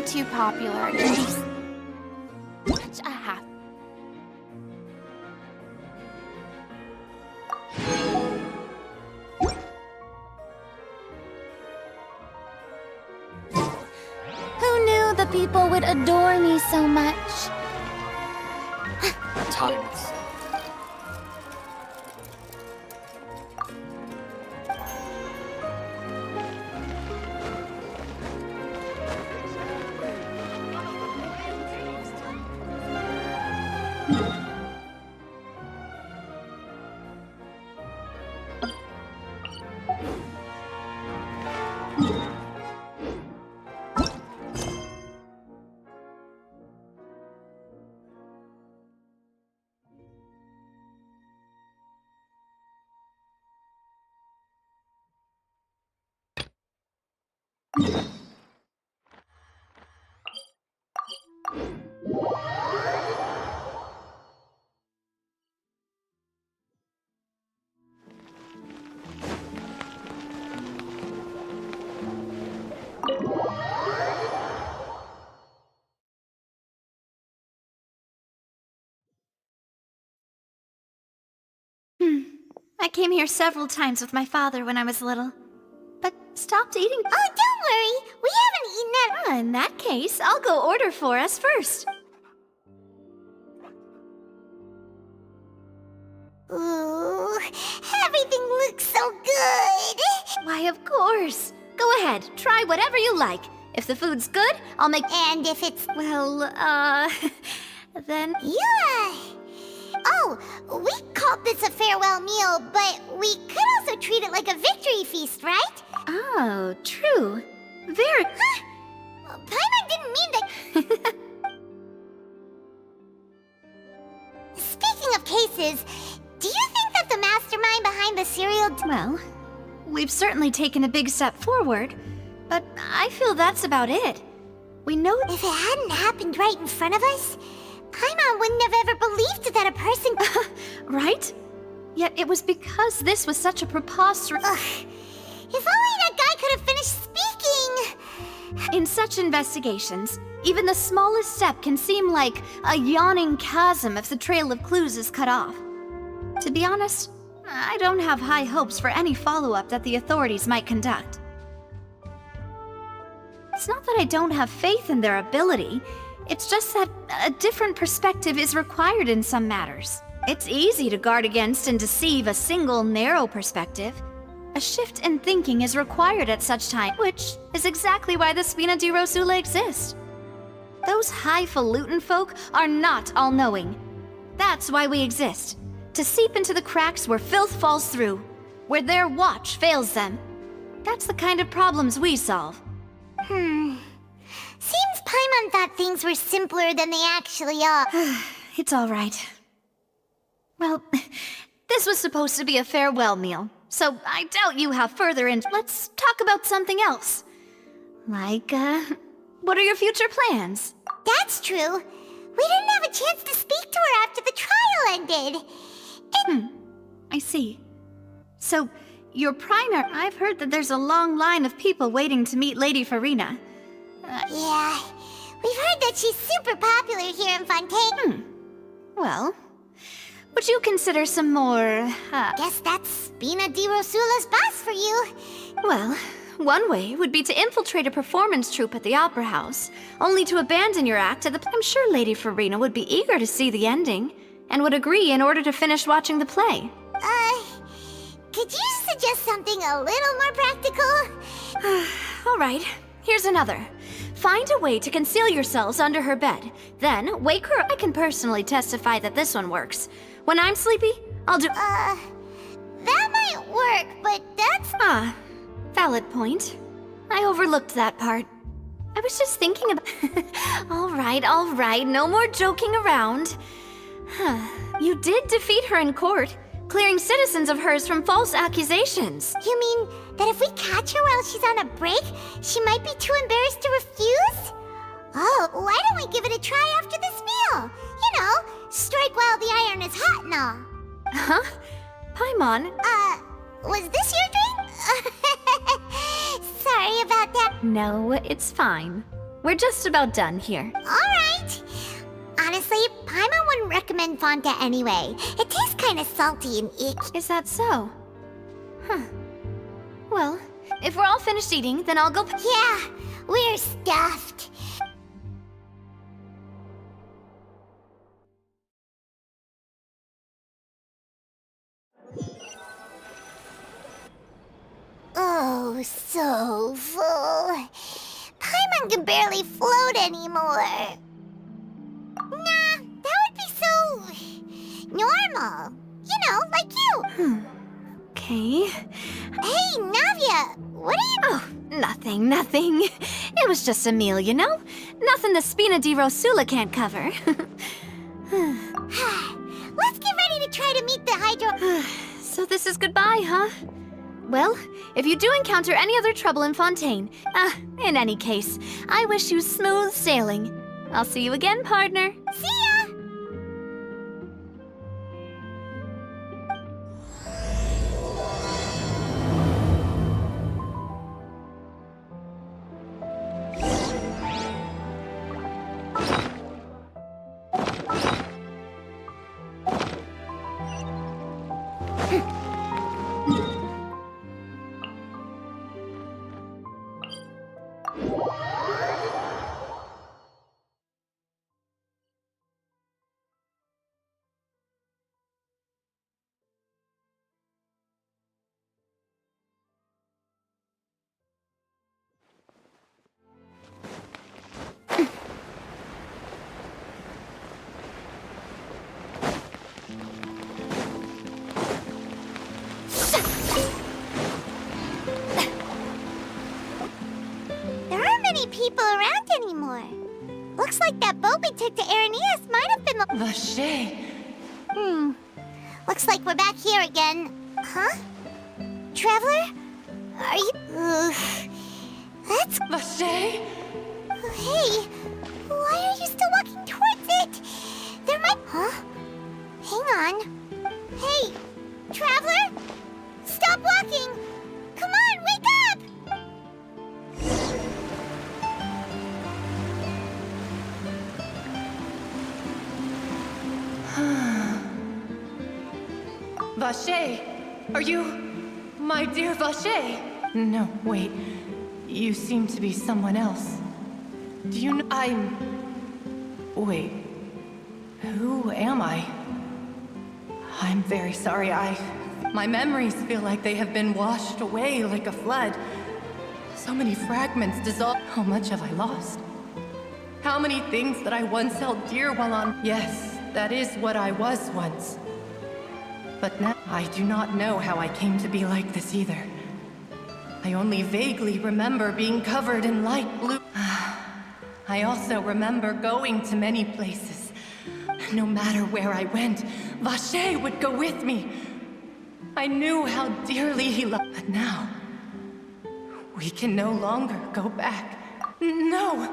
Too popular can be such a hassle. Who knew the people would adore me so much? Tolerance. I came here several times with my father when I was little, but stopped eating. Oh, don't worry. We haven't eaten that. In that case, I'll go order for us first. Ooh, everything looks so good. Why, of course. Go ahead, try whatever you like. If the food's good, I'll make... And if it's... Well, then... Yeah. Oh, we called this a farewell meal, but we could also treat it like a victory feast, right? Oh, true. Very... Huh? Paimon didn't mean that... Speaking of cases, do you think that the mastermind behind the cereal... Well, we've certainly taken a big step forward, but I feel that's about it. We know... If it hadn't happened right in front of us, Paimon wouldn't have ever believed that a person... Right? Yet it was because this was such a preposterous... Ugh. If only that guy could have finished speaking! In such investigations, even the smallest step can seem like a yawning chasm if the trail of clues is cut off. To be honest, I don't have high hopes for any follow-up that the authorities might conduct. It's not that I don't have faith in their ability, it's just that a different perspective is required in some matters. It's easy to guard against and deceive a single narrow perspective. A shift in thinking is required at such time, which is exactly why the Spina di Rosula exist. Those highfalutin folk are not all-knowing. That's why we exist. To seep into the cracks where filth falls through, where their watch fails them. That's the kind of problems we solve. Seems Paimon thought things were simpler than they actually are. It's all right. Well, this was supposed to be a farewell meal, so I doubt you have further in. Let's talk about something else. Like, what are your future plans? That's true. We didn't have a chance to speak to her after the trial ended. I see. So, your primary... I've heard that there's a long line of people waiting to meet Lady Farina. Yeah, we've heard that she's super popular here in Fontaine. Well, would you consider some more, Guess that's Spina di Rosula's boss for you. Well, one way would be to infiltrate a performance troupe at the Opera House, only to abandon your act at the... I'm sure Lady Farina would be eager to see the ending, and would agree in order to finish watching the play. Could you suggest something a little more practical? Alright, here's another. Find a way to conceal yourselves under her bed. Then, wake her up. I can personally testify that this one works. When I'm sleepy, I'll do- That might work, but that's... Ah, valid point. I overlooked that part. I was just thinking about... Alright, no more joking around. You did defeat her in court, clearing citizens of hers from false accusations. You mean that if we catch her while she's on a break, she might be too embarrassed to refuse? Oh, why don't we give it a try after this meal? You know, strike while the iron is hot and all. Huh? Paimon? Was this your drink? Sorry about that. No, it's fine. We're just about done here. Alright. Honestly, Paimon wouldn't recommend Fanta anyway. It tastes kind of salty and icky. Is that so? Huh. Well, if we're all finished eating, then I'll go... Yeah, we're stuffed. Oh, so full. Paimon can barely float anymore. Nah, that would be so... normal. You know, like you. Okay. Hey, Navia, what are you... Oh, nothing. It was just a meal, you know? Nothing the Spina di Rosula can't cover. Let's get ready to try to meet the hydro... So this is goodbye, huh? Well, if you do encounter any other trouble in Fontaine, in any case, I wish you smooth sailing. I'll see you again, partner. See ya! People around anymore. Looks like that boat we took to Araneas might have been... Vache. Looks like we're back here again. Huh? Traveler? Are you... That's... Vache? Hey, why are you still walking towards it? There might... Huh? Hang on. Hey, Traveler? Stop walking! Come on, wake up! Vache, are you... my dear Vache? No, wait. You seem to be someone else. Do you know... Wait. Who am I? I'm very sorry, my memories feel like they have been washed away like a flood. So many fragments dissolved. How much have I lost? How many things that I once held dear while on... Yes, that is what I was once. But now, I do not know how I came to be like this either. I only vaguely remember being covered in light blue. I also remember going to many places. No matter where I went, Vache would go with me. I knew how dearly he loved. But now, we can no longer go back. No!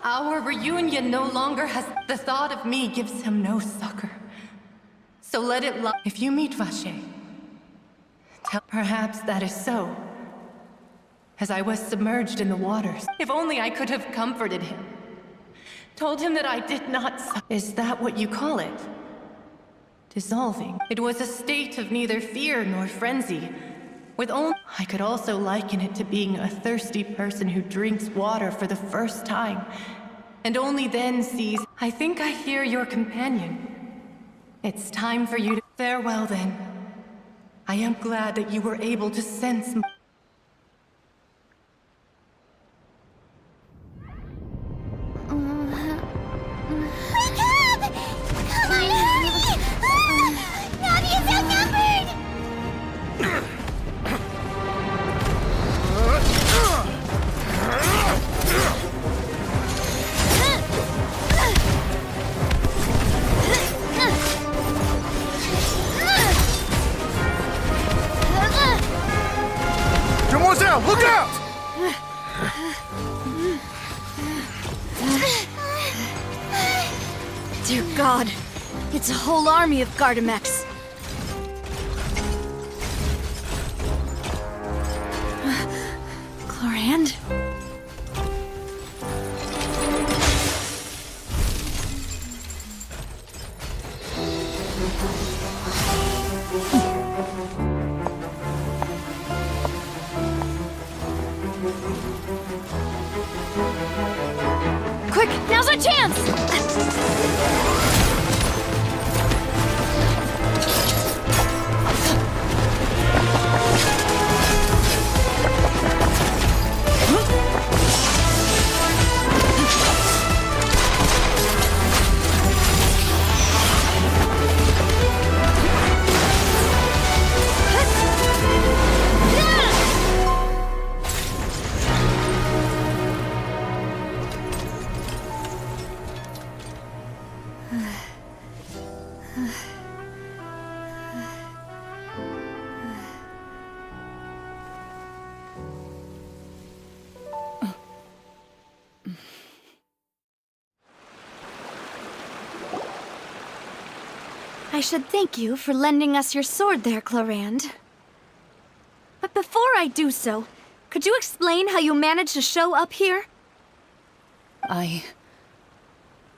Our reunion no longer has... The thought of me gives him no succor. So let it lie. If you meet Vache, tell... Perhaps that is so. As I was submerged in the waters. If only I could have comforted him. Told him that I did not... Is that what you call it? Dissolving. It was a state of neither fear nor frenzy. With only... I could also liken it to being a thirsty person who drinks water for the first time. And only then sees... I think I hear your companion. It's time for you to... Farewell then. I am glad that you were able to sense... Mademoiselle, look out! Dear God, it's a whole army of Gardamex. Chlorand? Quick, now's our chance! I should thank you for lending us your sword there, Chlorand. But before I do so, could you explain how you managed to show up here? I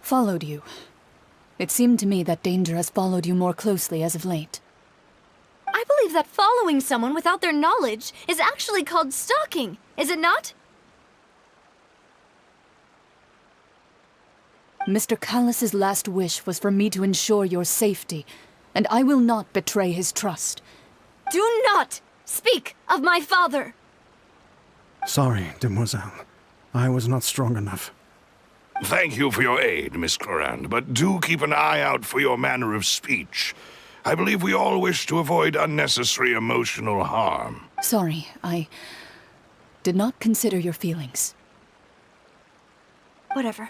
followed you. It seemed to me that danger has followed you more closely as of late. I believe that following someone without their knowledge is actually called stalking, is it not? Mr. Callus's last wish was for me to ensure your safety, and I will not betray his trust. Do not speak of my father! Sorry, Demoiselle. I was not strong enough. Thank you for your aid, Miss Chlorand, but do keep an eye out for your manner of speech. I believe we all wish to avoid unnecessary emotional harm. Sorry, I did not consider your feelings. Whatever.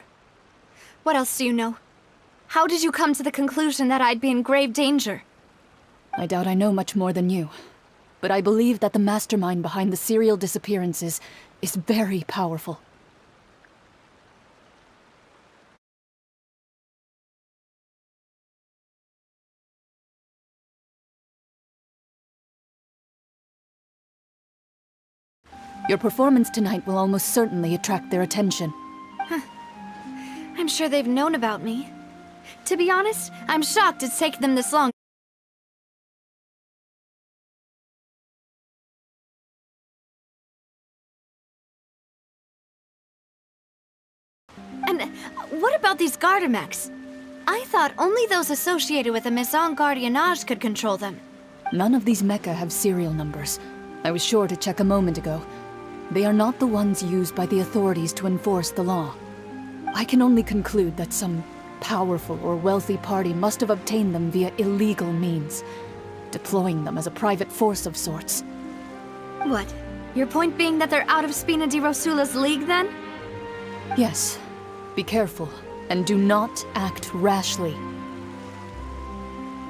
What else do you know? How did you come to the conclusion that I'd be in grave danger? I doubt I know much more than you, but I believe that the mastermind behind the serial disappearances is very powerful. Your performance tonight will almost certainly attract their attention. I'm sure they've known about me. To be honest, I'm shocked it's taken them this long. And what about these Gardamex? I thought only those associated with the Maison Gardiennage could control them. None of these mecha have serial numbers. I was sure to check a moment ago. They are not the ones used by the authorities to enforce the law. I can only conclude that some powerful or wealthy party must have obtained them via illegal means, deploying them as a private force of sorts. What? Your point being that they're out of Spina di Rosula's league, then? Yes. Be careful, and do not act rashly.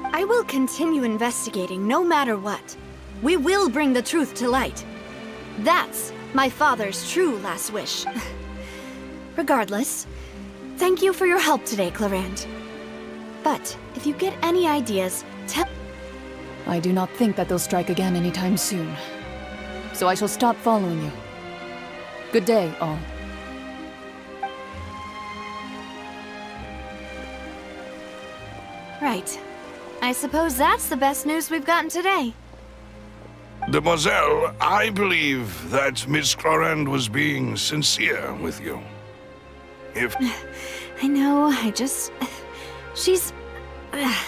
I will continue investigating no matter what. We will bring the truth to light. That's my father's true last wish. Regardless, thank you for your help today, Chlorand. But if you get any ideas, tell... I do not think that they'll strike again anytime soon. So I shall stop following you. Good day, all. Right. I suppose that's the best news we've gotten today. Demoiselle, I believe that Miss Chlorand was being sincere with you. If... I know, she's... Oh,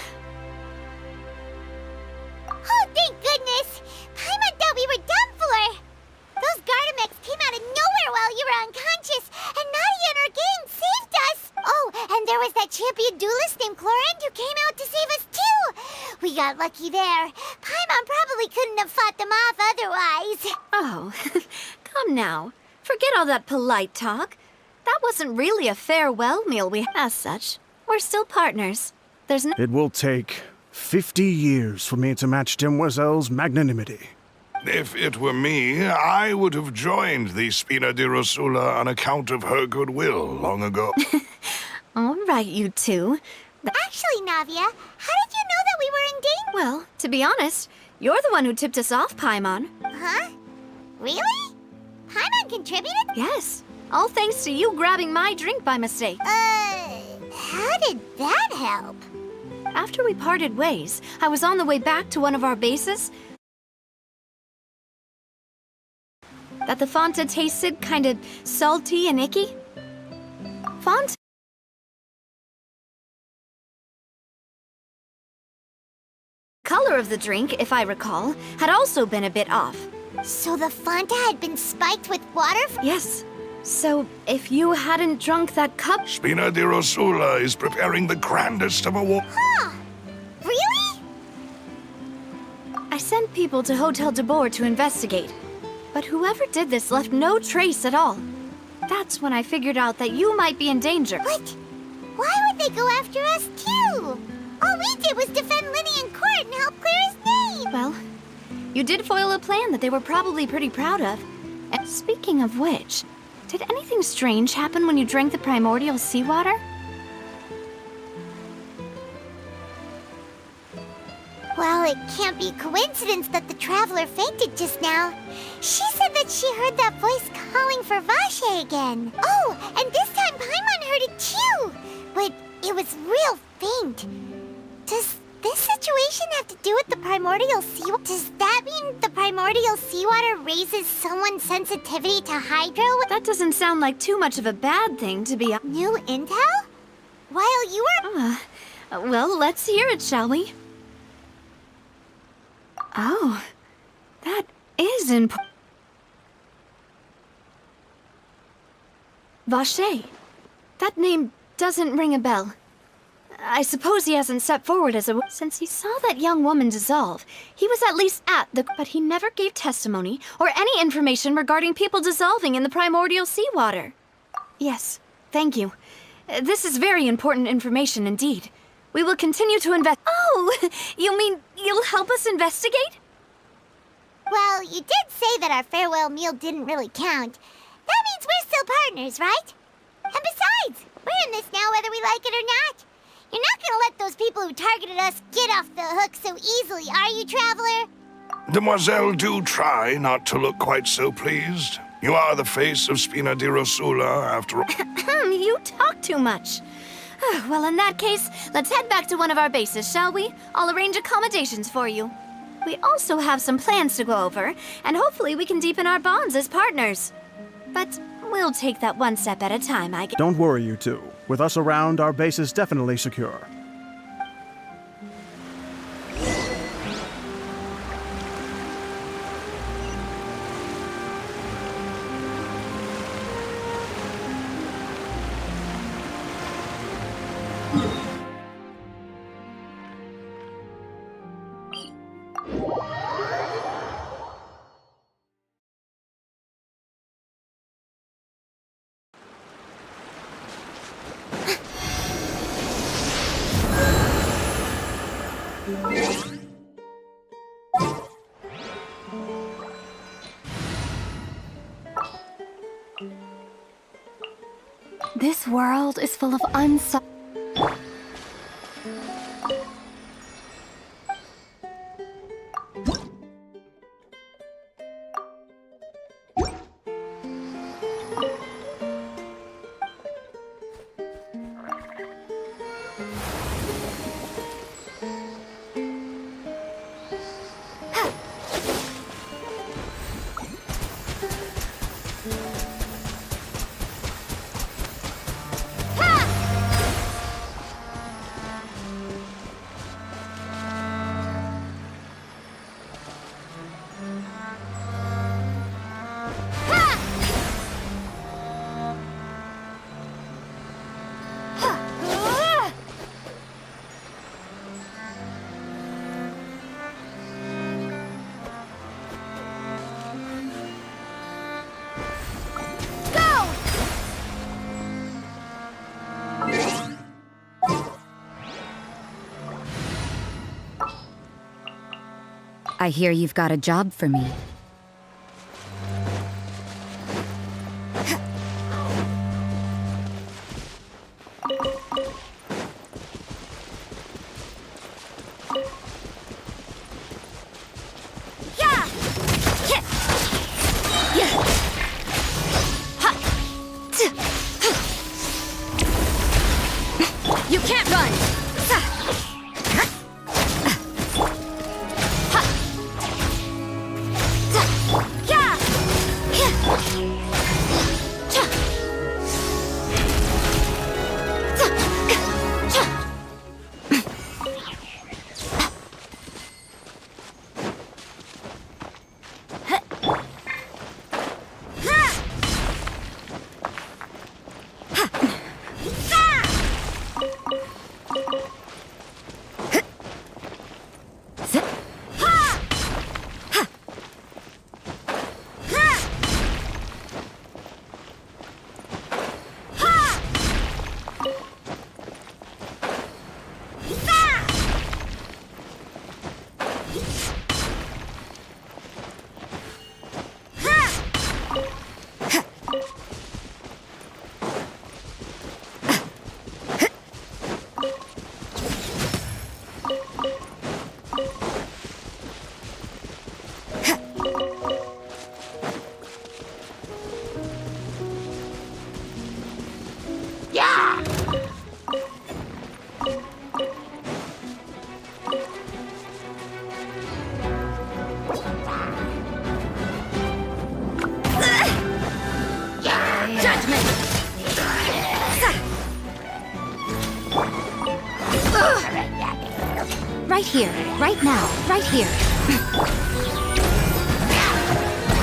thank goodness! Paimon thought we were done for! Those Gardamex came out of nowhere while you were unconscious, and Nadia and her gang saved us! Oh, and there was that champion duelist named Chlorand who came out to save us too! We got lucky there. Paimon probably couldn't have fought them off otherwise. Oh, come now. Forget all that polite talk. That wasn't really a farewell meal we had. As such, we're still partners. There's no... It will take 50 years for me to match Demoiselle's magnanimity. If it were me, I would have joined the Spina di Rosula on account of her goodwill long ago. All right, you two. Actually, Navia, how did you know that we were in danger? Well, to be honest, you're the one who tipped us off, Paimon. Huh? Really? Paimon contributed? Yes, all thanks to you grabbing my drink by mistake. How did that help? After we parted ways, I was on the way back to one of our bases. That the Fanta tasted kind of salty and icky. Fanta? Color of the drink, if I recall, had also been a bit off. So the Fanta had been spiked with water? Yes. So, if you hadn't drunk that cup... Spina di Rosula is preparing the grandest of awards. Huh? Really? I sent people to Hotel de Boer to investigate. But whoever did this left no trace at all. That's when I figured out that you might be in danger. But why would they go after us too? All we did was defend Linny in court and help clear his name. Well, you did foil a plan that they were probably pretty proud of. And speaking of which, did anything strange happen when you drank the primordial seawater? Well, it can't be coincidence that the traveler fainted just now. She said that she heard that voice calling for Vache again. Oh, and this time Paimon heard it too. But it was real faint. Does this situation have to do with the primordial seawater? Does that mean the primordial seawater raises someone's sensitivity to hydro? That doesn't sound like too much of a bad thing to be... New intel? While you were... well, let's hear it, shall we? Oh, that is important. Vache. That name doesn't ring a bell. I suppose he hasn't stepped forward as a... Since he saw that young woman dissolve, he was at least at the... But he never gave testimony or any information regarding people dissolving in the primordial seawater. Yes, thank you. This is very important information indeed. We will continue to Oh, you mean you'll help us investigate? Well, you did say that our farewell meal didn't really count. That means we're still partners, right? And besides, we're in this now whether we like it or not. You're not gonna let those people who targeted us get off the hook so easily, are you, Traveler? Demoiselle, do try not to look quite so pleased. You are the face of Spina di Rosula, after all. You talk too much. Well, in that case, let's head back to one of our bases, shall we? I'll arrange accommodations for you. We also have some plans to go over, and hopefully we can deepen our bonds as partners. But we'll take that one step at a time, I guess. Don't worry, you two. With us around, our base is definitely secure. This world is full of I hear you've got a job for me. You can't run! Right here, right now, right here.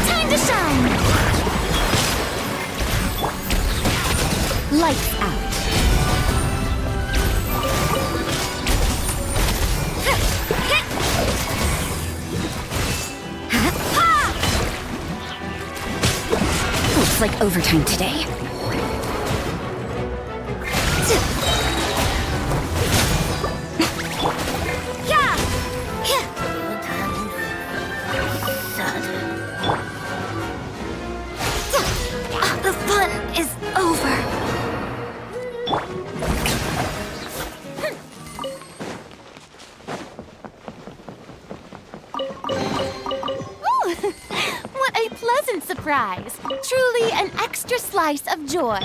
Time to shine! Lights out. Looks like overtime today. The fun is over. Ooh, what a pleasant surprise. Truly an extra slice of joy.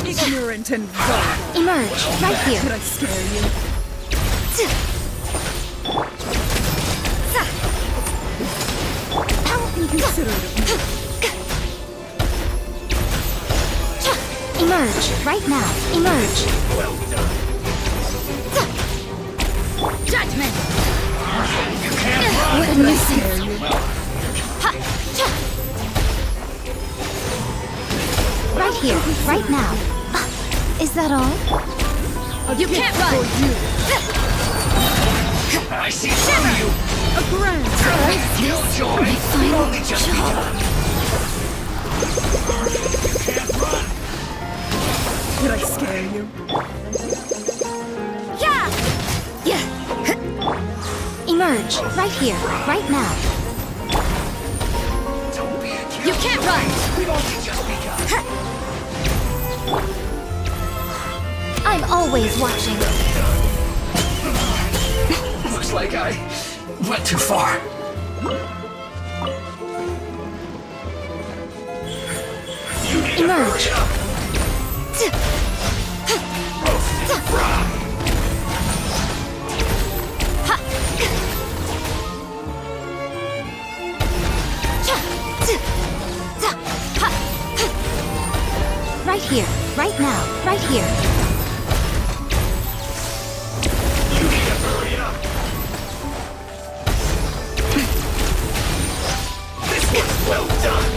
Ignorant and vulgar. Emerge, right here. Did I scare you? How inconsiderate of me. Emerge, right now. Emerge. Well done. Judgment! You can't run! What a nuisance! Right here, right now. Is that all? You can't run! I see through you! A grand Killjoy! My final Only just job. begun! You can't run! Did I scare you? Yeah! Yeah! Emerge, right here, right now. Don't be a kid. You can't run! We've only just begun! I'm always watching. Looks like I went too far. You need Emerge. to hurry up. Roasted fry. Right here, right now, right here. You need to hurry up. This was well done.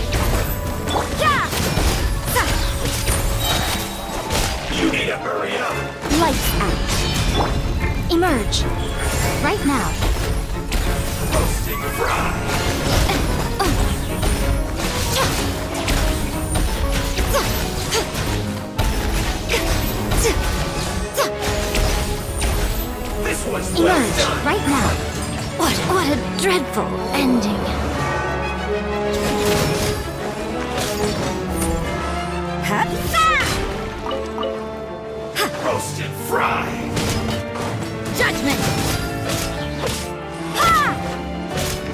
Yeah! You need to hurry up. Lights out. Emerge. Right now. Roasting fry. This was well Emerge. done. Right now. What a dreadful ending. Roasted fry. Judgment!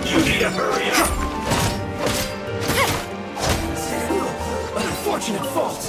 You need to hurry up. An unfortunate fault.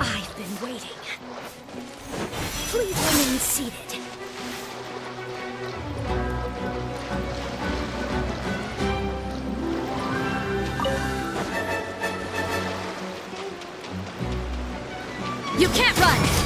I've been waiting. Please remain seated. You can't run!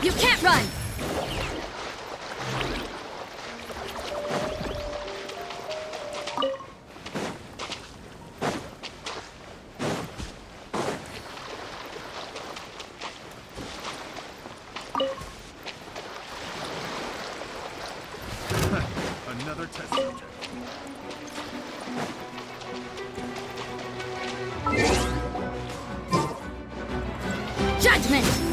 You can't run! Another test subject. Judgment!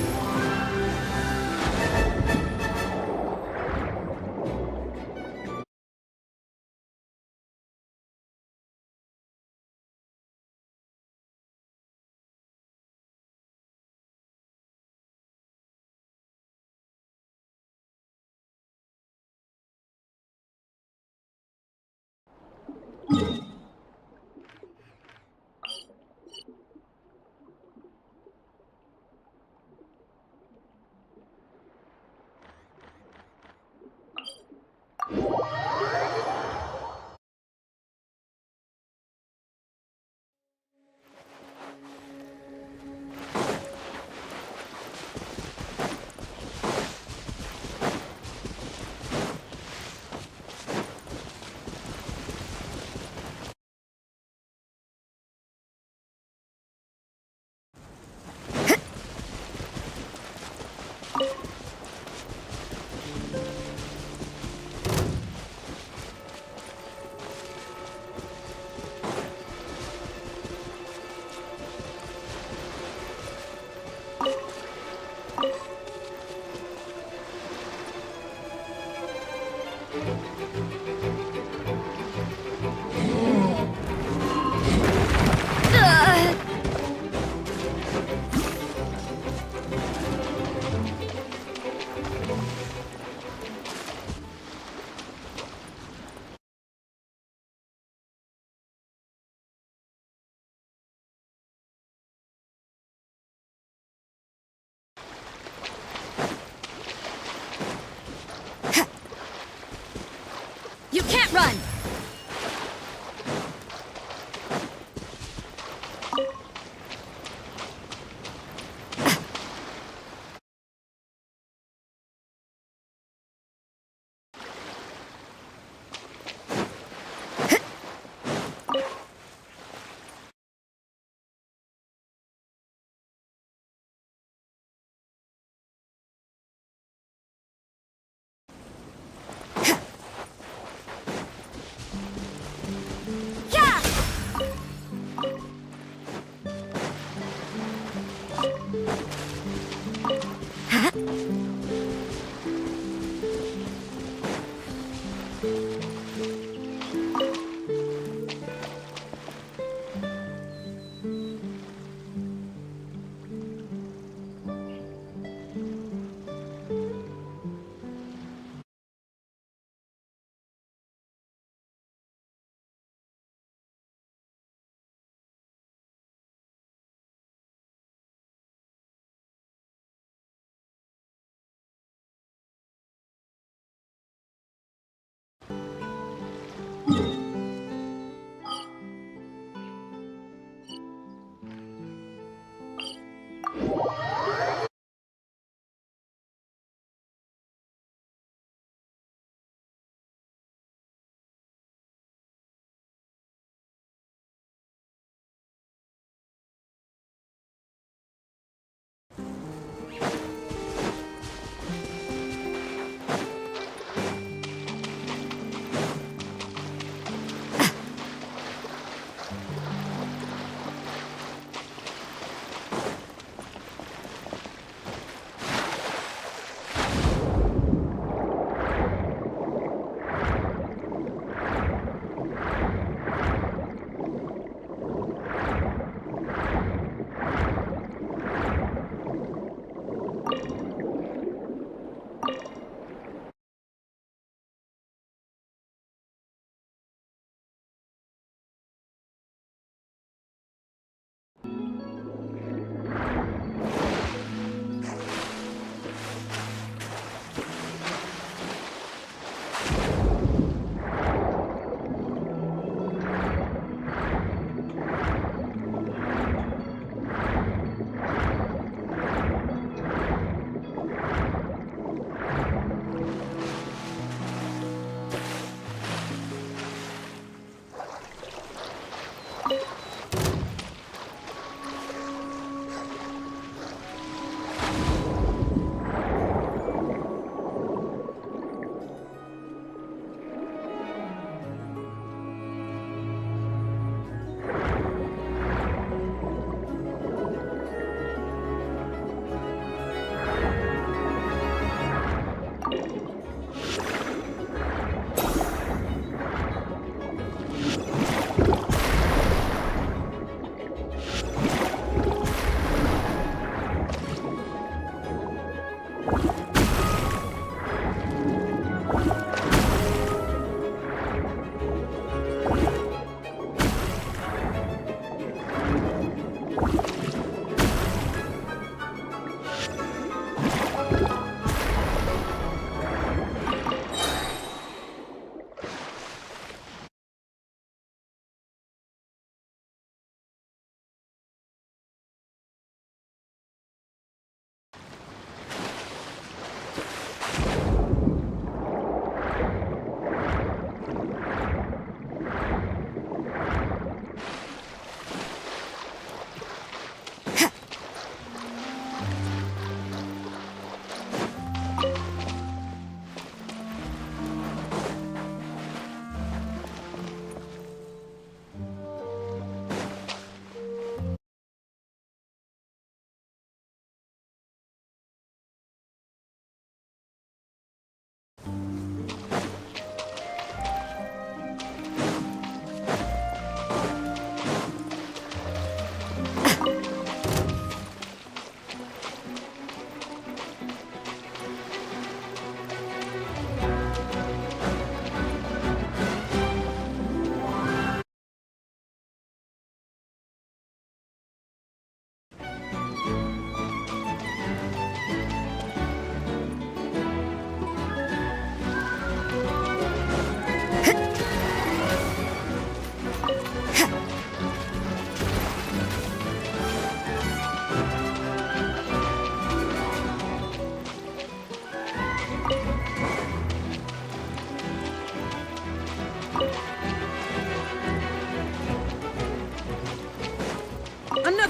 run!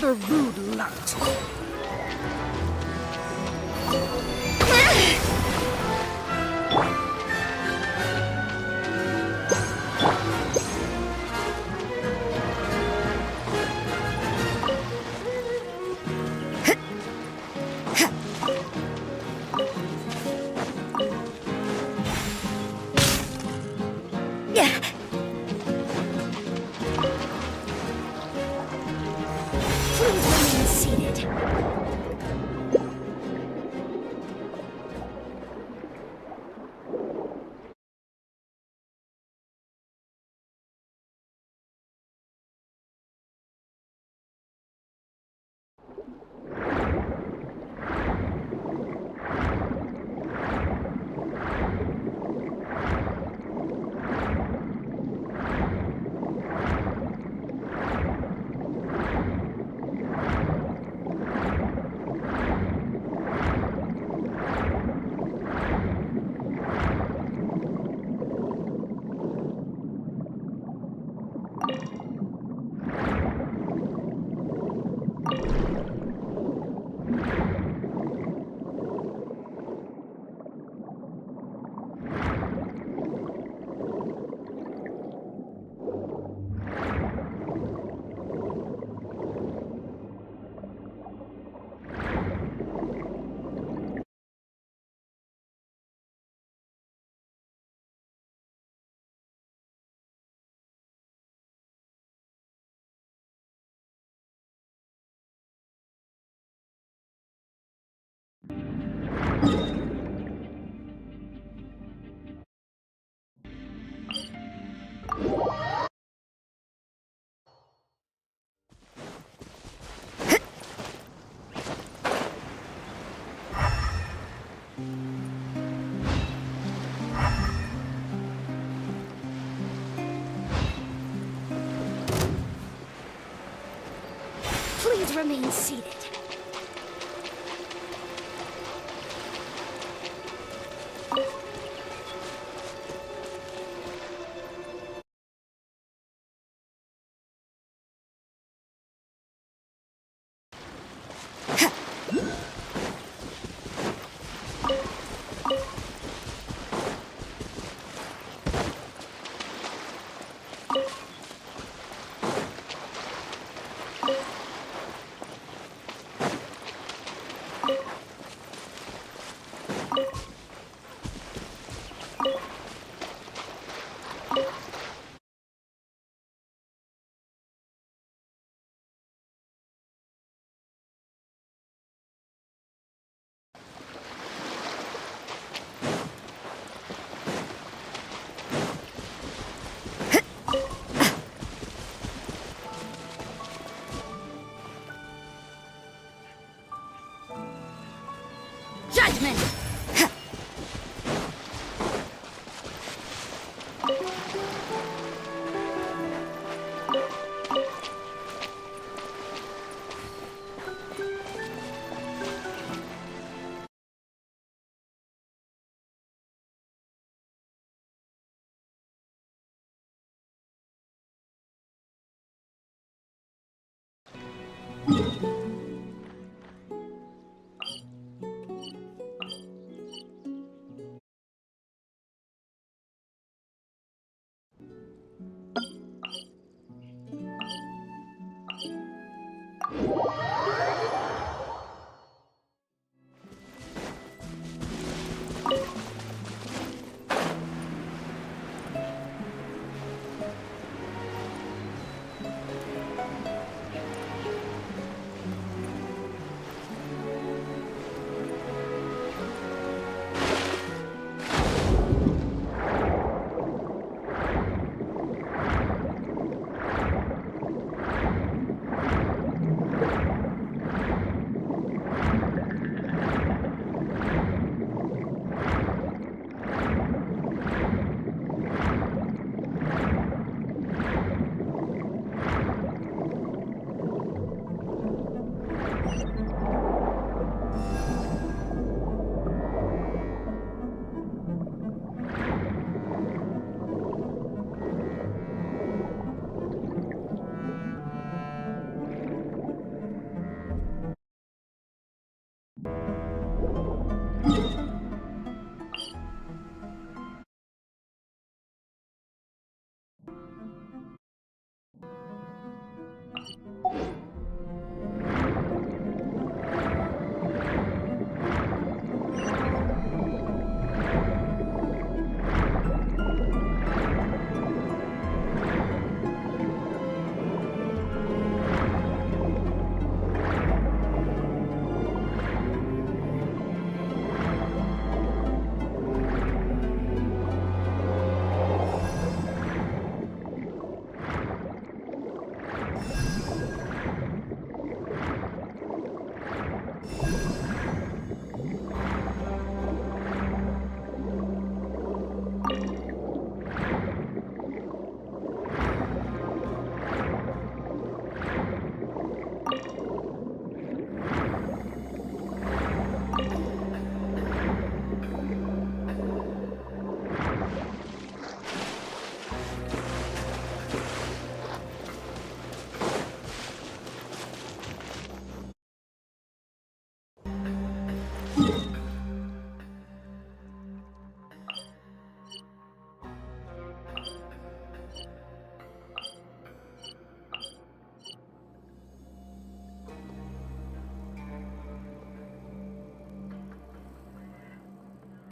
another rude lout. Please remain seated. Please remain seated.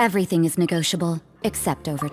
Everything is negotiable, except over...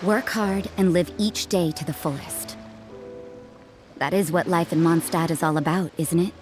Work hard and live each day to the fullest. That is what life in Mondstadt is all about, isn't it?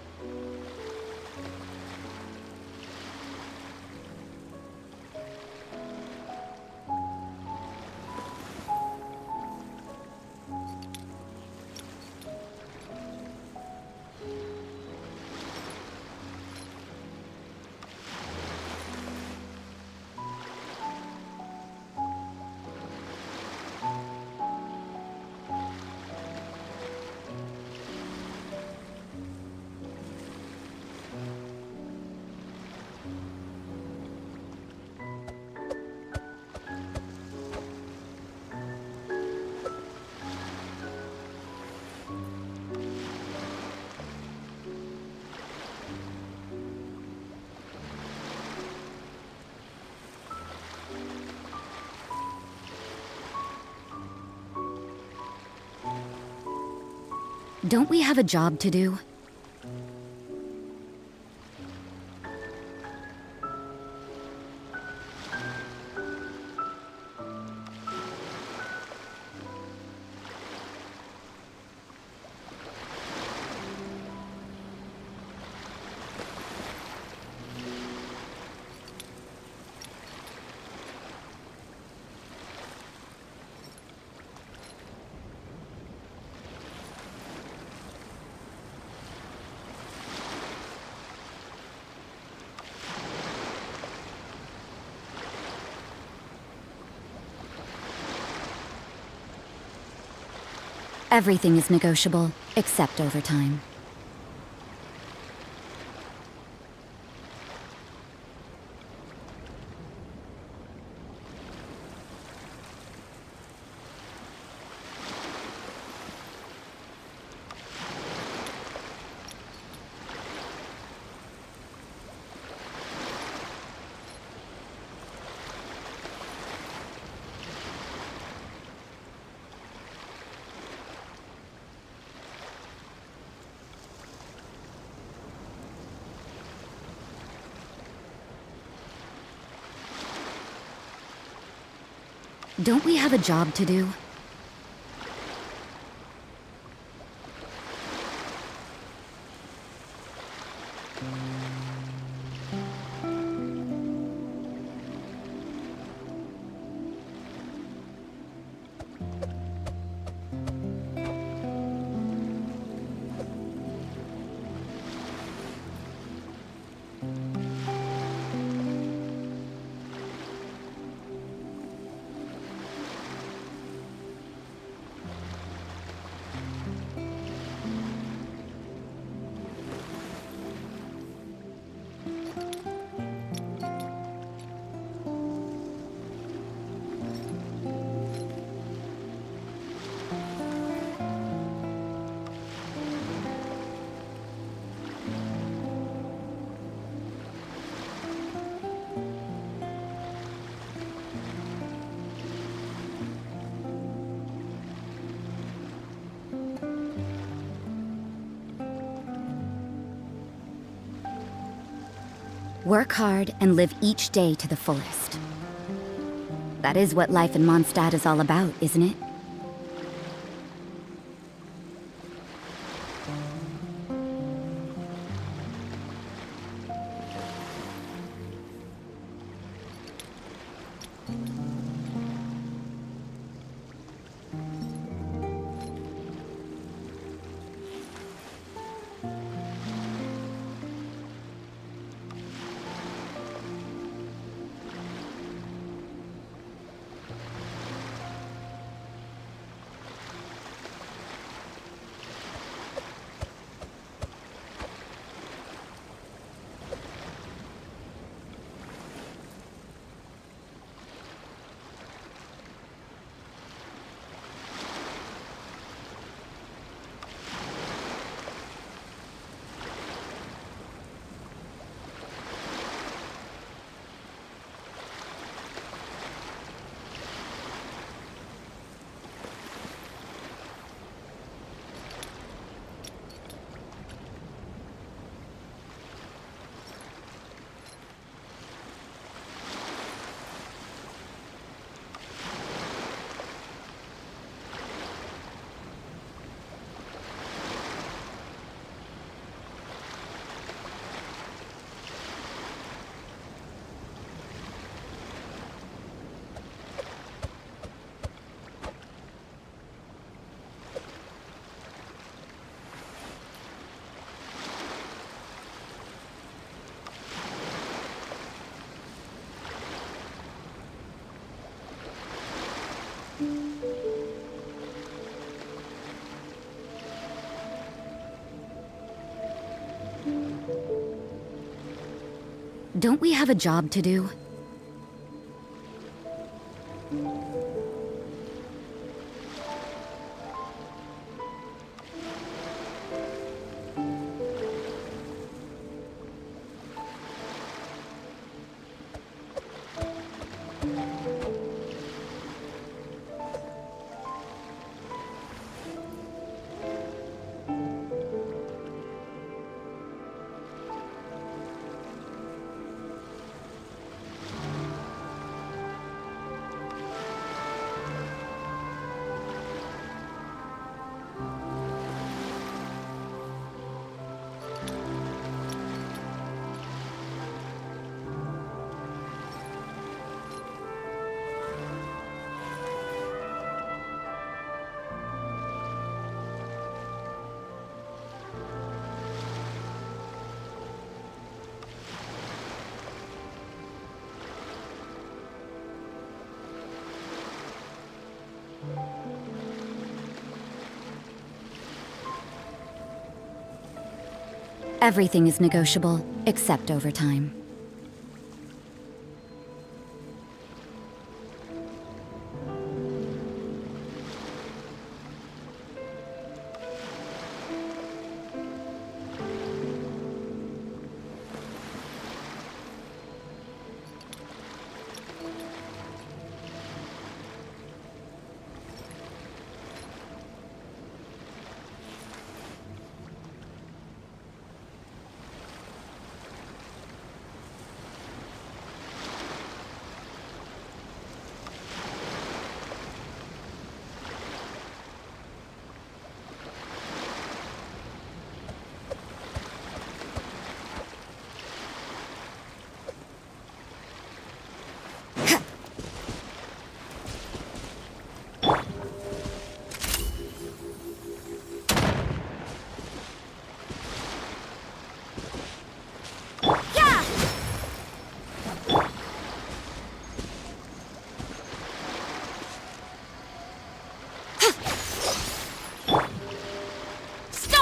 Don't we have a job to do? Everything is negotiable, except overtime. Don't we have a job to do? Work hard and live each day to the fullest. That is what life in Mondstadt is all about, isn't it? Don't we have a job to do? Everything is negotiable, except overtime.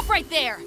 Right there!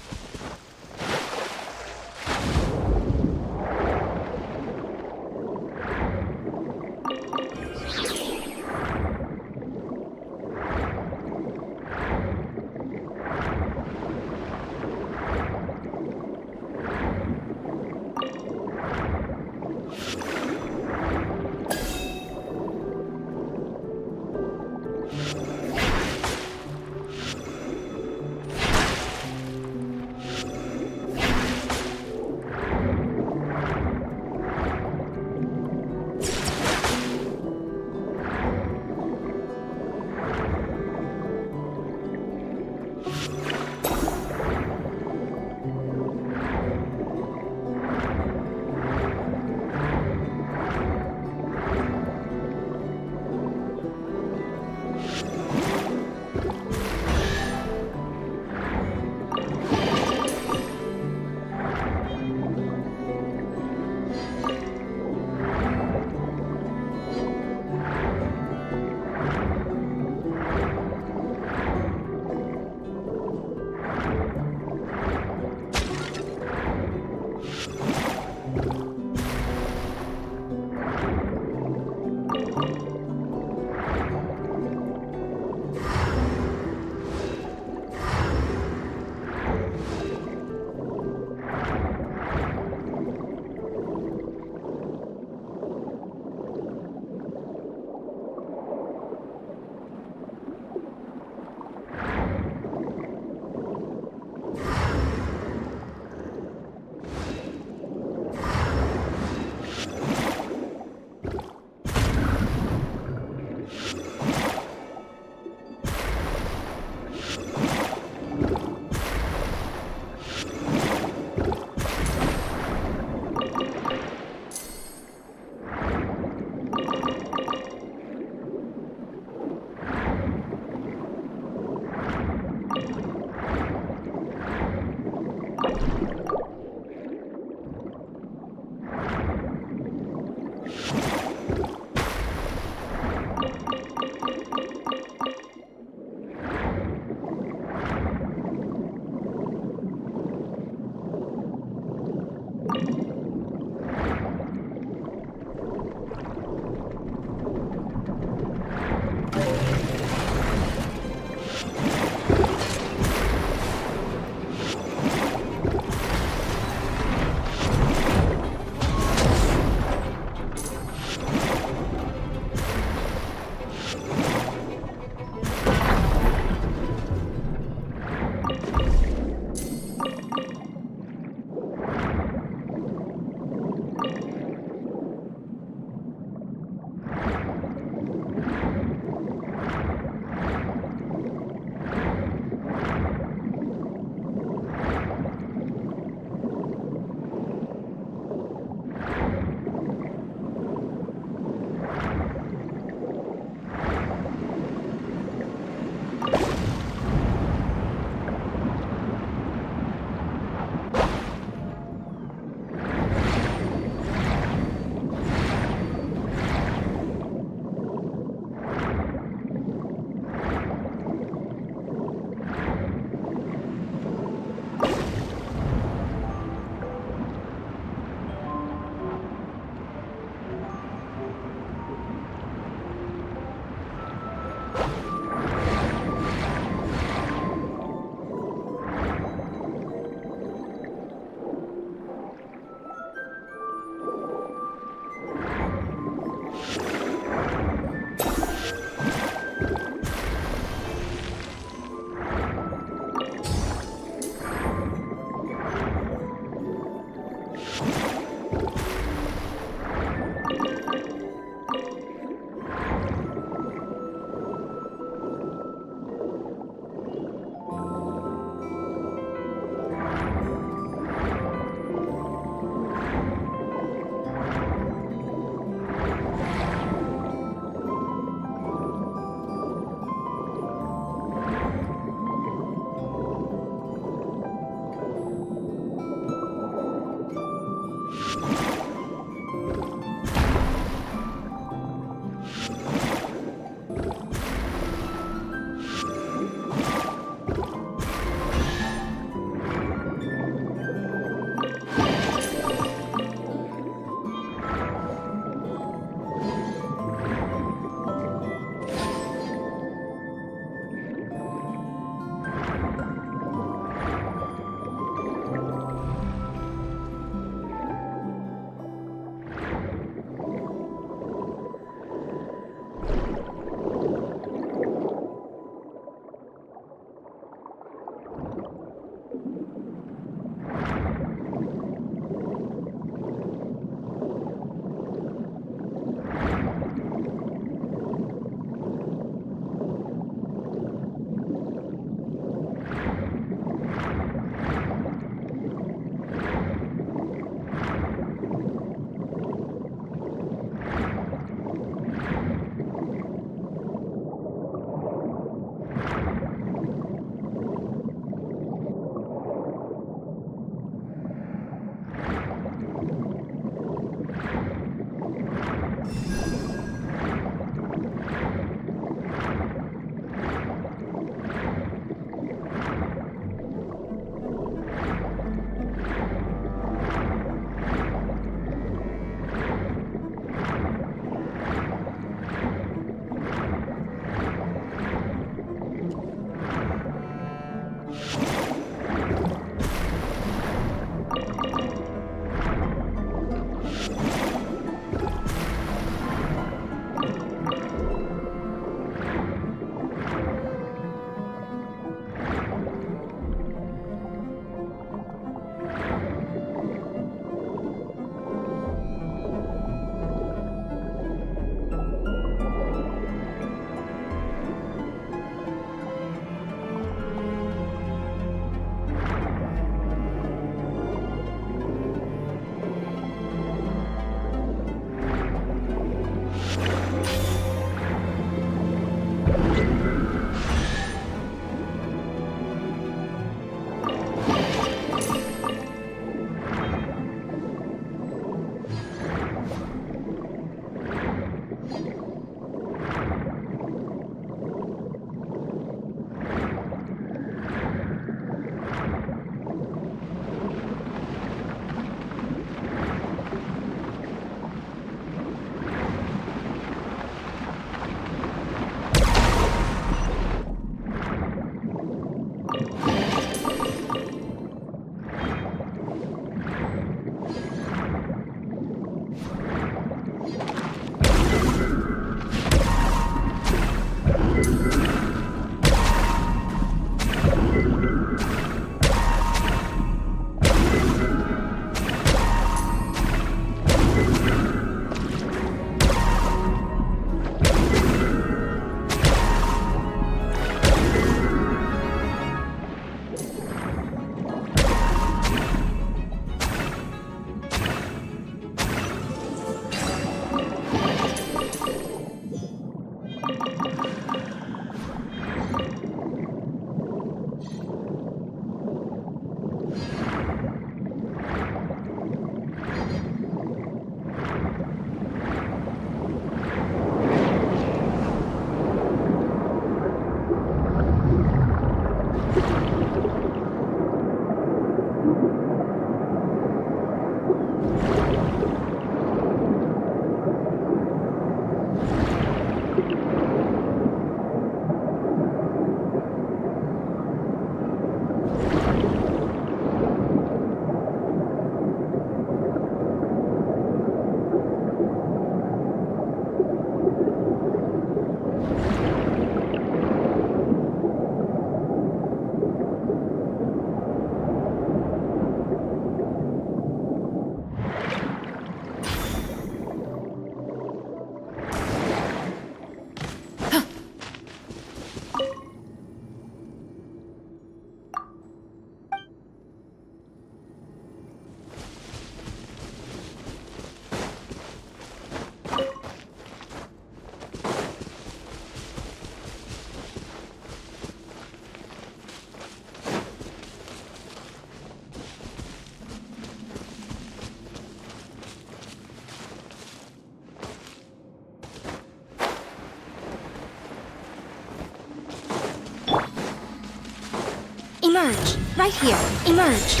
Emerge. Right here. Emerge.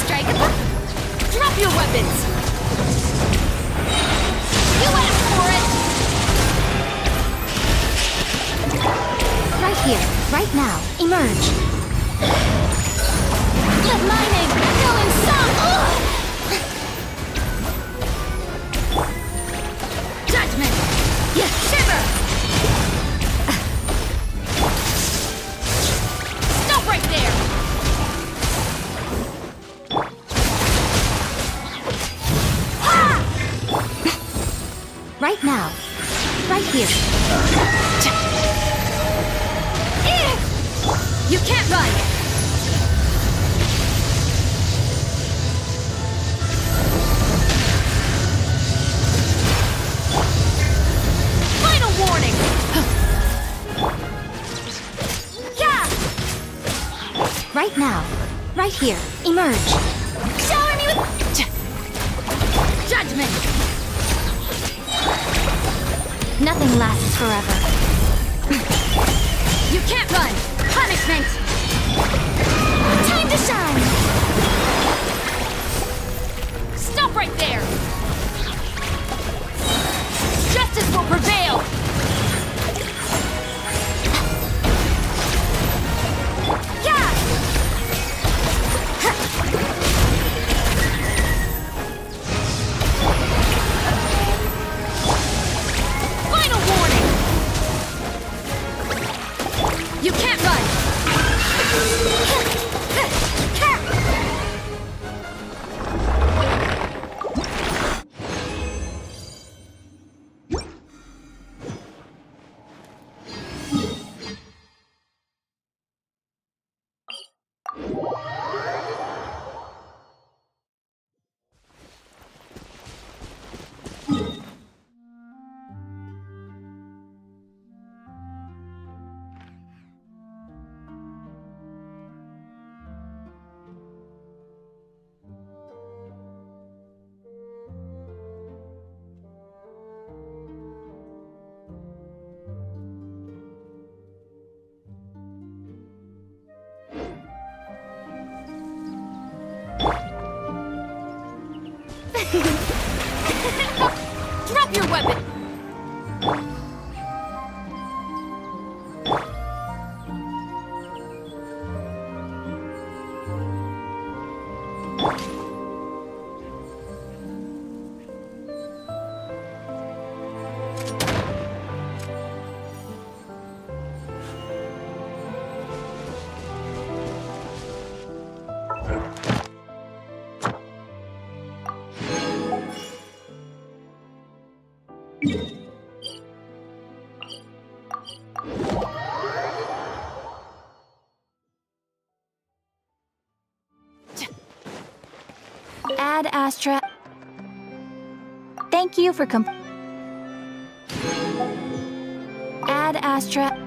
Strike a blow. Drop your weapons. You asked for it. Right here. Right now. Emerge. Let my name go in song. Judgment. Yes, shiver. Stop right there. Right now. Right here. You can't run. Final warning. Yeah! Right now. Right here. Emerge. Shower me with judgment. Nothing lasts forever. You can't run. Punishment. Time to shine! Stop right there. Justice will prevail. Yeah! Final warning. You can't run. Drop your weapon. Ad Astra. Thank you for Ad Astra.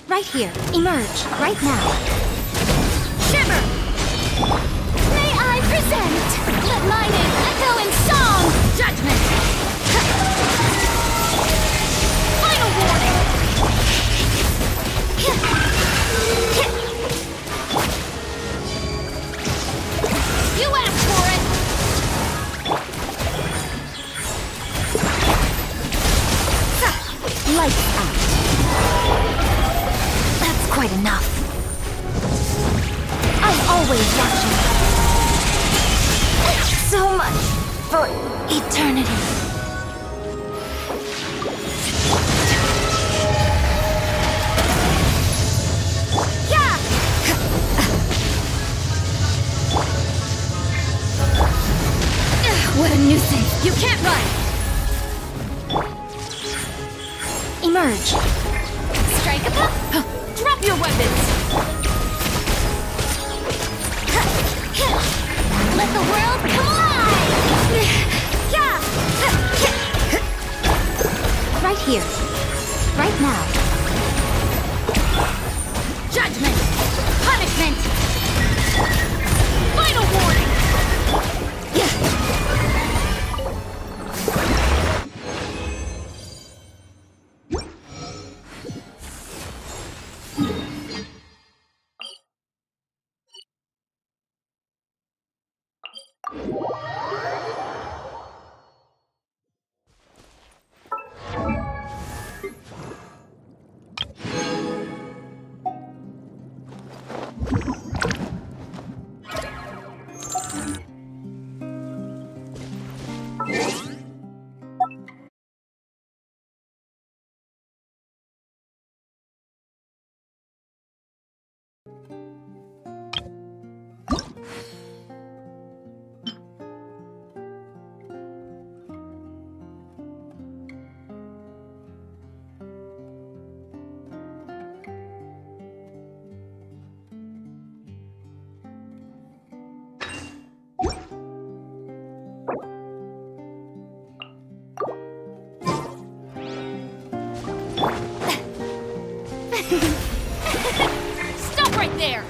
Right here. Emerge. Right now. Shimmer. May I present? Let my name echo in song! Judgment. Final warning. You asked for it! Lights out. That's quite enough. I'm always watching. So much for eternity. Yeah! What a nuisance. You can't run! Emerge. Strike a pop! Drop your weapons! Let the world come alive! Yeah! Right here. Right now. Judgment! Punishment! Final warning! Stop right there!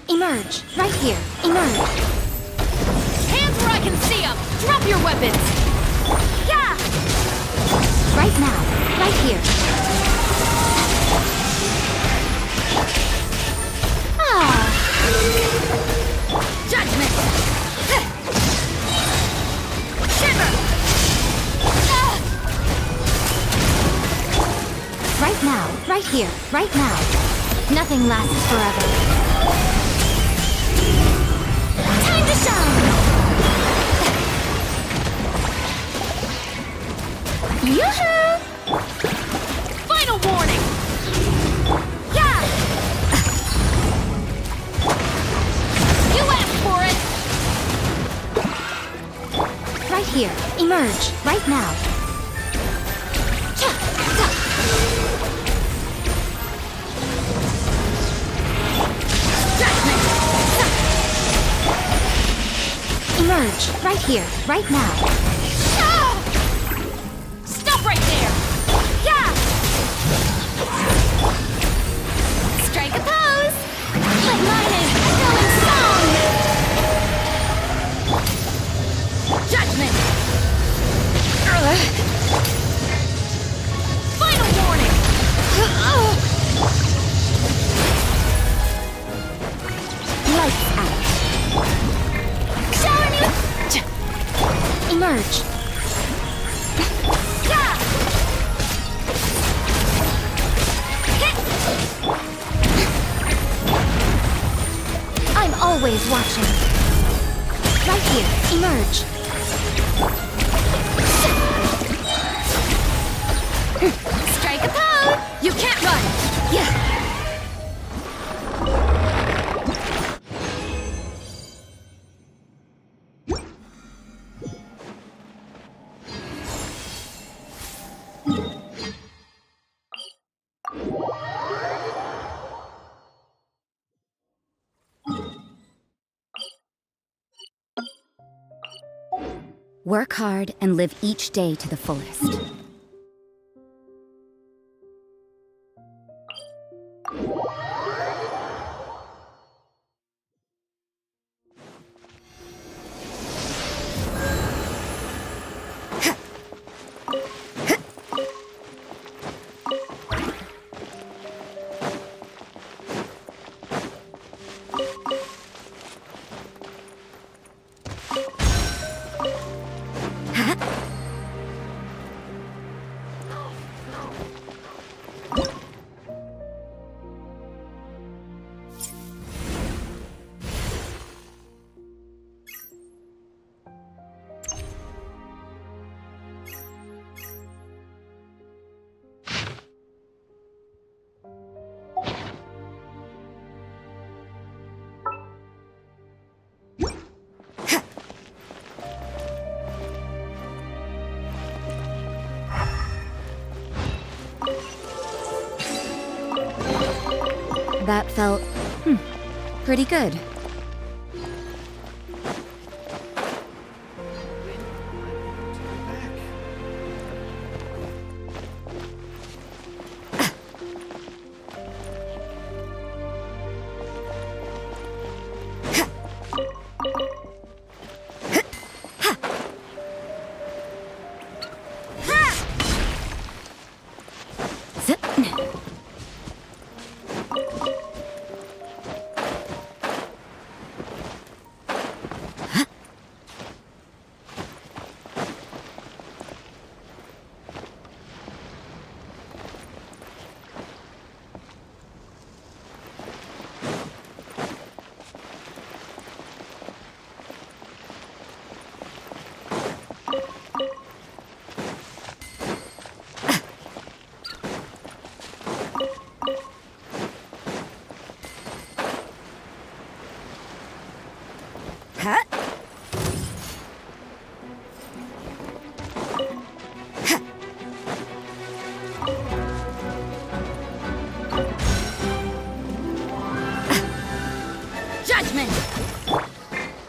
Emerge. Right here. Emerge. Hands where I can see them! Drop your weapons! Yeah! Right now. Right here. Judgment! here, right now. Nothing lasts forever. Time to shine! Yoo-hoo! Final warning! Yeah! You asked for it! Right here, emerge, right now. Cha! Ta! Emerge, right here, right now. Ah! Stop right there! Yeah! Strike a pose! But mine is a going song! Judgment! Final warning! Lights out. Shower new... Emerge. Yeah! I'm always watching. Right here, emerge. Strike a pose! You can't run! Yeah! Work hard and live each day to the fullest. That felt, pretty good.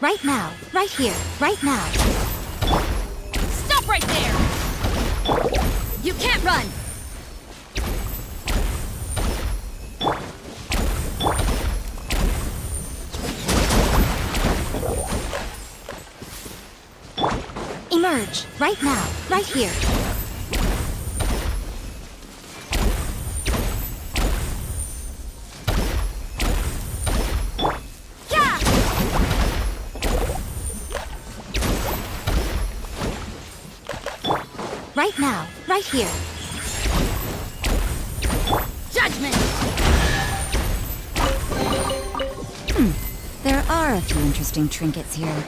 Right now, right here, right now. Stop right there! You can't run! Emerge, right now, right here. Right now, right here. Judgment! judgment! There are a few interesting trinkets here.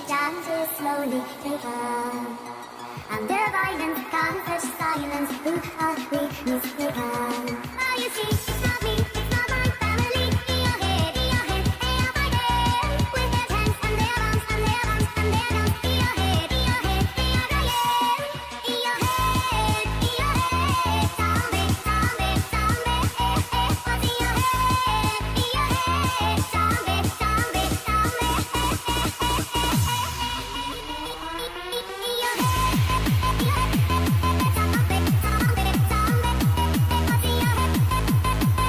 chance to slowly take up. Under violence, comes such silence. Who are we mistaken? Ah, you see, it's not me, it's not my family. In your head, they are fighting with their tanks and their bombs and their bombs and their guns. In your head, they are dying. In your head, zombie, zombie, zombie. What's in your head? In your head, zombie, zombie, zombie. In your head.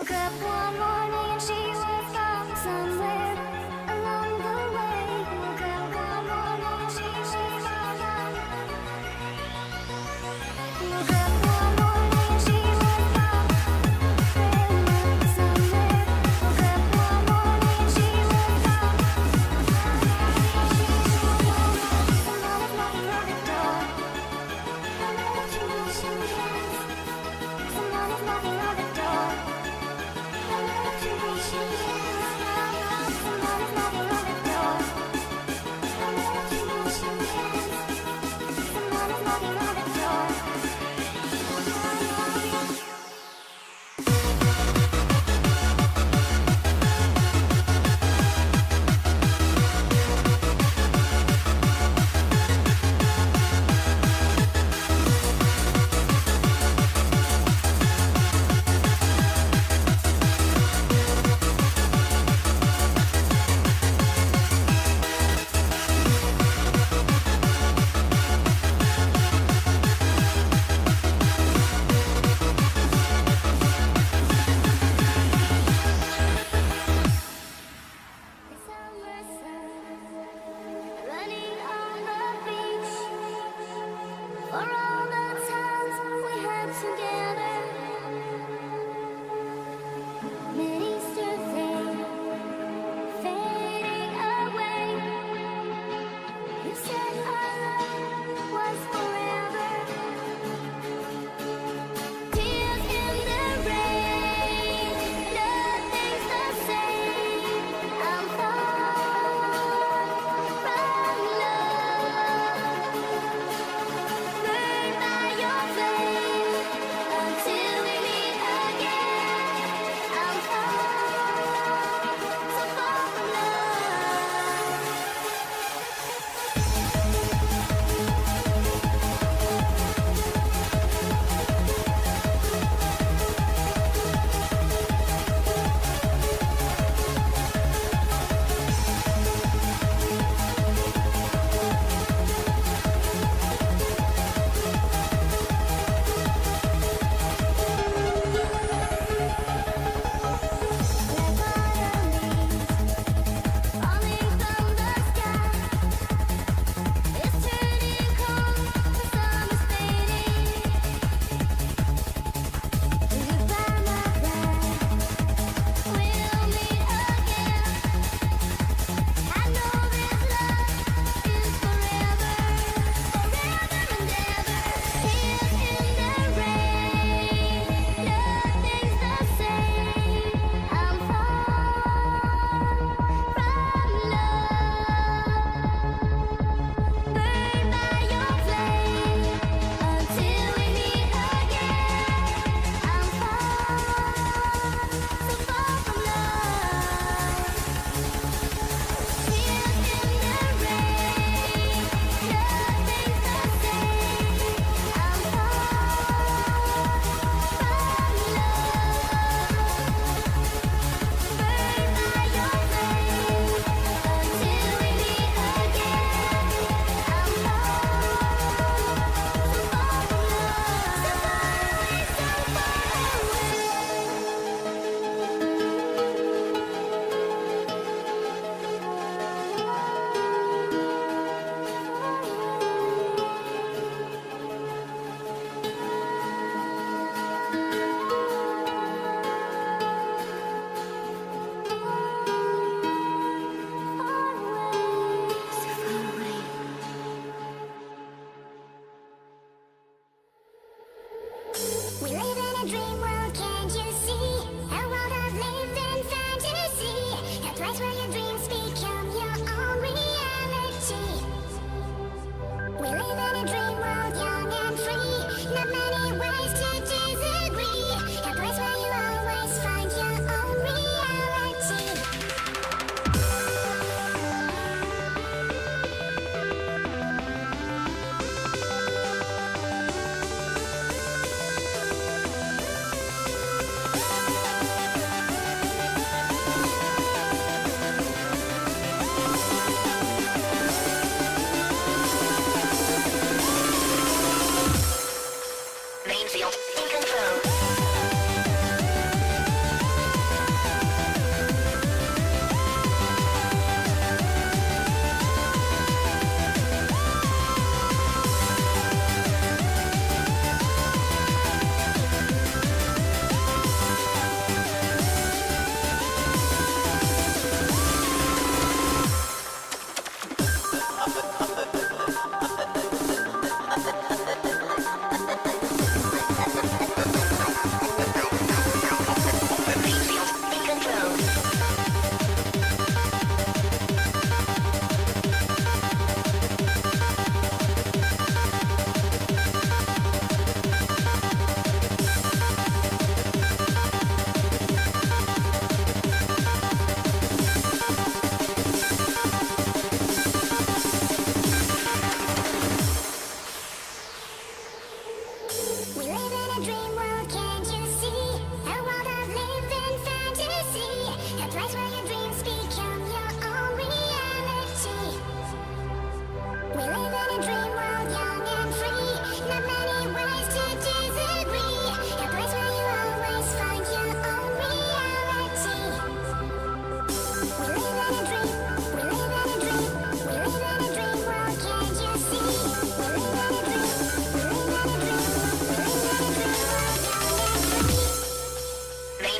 Woke up one morning and she was gone somewhere along the way. Woke up one morning and she was gone. Woke up one morning and she was gone somewhere. Woke up one morning and she was gone. Someone is knocking on the door. I know that you wish you had. Someone is knocking on the door. I know that you wish you had. Someone is knocking on the door. I know that you wish you had. Someone is knocking on the door.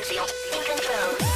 field in control.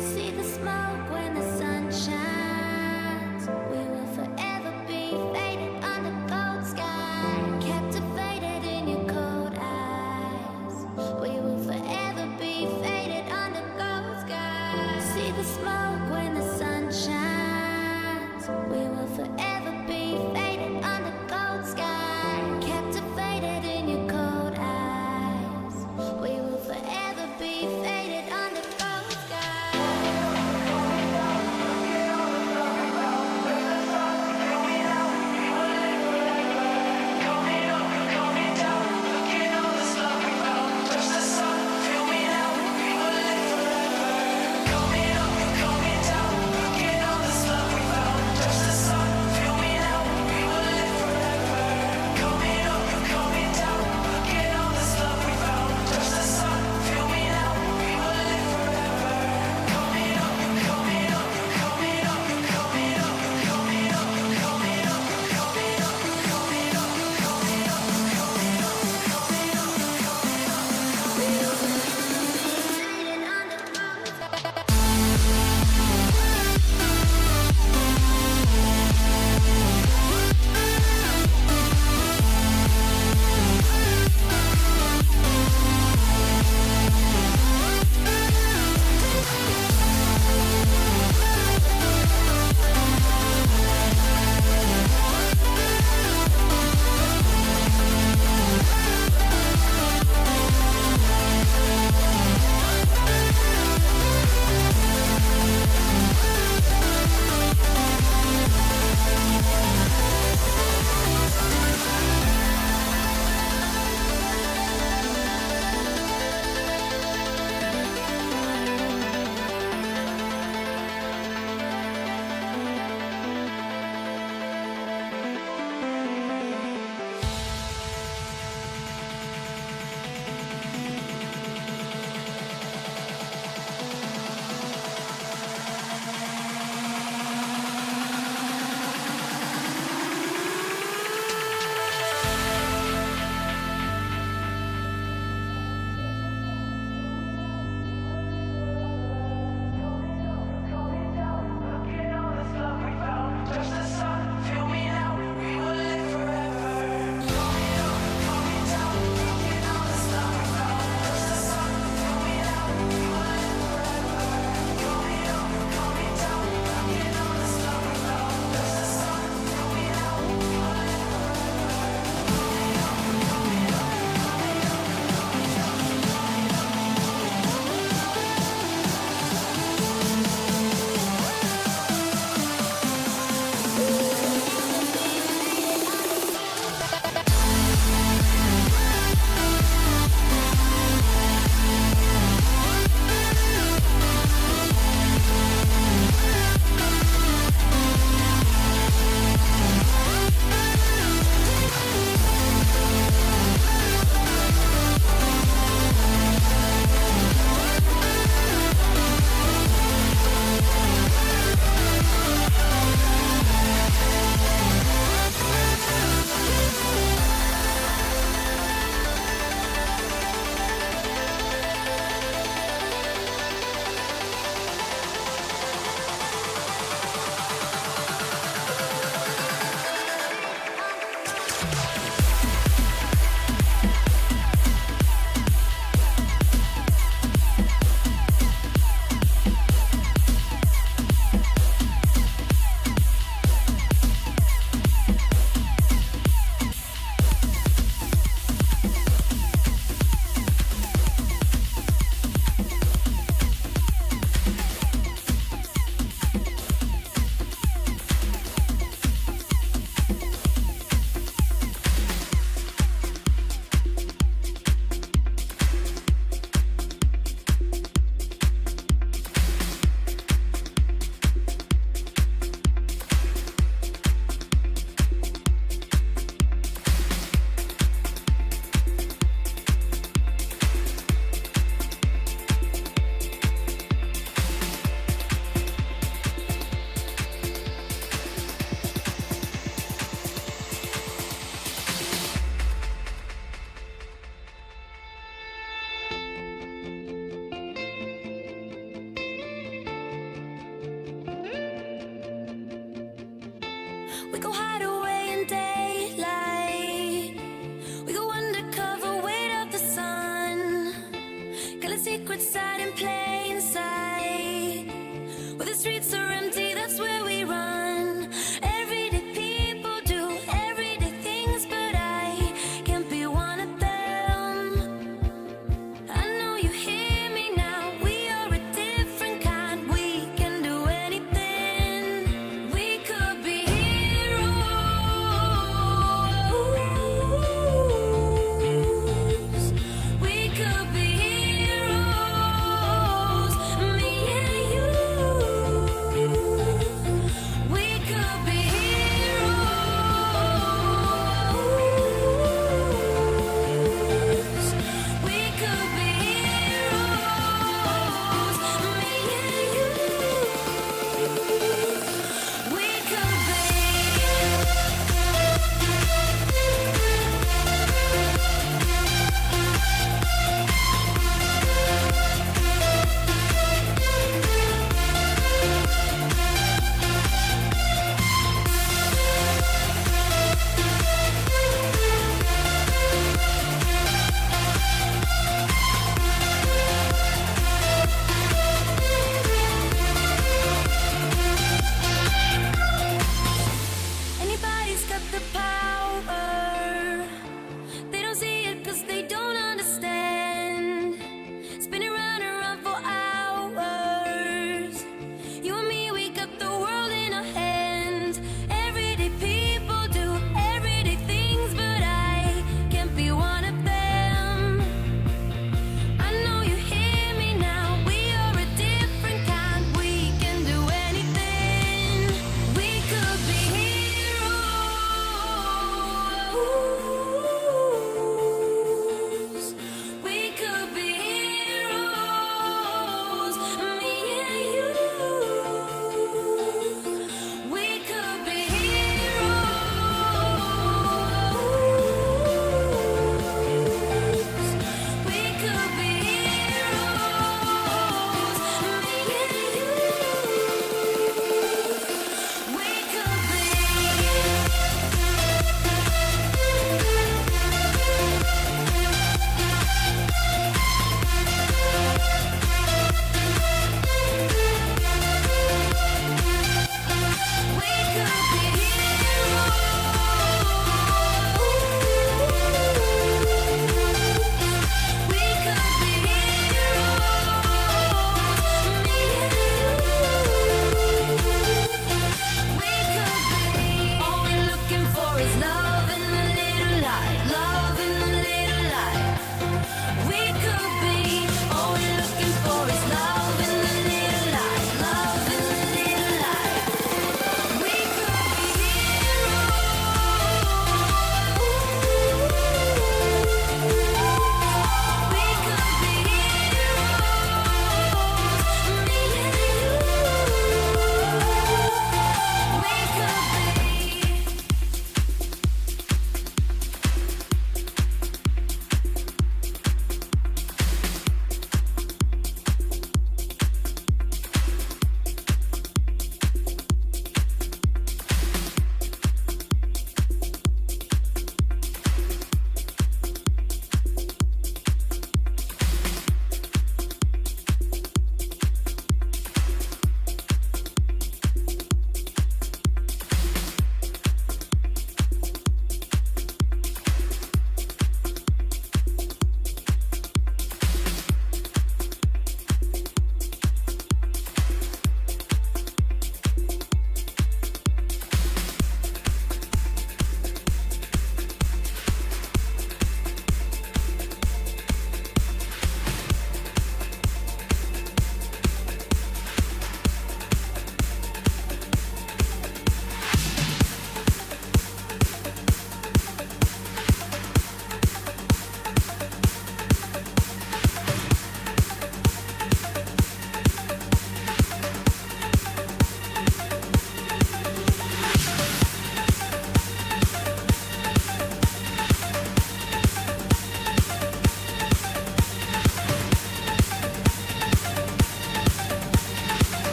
See the smoke when the sun shines. We will forever be faded under cold sky, captivated in your cold eyes. We will forever be faded under cold sky. See the smoke when the sun shines. We will forever be faded under cold sky, captivated in your cold eyes. We will forever be faded under cold sky.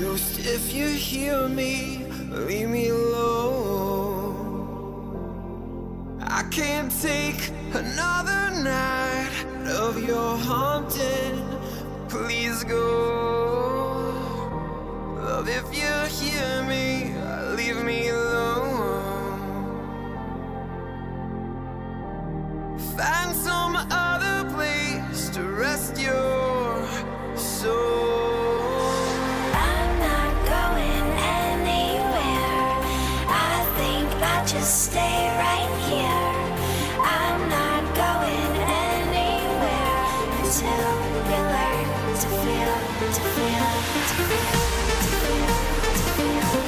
Ghost, if you hear me, leave me alone. I can't take another night of your haunting. Please go. Love, if you hear me, leave me alone. Find some other place to rest your soul. I'm not going anywhere. I think I'll just stay right here. I'm not going anywhere until you learn to feel, to feel, to feel, to feel, to feel, to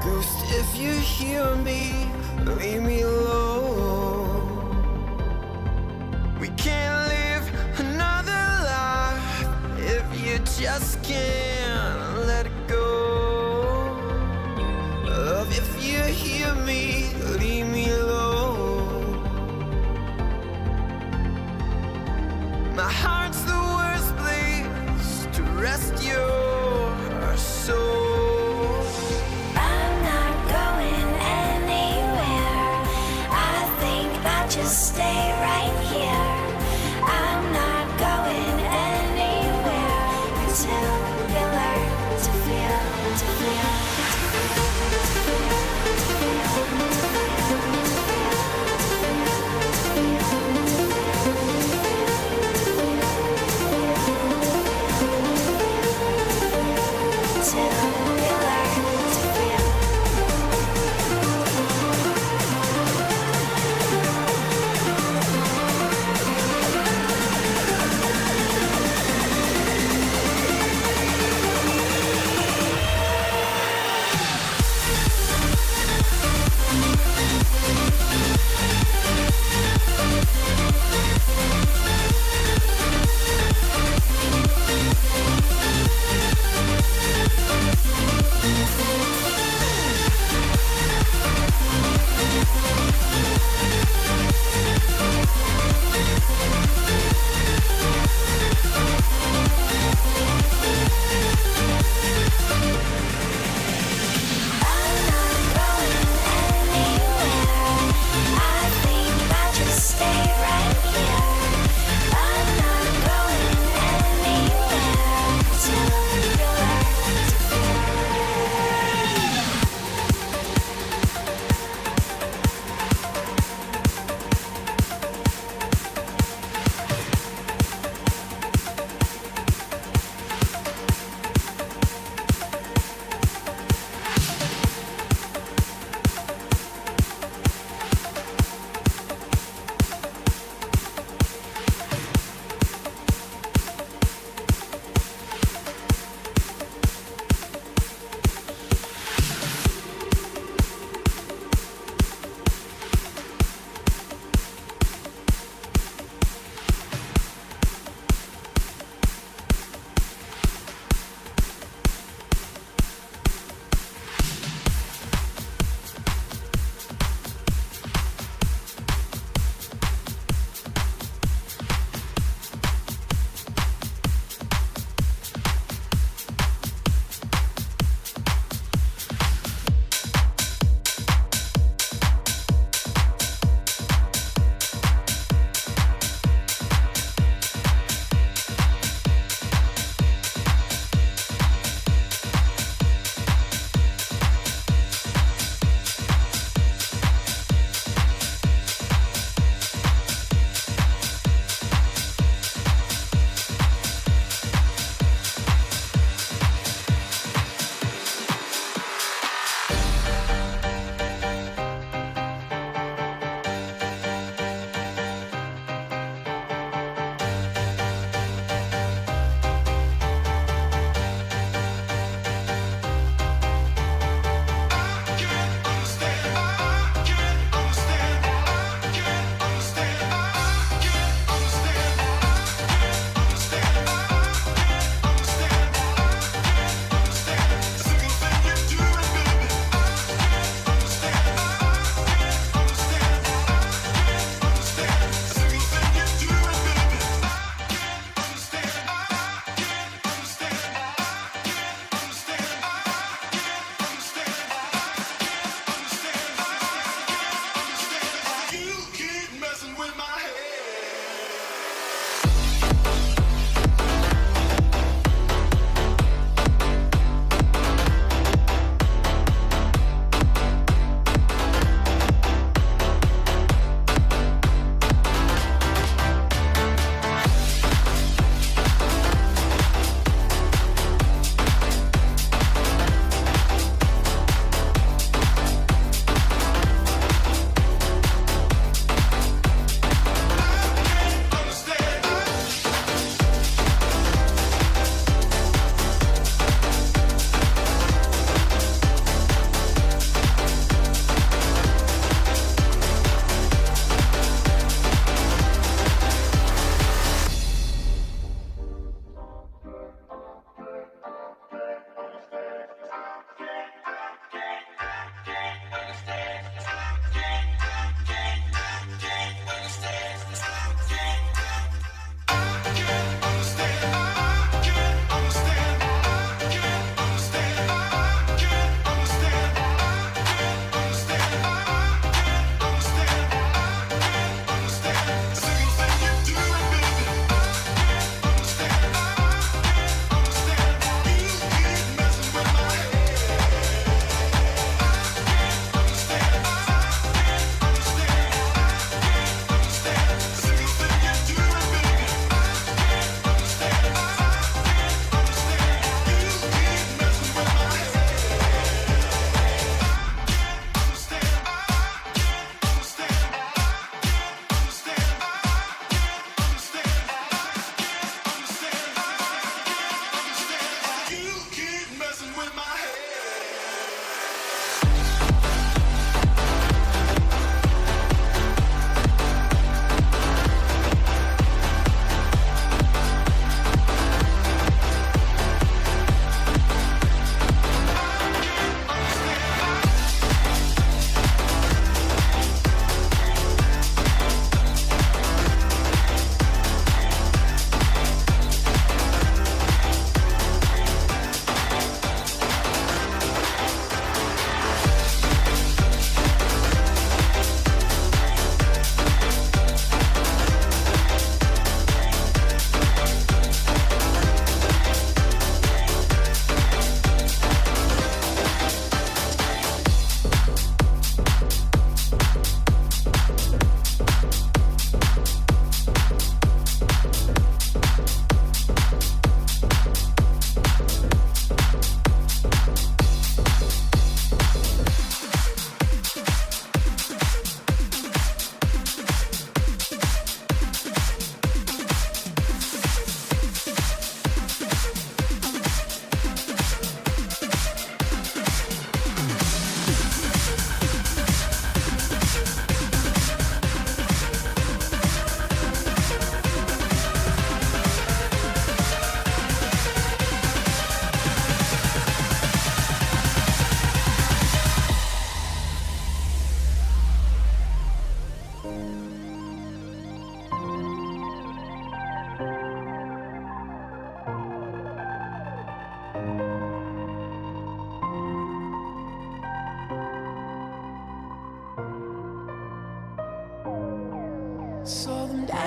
Ghost, if you hear me, leave me alone. We can't live another life if you just can't let it go. Love, if you hear me, leave me alone. My heart's the worst place to rest your soul. just stay right here. I'm not going anywhere until you learn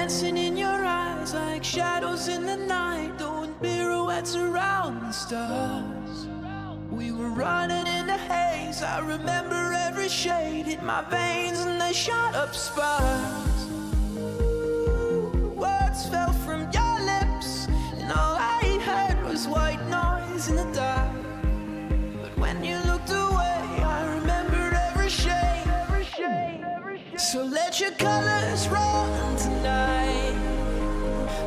dancing in your eyes like shadows in the night, doing pirouettes around the stars. We were running in the haze, I remember every shade hit my veins and they shot up sparks. Words fell from your lips and all I heard was white noise in the dark. But when you looked away, I remembered every shade. So let your colors run tonight.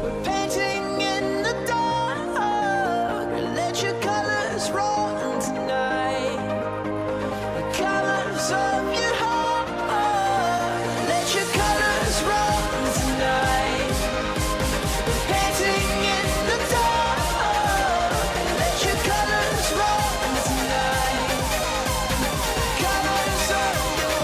We're painting in the dark. Let your colors run tonight. The colors of your heart. Let your colors run tonight. We're painting in the dark. Let your colors run tonight. Colors of your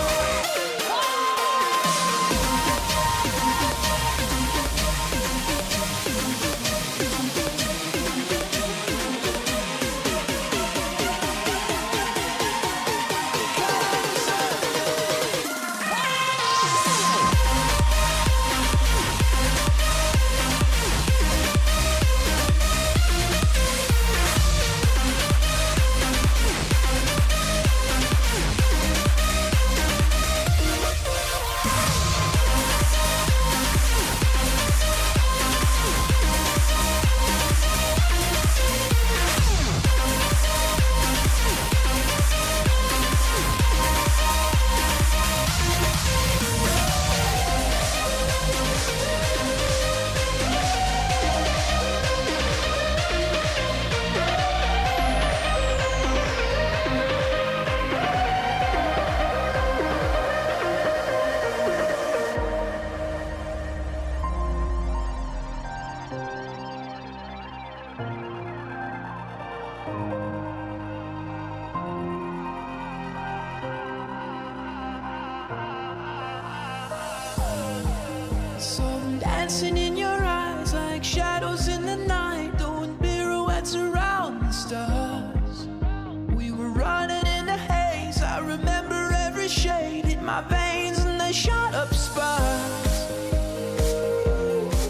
saw them dancing in your eyes like shadows in the night, doing pirouettes around the stars. We were running in the haze, I remember every shade hit my veins and they shot up sparks.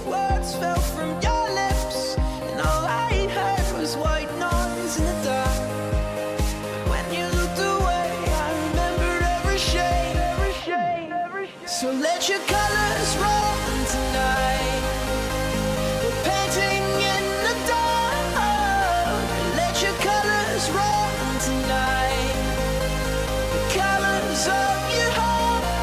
Words fell from your lips and all I heard was white noise in the dark. But when you looked away, I remembered every shade. So let your colors run tonight. We're painting in the dark. Let your colors run tonight. The colors of your heart.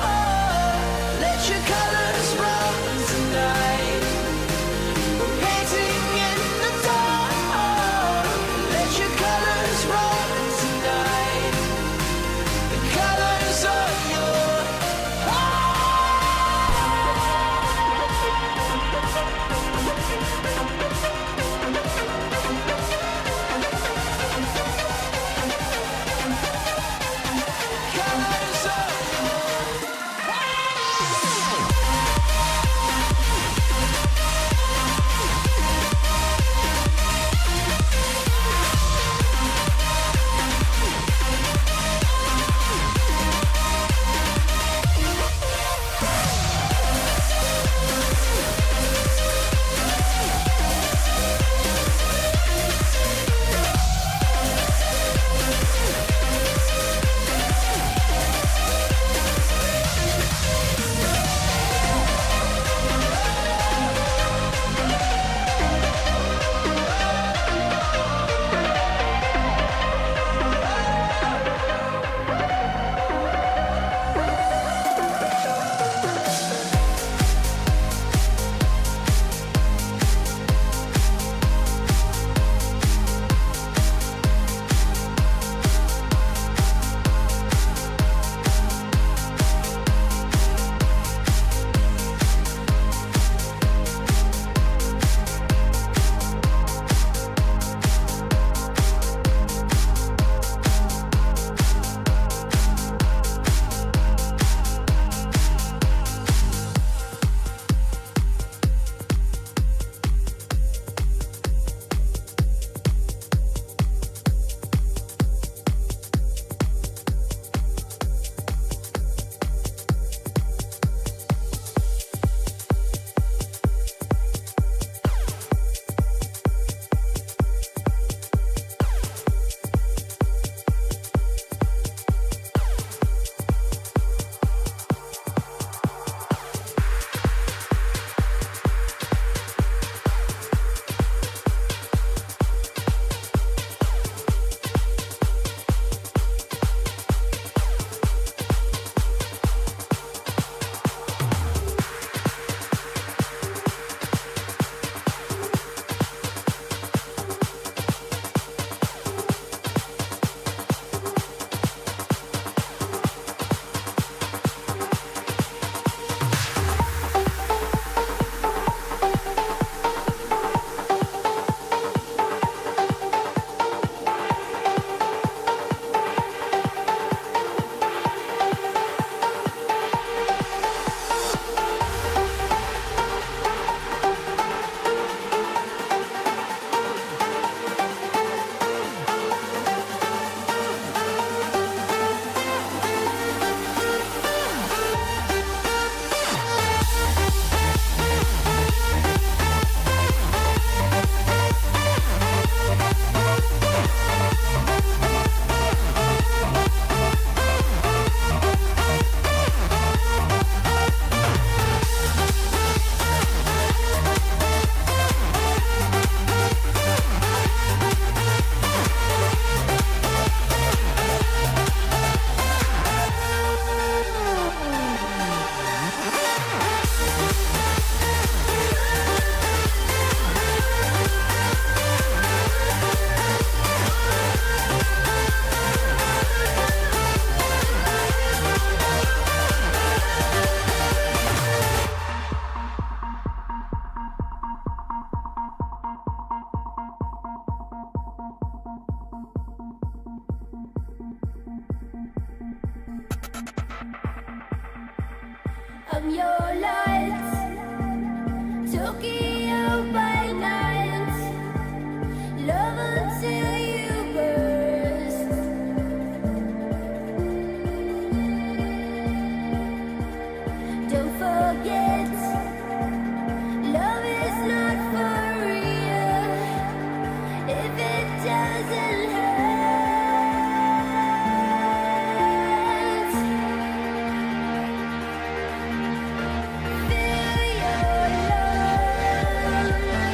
I'm your light, Tokyo by night, love until you burst. Don't forget, love is not for real if it doesn't hurt. Feel your love.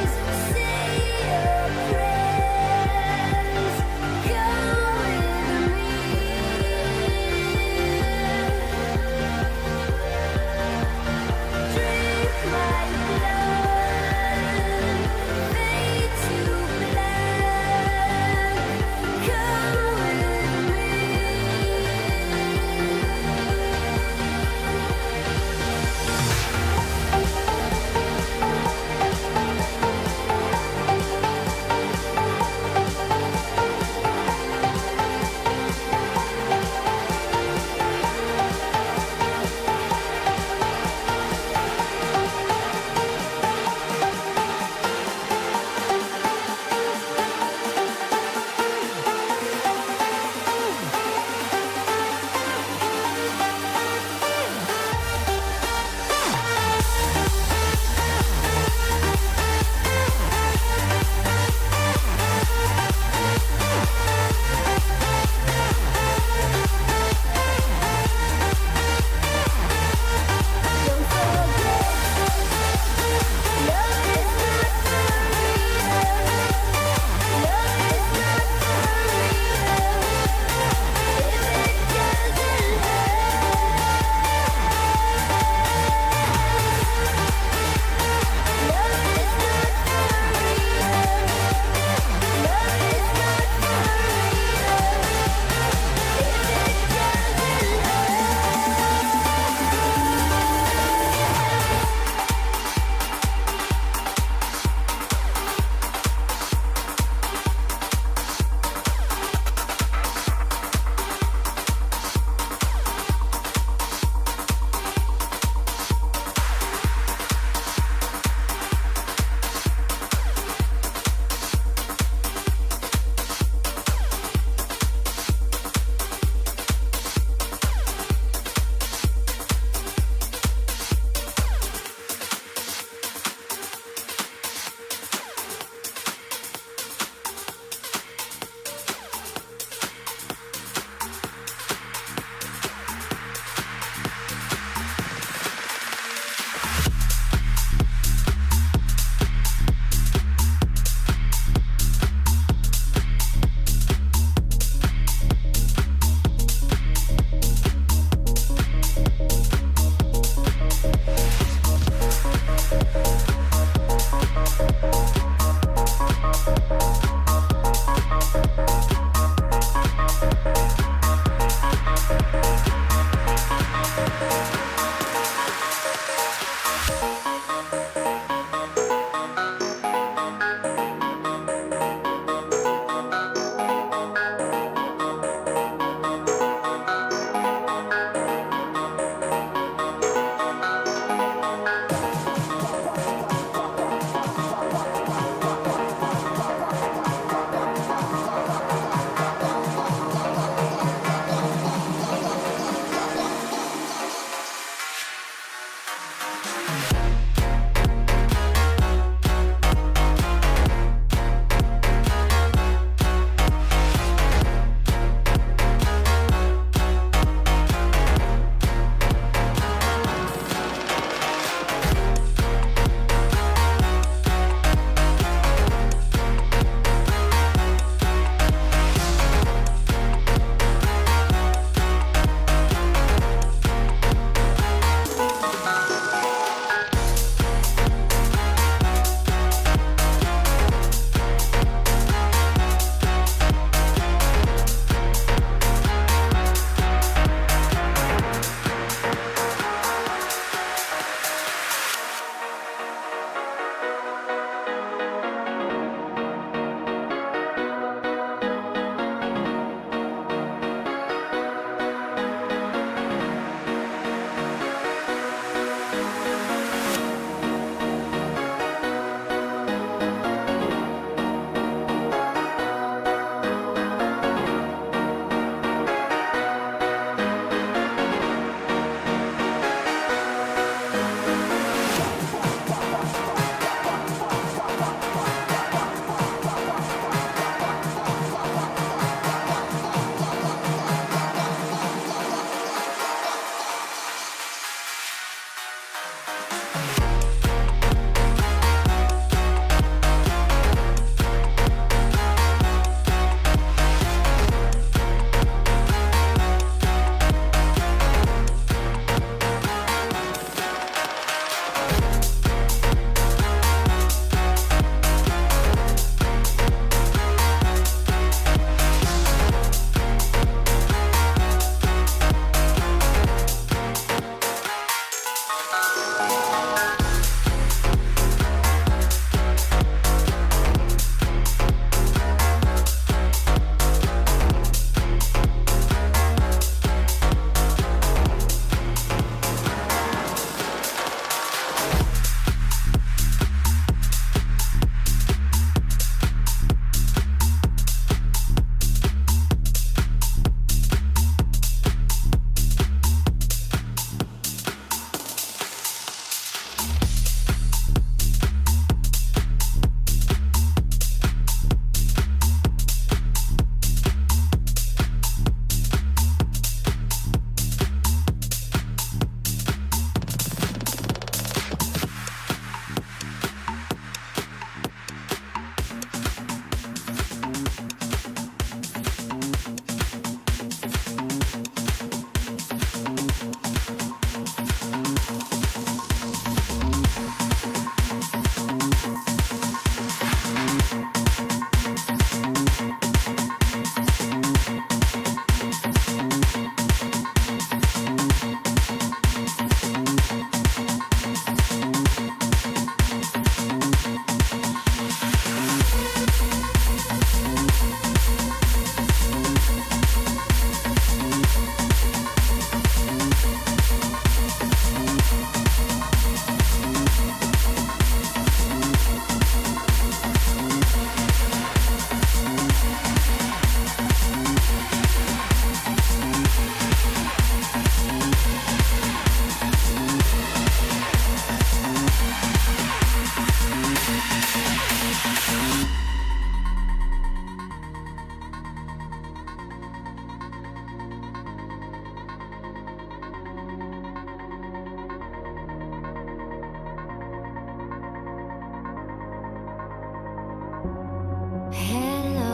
Hello,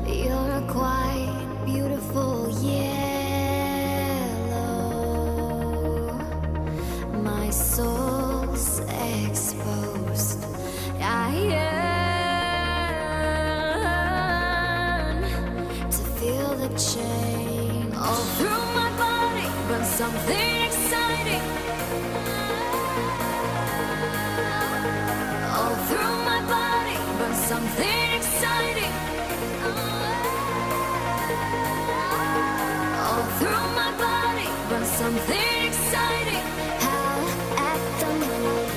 you're quite beautiful yellow. My soul's exposed. I yearn to feel the chain all through my body, but something exciting. All through my body, but something exciting. All through my body, but something exciting. Howl at the moon.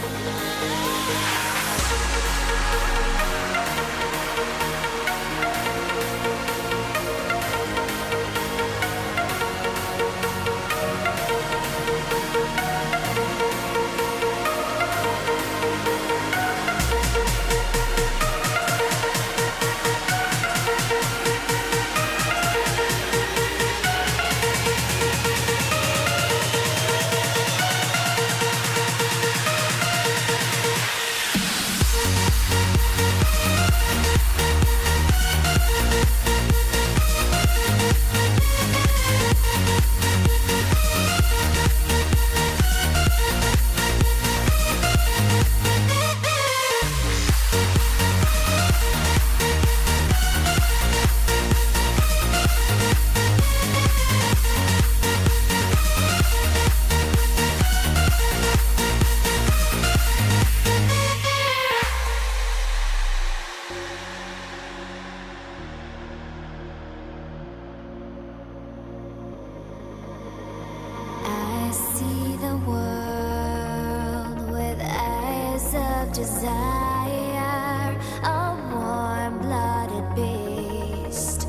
I see the world with eyes of desire, a warm-blooded beast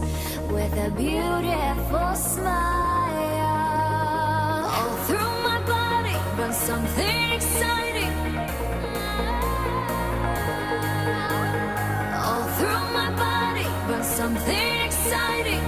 with a beautiful smile. All through my body, but something exciting. All through my body, but something exciting.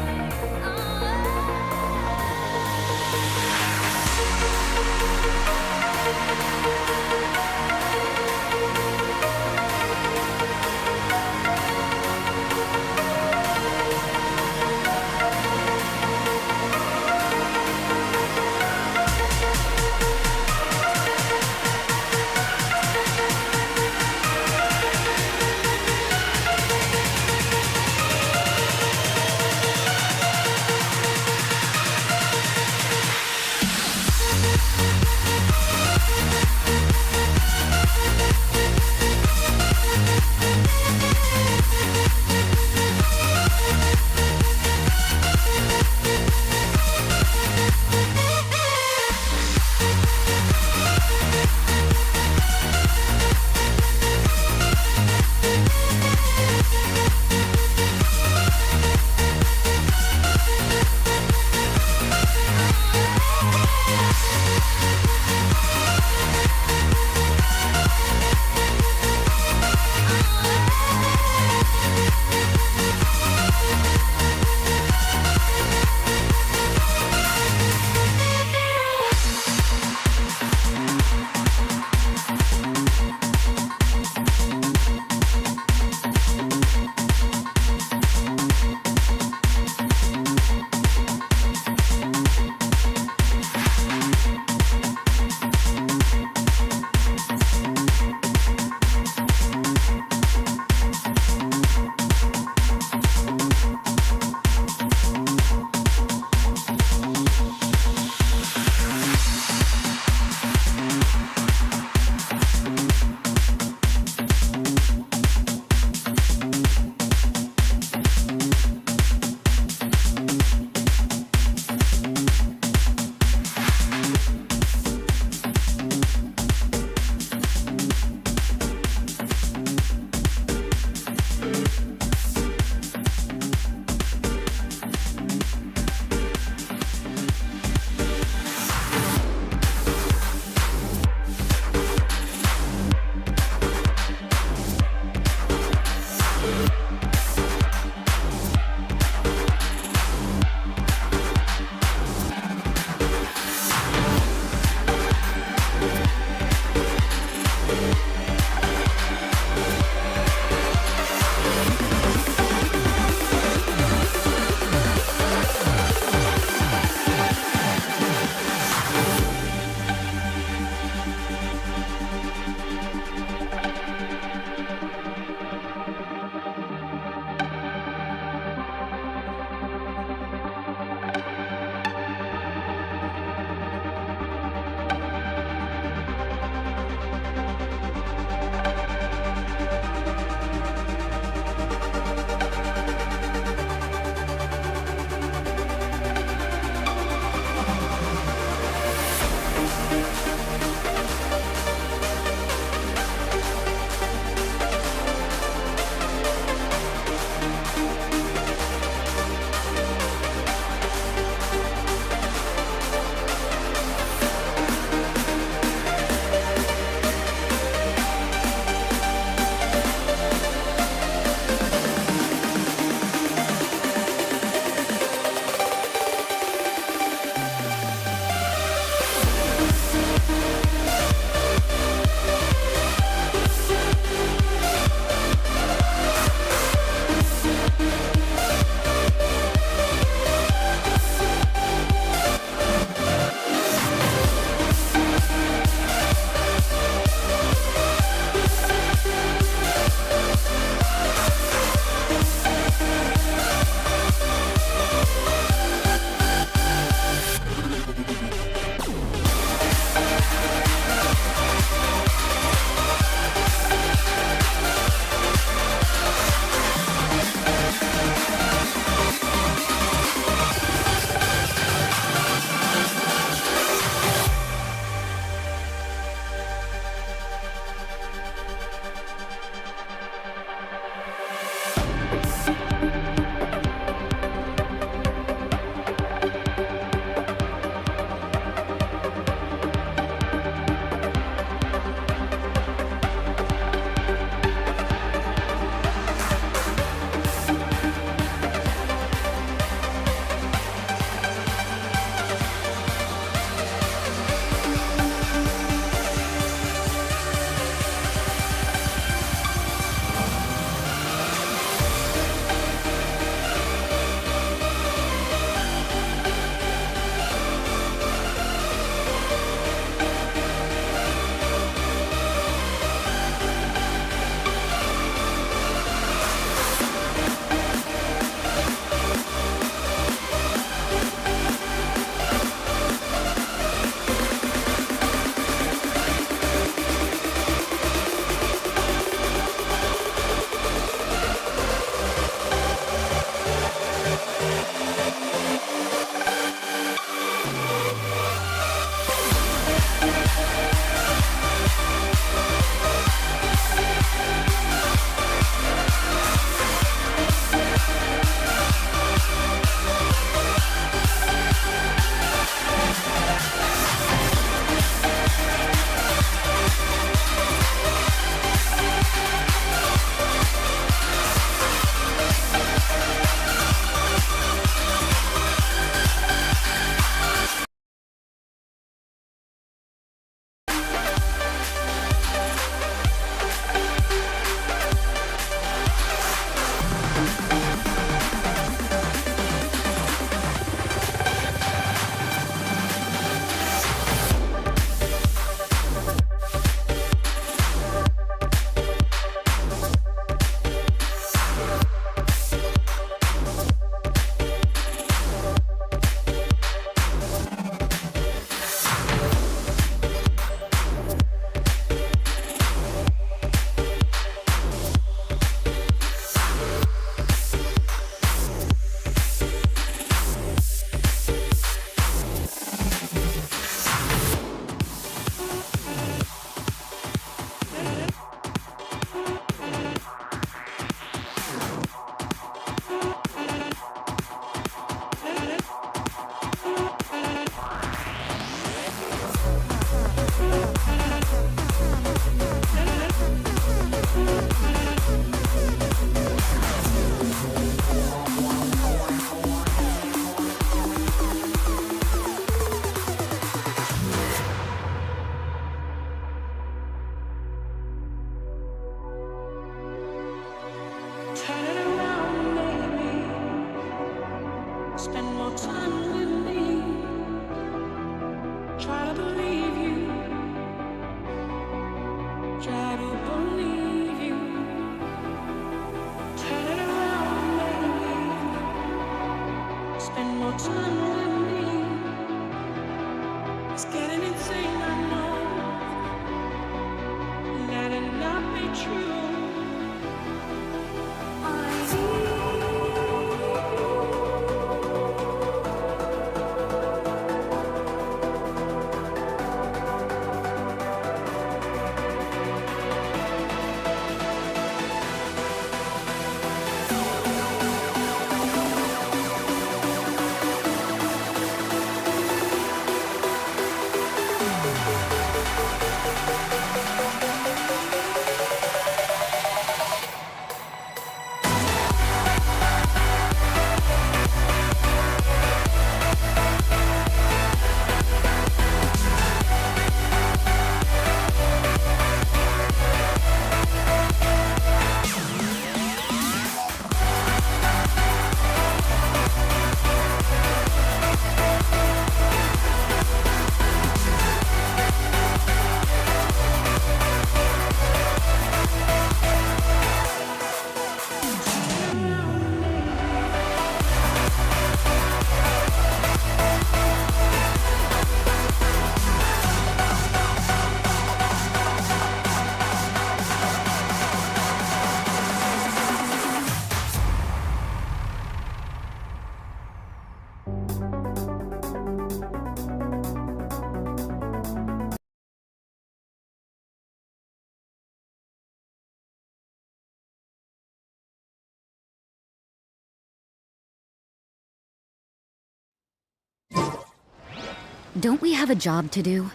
Don't we have a job to do?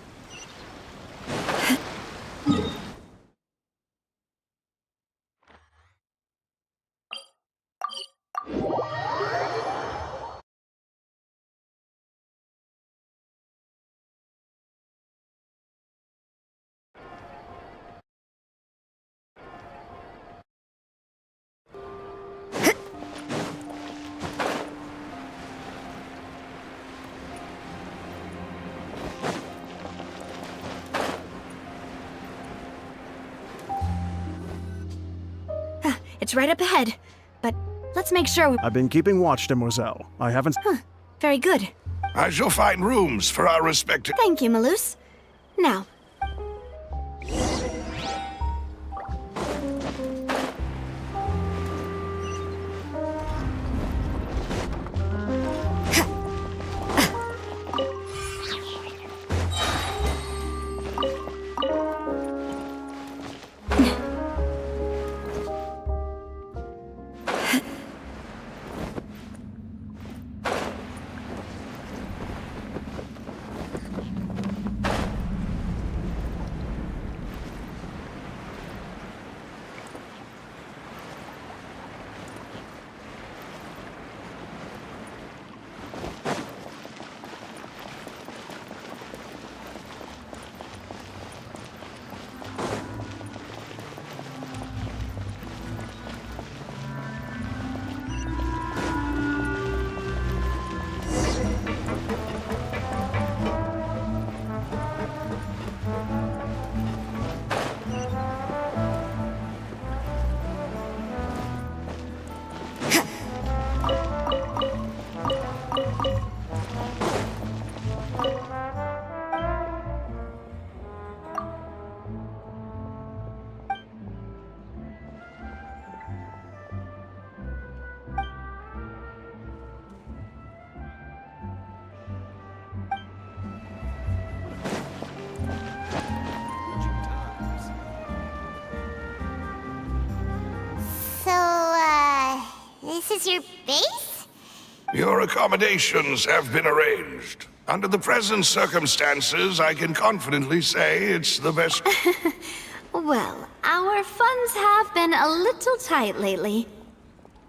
It's right up ahead, but let's make sure. I've been keeping watch, Demoiselle. I haven't... Very good. I shall find rooms for our respective... Thank you, Malus. Now, this is your base? Your accommodations have been arranged. Under the present circumstances, I can confidently say it's the best... well, our funds have been a little tight lately.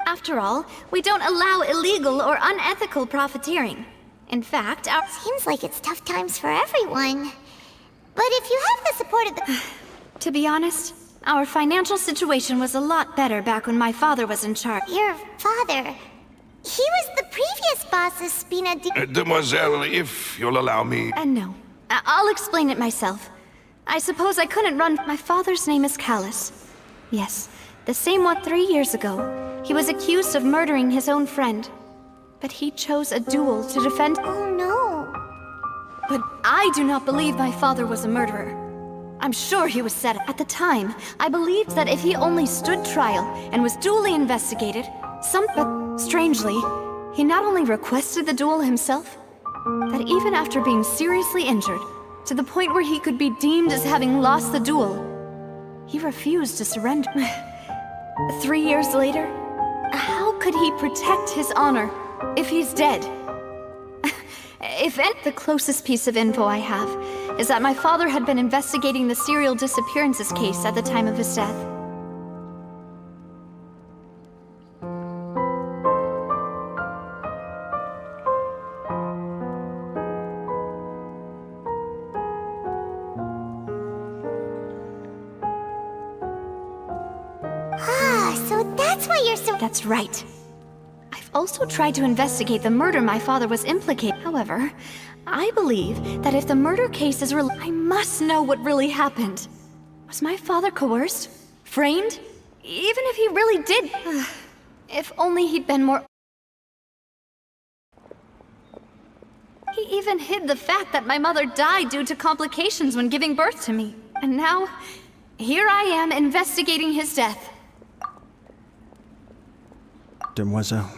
After all, we don't allow illegal or unethical profiteering. In fact, our... Seems like it's tough times for everyone. But if you have the support of the... To be honest, our financial situation was a lot better back when my father was in charge. Your father... He was the previous boss of Spina di... Demoiselle, if you'll allow me... No. I'll explain it myself. I suppose I couldn't run... My father's name is Callus. Yes, the same one 3 years ago. He was accused of murdering his own friend. But he chose a duel to defend... Oh no. But I do not believe my father was a murderer. I'm sure he was set up. At the time, I believed that if he only stood trial and was duly investigated, but strangely, he not only requested the duel himself, that even after being seriously injured, to the point where he could be deemed as having lost the duel, he refused to surrender. 3 years later, how could he protect his honor if he's dead? The closest piece of info I have is that my father had been investigating the serial disappearances case at the time of his death. So that's why you're so... That's right. I've also tried to investigate the murder my father was implicated. However, I believe that if the murder case is real, I must know what really happened. Was my father coerced? Framed? Even if he really did... if only he'd been more... He even hid the fact that my mother died due to complications when giving birth to me. And now, here I am investigating his death. Demoiselle,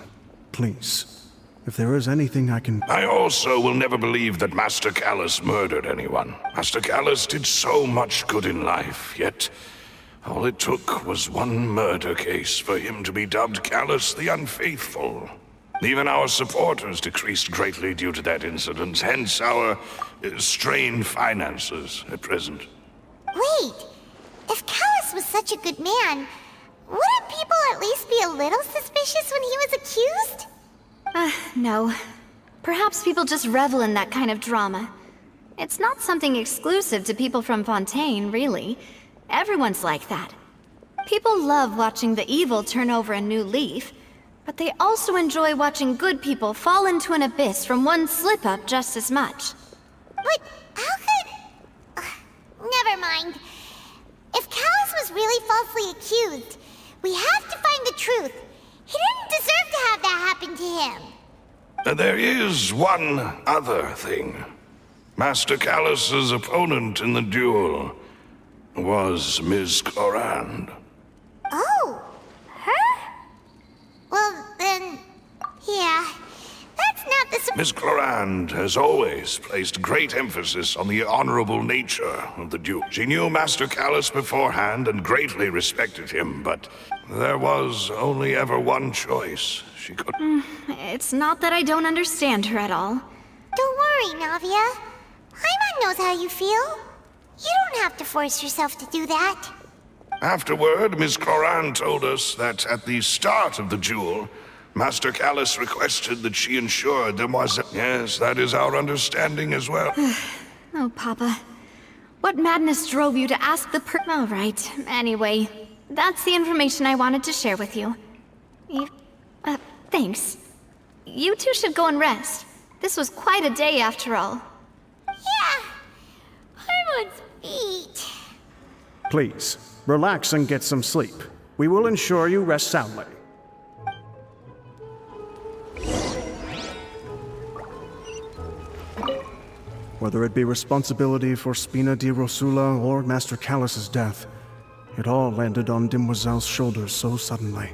please, if there is anything I can... I also will never believe that Master Callus murdered anyone. Master Callus did so much good in life, yet all it took was one murder case for him to be dubbed Callus the Unfaithful. Even our supporters decreased greatly due to that incident, hence our strained finances at present. Wait, if Callus was such a good man, wouldn't people at least be a little suspicious when he was accused? No. Perhaps people just revel in that kind of drama. It's not something exclusive to people from Fontaine, really. Everyone's like that. People love watching the evil turn over a new leaf, but they also enjoy watching good people fall into an abyss from one slip-up just as much. But how could... never mind. If Callus was really falsely accused, we have to find the truth. He didn't deserve to have that happen to him. There is one other thing. Master Callus's opponent in the duel was Ms. Clorand. Oh, her? Well, then, yeah, that's not the... Ms. Clorand has always placed great emphasis on the honorable nature of the duel. She knew Master Callus beforehand and greatly respected him, but there was only ever one choice she could... It's not that I don't understand her at all. Don't worry, Navia. Paimon knows how you feel. You don't have to force yourself to do that. Afterward, Ms. Clorand told us that at the start of the duel, Master Callus requested that she ensure Demoiselle... Yes, that is our understanding as well. Oh, Papa. What madness drove you to ask the All right. Anyway, that's the information I wanted to share with you. Thanks. You two should go and rest. This was quite a day after all. Yeah. Paimon's feet. Please, relax and get some sleep. We will ensure you rest soundly. Whether it be responsibility for Spina di Rosula or Master Callus's death, it all landed on Demoiselle's shoulders so suddenly.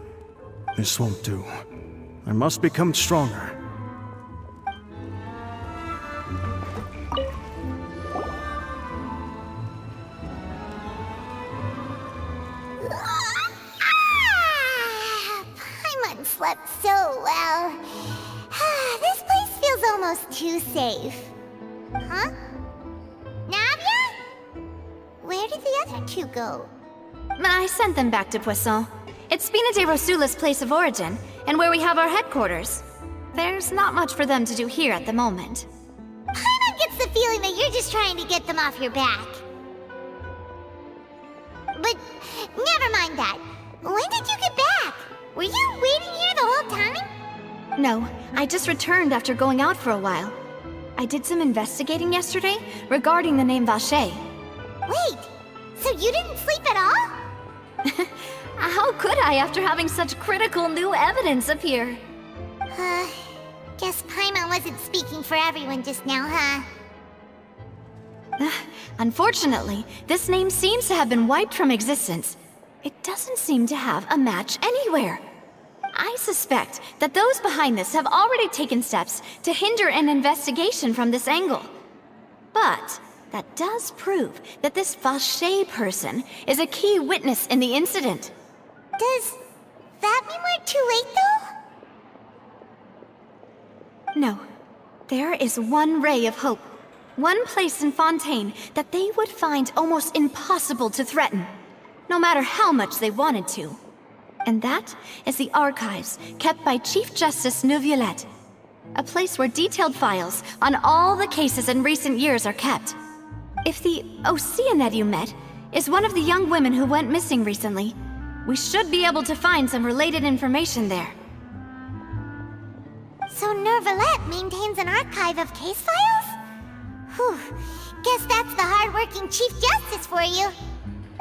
This won't do. I must become stronger. Paimon slept so well. This place feels almost too safe. Huh? Navia? Where did the other two go? I sent them back to Poisson. It's Spina di Rosula's place of origin, and where we have our headquarters. There's not much for them to do here at the moment. Paimon gets the feeling that you're just trying to get them off your back. But never mind that. When did you get back? Were you waiting here the whole time? No, I just returned after going out for a while. I did some investigating yesterday regarding the name Vacher. Wait, so you didn't sleep at all? How could I after having such critical new evidence appear? Guess Paimon wasn't speaking for everyone just now, huh? Unfortunately, this name seems to have been wiped from existence. It doesn't seem to have a match anywhere. I suspect that those behind this have already taken steps to hinder an investigation from this angle. But that does prove that this Vacher person is a key witness in the incident. Does that mean we're too late, though? No. There is one ray of hope. One place in Fontaine that they would find almost impossible to threaten, no matter how much they wanted to. And that is the archives kept by Chief Justice Neuvillette. A place where detailed files on all the cases in recent years are kept. If the Oceanid you met is one of the young women who went missing recently, we should be able to find some related information there. So Neuvillette maintains an archive of case files? Whew, guess that's the hard-working Chief Justice for you.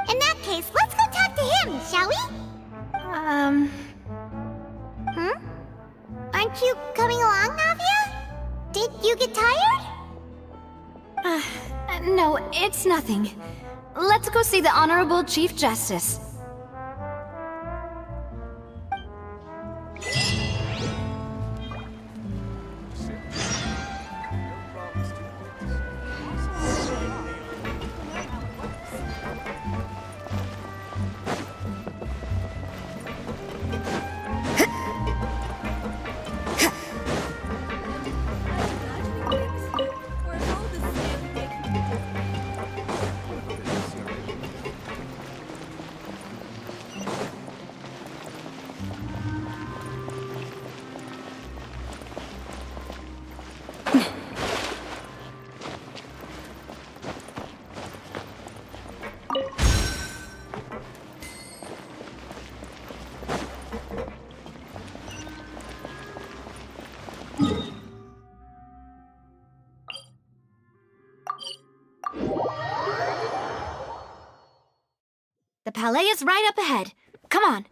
In that case, let's go talk to him, shall we? Aren't you coming along, Navia? Did you get tired? No, it's nothing. Let's go see the Honorable Chief Justice. area's right up ahead. Come on.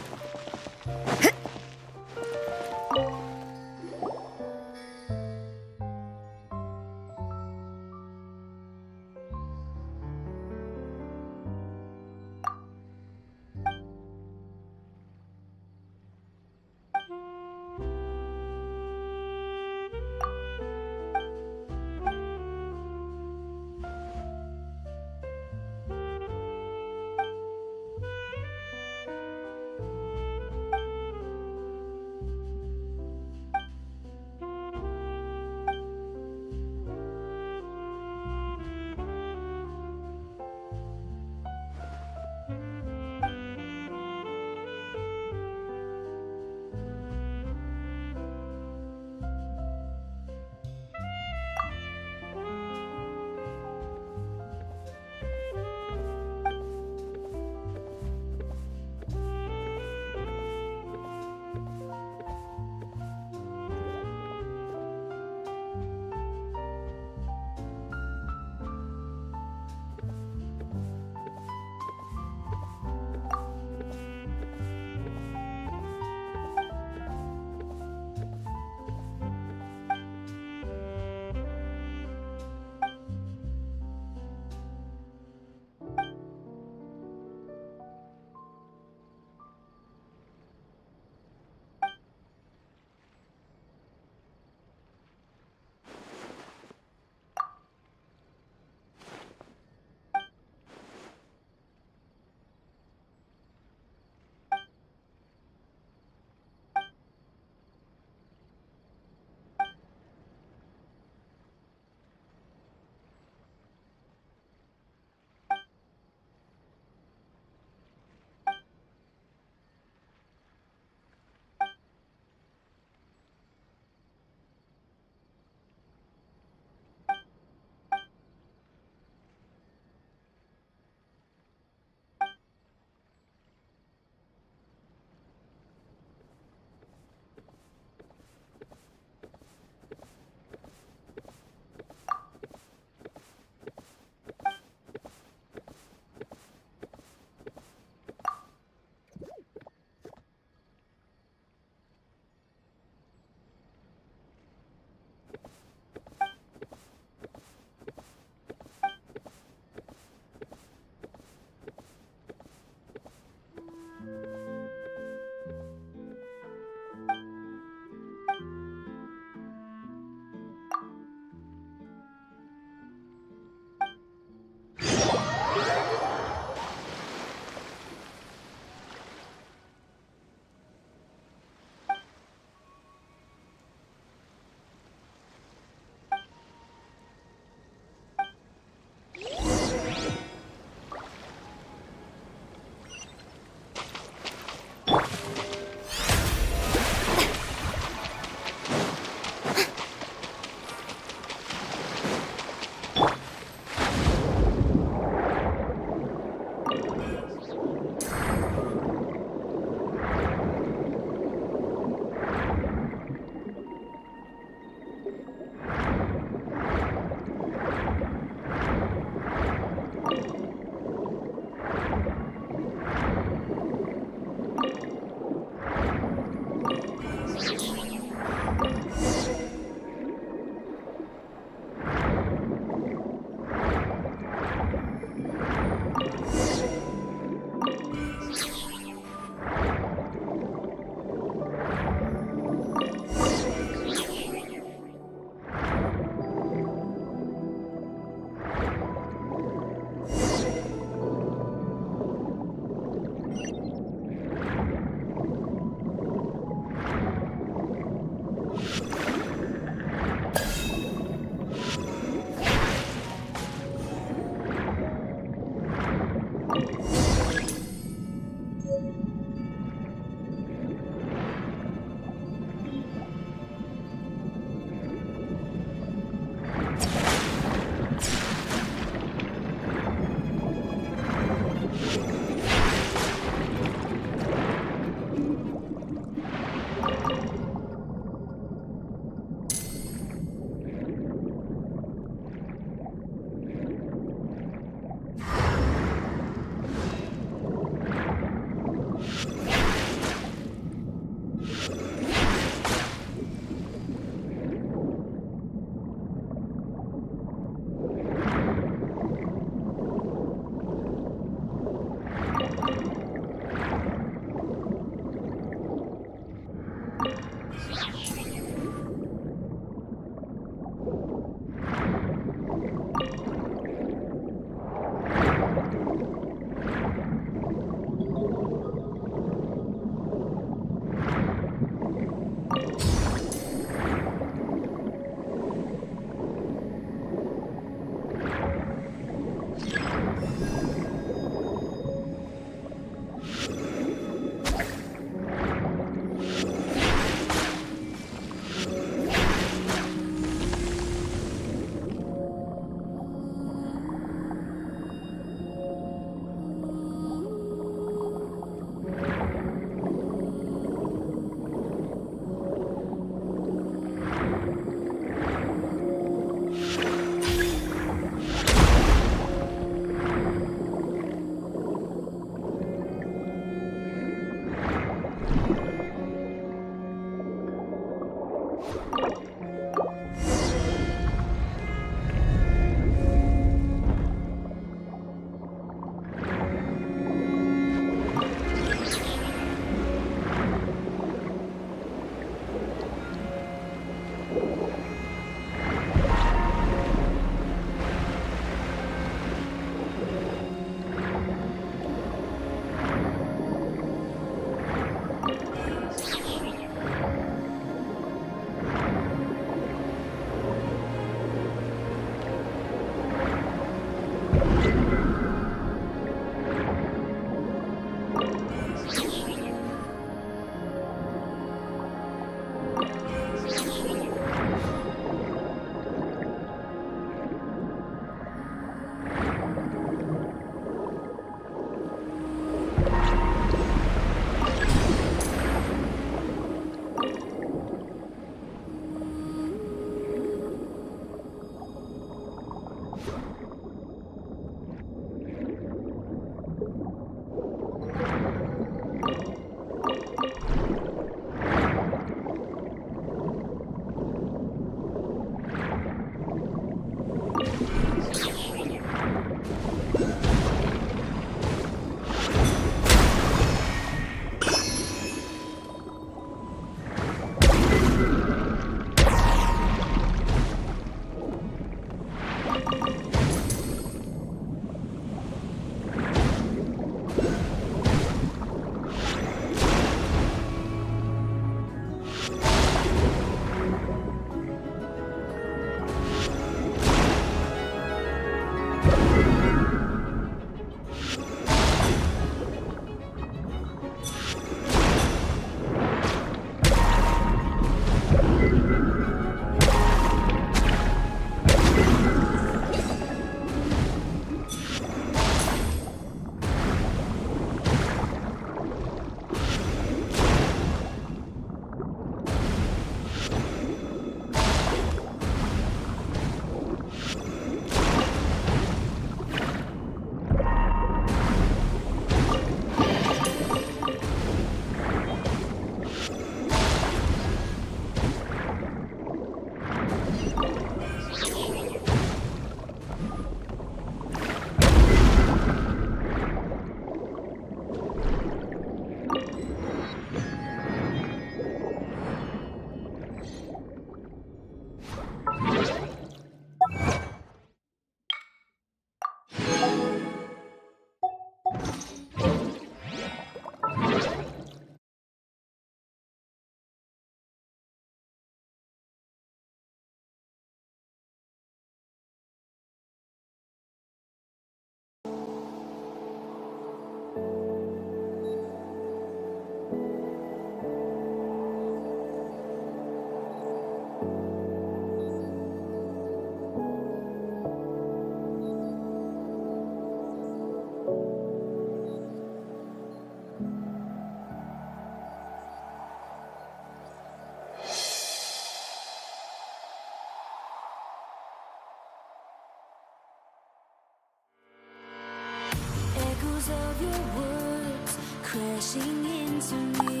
Echoes of your words crashing into me,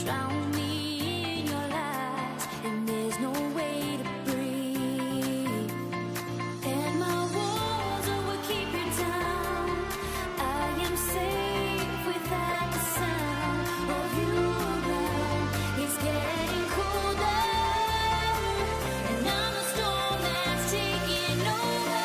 drown me in your lies, and there's no way to breathe. And my walls will keep you down. I am safe without the sound of you around. It's getting colder, and I'm the storm that's taking over.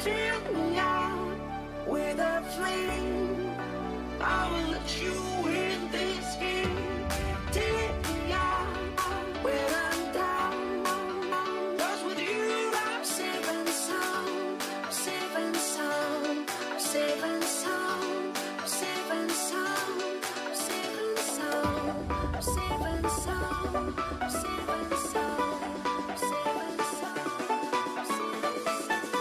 Take me out with a flame. I will let you win this game. Take me out when I'm down. 'Cause with you I'm safe and sound. I'm safe and sound. I'm safe and sound. I'm safe and sound. I'm safe and sound. I'm safe and sound. I'm safe and sound. I'm safe and sound. I'm safe and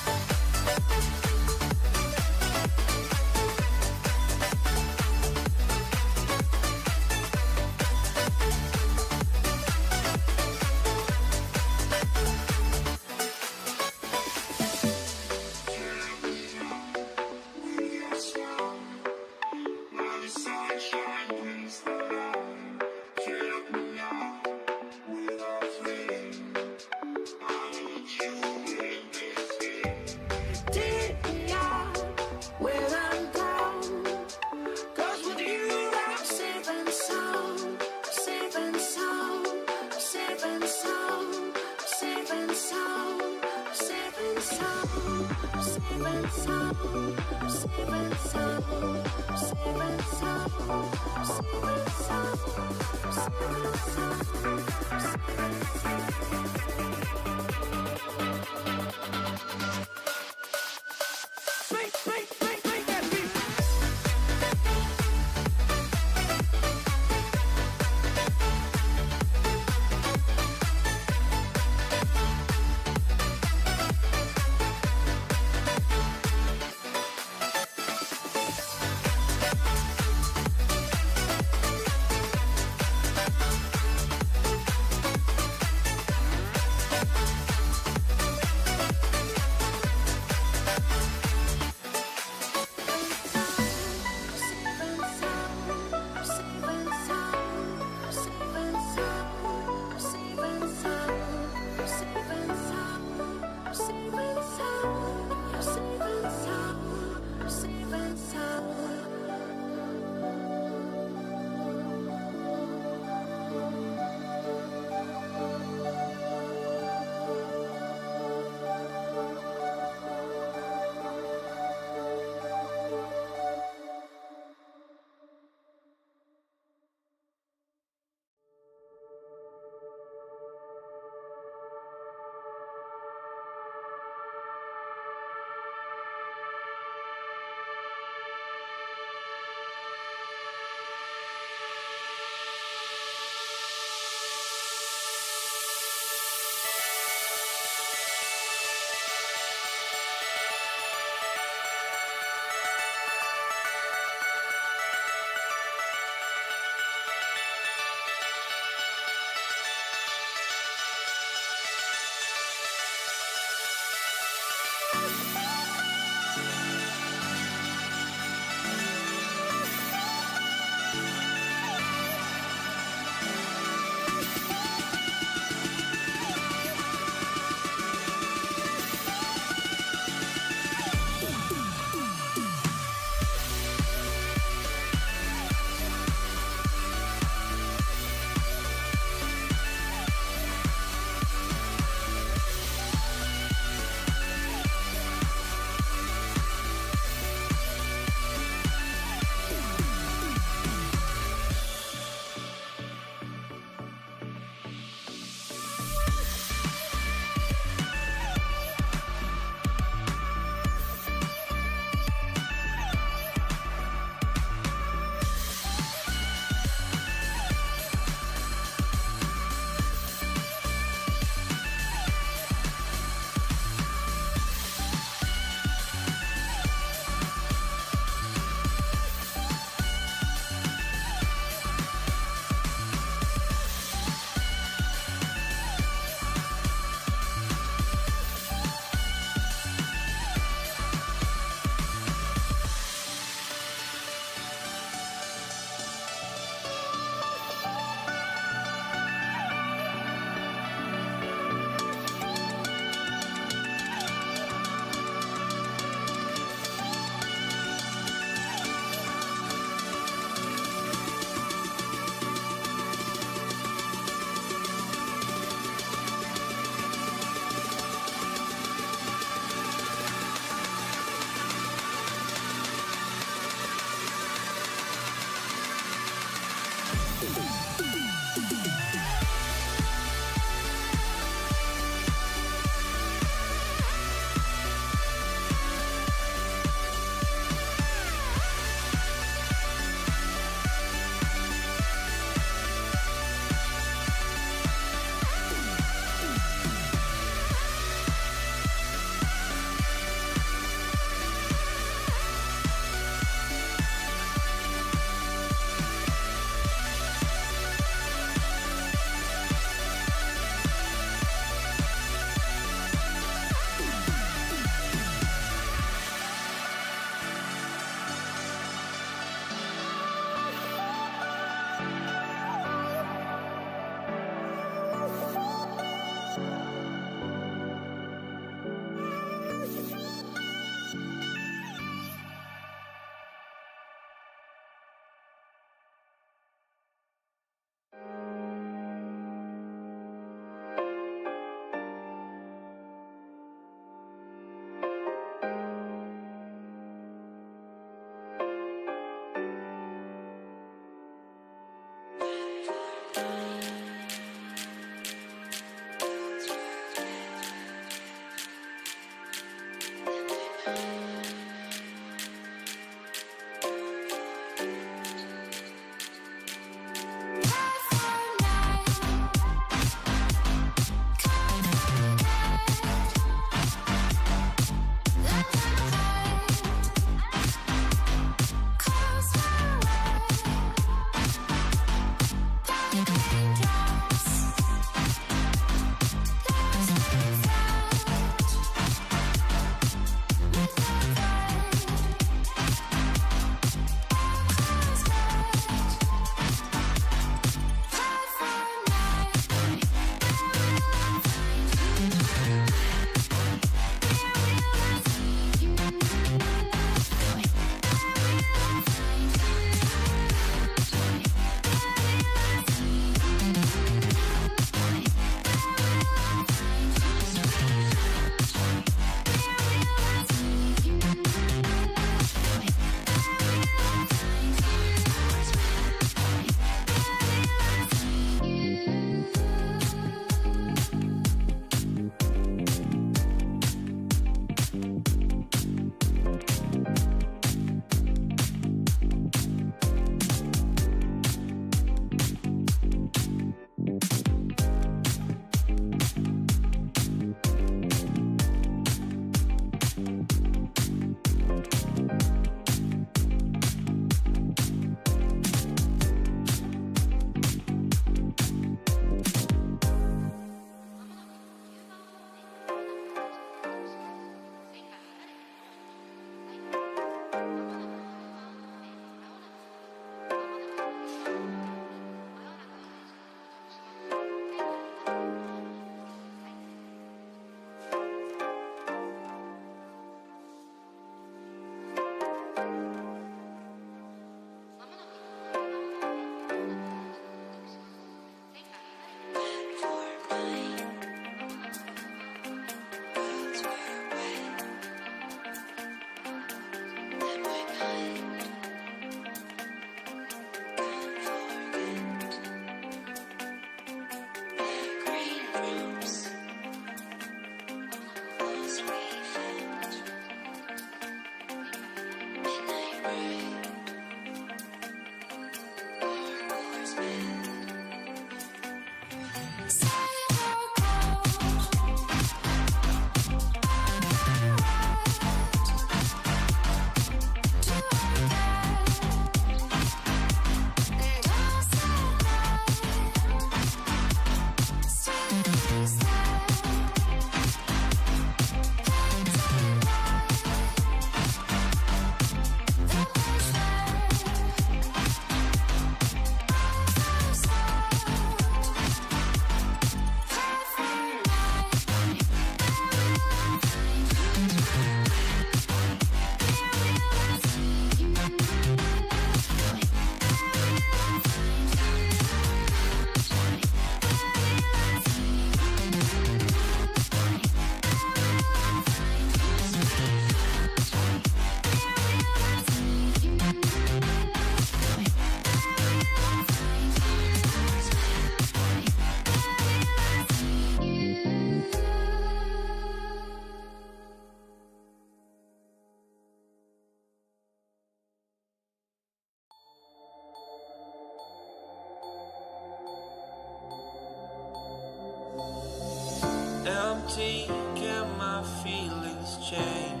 empty, can my feelings change?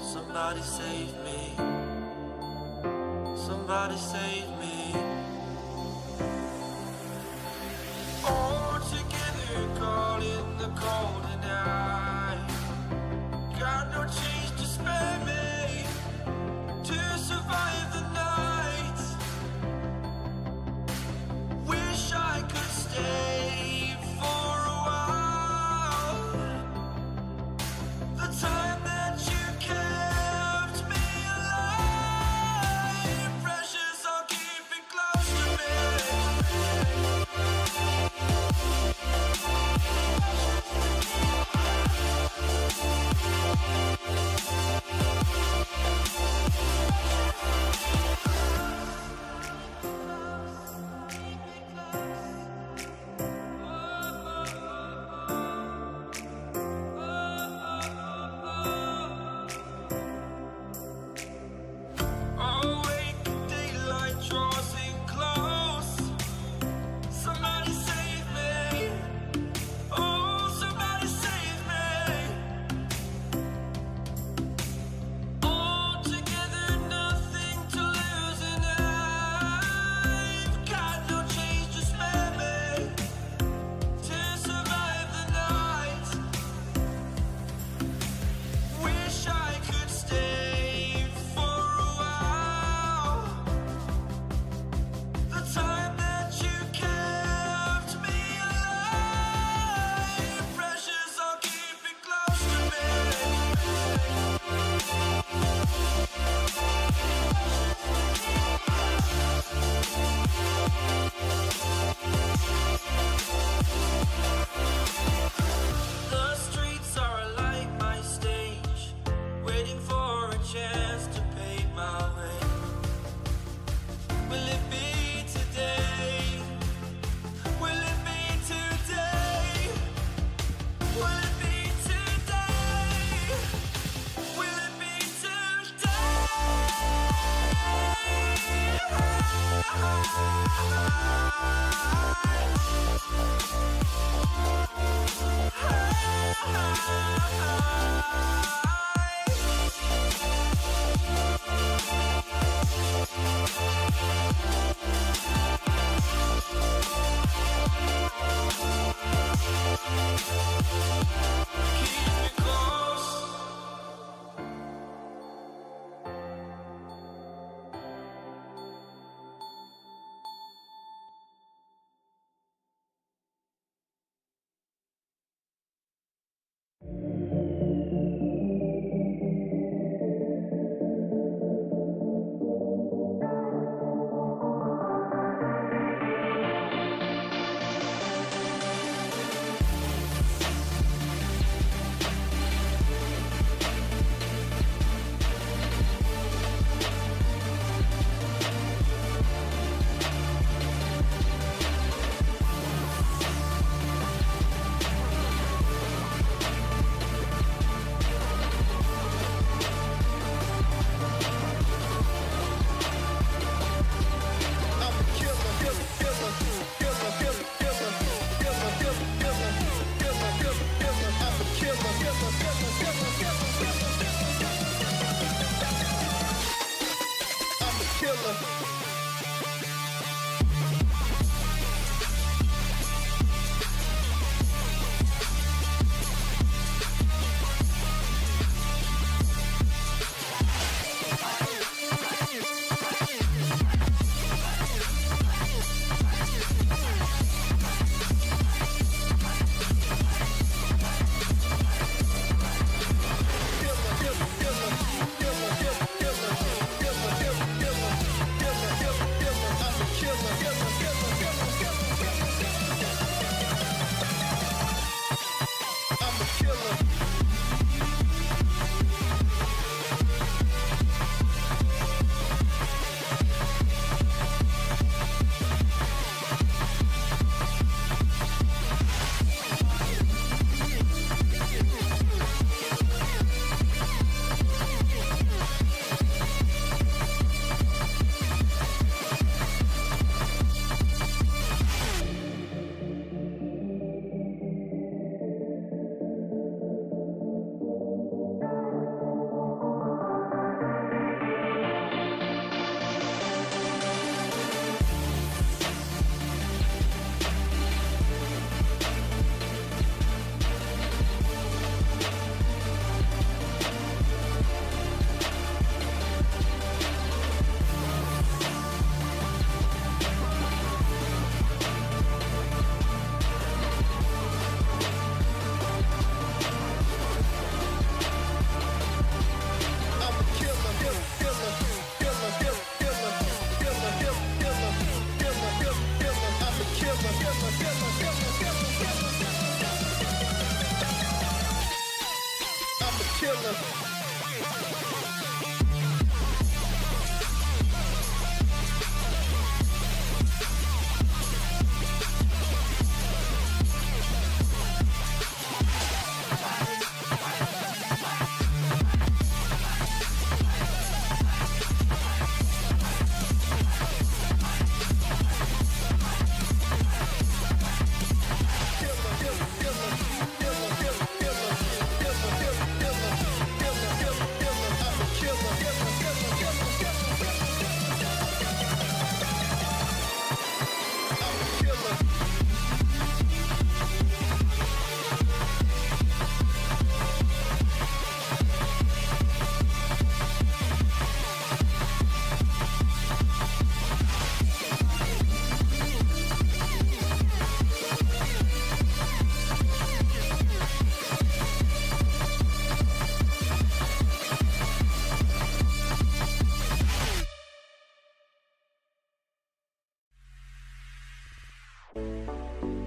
Somebody save me. Somebody save me. All together, caught in the cold and I got no change to spare me to survive the night. Wish I could stay for a while. The time that you kept me alive, precious, I'll keep it close. killer.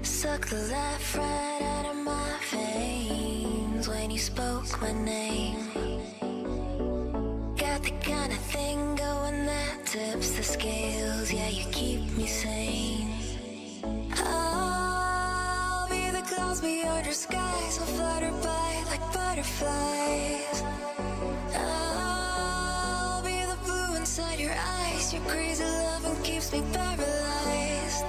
Suck the life right out of my veins when you spoke my name. Got the kind of thing going that tips the scales. Yeah, you keep me sane. I'll be the clouds beyond your skies. I'll flutter by like butterflies. I'll be the blue inside your eyes. Your crazy loving keeps me paralyzed.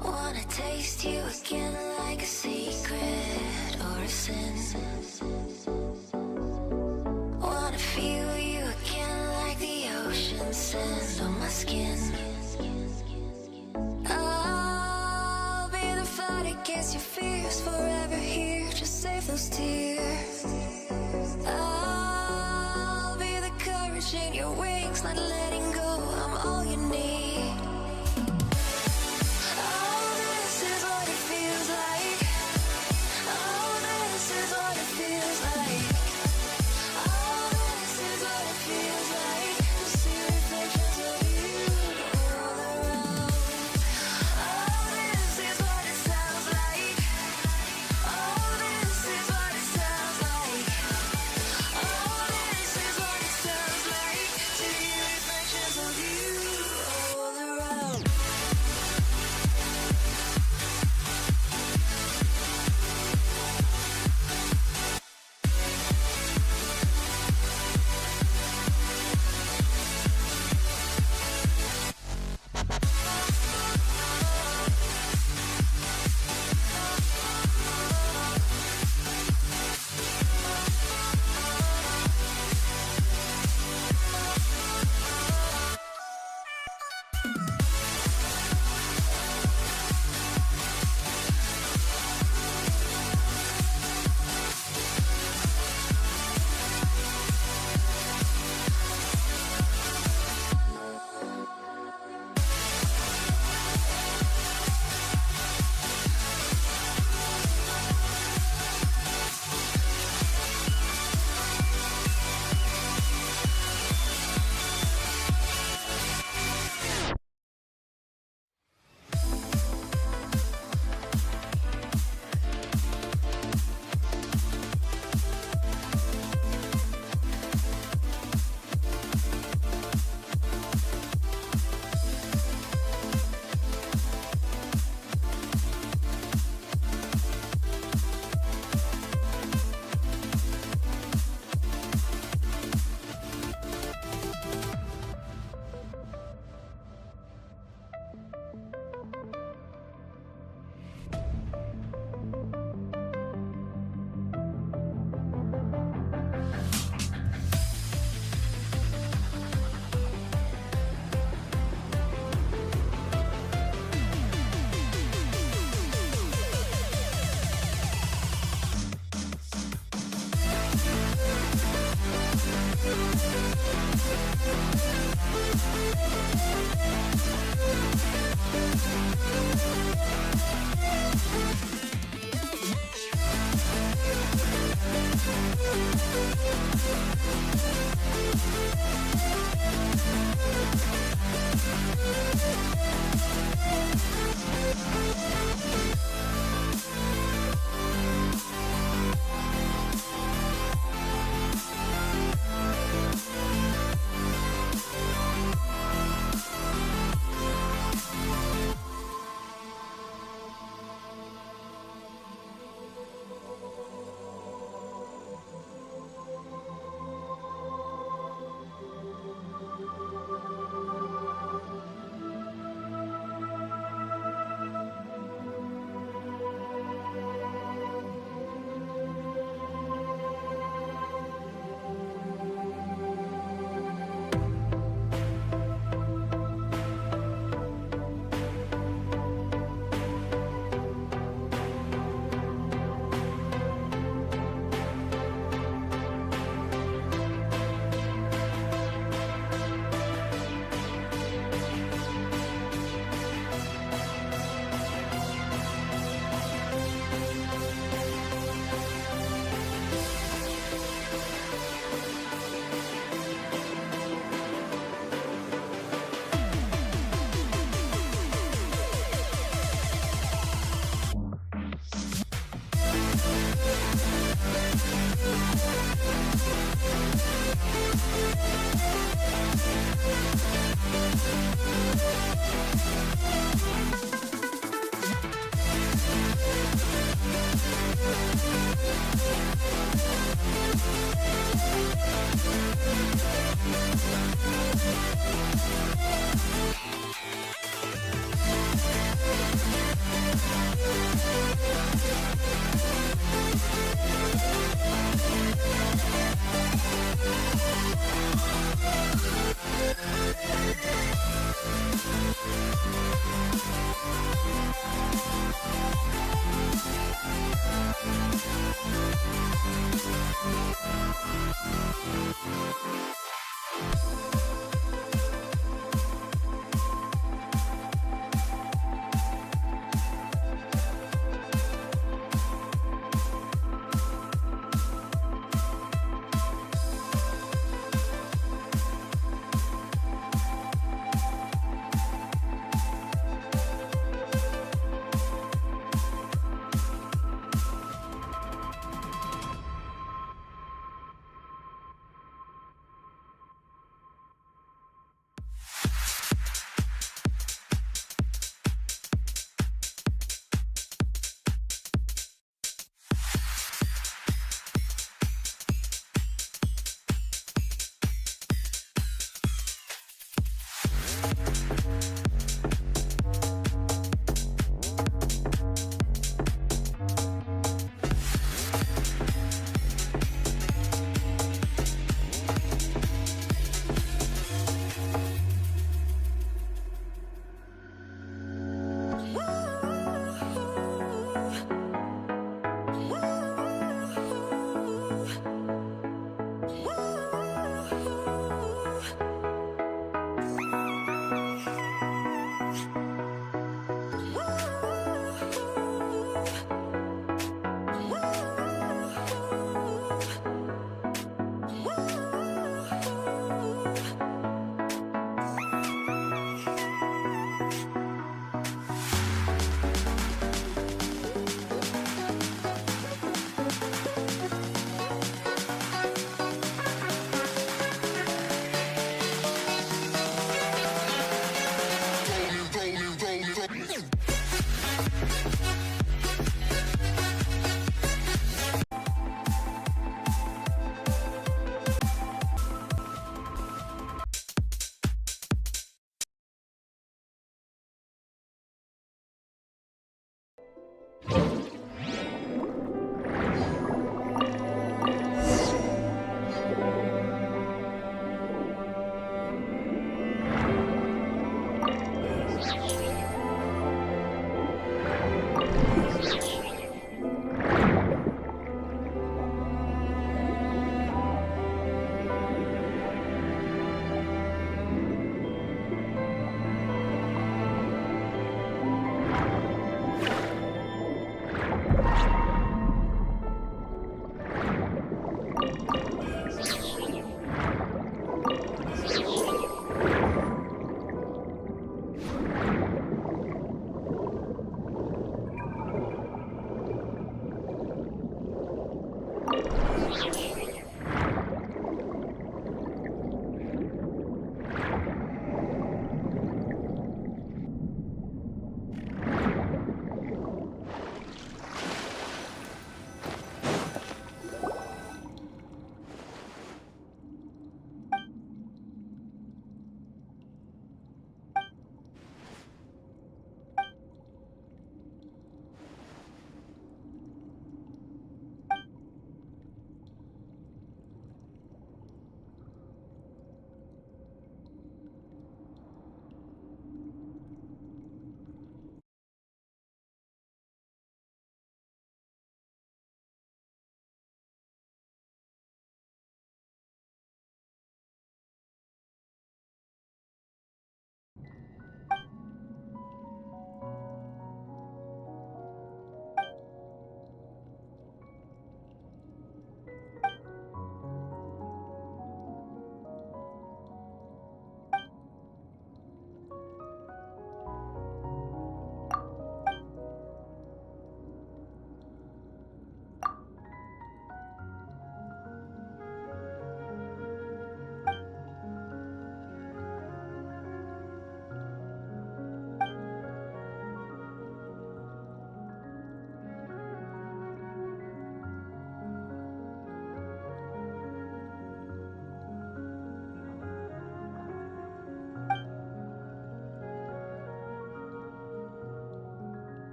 Wanna taste you again like a secret or a sin. Wanna feel you again like the ocean sand on my skin. I'll be the fight against your fears, forever here, just save those tears. I'll be the courage in your wings, not letting go, I'm all you need. Reflections of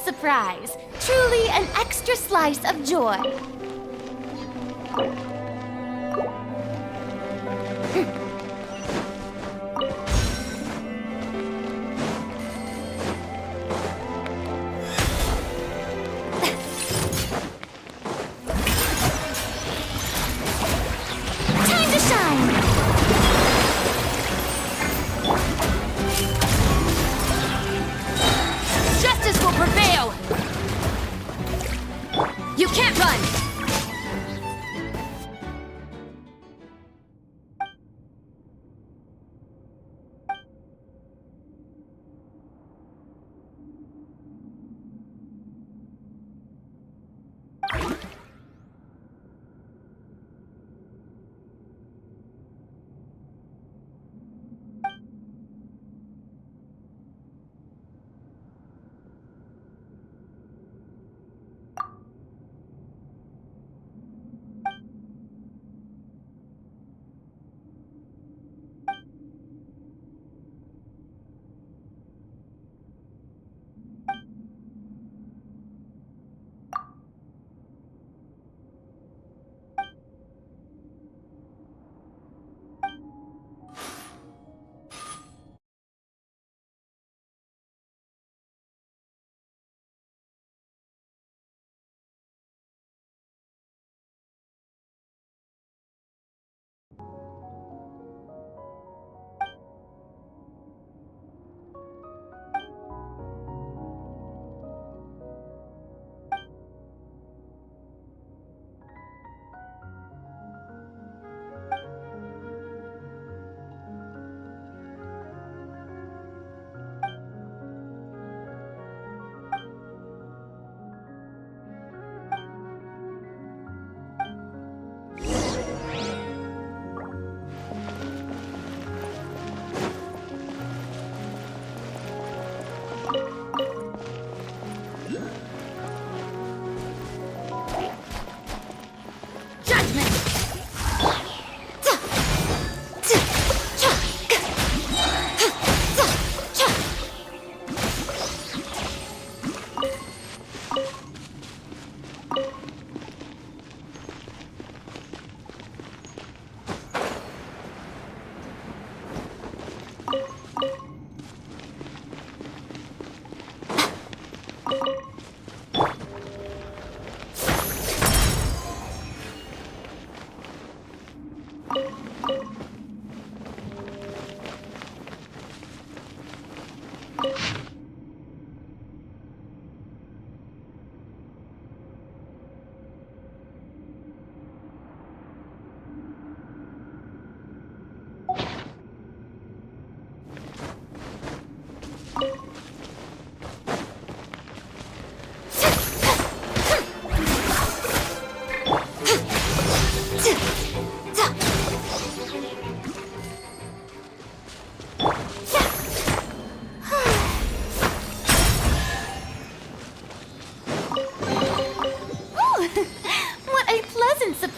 Surprise! Truly an extra slice of joy. Time to shine! Justice will prevail! You can't run!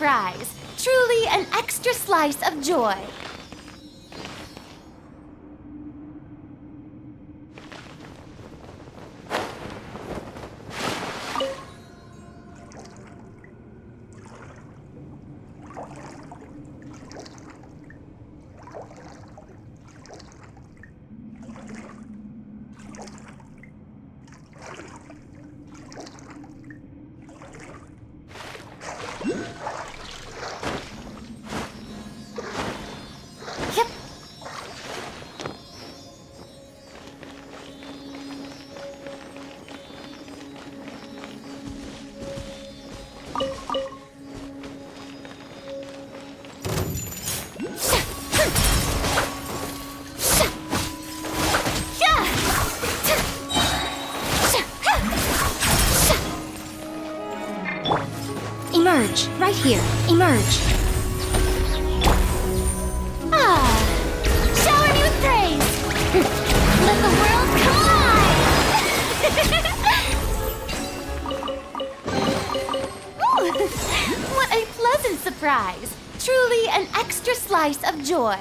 surprise. Truly an extra slice of joy. Yep. Emerge, right here. Emerge. Shower me with praise! Let the world collide! Ooh, what a pleasant surprise! Truly an extra slice of joy.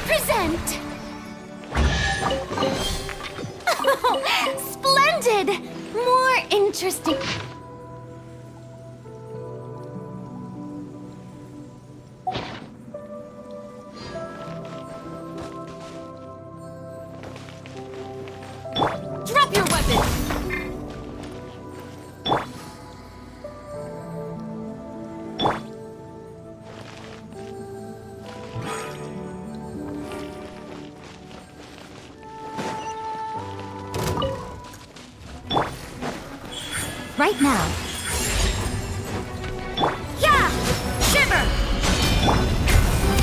Present! Oh, splendid! More interesting. Drop your weapon! Right now. Yeah! Shiver!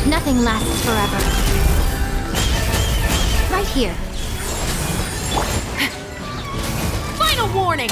Nothing lasts forever. Right here. Final warning!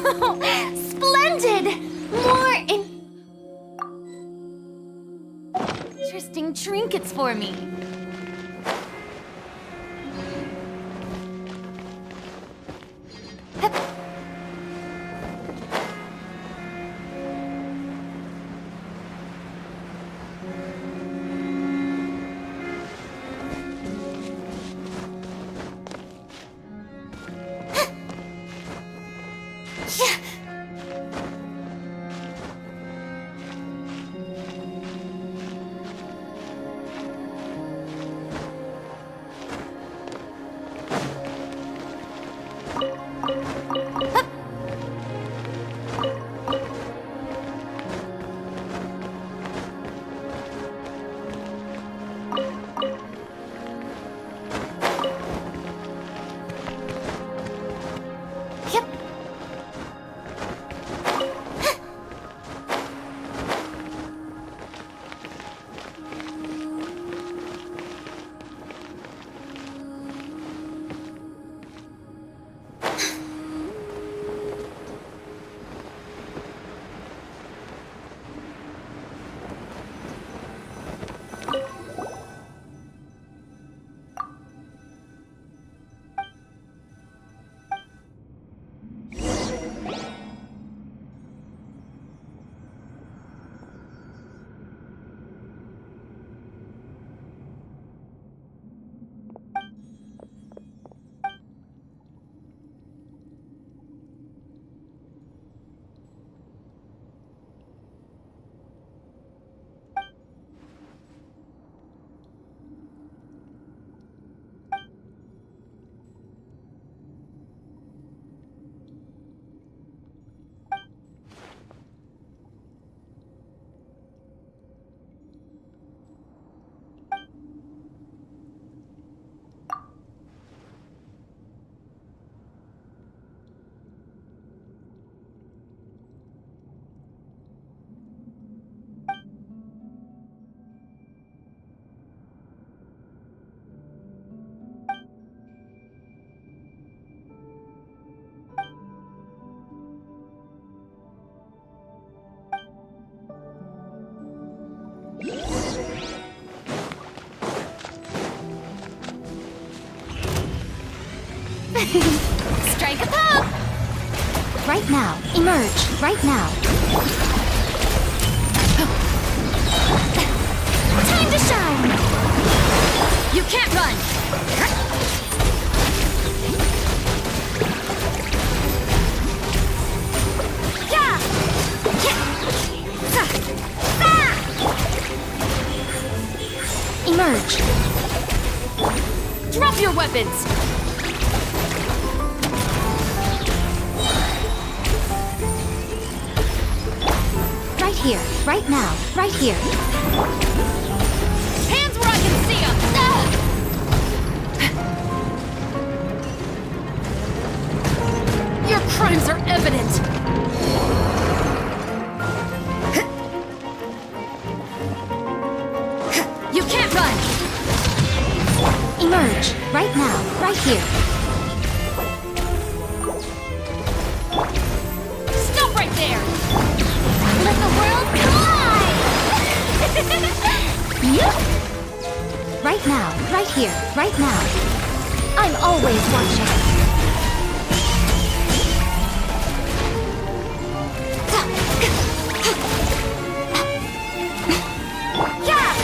Splendid! More interesting trinkets for me. Strike a pop! Right now. Emerge. Right now. Time to shine! You can't run! Yeah! Emerge. Drop your weapons! Right here. Right now. Right here. Hands where I can see them! Your crimes are evident! You can't run! Emerge. Right now. Right here. Stop right there! Let the world collide! Yep. Right now. Right here. Right now. I'm always watching. Yeah!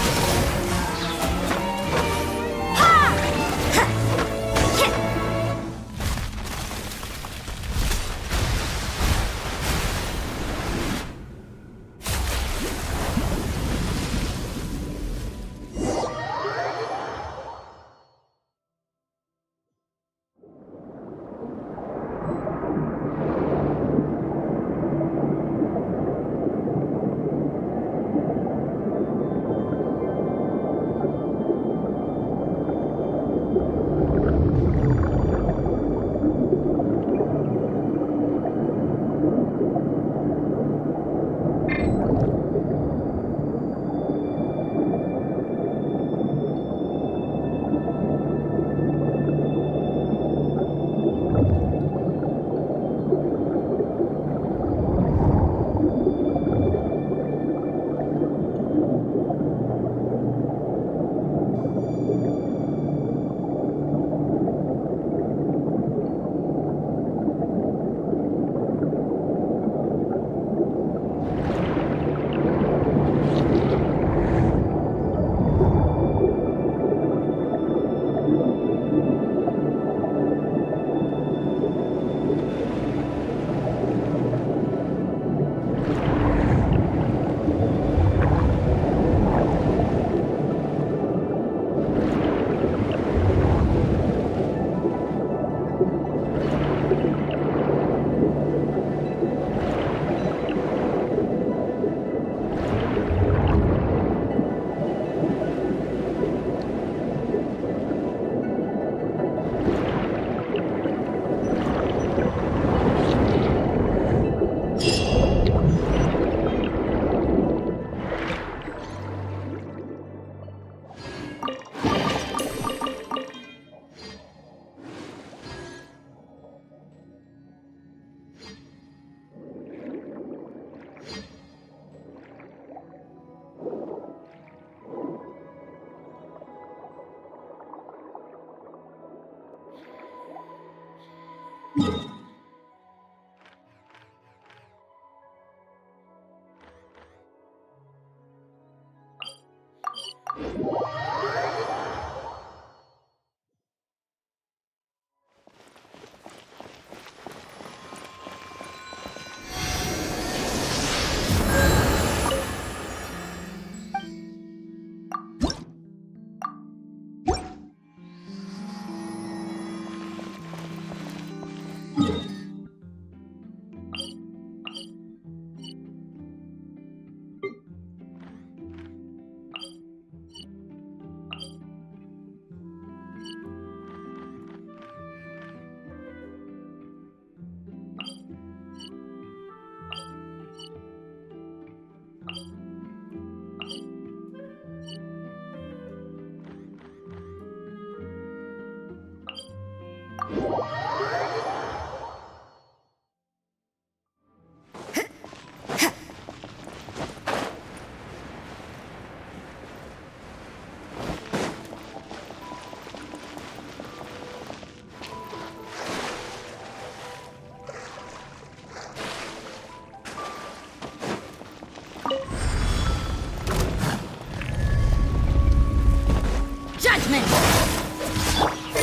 Judgment!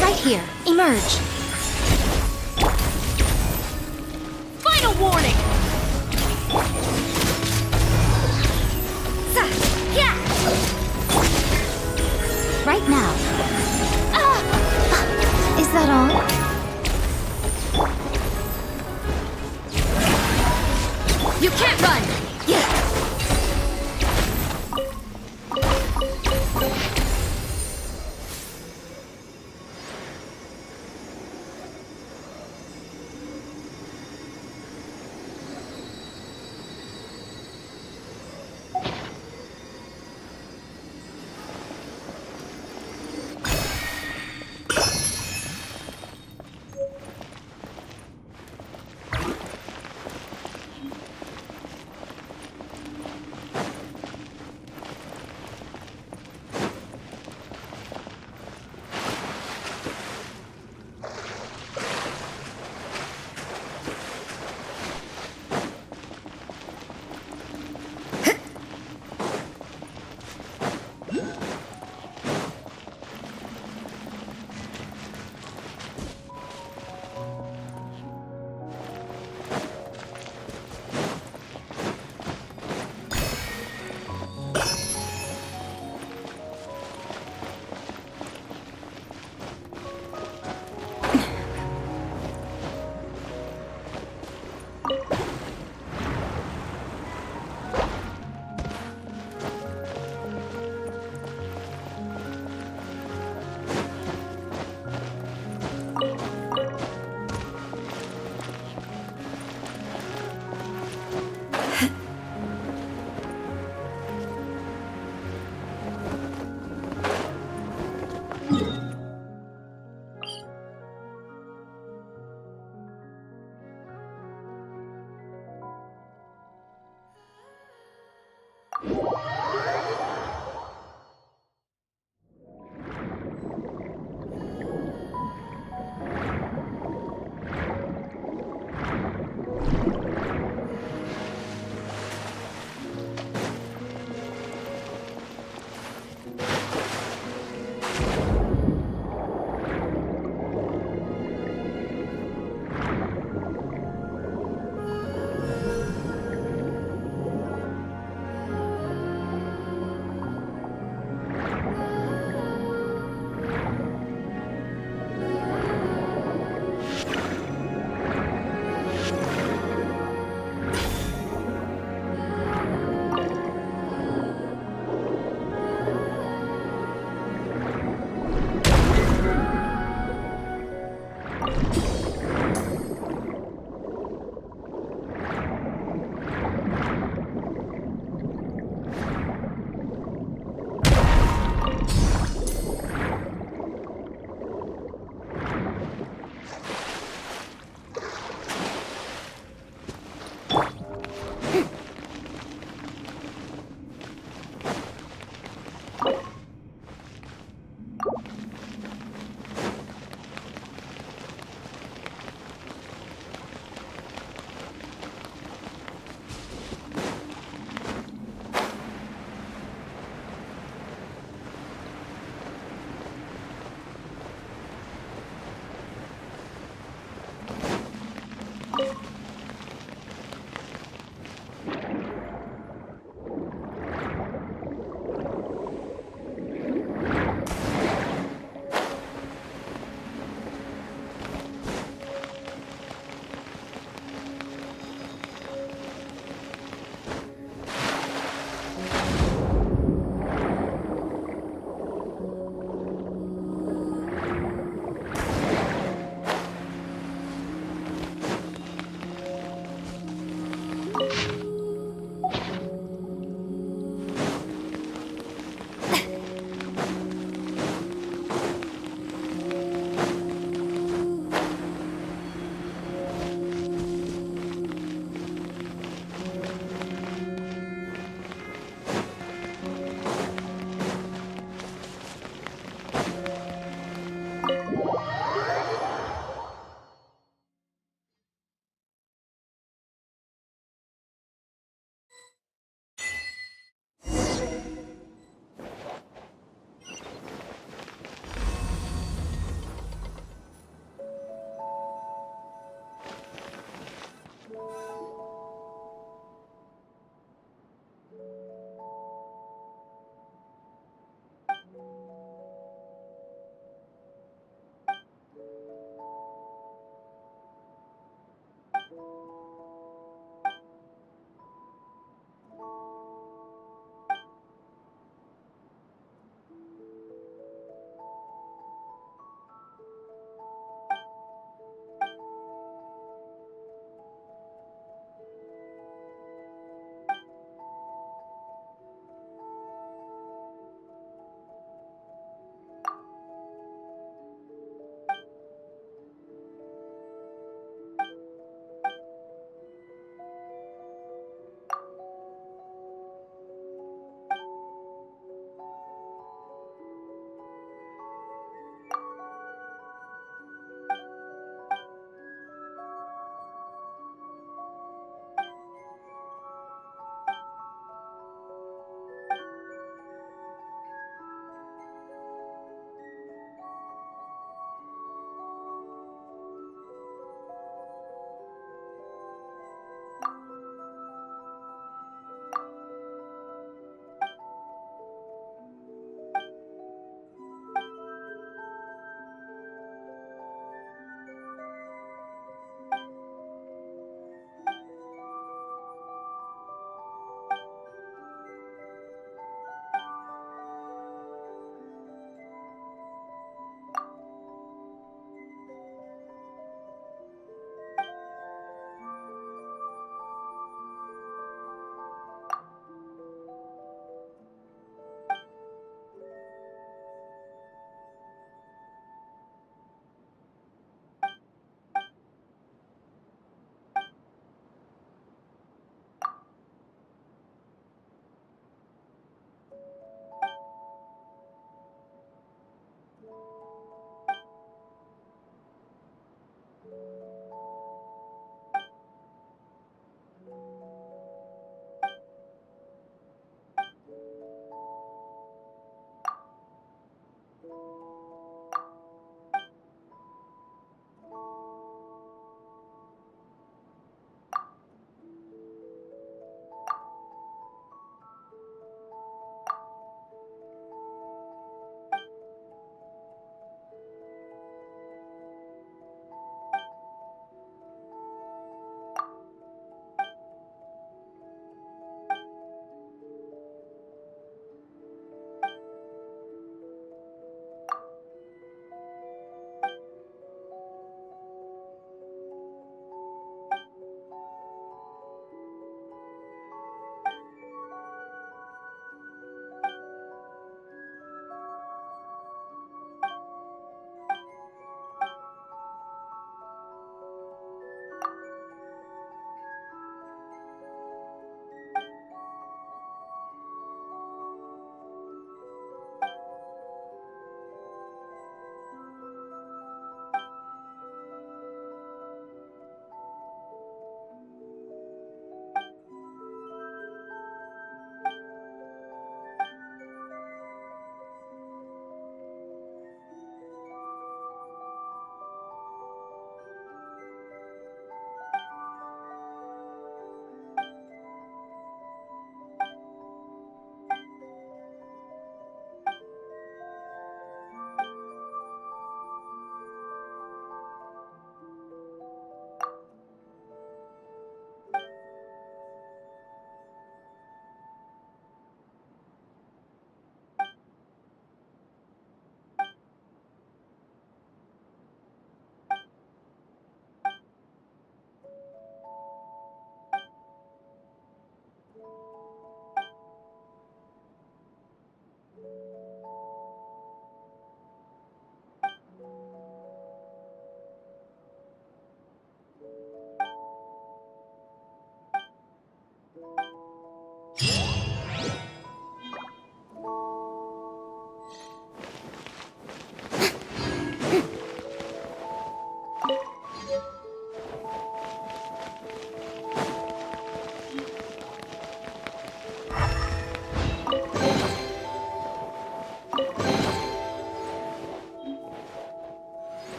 Right here. Emerge. Final warning! Yeah. Right now. Is that all? You can't run! Yeah.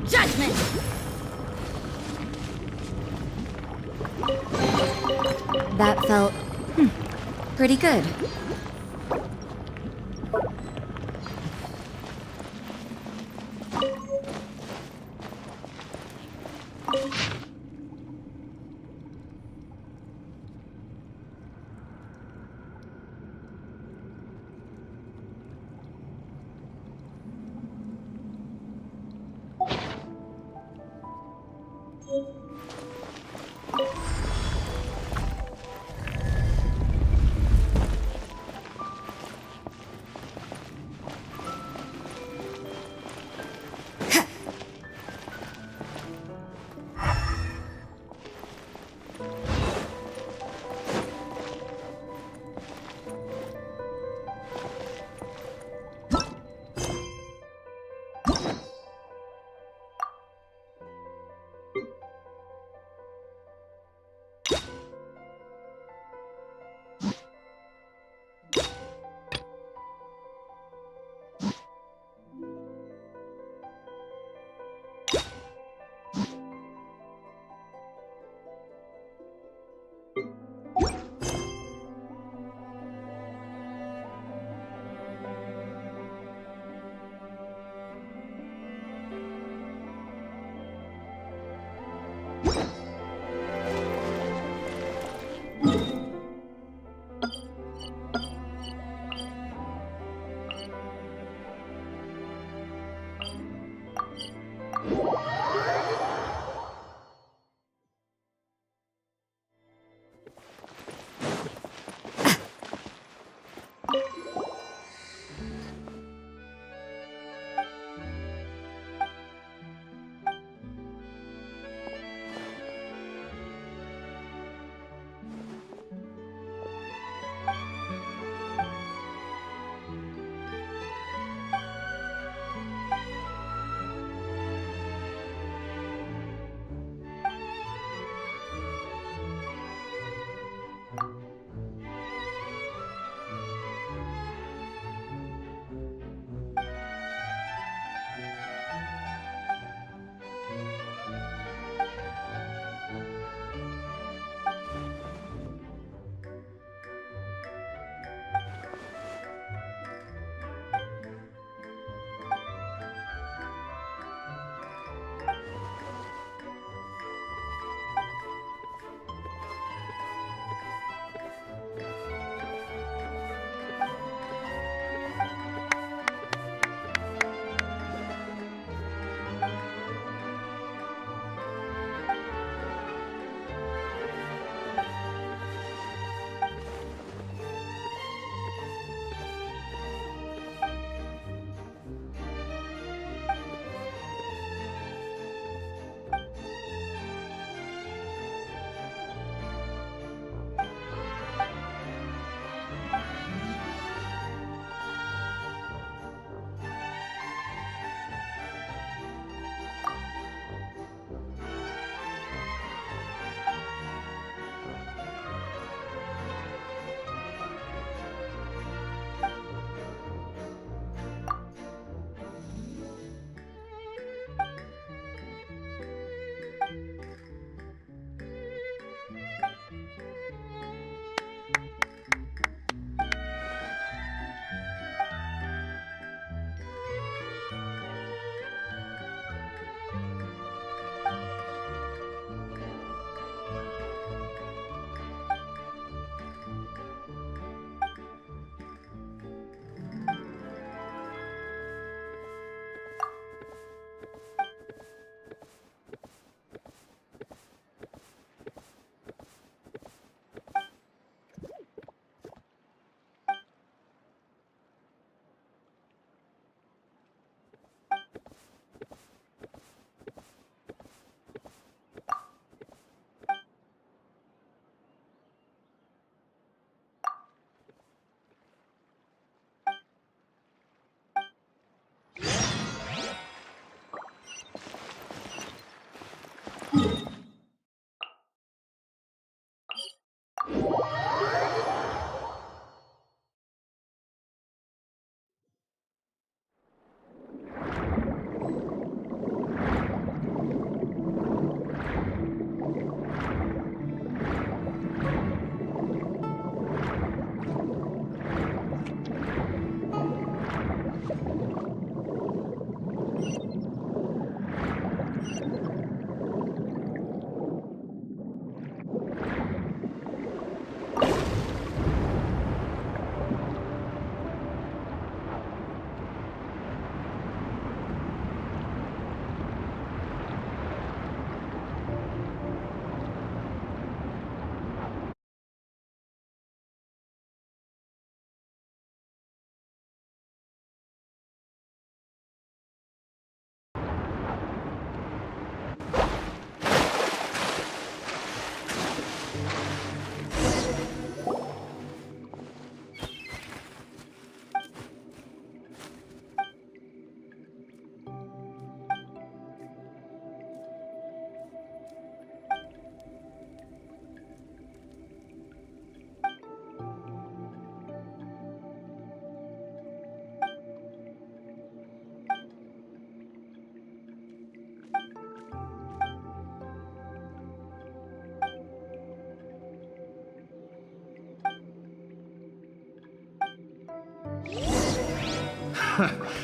Judgment! That felt pretty good.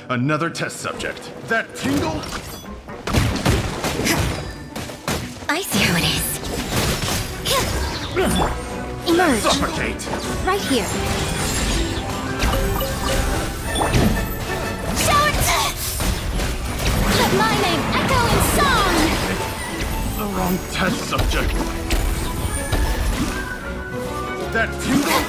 Another test subject. That tingle? I see how it is. Emerge. Suffocate! Right here. Let my name echo in song! The wrong test subject. That tingle?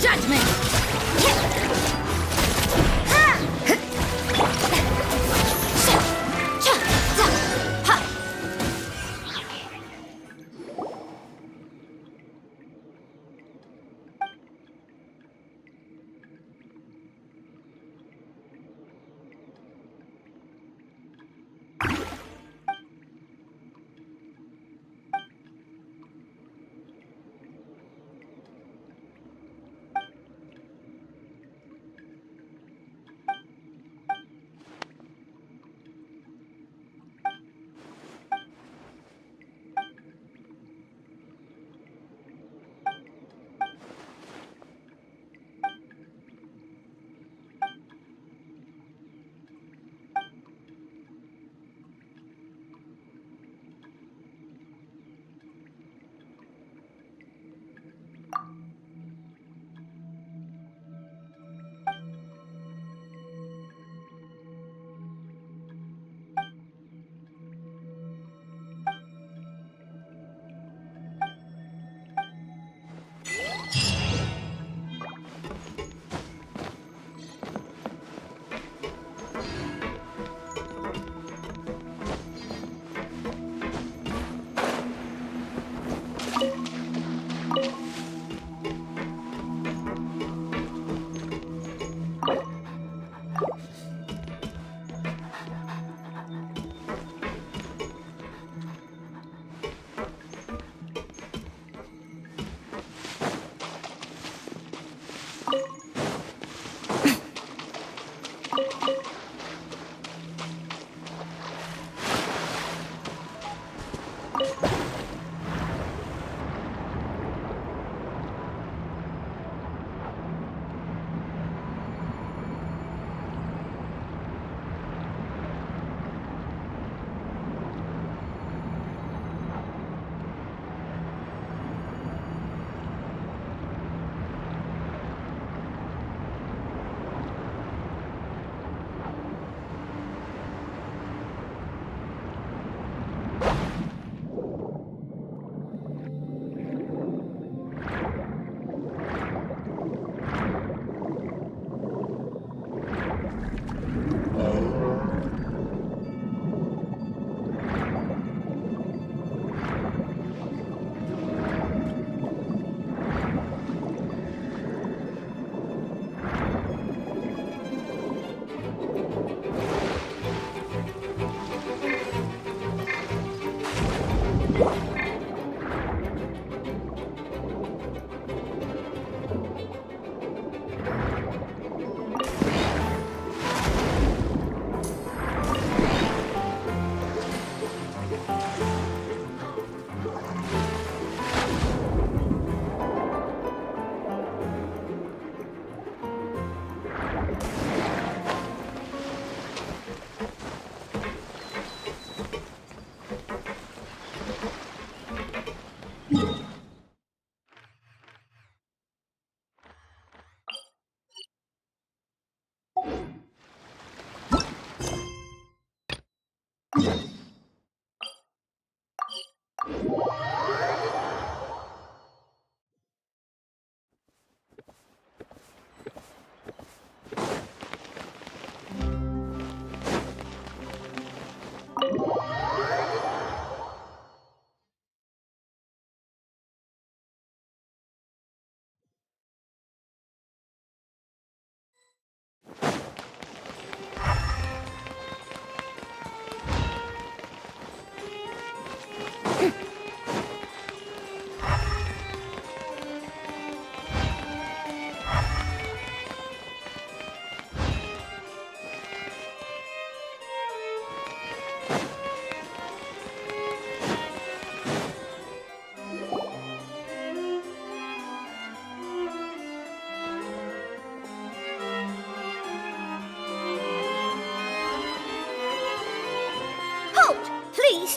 Judgment!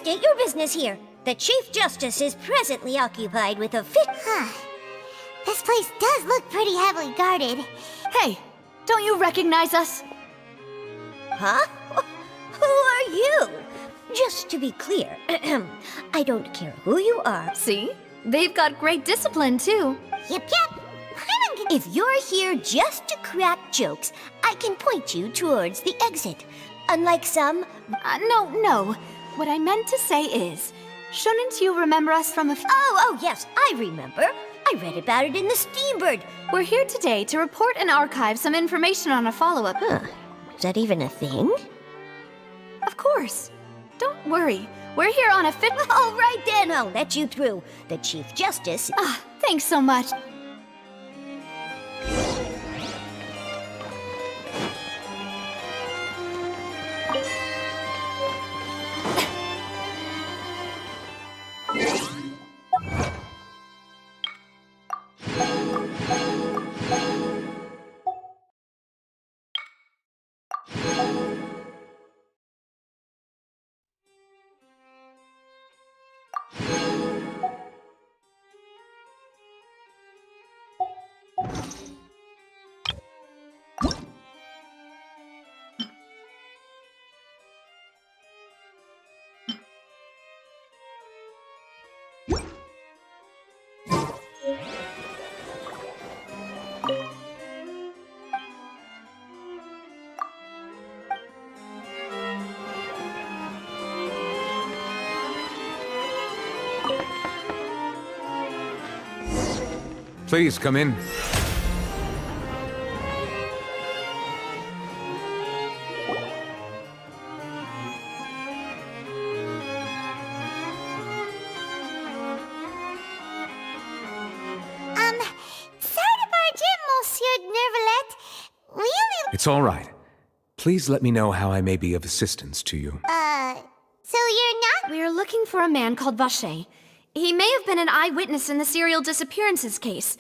state your business here. The Chief Justice is presently occupied with a fit. This place does look pretty heavily guarded. Hey, don't you recognize us? Huh? Who are you? Just to be clear, I don't care who you are. See? They've got great discipline, too. Yep. If you're here just to crack jokes, I can point you towards the exit. Unlike some... No. What I meant to say is, shouldn't you remember us from a... Oh, yes, I remember. I read about it in the Steambird. We're here today to report and archive some information on a follow-up. Is that even a thing? Of course. Don't worry. We're here on a fit... All right then, I'll let you through. The Chief Justice... Thanks so much. Please come in. Sorry to barge in, Monsieur Nervalet. Really? It's all right. Please let me know how I may be of assistance to you. So you're not... We're looking for a man called Vacher. He may have been an eyewitness in the serial disappearances case.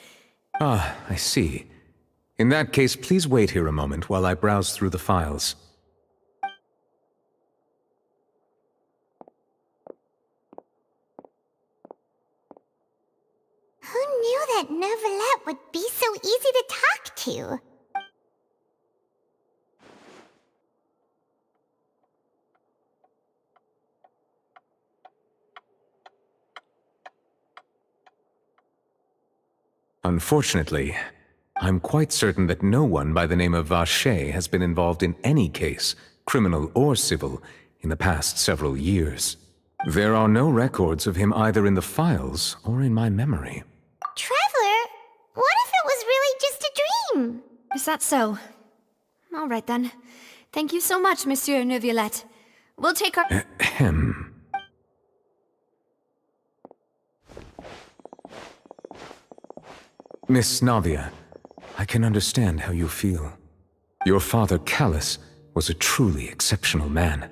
Ah, I see. In that case, please wait here a moment while I browse through the files. Who knew that Nervalet would be so easy to talk to? Unfortunately, I'm quite certain that no one by the name of Vacher has been involved in any case, criminal or civil, in the past several years. There are no records of him either in the files or in my memory. Traveler, what if it was really just a dream? Is that so? All right then. Thank you so much, Monsieur Neuvillette. We'll take our... Ahem. Miss Navia, I can understand how you feel. Your father, Callus, was a truly exceptional man.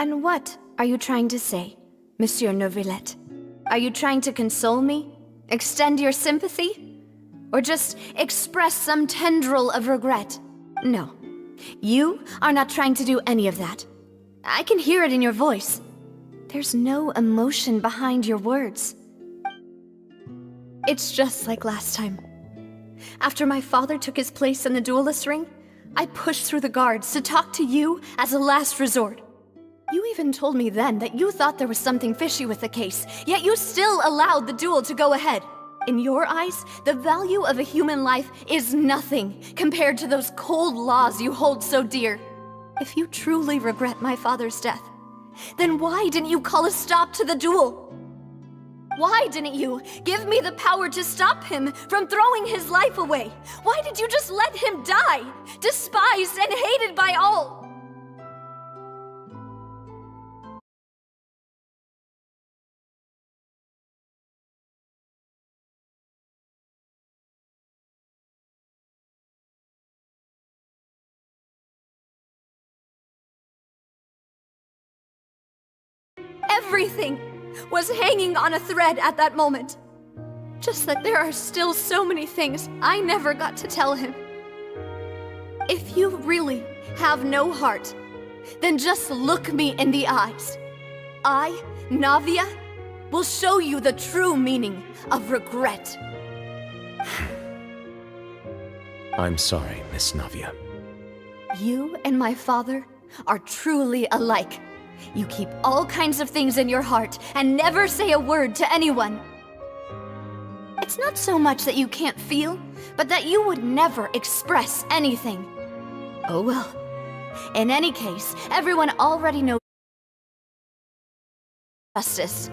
And what are you trying to say, Monsieur Neuvillette? Are you trying to console me? Extend your sympathy? Or just express some tendril of regret? No. You are not trying to do any of that. I can hear it in your voice. There's no emotion behind your words. It's just like last time. After my father took his place in the duelist ring, I pushed through the guards to talk to you as a last resort. You even told me then that you thought there was something fishy with the case, yet you still allowed the duel to go ahead. In your eyes, the value of a human life is nothing compared to those cold laws you hold so dear. If you truly regret my father's death, then why didn't you call a stop to the duel? Why didn't you give me the power to stop him from throwing his life away? Why did you just let him die, despised and hated by all? Everything was hanging on a thread at that moment. Just that there are still so many things I never got to tell him. If you really have no heart, then just look me in the eyes. I, Navia, will show you the true meaning of regret. I'm sorry, Miss Navia. You and my father are truly alike. You keep all kinds of things in your heart and never say a word to anyone. It's not so much that you can't feel, but that you would never express anything. Oh well. In any case, everyone already knows justice.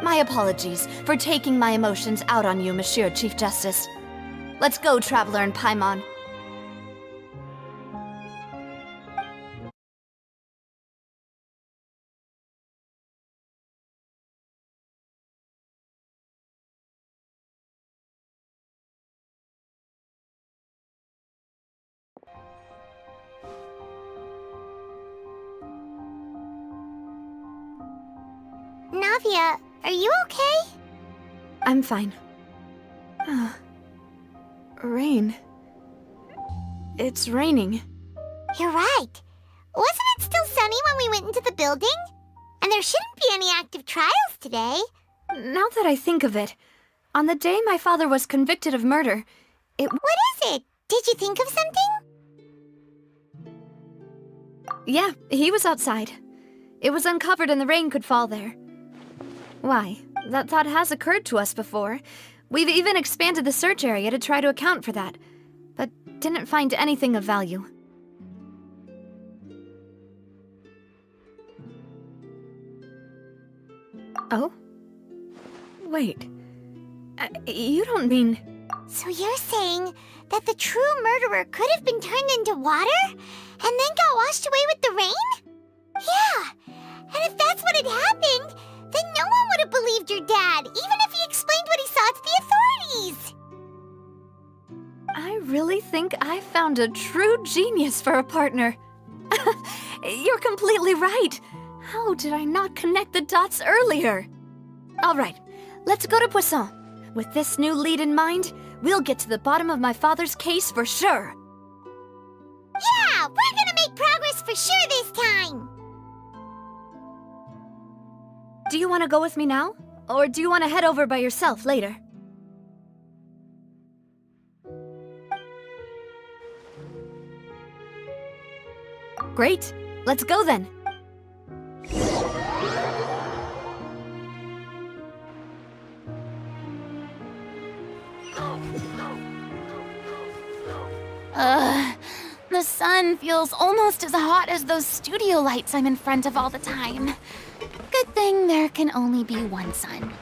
My apologies for taking my emotions out on you, Monsieur Chief Justice. Let's go, Traveler and Paimon. Navia, are you okay? I'm fine. Rain. It's raining. You're right. Wasn't it still sunny when we went into the building? And there shouldn't be any active trials today. Now that I think of it, on the day my father was convicted of murder, What is it? Did you think of something? Yeah, he was outside. It was uncovered and the rain could fall there. Why, that thought has occurred to us before. We've even expanded the search area to try to account for that, but didn't find anything of value. Oh? Wait. You don't mean... So you're saying that the true murderer could have been turned into water and then got washed away with the rain? Yeah, and if that's what had happened, then no one would have believed your dad, even if he explained what he saw to the authorities. I really think I found a true genius for a partner. You're completely right. How did I not connect the dots earlier? All right, let's go to Poisson. With this new lead in mind, we'll get to the bottom of my father's case for sure. Yeah, we're gonna make progress for sure this time. Do you want to go with me now? Or do you want to head over by yourself later? Great, let's go then. The sun feels almost as hot as those studio lights I'm in front of all the time. Good thing there can only be one sun.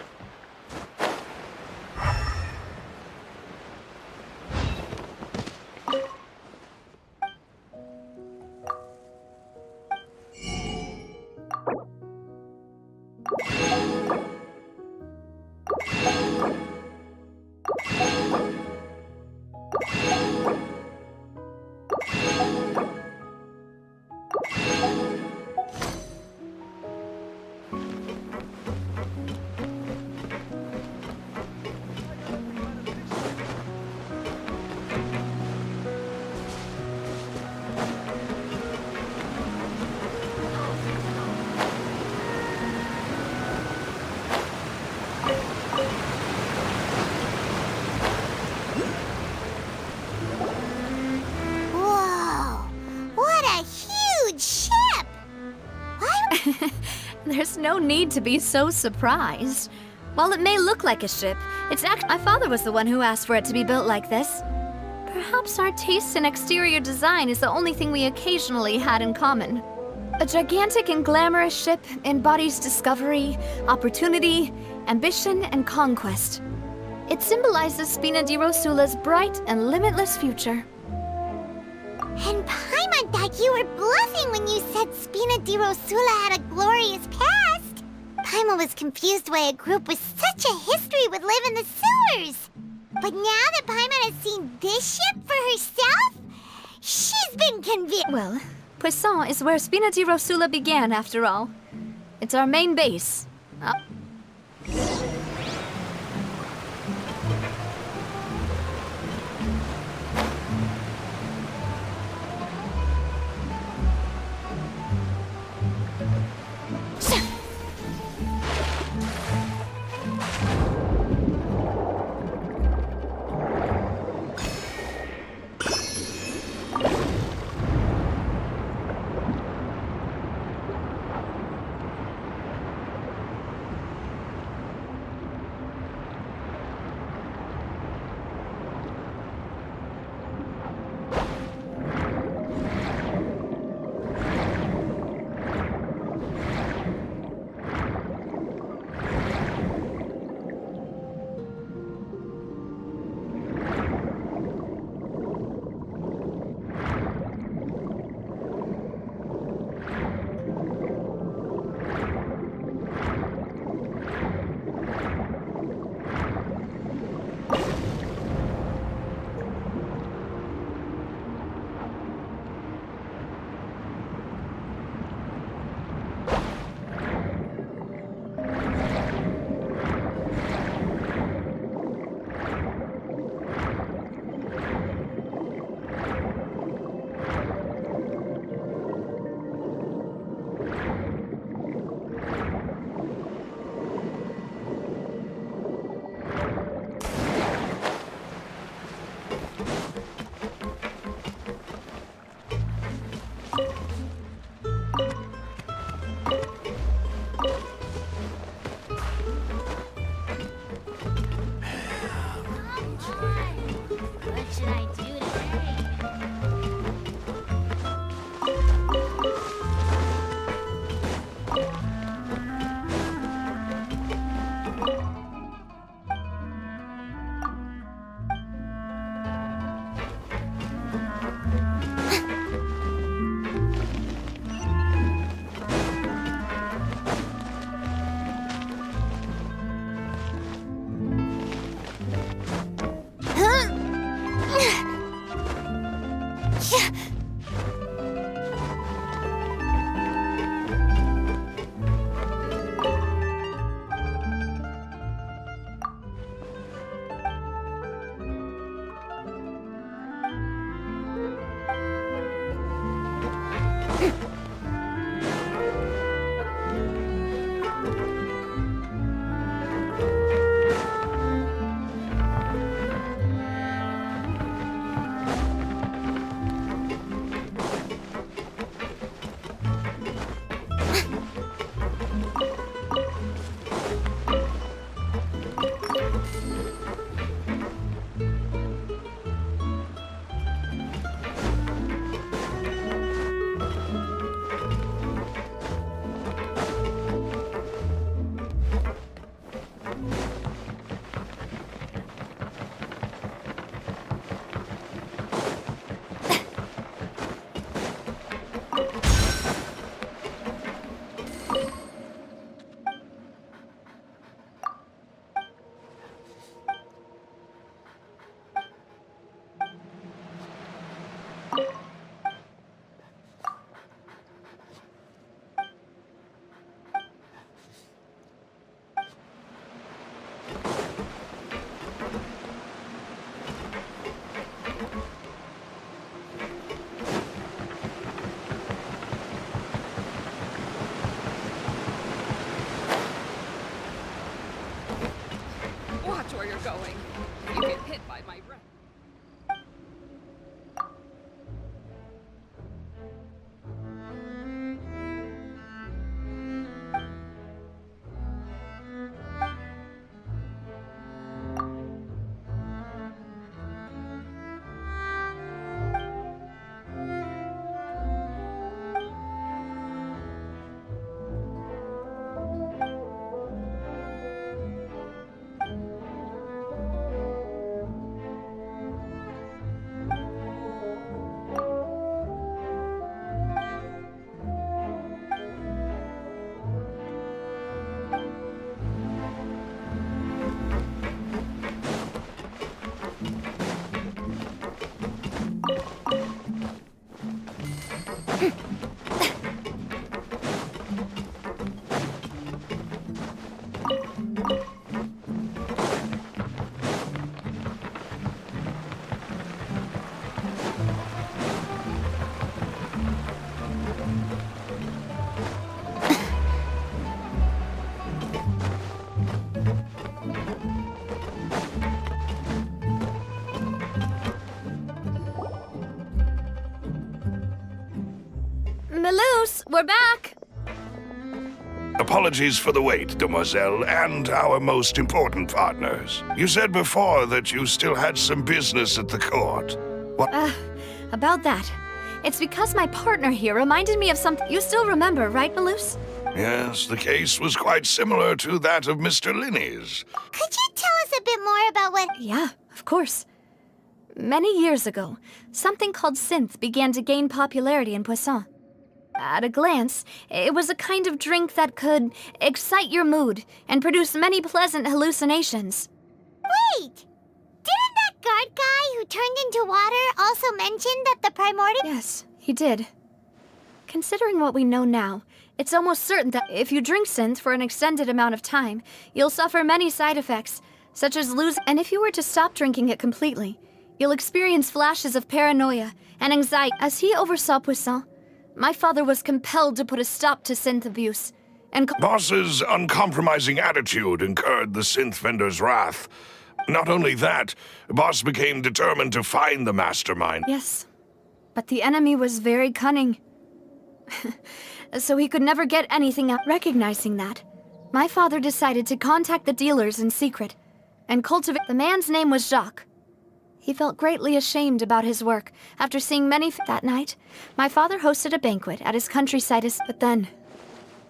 There's no need to be so surprised. While it may look like a ship, it's actually my father was the one who asked for it to be built like this. Perhaps our taste in exterior design is the only thing we occasionally had in common. A gigantic and glamorous ship embodies discovery, opportunity, ambition, and conquest. It symbolizes Spina di Rosula's bright and limitless future. And Paimon thought you were bluffing when you said Spina di Rosula had a glorious past. Paimon was confused why a group with such a history would live in the sewers. But now that Paimon has seen this ship for herself, she's been convinced. Well, Poisson is where Spina di Rosula began, after all. It's our main base. Watch where you're going. You get hit by my breath. Melus, we're back! Apologies for the wait, demoiselle, and our most important partners. You said before that you still had some business at the court. What? About that. It's because my partner here reminded me of something. You still remember, right, Melus? Yes, the case was quite similar to that of Mr. Linney's. Could you tell us a bit more about what... Yeah, of course. Many years ago, something called synth began to gain popularity in Poisson. At a glance, it was a kind of drink that could excite your mood and produce many pleasant hallucinations. Wait! Didn't that guard guy who turned into water also mention that the primordial... Yes, he did. Considering what we know now, it's almost certain that if you drink synth for an extended amount of time, you'll suffer many side effects, such as losing... And if you were to stop drinking it completely, you'll experience flashes of paranoia and anxiety. As he oversaw Poisson, my father was compelled to put a stop to synth abuse, and... Boss's uncompromising attitude incurred the synth vendor's wrath. Not only that, Boss became determined to find the mastermind. Yes, but the enemy was very cunning. So he could never get anything out. Recognizing that, my father decided to contact the dealers in secret and cultivate... The man's name was Jacques. He felt greatly ashamed about his work after seeing many... That night, my father hosted a banquet at his countryside. But then,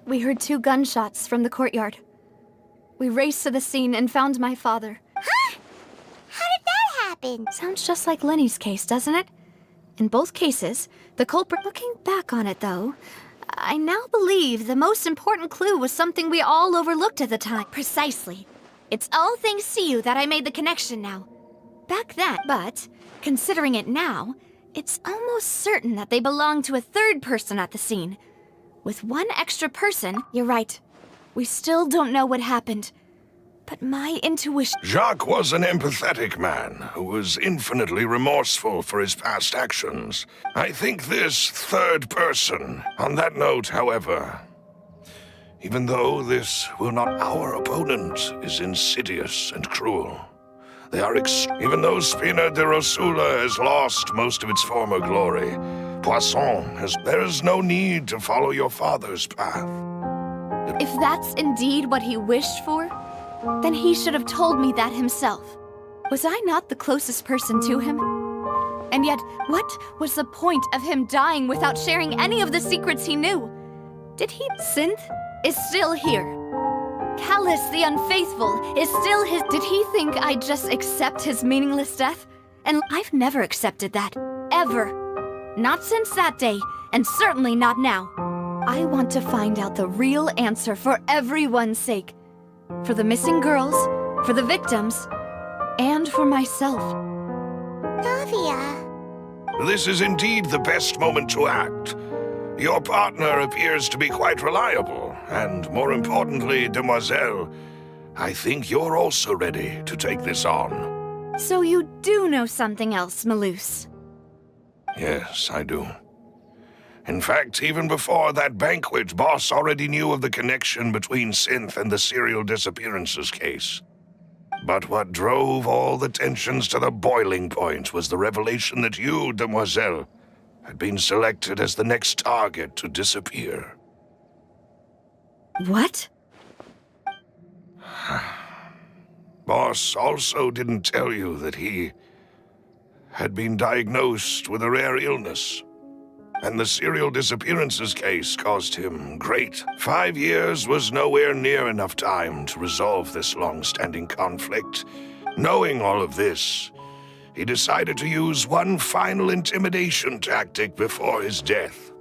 we heard 2 gunshots from the courtyard. We raced to the scene and found my father. Huh? How did that happen? Sounds just like Lenny's case, doesn't it? In both cases, the culprit... Looking back on it, though, I now believe the most important clue was something we all overlooked at the time. Precisely. It's all thanks to you that I made the connection now. Back then, but considering it now, It's almost certain that they belong to a third person at the scene. With one extra person, you're right. We still don't know what happened. But my intuition... Jacques was an empathetic man who was infinitely remorseful for his past actions. I think this third person... On that note, however, even though this will not... Our opponent is insidious and cruel. They are even though Spina de Rosula has lost most of its former glory, Poisson has... There is no need to follow your father's path. If that's indeed what he wished for, then he should have told me that himself. Was I not the closest person to him? And yet, what was the point of him dying without sharing any of the secrets he knew? Did he... Synth is still here. Callus the Unfaithful is still his... Did he think I'd just accept his meaningless death? And I've never accepted that. Ever. Not since that day, and certainly not now. I want to find out the real answer for everyone's sake. For the missing girls, for the victims, and for myself. Navia. This is indeed the best moment to act. Your partner appears to be quite reliable, and more importantly, Demoiselle, I think you're also ready to take this on. So you do know something else, Malus? Yes, I do. In fact, even before that banquet, Boss already knew of the connection between Synth and the serial disappearances case. But what drove all the tensions to the boiling point was the revelation that you, Demoiselle, had been selected as the next target to disappear. What? Boss also didn't tell you that he had been diagnosed with a rare illness. And the serial disappearances case caused him great. 5 years was nowhere near enough time to resolve this long-standing conflict. Knowing all of this, he decided to use one final intimidation tactic before his death.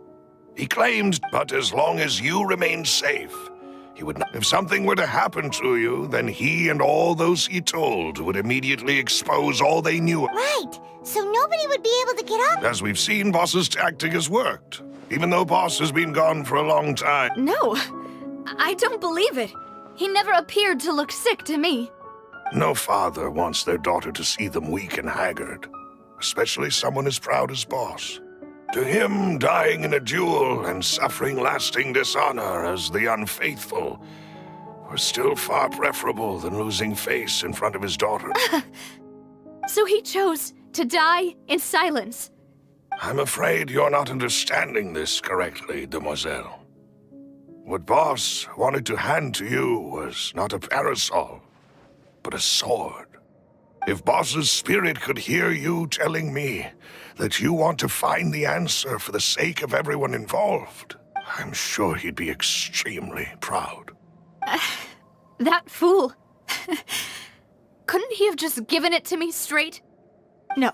He claimed, but as long as you remained safe, he would not... If something were to happen to you, then he and all those he told would immediately expose all they knew. Right. So nobody would be able to get up? As we've seen, Boss's tactic has worked. Even though Boss has been gone for a long time. No, I don't believe it. He never appeared to look sick to me. No father wants their daughter to see them weak and haggard, especially someone as proud as Boss. To him, dying in a duel and suffering lasting dishonor as the unfaithful were still far preferable than losing face in front of his daughter. So he chose to die in silence. I'm afraid you're not understanding this correctly, Demoiselle. What Boss wanted to hand to you was not a parasol, but a sword. If Boss's spirit could hear you telling me that you want to find the answer for the sake of everyone involved, I'm sure he'd be extremely proud. That fool. Couldn't he have just given it to me straight? No.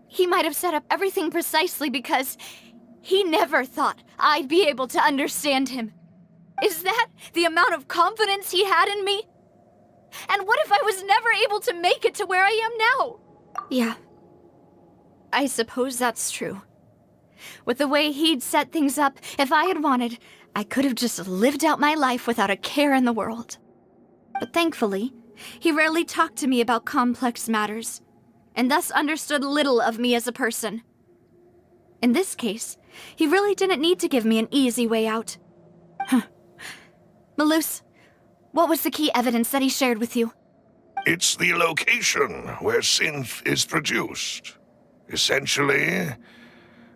He might have set up everything precisely because he never thought I'd be able to understand him. Is that the amount of confidence he had in me? And what if I was never able to make it to where I am now? Yeah. I suppose that's true. With the way he'd set things up, if I had wanted, I could have just lived out my life without a care in the world. But thankfully, he rarely talked to me about complex matters, and thus understood little of me as a person. In this case, he really didn't need to give me an easy way out. Malus, what was the key evidence that he shared with you? It's the location where synth is produced. Essentially,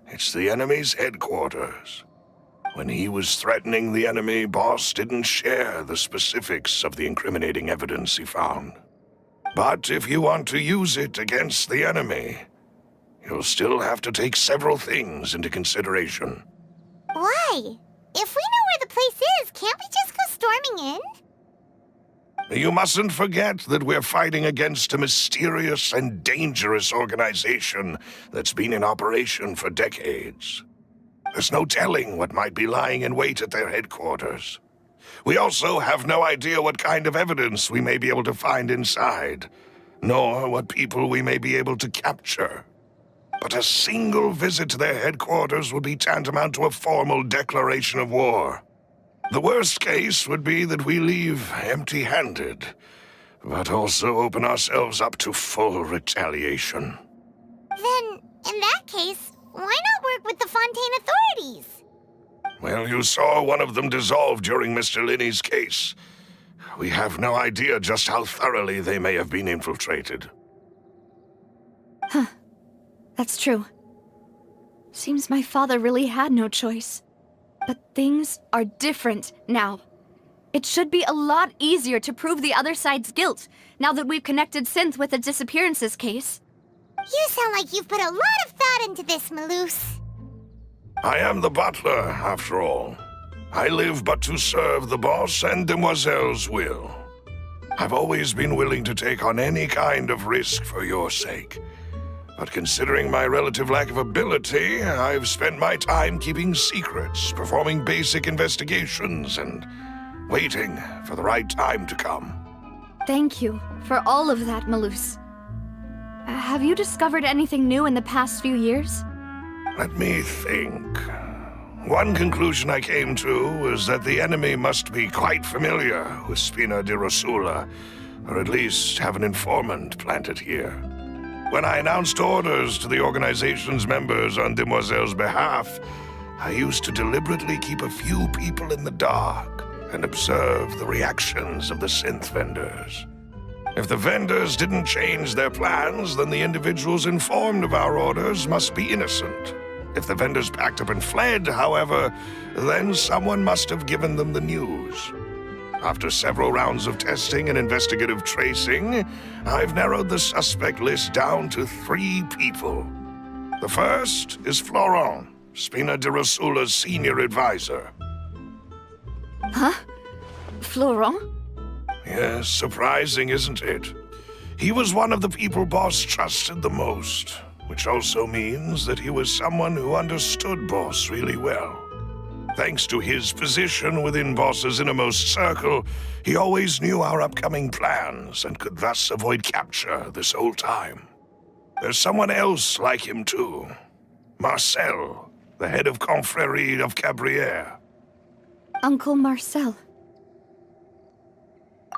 it's the enemy's headquarters. When he was threatening the enemy, Boss didn't share the specifics of the incriminating evidence he found. But if you want to use it against the enemy, you'll still have to take several things into consideration. Why? If we know where the place is, can't we just go storming in? You mustn't forget that we're fighting against a mysterious and dangerous organization that's been in operation for decades. There's no telling what might be lying in wait at their headquarters. We also have no idea what kind of evidence we may be able to find inside, nor what people we may be able to capture. But a single visit to their headquarters would be tantamount to a formal declaration of war. The worst case would be that we leave empty-handed, but also open ourselves up to full retaliation. Then, in that case, why not work with the Fontaine authorities? Well, you saw one of them dissolve during Mr. Linney's case. We have no idea just how thoroughly they may have been infiltrated. Huh. That's true. Seems my father really had no choice. But things are different now. It should be a lot easier to prove the other side's guilt, now that we've connected Synth with the disappearances case. You sound like you've put a lot of thought into this, Maloose. I am the butler, after all. I live but to serve the boss and Demoiselle's will. I've always been willing to take on any kind of risk for your sake. But considering my relative lack of ability, I've spent my time keeping secrets, performing basic investigations, and waiting for the right time to come. Thank you for all of that, Maloose. Have you discovered anything new in the past few years? Let me think. One conclusion I came to was that the enemy must be quite familiar with Spina di Rosula, or at least have an informant planted here. When I announced orders to the organization's members on Demoiselle's behalf, I used to deliberately keep a few people in the dark and observe the reactions of the synth vendors. If the vendors didn't change their plans, then the individuals informed of our orders must be innocent. If the vendors packed up and fled, however, then someone must have given them the news. After several rounds of testing and investigative tracing, I've narrowed the suspect list down to 3 people. The first is Florent, Spina di Rosula's senior advisor. Huh? Florent? Yes, surprising, isn't it? He was one of the people Boss trusted the most, which also means that he was someone who understood Boss really well. Thanks to his position within Boss's innermost circle, he always knew our upcoming plans and could thus avoid capture this whole time. There's someone else like him too. Marcel, the head of Confrérie of Cabrières. Uncle Marcel.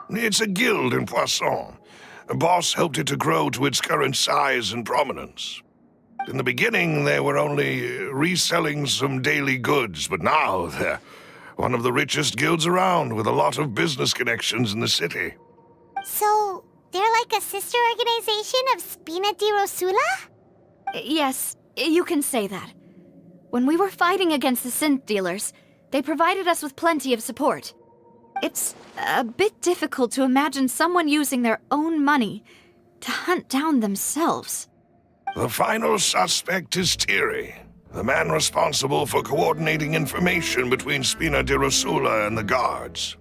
It's a guild in Poisson. Boss helped it to grow to its current size and prominence. In the beginning, they were only reselling some daily goods, but now they're one of the richest guilds around with a lot of business connections in the city. So, they're like a sister organization of Spina di Rosula? Yes, you can say that. When we were fighting against the synth dealers, they provided us with plenty of support. It's a bit difficult to imagine someone using their own money to hunt down themselves. The final suspect is Thierry, the man responsible for coordinating information between Spina di Rosula and the guards.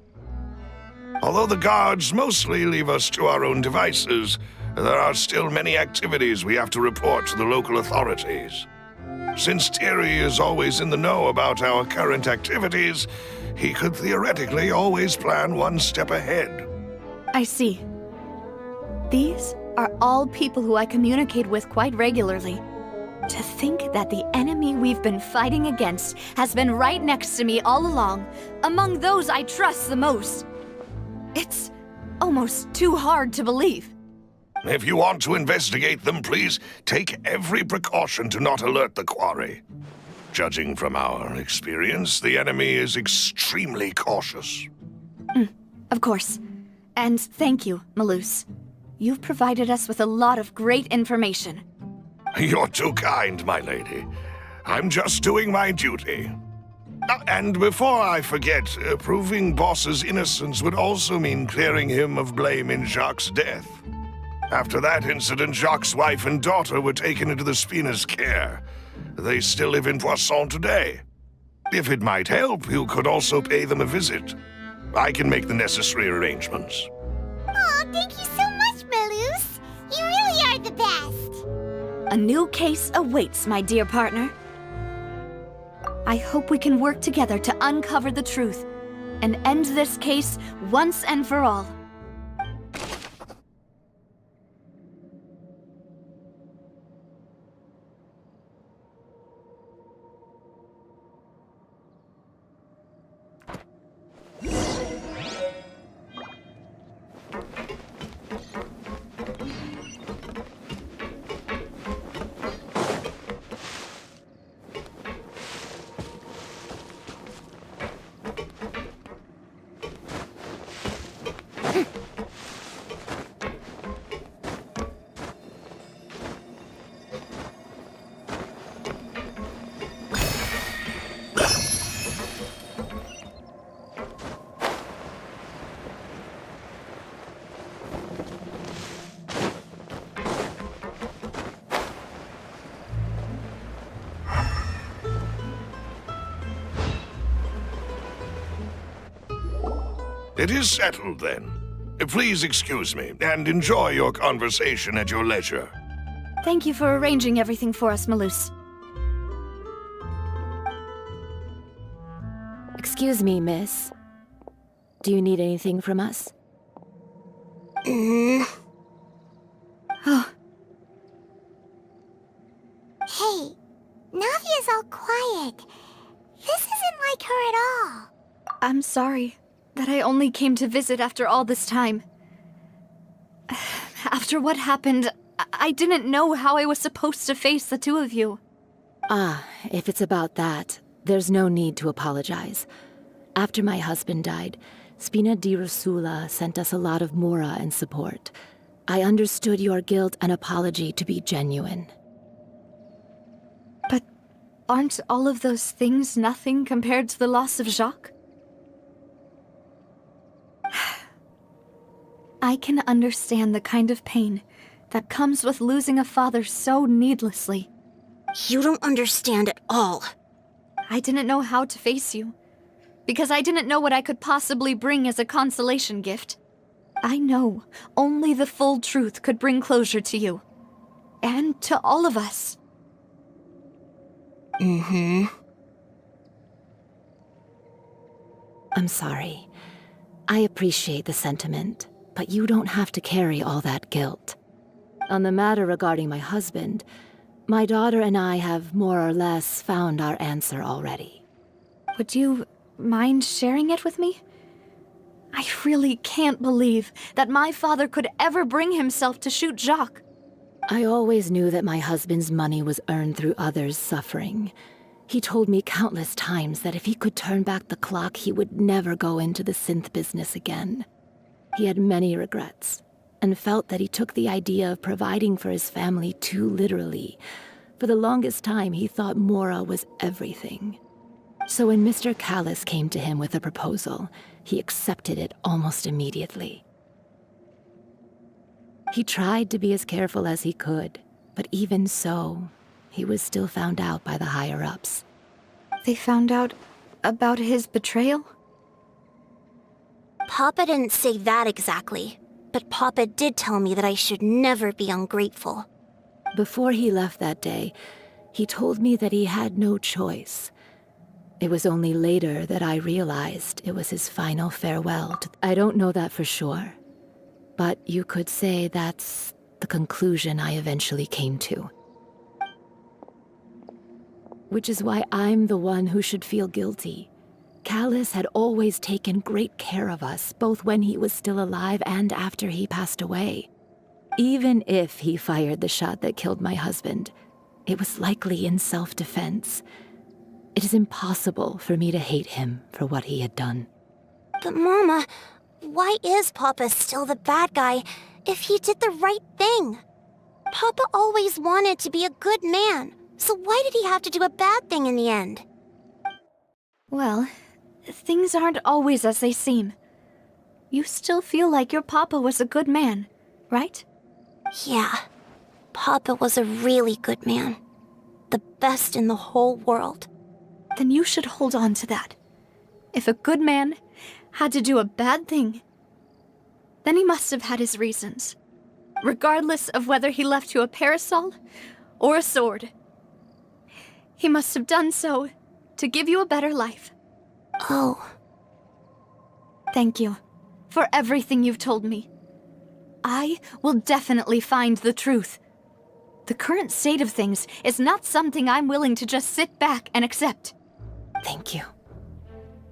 Although the guards mostly leave us to our own devices, there are still many activities we have to report to the local authorities. Since Thierry is always in the know about our current activities, he could theoretically always plan one step ahead. I see. These are all people who I communicate with quite regularly. To think that the enemy we've been fighting against has been right next to me all along, among those I trust the most. It's almost too hard to believe. If you want to investigate them, please take every precaution to not alert the quarry. Judging from our experience, the enemy is extremely cautious. Of course. And thank you, Maloose. You've provided us with a lot of great information. You're too kind, my lady. I'm just doing my duty. And before I forget, proving Boss's innocence would also mean clearing him of blame in Jacques' death. After that incident, Jacques' wife and daughter were taken into the Spina's care. They still live in Poisson today. If it might help, you could also pay them a visit. I can make the necessary arrangements. Aw, thank you so much, Maloose. You really are the best. A new case awaits, my dear partner. I hope we can work together to uncover the truth and end this case once and for all. It is settled then. Please excuse me, and enjoy your conversation at your leisure. Thank you for arranging everything for us, Malus. Excuse me, miss. Do you need anything from us? Oh. Hey, Navia's all quiet. This isn't like her at all. I'm sorry that I only came to visit after all this time. After what happened, I didn't know how I was supposed to face the two of you. Ah, if it's about that, there's no need to apologize. After my husband died, Spina di Rosula sent us a lot of mora and support. I understood your guilt and apology to be genuine. But aren't all of those things nothing compared to the loss of Jacques? I can understand the kind of pain that comes with losing a father so needlessly. You don't understand at all. I didn't know how to face you, because I didn't know what I could possibly bring as a consolation gift. I know only the full truth could bring closure to you, and to all of us. I'm sorry. I appreciate the sentiment, but you don't have to carry all that guilt. On the matter regarding my husband, my daughter and I have more or less found our answer already. Would you mind sharing it with me? I really can't believe that my father could ever bring himself to shoot Jacques. I always knew that my husband's money was earned through others' suffering. He told me countless times that if he could turn back the clock, he would never go into the synth business again. He had many regrets, and felt that he took the idea of providing for his family too literally. For the longest time, he thought mora was everything. So when Mr. Callis came to him with a proposal, he accepted it almost immediately. He tried to be as careful as he could, but even so, he was still found out by the higher-ups. They found out about his betrayal? Papa didn't say that exactly, but Papa did tell me that I should never be ungrateful. Before he left that day, he told me that he had no choice. It was only later that I realized it was his final farewell. I don't know that for sure, but you could say that's the conclusion I eventually came to. Which is why I'm the one who should feel guilty. Callis had always taken great care of us, both when he was still alive and after he passed away. Even if he fired the shot that killed my husband, it was likely in self-defense. It is impossible for me to hate him for what he had done. But Mama, why is Papa still the bad guy if he did the right thing? Papa always wanted to be a good man, so why did he have to do a bad thing in the end? Well, things aren't always as they seem. You still feel like your papa was a good man, right? Yeah, Papa was a really good man. The best in the whole world. Then you should hold on to that. If a good man had to do a bad thing, then he must have had his reasons. Regardless of whether he left you a parasol or a sword. He must have done so to give you a better life. Oh. Thank you for everything you've told me. I will definitely find the truth. The current state of things is not something I'm willing to just sit back and accept. Thank you.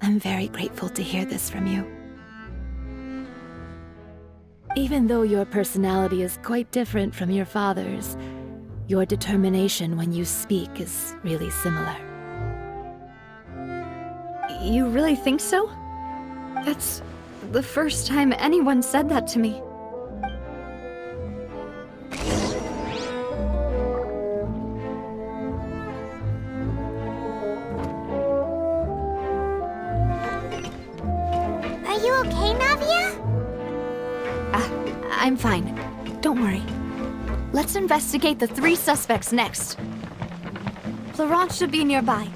I'm very grateful to hear this from you. Even though your personality is quite different from your father's, your determination when you speak is really similar. You really think so? That's the first time anyone said that to me. Are you okay, Navia? I'm fine. Don't worry. Let's investigate the 3 suspects next. Florence should be nearby,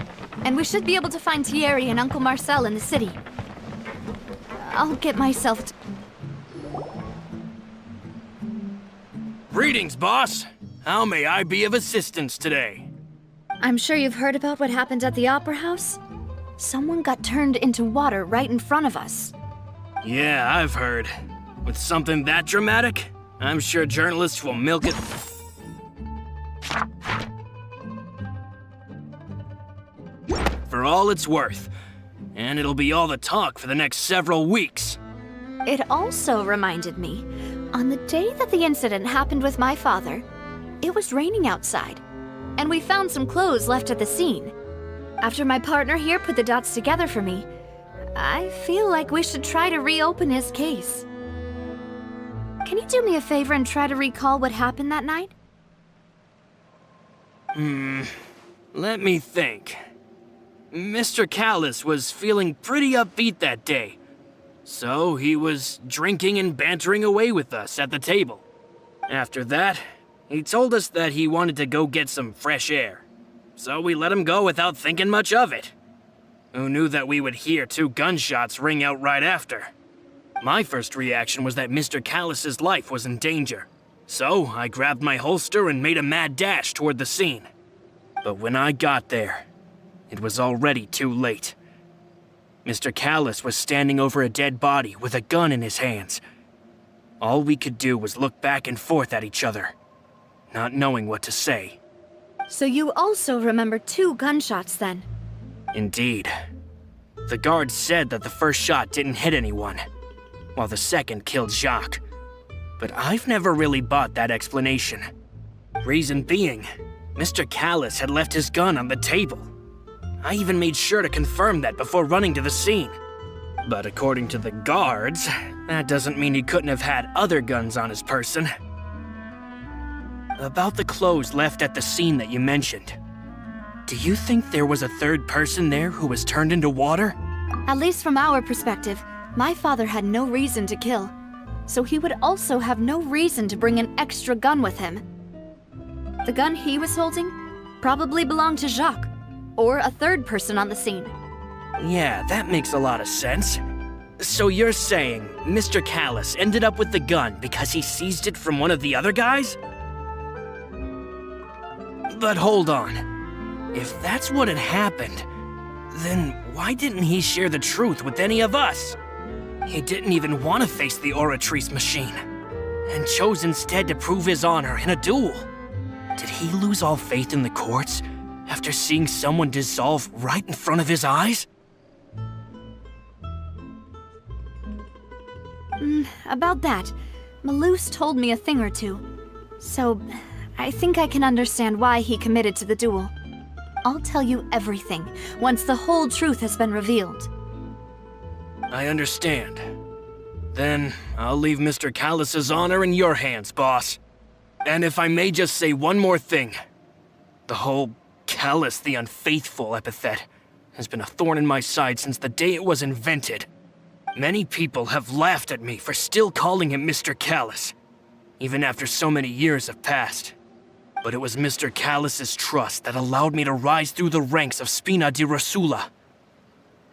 and we should be able to find Thierry and Uncle Marcel in the city. I'll get myself to... Greetings, boss. How may I be of assistance today? I'm sure you've heard about what happened at the Opera House? Someone got turned into water right in front of us. Yeah, I've heard. With something that dramatic, I'm sure journalists will milk it. For all it's worth. And it'll be all the talk for the next several weeks. It also reminded me, on the day that the incident happened with my father, it was raining outside, and we found some clothes left at the scene. After my partner here put the dots together for me, I feel like we should try to reopen his case. Can you do me a favor and try to recall what happened that night? Let me think. Mr. Callis was feeling pretty upbeat that day. So he was drinking and bantering away with us at the table. After that, he told us that he wanted to go get some fresh air. So we let him go without thinking much of it. Who knew that we would hear 2 gunshots ring out right after? My first reaction was that Mr. Callis's life was in danger. So I grabbed my holster and made a mad dash toward the scene. But when I got there, it was already too late. Mr. Callis was standing over a dead body with a gun in his hands. All we could do was look back and forth at each other, not knowing what to say. So you also remember 2 gunshots then? Indeed. The guard said that the first shot didn't hit anyone, while the second killed Jacques. But I've never really bought that explanation. Reason being, Mr. Callis had left his gun on the table. I even made sure to confirm that before running to the scene. But according to the guards, that doesn't mean he couldn't have had other guns on his person. About the clothes left at the scene that you mentioned, do you think there was a third person there who was turned into water? At least from our perspective, my father had no reason to kill, so he would also have no reason to bring an extra gun with him. The gun he was holding probably belonged to Jacques, or a third person on the scene. Yeah, that makes a lot of sense. So you're saying Mr. Callis ended up with the gun because he seized it from one of the other guys? But hold on. If that's what had happened, then why didn't he share the truth with any of us? He didn't even want to face the Oratrice machine, and chose instead to prove his honor in a duel. Did he lose all faith in the courts after seeing someone dissolve right in front of his eyes? About that, Malouse told me a thing or two. So, I think I can understand why he committed to the duel. I'll tell you everything once the whole truth has been revealed. I understand. Then I'll leave Mr. Callis's honor in your hands, boss. And if I may just say one more thing. The whole Callis the Unfaithful epithet has been a thorn in my side since the day it was invented. Many people have laughed at me for still calling him Mr. Callis, even after so many years have passed. But it was Mr. Callis's trust that allowed me to rise through the ranks of Spina di Rosula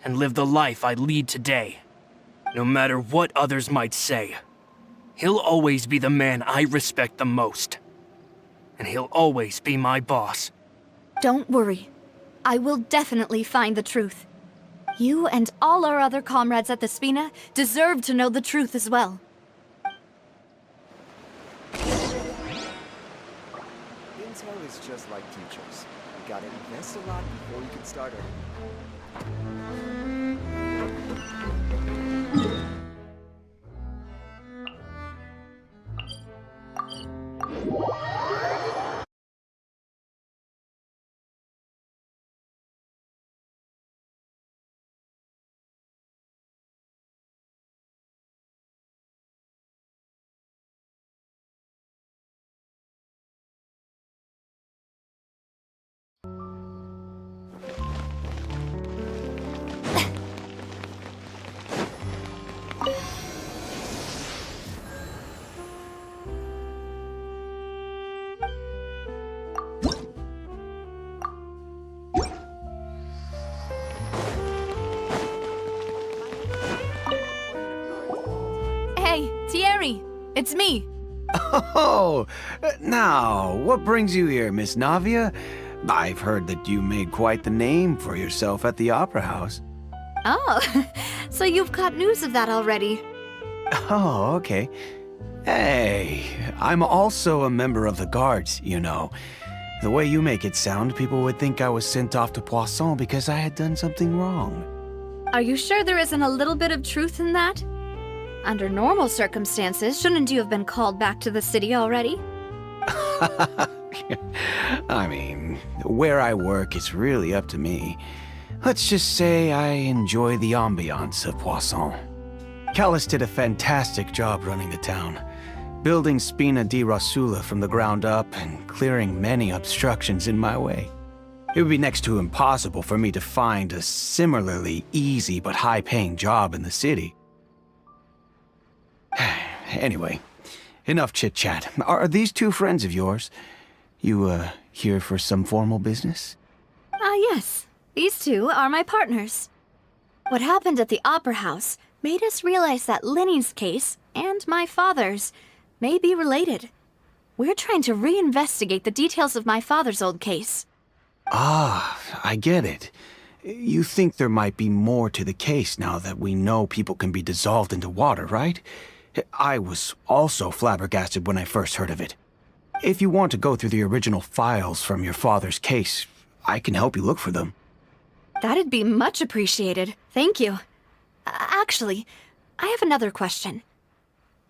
and live the life I lead today. No matter what others might say, he'll always be the man I respect the most. And he'll always be my boss. Don't worry. I will definitely find the truth. You and all our other comrades at the Spina deserve to know the truth as well. Intel is just like teachers. You gotta invest a lot before you can start earning. Thierry, it's me. Oh, now, what brings you here, Miss Navia? I've heard that you made quite the name for yourself at the Opera House. Oh, so you've caught news of that already. Oh, okay. Hey, I'm also a member of the Guards, you know. The way you make it sound, people would think I was sent off to Poisson because I had done something wrong. Are you sure there isn't a little bit of truth in that? Under normal circumstances, shouldn't you have been called back to the city already? I mean, where I work is really up to me. Let's just say I enjoy the ambiance of Poisson. Callis did a fantastic job running the town, building Spina di Rosula from the ground up and clearing many obstructions in my way. It would be next to impossible for me to find a similarly easy but high-paying job in the city. Anyway, enough chit-chat. Are these two friends of yours? You, here for some formal business? Yes. These two are my partners. What happened at the Opera House made us realize that Linny's case and my father's may be related. We're trying to reinvestigate the details of my father's old case. Ah, I get it. You think there might be more to the case now that we know people can be dissolved into water, right? I was also flabbergasted when I first heard of it. If you want to go through the original files from your father's case, I can help you look for them. That'd be much appreciated. Thank you. Actually, I have another question.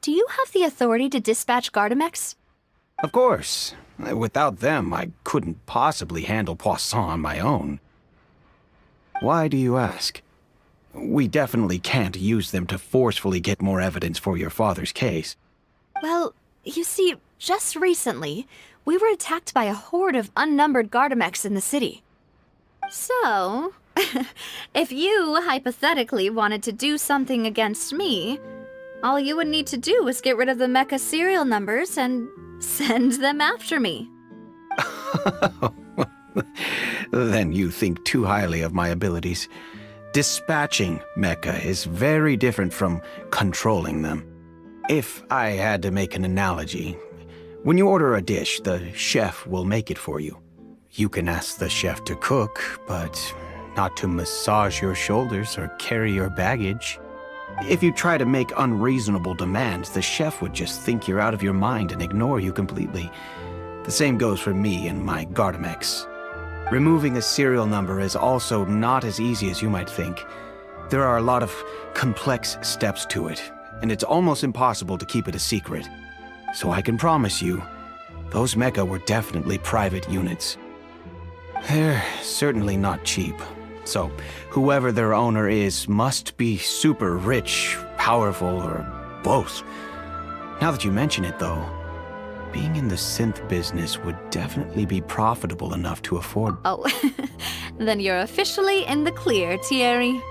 Do you have the authority to dispatch Gardamex? Of course. Without them, I couldn't possibly handle Poisson on my own. Why do you ask? We definitely can't use them to forcefully get more evidence for your father's case. Well, you see, just recently, we were attacked by a horde of unnumbered Gardamex in the city. So, if you hypothetically wanted to do something against me, all you would need to do was get rid of the mecha serial numbers and send them after me. Then you think too highly of my abilities. Dispatching mecha is very different from controlling them. If I had to make an analogy, when you order a dish, the chef will make it for you. You can ask the chef to cook, but not to massage your shoulders or carry your baggage. If you try to make unreasonable demands, the chef would just think you're out of your mind and ignore you completely. The same goes for me and my Gardamex. Removing a serial number is also not as easy as you might think. There are a lot of complex steps to it, and it's almost impossible to keep it a secret. So I can promise you, those mecha were definitely private units. They're certainly not cheap. So, whoever their owner is must be super rich, powerful, or both. Now that you mention it, though, being in the synth business would definitely be profitable enough to afford... Oh, then you're officially in the clear, Thierry.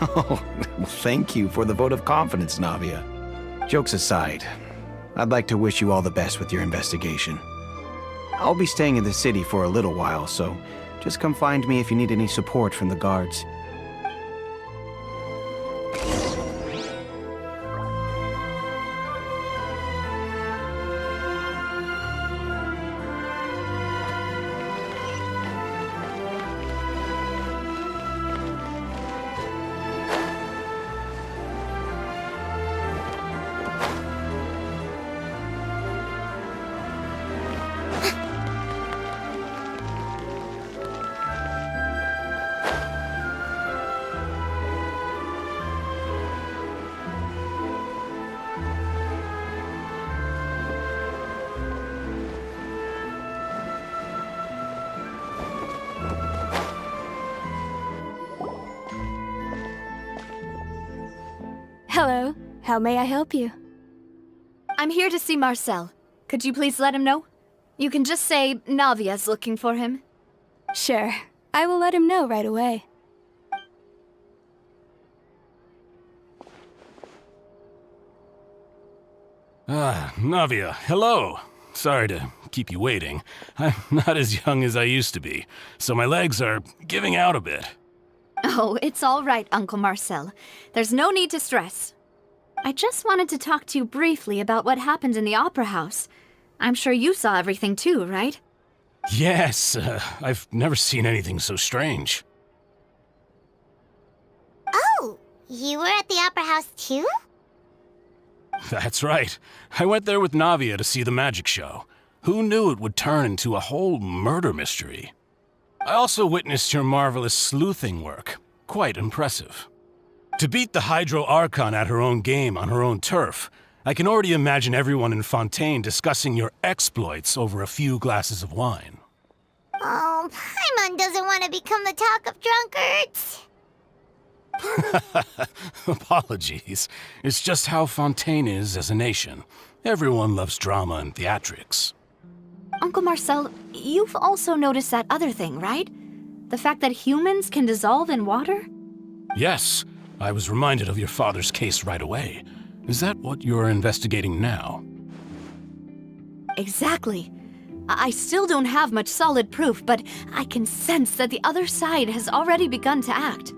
Oh, thank you for the vote of confidence, Navia. Jokes aside, I'd like to wish you all the best with your investigation. I'll be staying in the city for a little while, so just come find me if you need any support from the guards. Hello. How may I help you? I'm here to see Marcel. Could you please let him know? You can just say Navia's looking for him. Sure. I will let him know right away. Ah, Navia, hello. Sorry to keep you waiting. I'm not as young as I used to be, so my legs are giving out a bit. Oh, it's all right, Uncle Marcel. There's no need to stress. I just wanted to talk to you briefly about what happened in the Opera House. I'm sure you saw everything too, right? Yes, I've never seen anything so strange. Oh, you were at the Opera House too? That's right. I went there with Navia to see the magic show. Who knew it would turn into a whole murder mystery? I also witnessed your marvelous sleuthing work. Quite impressive. To beat the Hydro Archon at her own game on her own turf, I can already imagine everyone in Fontaine discussing your exploits over a few glasses of wine. Oh, Paimon doesn't want to become the talk of drunkards. Apologies. It's just how Fontaine is as a nation. Everyone loves drama and theatrics. Uncle Marcel, you've also noticed that other thing, right? The fact that humans can dissolve in water? Yes, I was reminded of your father's case right away. Is that what you're investigating now? Exactly. I still don't have much solid proof, but I can sense that the other side has already begun to act.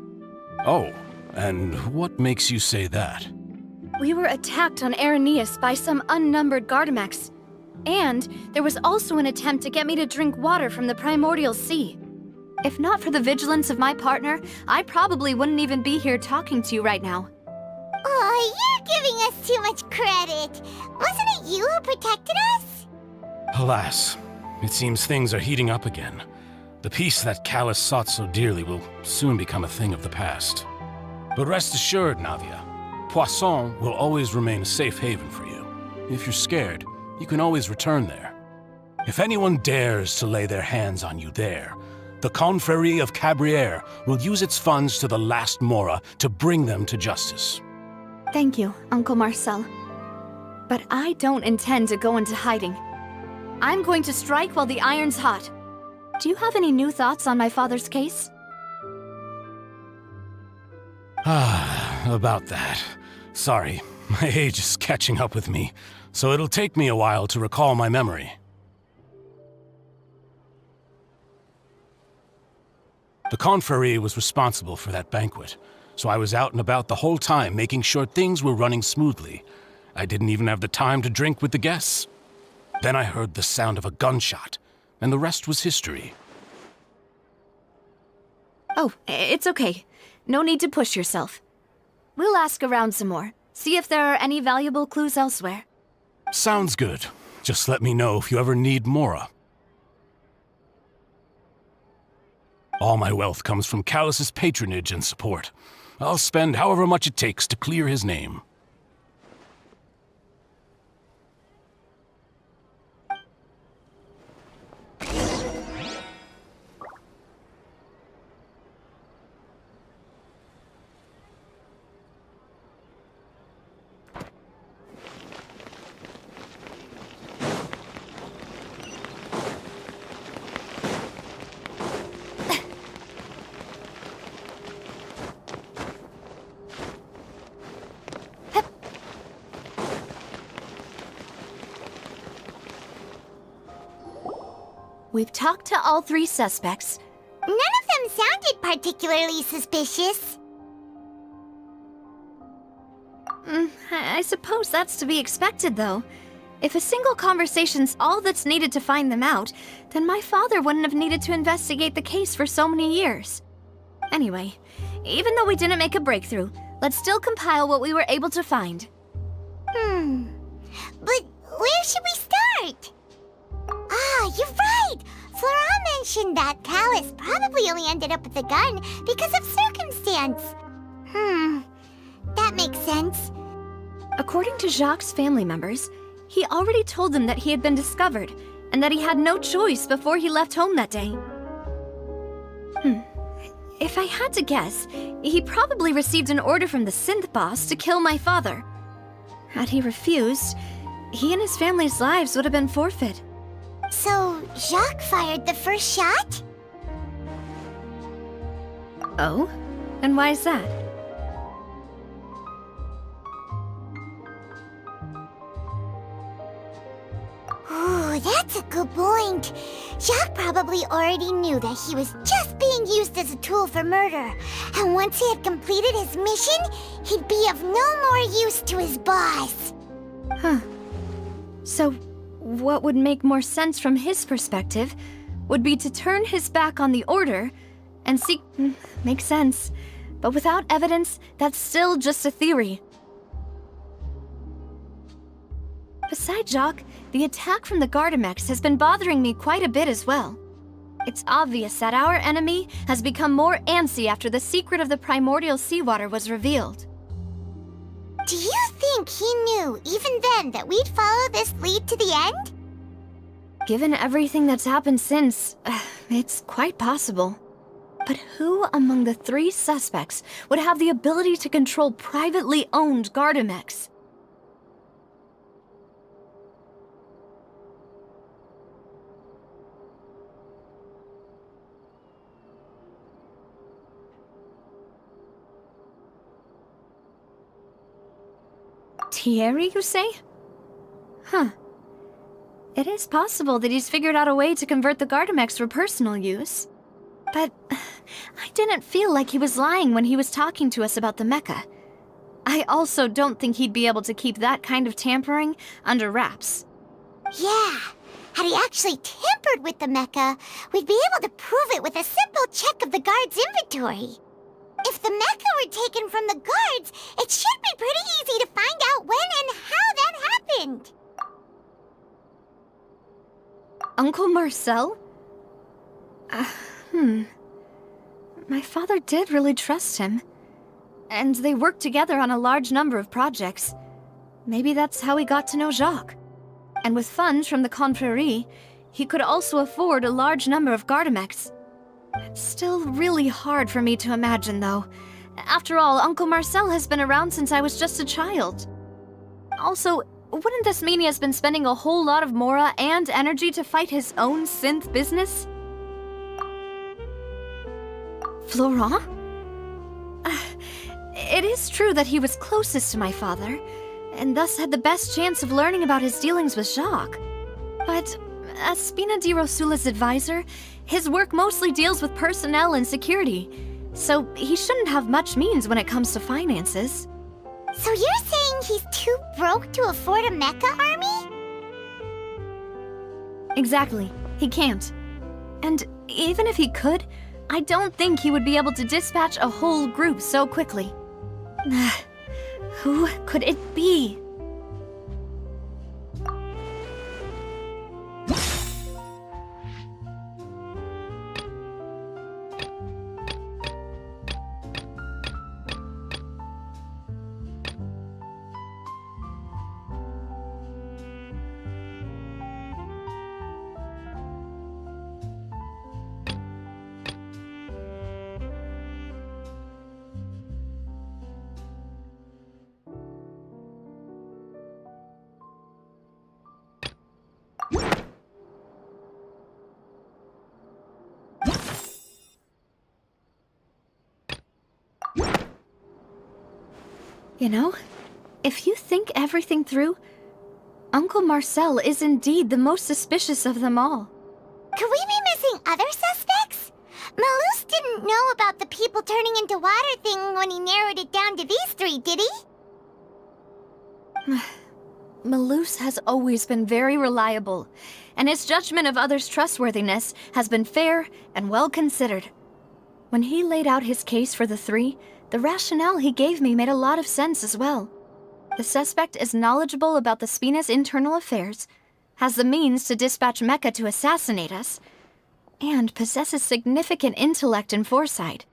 Oh, and what makes you say that? We were attacked on Araneus by some unnumbered Gardamex. And there was also an attempt to get me to drink water from the primordial sea. If not for the vigilance of my partner, I probably wouldn't even be here talking to you right now. Oh, you're giving us too much credit. Wasn't it you who protected us? Alas, it seems things are heating up again. The peace that Callus sought so dearly will soon become a thing of the past. But rest assured, Navia, Poisson will always remain a safe haven for you. If you're scared, you can always return there. If anyone dares to lay their hands on you there, the Confrérie of Cabrières will use its funds to the last Mora to bring them to justice. Thank you, Uncle Marcel. But I don't intend to go into hiding. I'm going to strike while the iron's hot. Do you have any new thoughts on my father's case? About that. Sorry, my age is catching up with me, so it'll take me a while to recall my memory. The Confrérie was responsible for that banquet, so I was out and about the whole time making sure things were running smoothly. I didn't even have the time to drink with the guests. Then I heard the sound of a gunshot, and the rest was history. Oh, it's okay. No need to push yourself. We'll ask around some more, see if there are any valuable clues elsewhere. Sounds good. Just let me know if you ever need Mora. All my wealth comes from Callus's patronage and support. I'll spend however much it takes to clear his name. We've talked to all three suspects. None of them sounded particularly suspicious. I suppose that's to be expected, though. If a single conversation's all that's needed to find them out, then my father wouldn't have needed to investigate the case for so many years. Anyway, even though we didn't make a breakthrough, let's still compile what we were able to find. But where should we start? Ah, you're right! Flora mentioned that Callus probably only ended up with the gun because of circumstance. That makes sense. According to Jacques' family members, he already told them that he had been discovered, and that he had no choice before he left home that day. If I had to guess, he probably received an order from the synth boss to kill my father. Had he refused, he and his family's lives would have been forfeit. So, Jacques fired the first shot? Oh? And why is that? Ooh, that That's a good point. Jacques probably already knew that he was just being used as a tool for murder. And once he had completed his mission, he'd be of no more use to his boss. Huh. So, what would make more sense from his perspective would be to turn his back on the Order and seek... Makes sense. But without evidence, that's still just a theory. Besides Jacques, the attack from the Gardamex has been bothering me quite a bit as well. It's obvious that our enemy has become more antsy after the secret of the primordial seawater was revealed. Do you think he knew, even then, that we'd follow this lead to the end? Given everything that's happened since, it's quite possible. But who among the 3 suspects would have the ability to control privately owned Gardamex? Thierry, you say? Huh. It is possible that he's figured out a way to convert the Gardamex for personal use. But I didn't feel like he was lying when he was talking to us about the mecha. I also don't think he'd be able to keep that kind of tampering under wraps. Yeah. Had he actually tampered with the mecha, we'd be able to prove it with a simple check of the guard's inventory. If the mecha were taken from the guards, it should be pretty easy to find out when and how that happened. Uncle Marcel? My father did really trust him. And they worked together on a large number of projects. Maybe that's how he got to know Jacques. And with funds from the Confrérie, he could also afford a large number of Gardamex. It's still really hard for me to imagine, though. After all, Uncle Marcel has been around since I was just a child. Also, wouldn't this mean he has been spending a whole lot of mora and energy to fight his own synth business? Florent? It is true that he was closest to my father, and thus had the best chance of learning about his dealings with Jacques. But as Spina di Rosula's advisor, his work mostly deals with personnel and security, so he shouldn't have much means when it comes to finances. So you're saying he's too broke to afford a mecha army? Exactly. He can't. And even if he could, I don't think he would be able to dispatch a whole group so quickly. Who could it be? You know, if you think everything through, Uncle Marcel is indeed the most suspicious of them all. Could we be missing other suspects? Malus didn't know about the people turning into water thing when he narrowed it down to these 3, did he? Malus has always been very reliable, and his judgment of others' trustworthiness has been fair and well considered. When he laid out his case for the 3, the rationale he gave me made a lot of sense as well. The suspect is knowledgeable about the Spina's internal affairs, has the means to dispatch Mecha to assassinate us, and possesses significant intellect and foresight.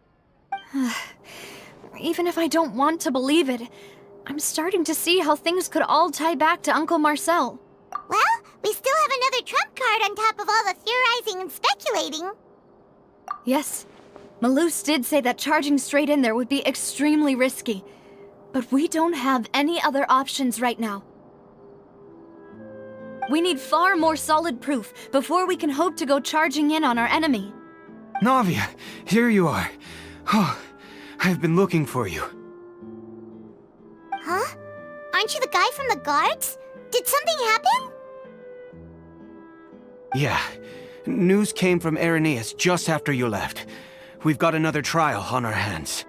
Even if I don't want to believe it, I'm starting to see how things could all tie back to Uncle Marcel. Well, we still have another trump card on top of all the theorizing and speculating. Yes. Malus did say that charging straight in there would be extremely risky, but we don't have any other options right now. We need far more solid proof before we can hope to go charging in on our enemy. Navia, here you are. Oh, I've been looking for you. Huh? Aren't you the guy from the guards? Did something happen? Yeah. News came from Irenaeus just after you left. We've got another trial on our hands.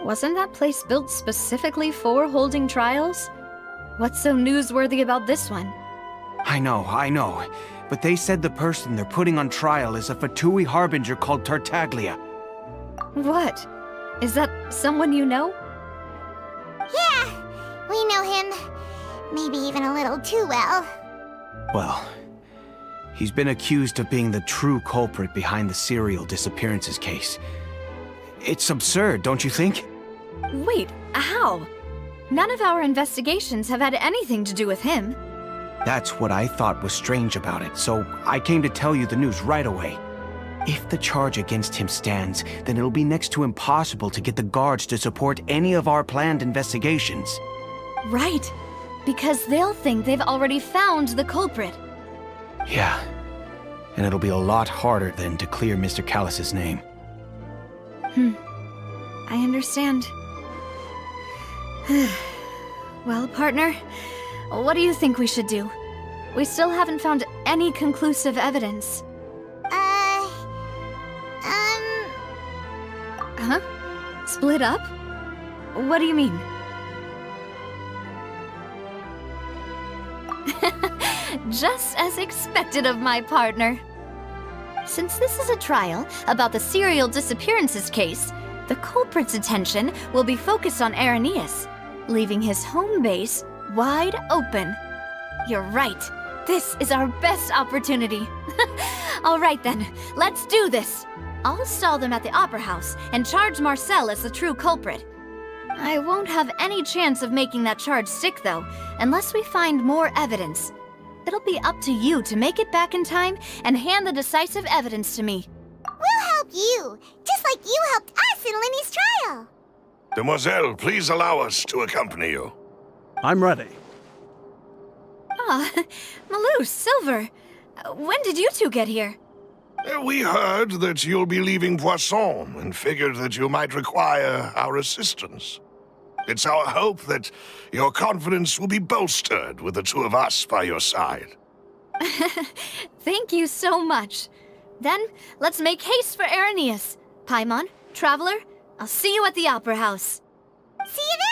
Wasn't that place built specifically for holding trials? What's so newsworthy about this one? I know. But they said the person they're putting on trial is a Fatui harbinger called Tartaglia. What? Is that someone you know? Yeah, we know him. Maybe even a little too well. Well, he's been accused of being the true culprit behind the serial disappearances case. It's absurd, don't you think? Wait, how? None of our investigations have had anything to do with him. That's what I thought was strange about it, so I came to tell you the news right away. If the charge against him stands, then it'll be next to impossible to get the guards to support any of our planned investigations. Right, because they'll think they've already found the culprit. Yeah, and it'll be a lot harder then to clear Mr. Callus's name. I understand. Well, partner, what do you think we should do? We still haven't found any conclusive evidence. Huh? Split up? What do you mean? Just as expected of my partner. Since this is a trial about the serial disappearances case, the culprit's attention will be focused on Irenaeus, leaving his home base wide open. You're right. This is our best opportunity. All right then, let's do this. I'll stall them at the Opera House and charge Marcel as the true culprit. I won't have any chance of making that charge stick, though, unless we find more evidence. It'll be up to you to make it back in time and hand the decisive evidence to me. We'll help you, just like you helped us in Linny's trial. Demoiselle, please allow us to accompany you. I'm ready. Ah, Malou, Silver. When did you two get here? We heard that you'll be leaving Poisson and figured that you might require our assistance. It's our hope that your confidence will be bolstered with the two of us by your side. Thank you so much. Then, let's make haste for Irenaeus. Paimon, Traveler, I'll see you at the Opera House. See you then!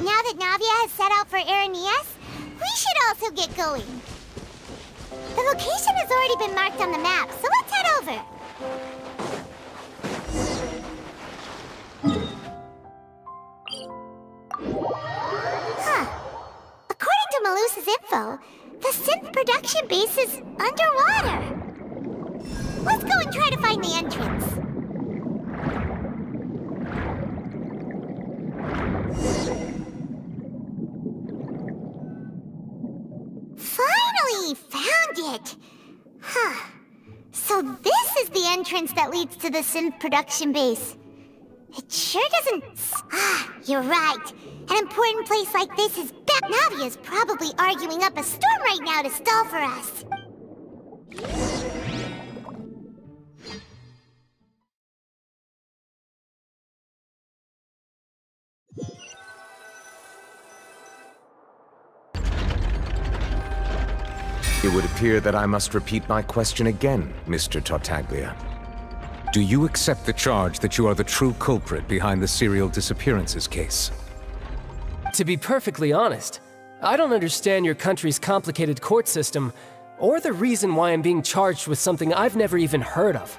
Now that Navia has set out for Irenaeus, we should also get going. The location has already been marked on the map, so let's head over. According to Malus's info, the synth production base is underwater. Let's go and try to find the entrance. Finally found it! So this is the entrance that leads to the synth production base. It sure doesn't... you're right. An important place like this is back. Navia's probably arguing up a storm right now to stall for us. It would appear that I must repeat my question again, Mr. Tartaglia. Do you accept the charge that you are the true culprit behind the serial disappearances case? To be perfectly honest, I don't understand your country's complicated court system, or the reason why I'm being charged with something I've never even heard of.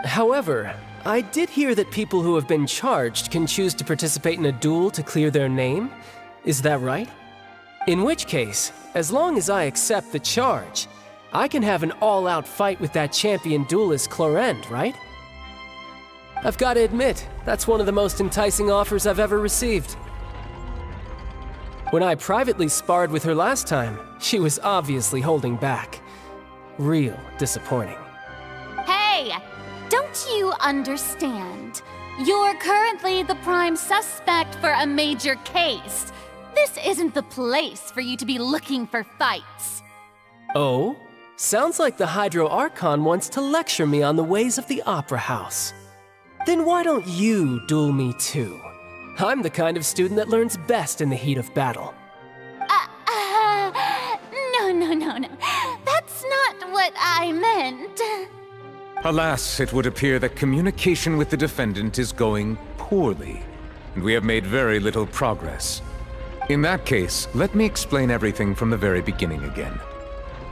However, I did hear that people who have been charged can choose to participate in a duel to clear their name. Is that right? In which case, as long as I accept the charge, I can have an all-out fight with that champion duelist Clorend, right? I've got to admit, that's one of the most enticing offers I've ever received. When I privately sparred with her last time, she was obviously holding back. Real disappointing. Hey! Don't you understand? You're currently the prime suspect for a major case. This isn't the place for you to be looking for fights. Oh? Sounds like the Hydro Archon wants to lecture me on the ways of the Opera House. Then why don't you duel me too? I'm the kind of student that learns best in the heat of battle. No. That's not what I meant. Alas, it would appear that communication with the defendant is going poorly, and we have made very little progress. In that case, let me explain everything from the very beginning again.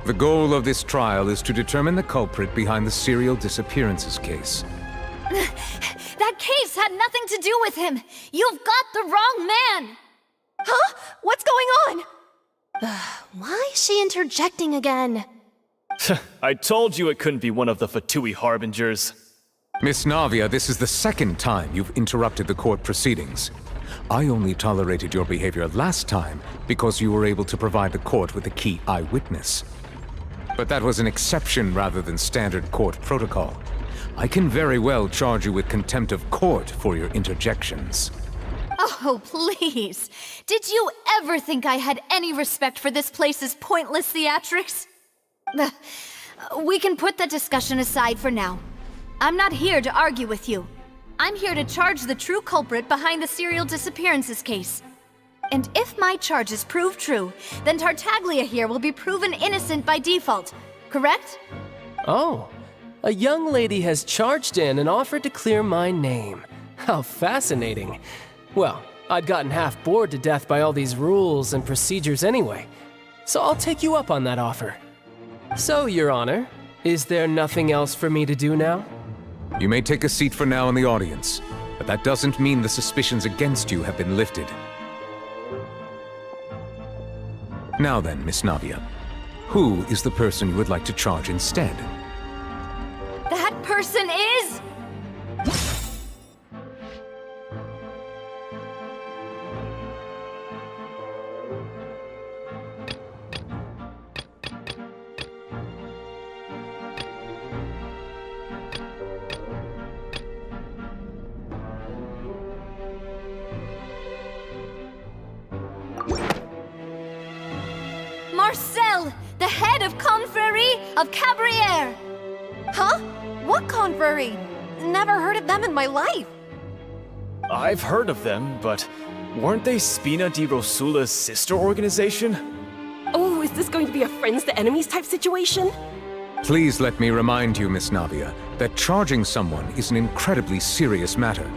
The goal of this trial is to determine the culprit behind the serial disappearances case. That case had nothing to do with him! You've got the wrong man! Huh? What's going on? Why is she interjecting again? I told you it couldn't be one of the Fatui Harbingers. Miss Navia, this is the second time you've interrupted the court proceedings. I only tolerated your behavior last time because you were able to provide the court with a key eyewitness. But that was an exception rather than standard court protocol. I can very well charge you with contempt of court for your interjections. Oh, please. Did you ever think I had any respect for this place's pointless theatrics? We can put that discussion aside for now. I'm not here to argue with you. I'm here to charge the true culprit behind the serial disappearances case. And if my charges prove true, then Tartaglia here will be proven innocent by default, correct? Oh, a young lady has charged in and offered to clear my name. How fascinating. Well, I'd gotten half bored to death by all these rules and procedures anyway, so I'll take you up on that offer. So, Your Honor, is there nothing else for me to do now? You may take a seat for now in the audience, but that doesn't mean the suspicions against you have been lifted. Now then, Miss Navia, who is the person you would like to charge instead? That person is... Marcel, the head of Confrérie of Cabrières! Huh? What confrérie? Never heard of them in my life. I've heard of them, but weren't they Spina di Rosula's sister organization? Oh, is this going to be a friends to enemies type situation? Please let me remind you, Miss Navia, that charging someone is an incredibly serious matter.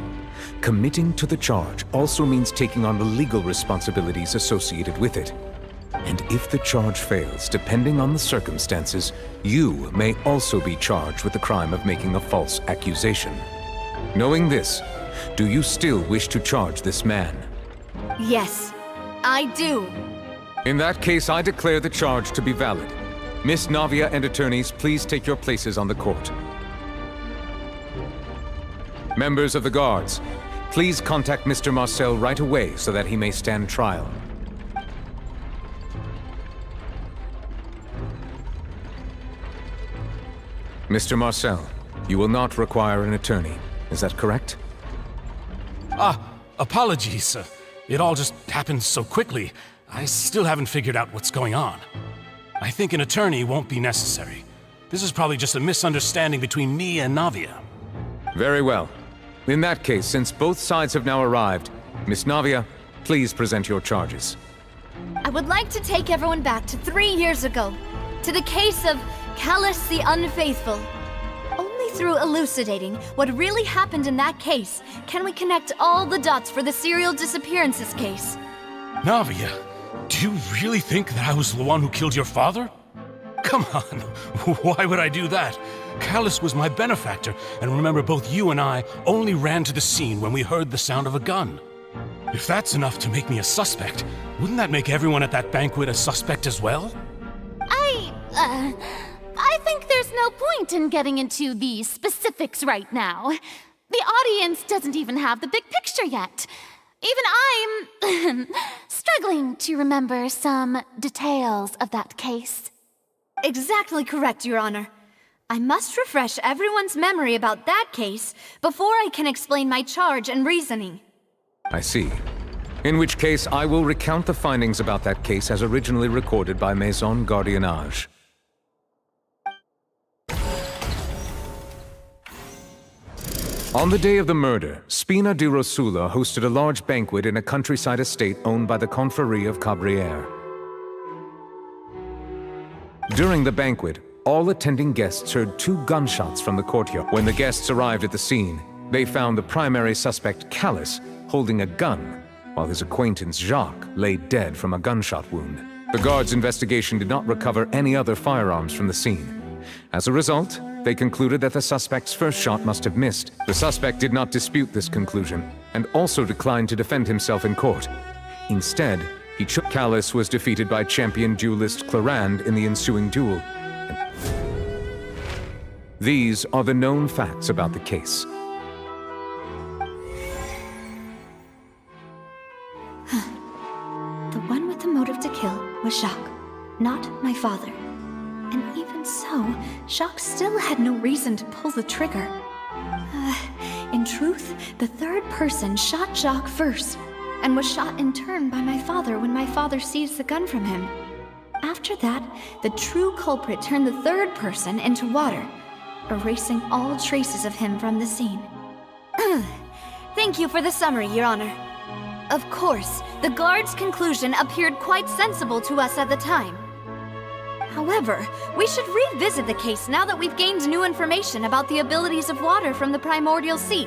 Committing to the charge also means taking on the legal responsibilities associated with it. And if the charge fails, depending on the circumstances, you may also be charged with the crime of making a false accusation. Knowing this, do you still wish to charge this man? Yes, I do. In that case, I declare the charge to be valid. Miss Navia and attorneys, please take your places on the court. Members of the guards, please contact Mr. Marcel right away so that he may stand trial. Mr. Marcel, you will not require an attorney. Is that correct? Apologies. It all just happened so quickly. I still haven't figured out what's going on. I think an attorney won't be necessary. This is probably just a misunderstanding between me and Navia. Very well. In that case, since both sides have now arrived, Miss Navia, please present your charges. I would like to take everyone back to 3 years ago, to the case of Callus the Unfaithful. Only through elucidating what really happened in that case can we connect all the dots for the serial disappearances case. Navia, do you really think that I was the one who killed your father? Come on, why would I do that? Callus was my benefactor, and remember both you and I only ran to the scene when we heard the sound of a gun. If that's enough to make me a suspect, wouldn't that make everyone at that banquet a suspect as well? I think there's no point in getting into the specifics right now. The audience doesn't even have the big picture yet. Even I'm struggling to remember some details of that case. Exactly correct, Your Honor. I must refresh everyone's memory about that case before I can explain my charge and reasoning. I see. In which case, I will recount the findings about that case as originally recorded by Maison Gardiennage. On the day of the murder, Spina di Rosula hosted a large banquet in a countryside estate owned by the Confrérie of Cabrières. During the banquet, all attending guests heard 2 gunshots from the courtyard. When the guests arrived at the scene, they found the primary suspect, Callus, holding a gun, while his acquaintance, Jacques, lay dead from a gunshot wound. The guards' investigation did not recover any other firearms from the scene. As a result, they concluded that the suspect's first shot must have missed. The suspect did not dispute this conclusion, and also declined to defend himself in court. Instead, Callus was defeated by champion duelist Clarand in the ensuing duel. These are the known facts about the case. The one with the motive to kill was Jacques, not my father. And even so, Jacques still had no reason to pull the trigger. In truth, the third person shot Jacques first, and was shot in turn by my father when my father seized the gun from him. After that, the true culprit turned the third person into water, erasing all traces of him from the scene. Thank you for the summary, Your Honor. Of course, the guard's conclusion appeared quite sensible to us at the time. However, we should revisit the case now that we've gained new information about the abilities of water from the primordial sea.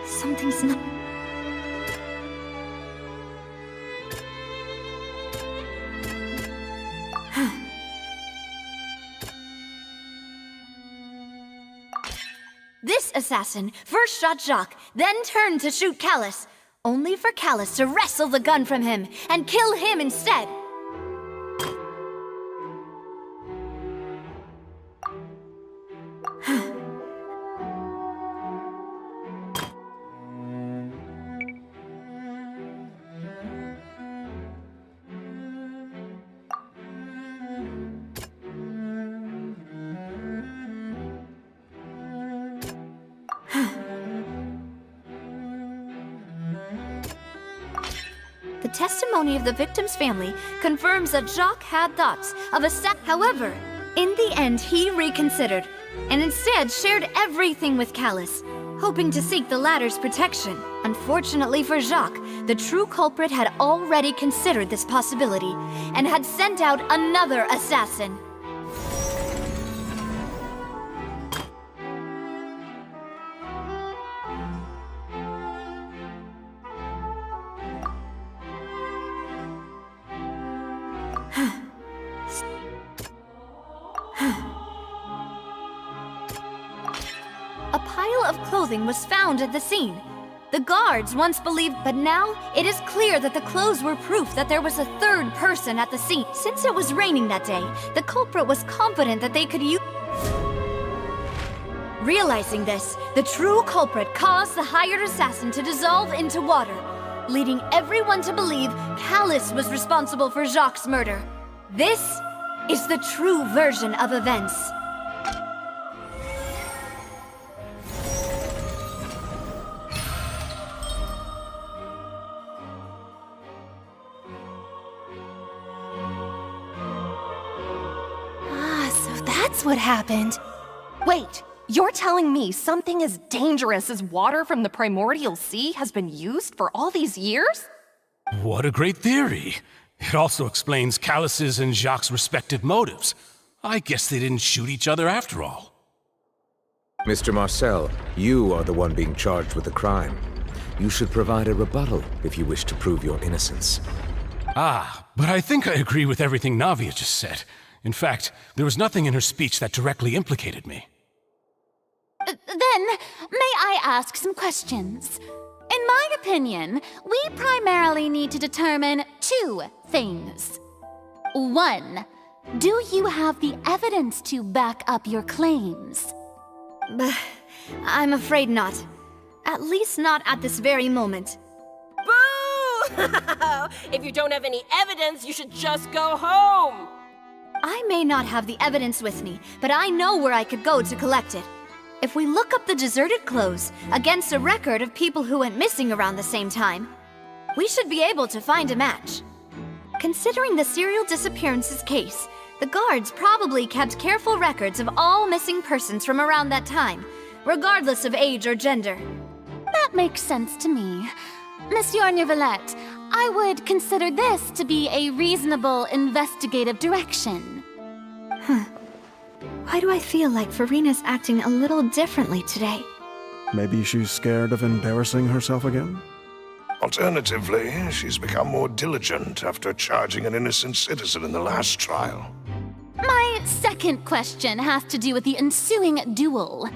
Something's not... This assassin first shot Jacques, then turned to shoot Callus, only for Callus to wrestle the gun from him and kill him instead. The testimony of the victim's family confirms that Jacques had thoughts of a However, in the end he reconsidered, and instead shared everything with Callus, hoping to seek the latter's protection. Unfortunately for Jacques, the true culprit had already considered this possibility, and had sent out another assassin. A pile of clothing was found at the scene. The guards once believed, but now it is clear that the clothes were proof that there was a third person at the scene. Since it was raining that day, the culprit was confident that they could use... Realizing this, the true culprit caused the hired assassin to dissolve into water, leading everyone to believe Callus was responsible for Jacques' murder. This is the true version of events. That's what happened. Wait, you're telling me something as dangerous as water from the primordial sea has been used for all these years? What a great theory. It also explains Callus's and Jacques' respective motives. I guess they didn't shoot each other after all. Mr. Marcel, you are the one being charged with the crime. You should provide a rebuttal if you wish to prove your innocence. But I think I agree with everything Navia just said. In fact, there was nothing in her speech that directly implicated me. Then, may I ask some questions? In my opinion, we primarily need to determine two things. One, do you have the evidence to back up your claims? I'm afraid not. At least not at this very moment. Boo! If you don't have any evidence, you should just go home! I may not have the evidence with me, but I know where I could go to collect it. If we look up the deserted clothes against a record of people who went missing around the same time, we should be able to find a match. Considering the serial disappearances case, the guards probably kept careful records of all missing persons from around that time, regardless of age or gender. That makes sense to me. Monsieur Neuvillette, I would consider this to be a reasonable investigative direction. Why do I feel like Farina's acting a little differently today? Maybe she's scared of embarrassing herself again? Alternatively, she's become more diligent after charging an innocent citizen in the last trial. My second question has to do with the ensuing duel.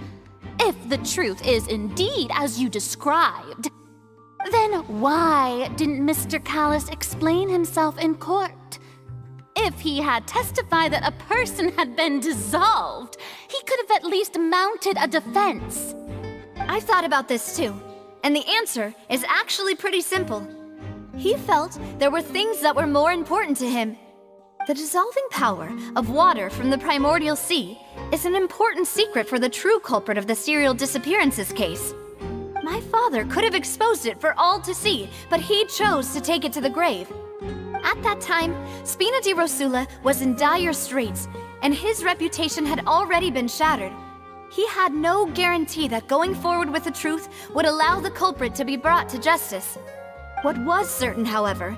If the truth is indeed as you described, then why didn't Mr. Callis explain himself in court? If he had testified that a person had been dissolved, he could have at least mounted a defense. I've thought about this too, and the answer is actually pretty simple. He felt there were things that were more important to him. The dissolving power of water from the primordial sea is an important secret for the true culprit of the serial disappearances case. My father could have exposed it for all to see, but he chose to take it to the grave. At that time, Spina di Rosula was in dire straits, and his reputation had already been shattered. He had no guarantee that going forward with the truth would allow the culprit to be brought to justice. What was certain, however,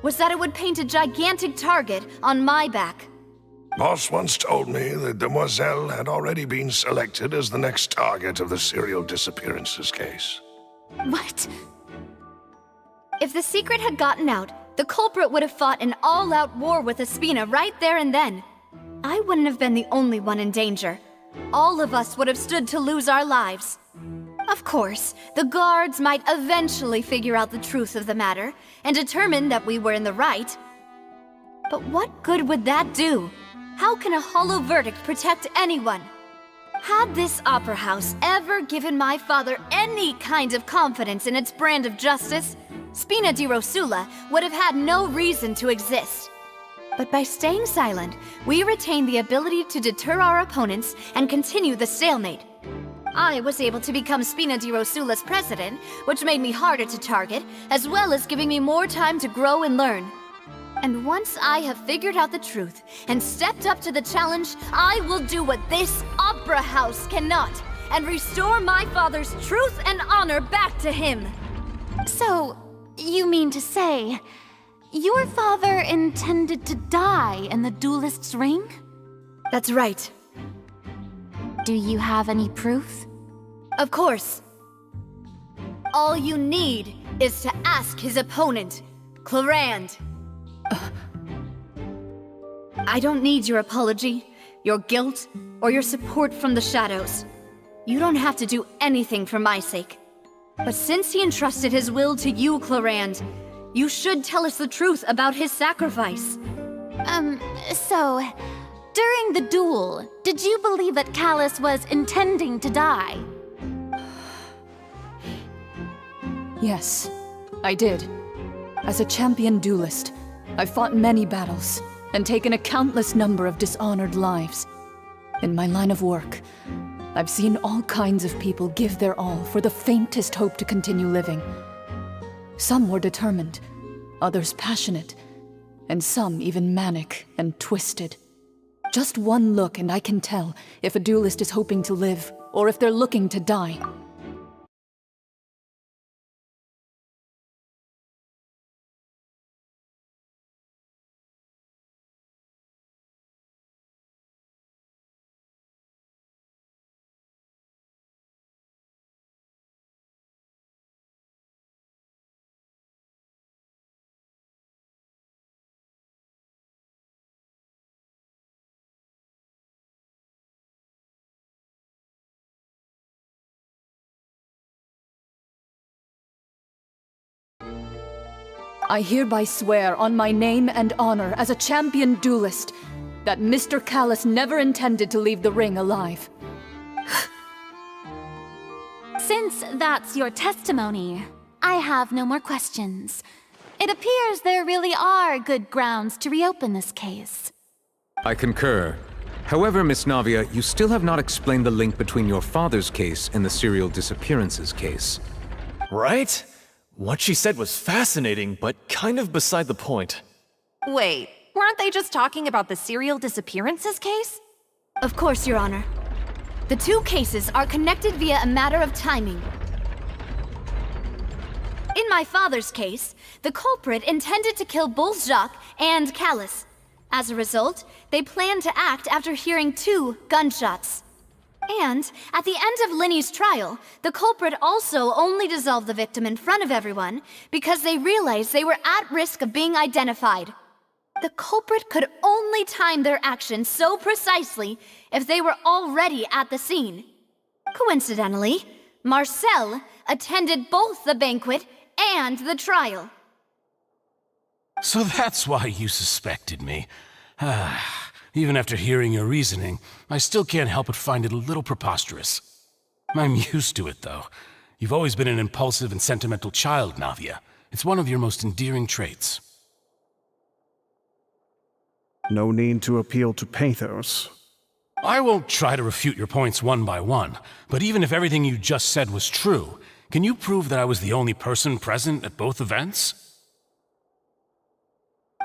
was that it would paint a gigantic target on my back. Boss once told me that Demoiselle had already been selected as the next target of the serial disappearances case. What? If the secret had gotten out, the culprit would have fought an all-out war with Espina right there and then. I wouldn't have been the only one in danger. All of us would have stood to lose our lives. Of course, the guards might eventually figure out the truth of the matter and determine that we were in the right. But what good would that do? How can a hollow verdict protect anyone? Had this opera house ever given my father any kind of confidence in its brand of justice, Spina di Rosula would have had no reason to exist. But by staying silent, we retained the ability to deter our opponents and continue the stalemate. I was able to become Spina di Rosula's president, which made me harder to target, as well as giving me more time to grow and learn. And once I have figured out the truth and stepped up to the challenge, I will do what this opera house cannot, and restore my father's truth and honor back to him. So, you mean to say, your father intended to die in the duelist's ring? That's right. Do you have any proof? Of course. All you need is to ask his opponent, Clarand. I don't need your apology, your guilt, or your support from the shadows. You don't have to do anything for my sake. But since he entrusted his will to you, Clarand, you should tell us the truth about his sacrifice. So, during the duel, did you believe that Callis was intending to die? Yes, I did. As a champion duelist, I've fought many battles and taken a countless number of dishonored lives. In my line of work, I've seen all kinds of people give their all for the faintest hope to continue living. Some were determined, others passionate, and some even manic and twisted. Just one look and I can tell if a duelist is hoping to live or if they're looking to die. I hereby swear on my name and honor as a champion duelist that Mr. Callus never intended to leave the ring alive. Since that's your testimony, I have no more questions. It appears there really are good grounds to reopen this case. I concur. However, Miss Navia, you still have not explained the link between your father's case and the serial disappearances case. Right? What she said was fascinating, but kind of beside the point. Wait, weren't they just talking about the serial disappearances case? Of course, Your Honor. The two cases are connected via a matter of timing. In my father's case, the culprit intended to kill both Jacques and Callus. As a result, they planned to act after hearing 2 gunshots. And at the end of Linny's trial, the culprit also only dissolved the victim in front of everyone because they realized they were at risk of being identified. The culprit could only time their actions so precisely if they were already at the scene. Coincidentally, Marcel attended both the banquet and the trial. So that's why you suspected me. Even after hearing your reasoning, I still can't help but find it a little preposterous. I'm used to it, though. You've always been an impulsive and sentimental child, Navia. It's one of your most endearing traits. No need to appeal to pathos. I won't try to refute your points one by one, but even if everything you just said was true, can you prove that I was the only person present at both events?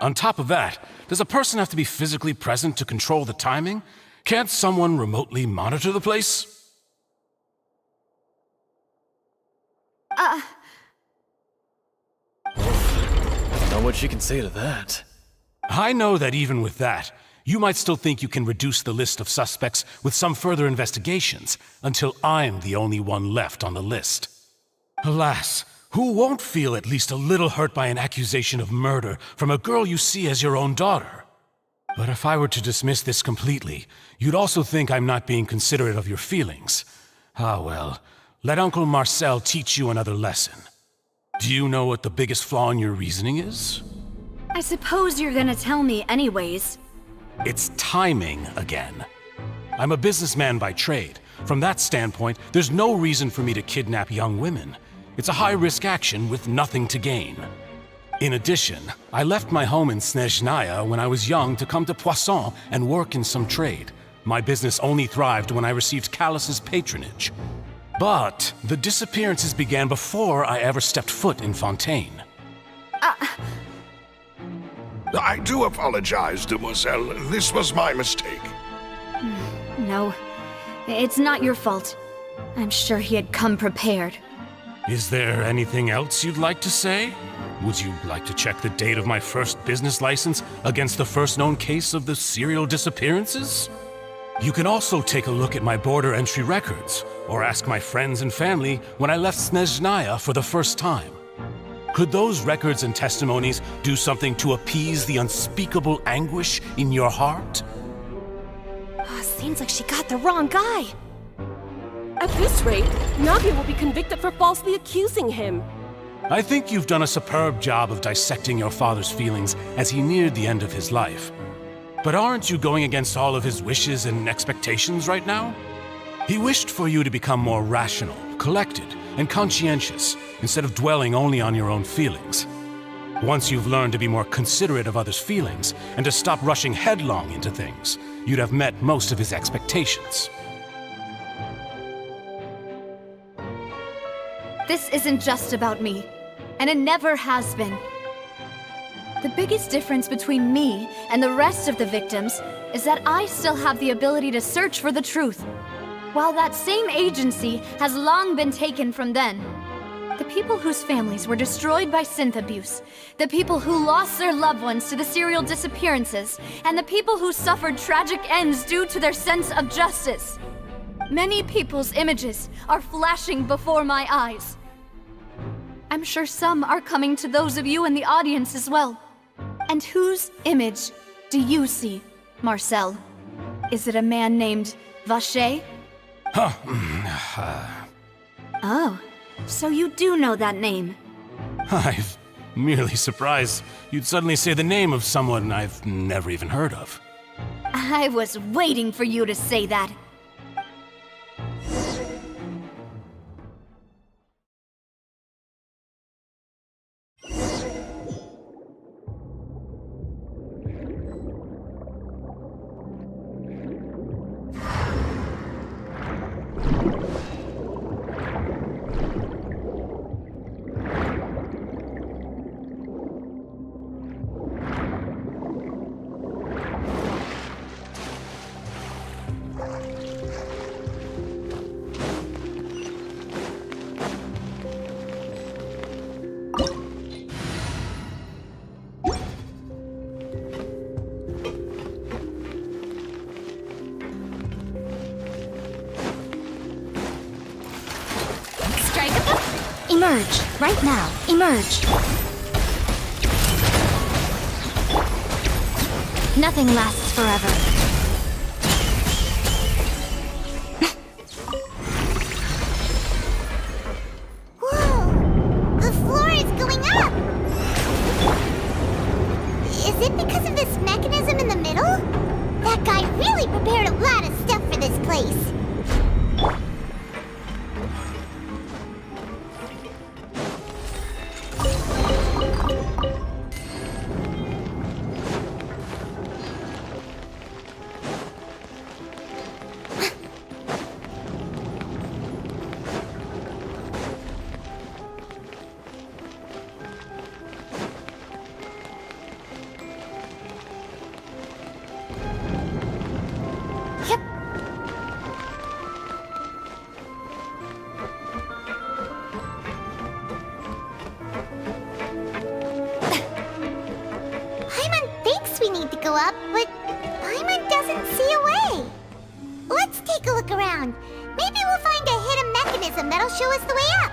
On top of that, does a person have to be physically present to control the timing? Can't someone remotely monitor the place? Not what she can say to that. I know that even with that, you might still think you can reduce the list of suspects with some further investigations until I'm the only one left on the list. Alas, who won't feel at least a little hurt by an accusation of murder from a girl you see as your own daughter? But if I were to dismiss this completely, you'd also think I'm not being considerate of your feelings. Ah well, let Uncle Marcel teach you another lesson. Do you know what the biggest flaw in your reasoning is? I suppose you're gonna tell me anyways. It's timing again. I'm a businessman by trade. From that standpoint, there's no reason for me to kidnap young women. It's a high-risk action with nothing to gain. In addition, I left my home in Snezhnaya when I was young to come to Poisson and work in some trade. My business only thrived when I received Callus's patronage. But the disappearances began before I ever stepped foot in Fontaine. I do apologize, demoiselle. This was my mistake. No, it's not your fault. I'm sure he had come prepared. Is there anything else you'd like to say? Would you like to check the date of my first business license against the first known case of the serial disappearances? You can also take a look at my border entry records, or ask my friends and family when I left Snezhnaya for the first time. Could those records and testimonies do something to appease the unspeakable anguish in your heart? Seems like she got the wrong guy. At this rate, Navia will be convicted for falsely accusing him. I think you've done a superb job of dissecting your father's feelings as he neared the end of his life. But aren't you going against all of his wishes and expectations right now? He wished for you to become more rational, collected, and conscientious, instead of dwelling only on your own feelings. Once you've learned to be more considerate of others' feelings, and to stop rushing headlong into things, you'd have met most of his expectations. This isn't just about me, and it never has been. The biggest difference between me and the rest of the victims is that I still have the ability to search for the truth, while that same agency has long been taken from them. The people whose families were destroyed by synth abuse, the people who lost their loved ones to the serial disappearances, and the people who suffered tragic ends due to their sense of justice. Many people's images are flashing before my eyes. I'm sure some are coming to those of you in the audience as well. And whose image do you see, Marcel? Is it a man named Vacher? Oh, so you do know that name. I've Merely surprised you'd suddenly say the name of someone I've never even heard of. I was waiting for you to say that. Emerge, right now. Emerge. Nothing lasts forever. Whoa! The floor is going up! Is it because of this mechanism in the middle? That guy really prepared a lot of stuff for this place. Go up, but Paimon doesn't see a way. Let's take a look around. Maybe we'll find a hidden mechanism that'll show us the way up.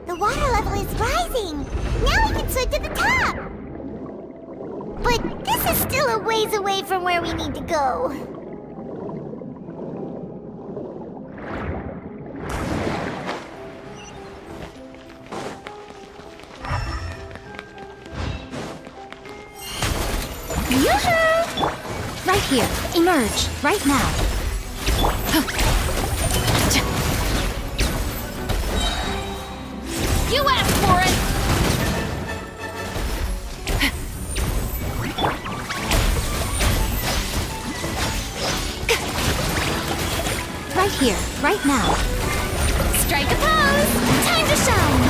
The water level is rising! Now we can swim to the top! But this is still a ways away from where we need to go. Yoo-hoo! Right here. Emerge. Right now. You asked for it! Right here, right now. Strike a pose! Time to shine!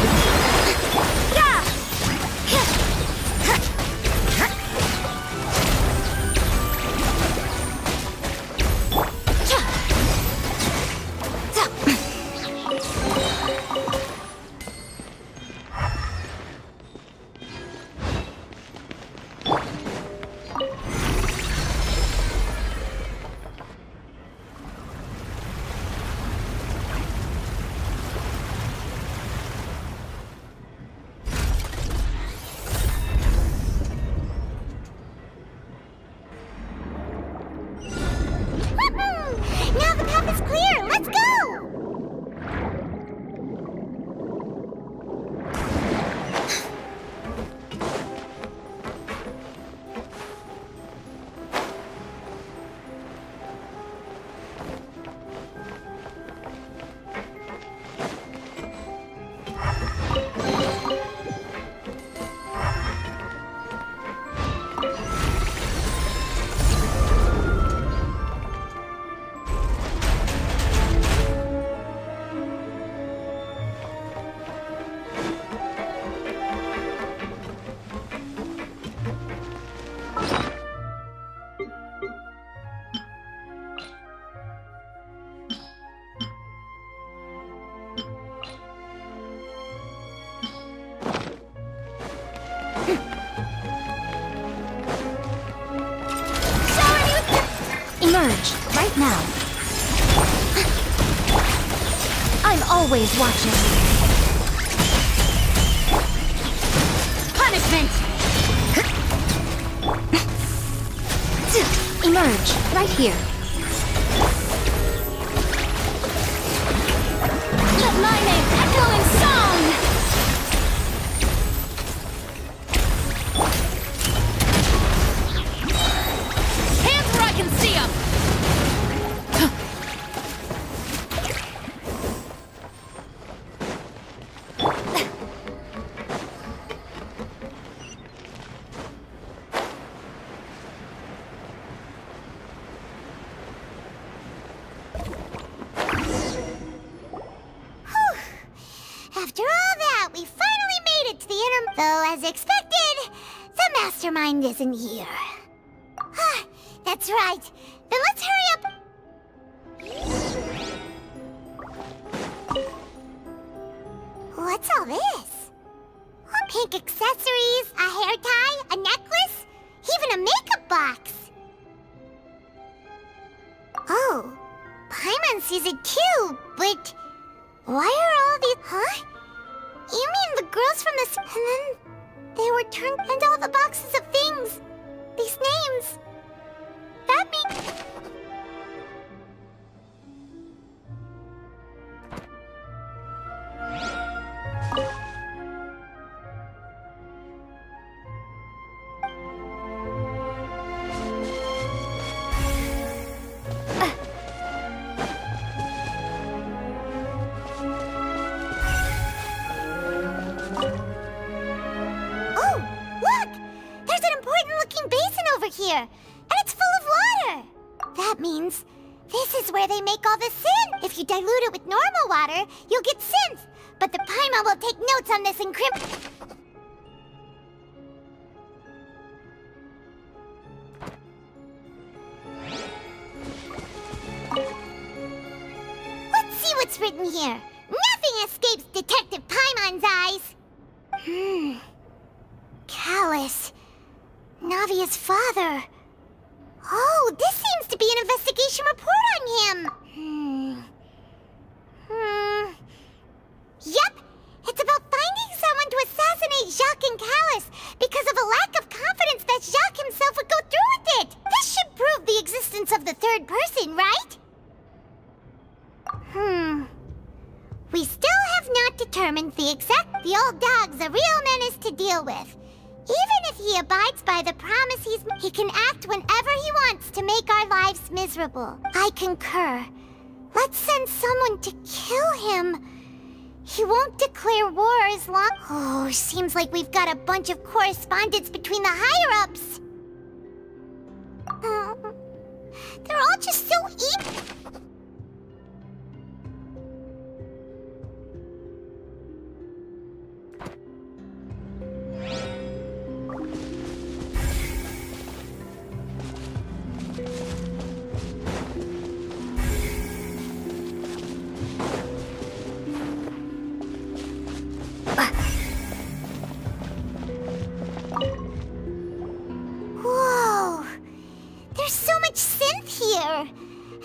Emerge, right now. I'm always watching. Punishment! Emerge, right here. Let my name echo in song! Hands where I can see them! After all that, we finally made it to the inner... Though, as expected, the mastermind isn't here. Ah, that's right. Then let's hurry up. What's all this? Pink accessories, a hair tie, a necklace, even a makeup box. Oh, Paimon sees it too, but... Why are all these... Huh? You mean the girls from the... And then they were turned... And all the boxes of things. These names. That means... here, and it's full of water. That means this is where they make all the synth. If you dilute it with normal water, you'll get synth. But the Paimon will take notes on this encrypt... Let's see what's written here. Nothing escapes Detective Paimon's eyes. Callus. Navia's father. Oh, this seems to be an investigation report on him. Yep, it's about finding someone to assassinate Jacques and Callus because of a lack of confidence that Jacques himself would go through with it. This should prove the existence of the third person, right? We still have not determined the old dog's a real menace to deal with. Even if he abides by the promise he can act whenever he wants to make our lives miserable. I concur. Let's send someone to kill him. He won't declare war as long... Oh, seems like we've got a bunch of correspondence between the higher-ups. They're all just so evil.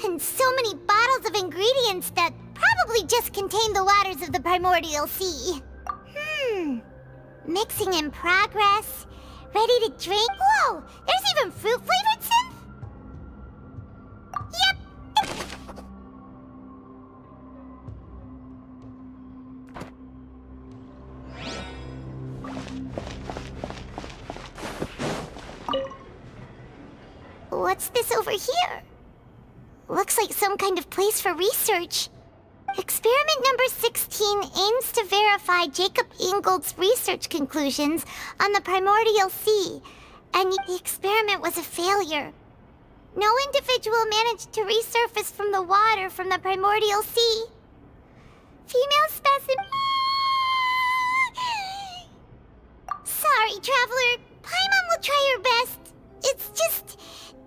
And so many bottles of ingredients that probably just contain the waters of the primordial sea. Mixing in progress. Ready to drink. Whoa! There's even fruit-flavored synth? Yep! What's this over here? Looks like some kind of place for research. Experiment number 16 aims to verify Jacob Ingold's research conclusions on the primordial sea, and the experiment was a failure. No individual managed to resurface from the water from the primordial sea. Female specimen... Sorry, Traveler. Paimon will try her best. It's just...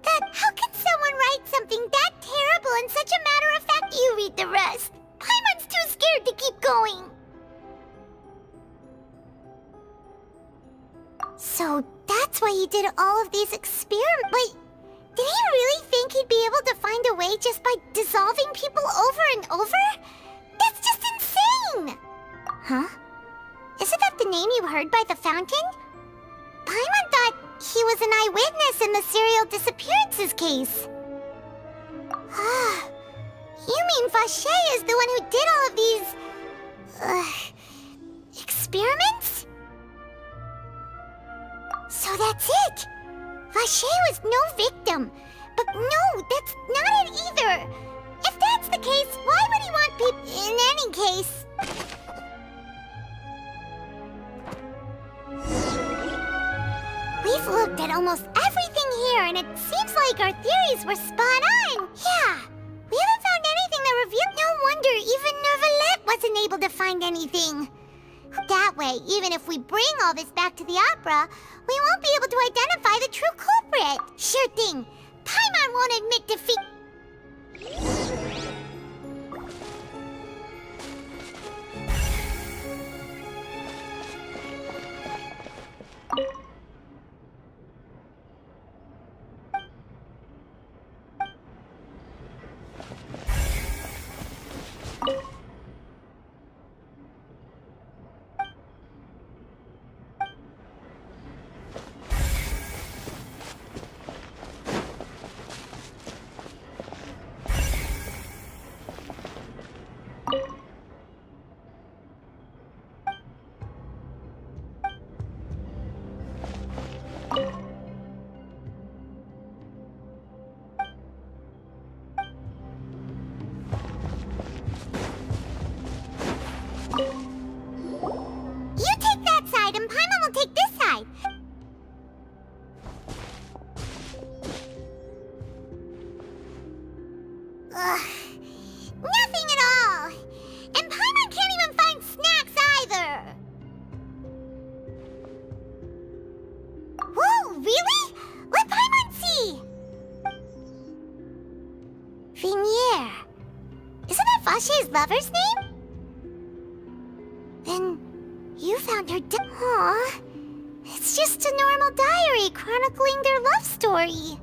that how can someone write something that terrible in such a matter-of-fact... You read the rest. Paimon's too scared to keep going. So that's why he did all of these experiments. Wait, did he really think he'd be able to find a way just by dissolving people over and over? That's just insane! Huh? Isn't that the name you heard by the fountain? Paimon thought he was an eyewitness in the serial disappearances case. You mean Vache is the one who did all of these... experiments? So that's it! Vache was no victim. But no, that's not it either! If that's the case, why would he want people... In any case... We've looked at almost everything here, and it seems like our theories were spot on. Yeah, we haven't found anything that revealed. No wonder even Neuvillette wasn't able to find anything. That way, even if we bring all this back to the opera, we won't be able to identify the true culprit. Sure thing. Paimon won't admit defeat. You take that side, and Paimon will take this side. Ugh. Nothing at all. And Paimon can't even find snacks either. Whoa, really? Let Paimon see. Vignier. Isn't that Vache's lover's name? Then you found her Aw, it's just a normal diary chronicling their love story.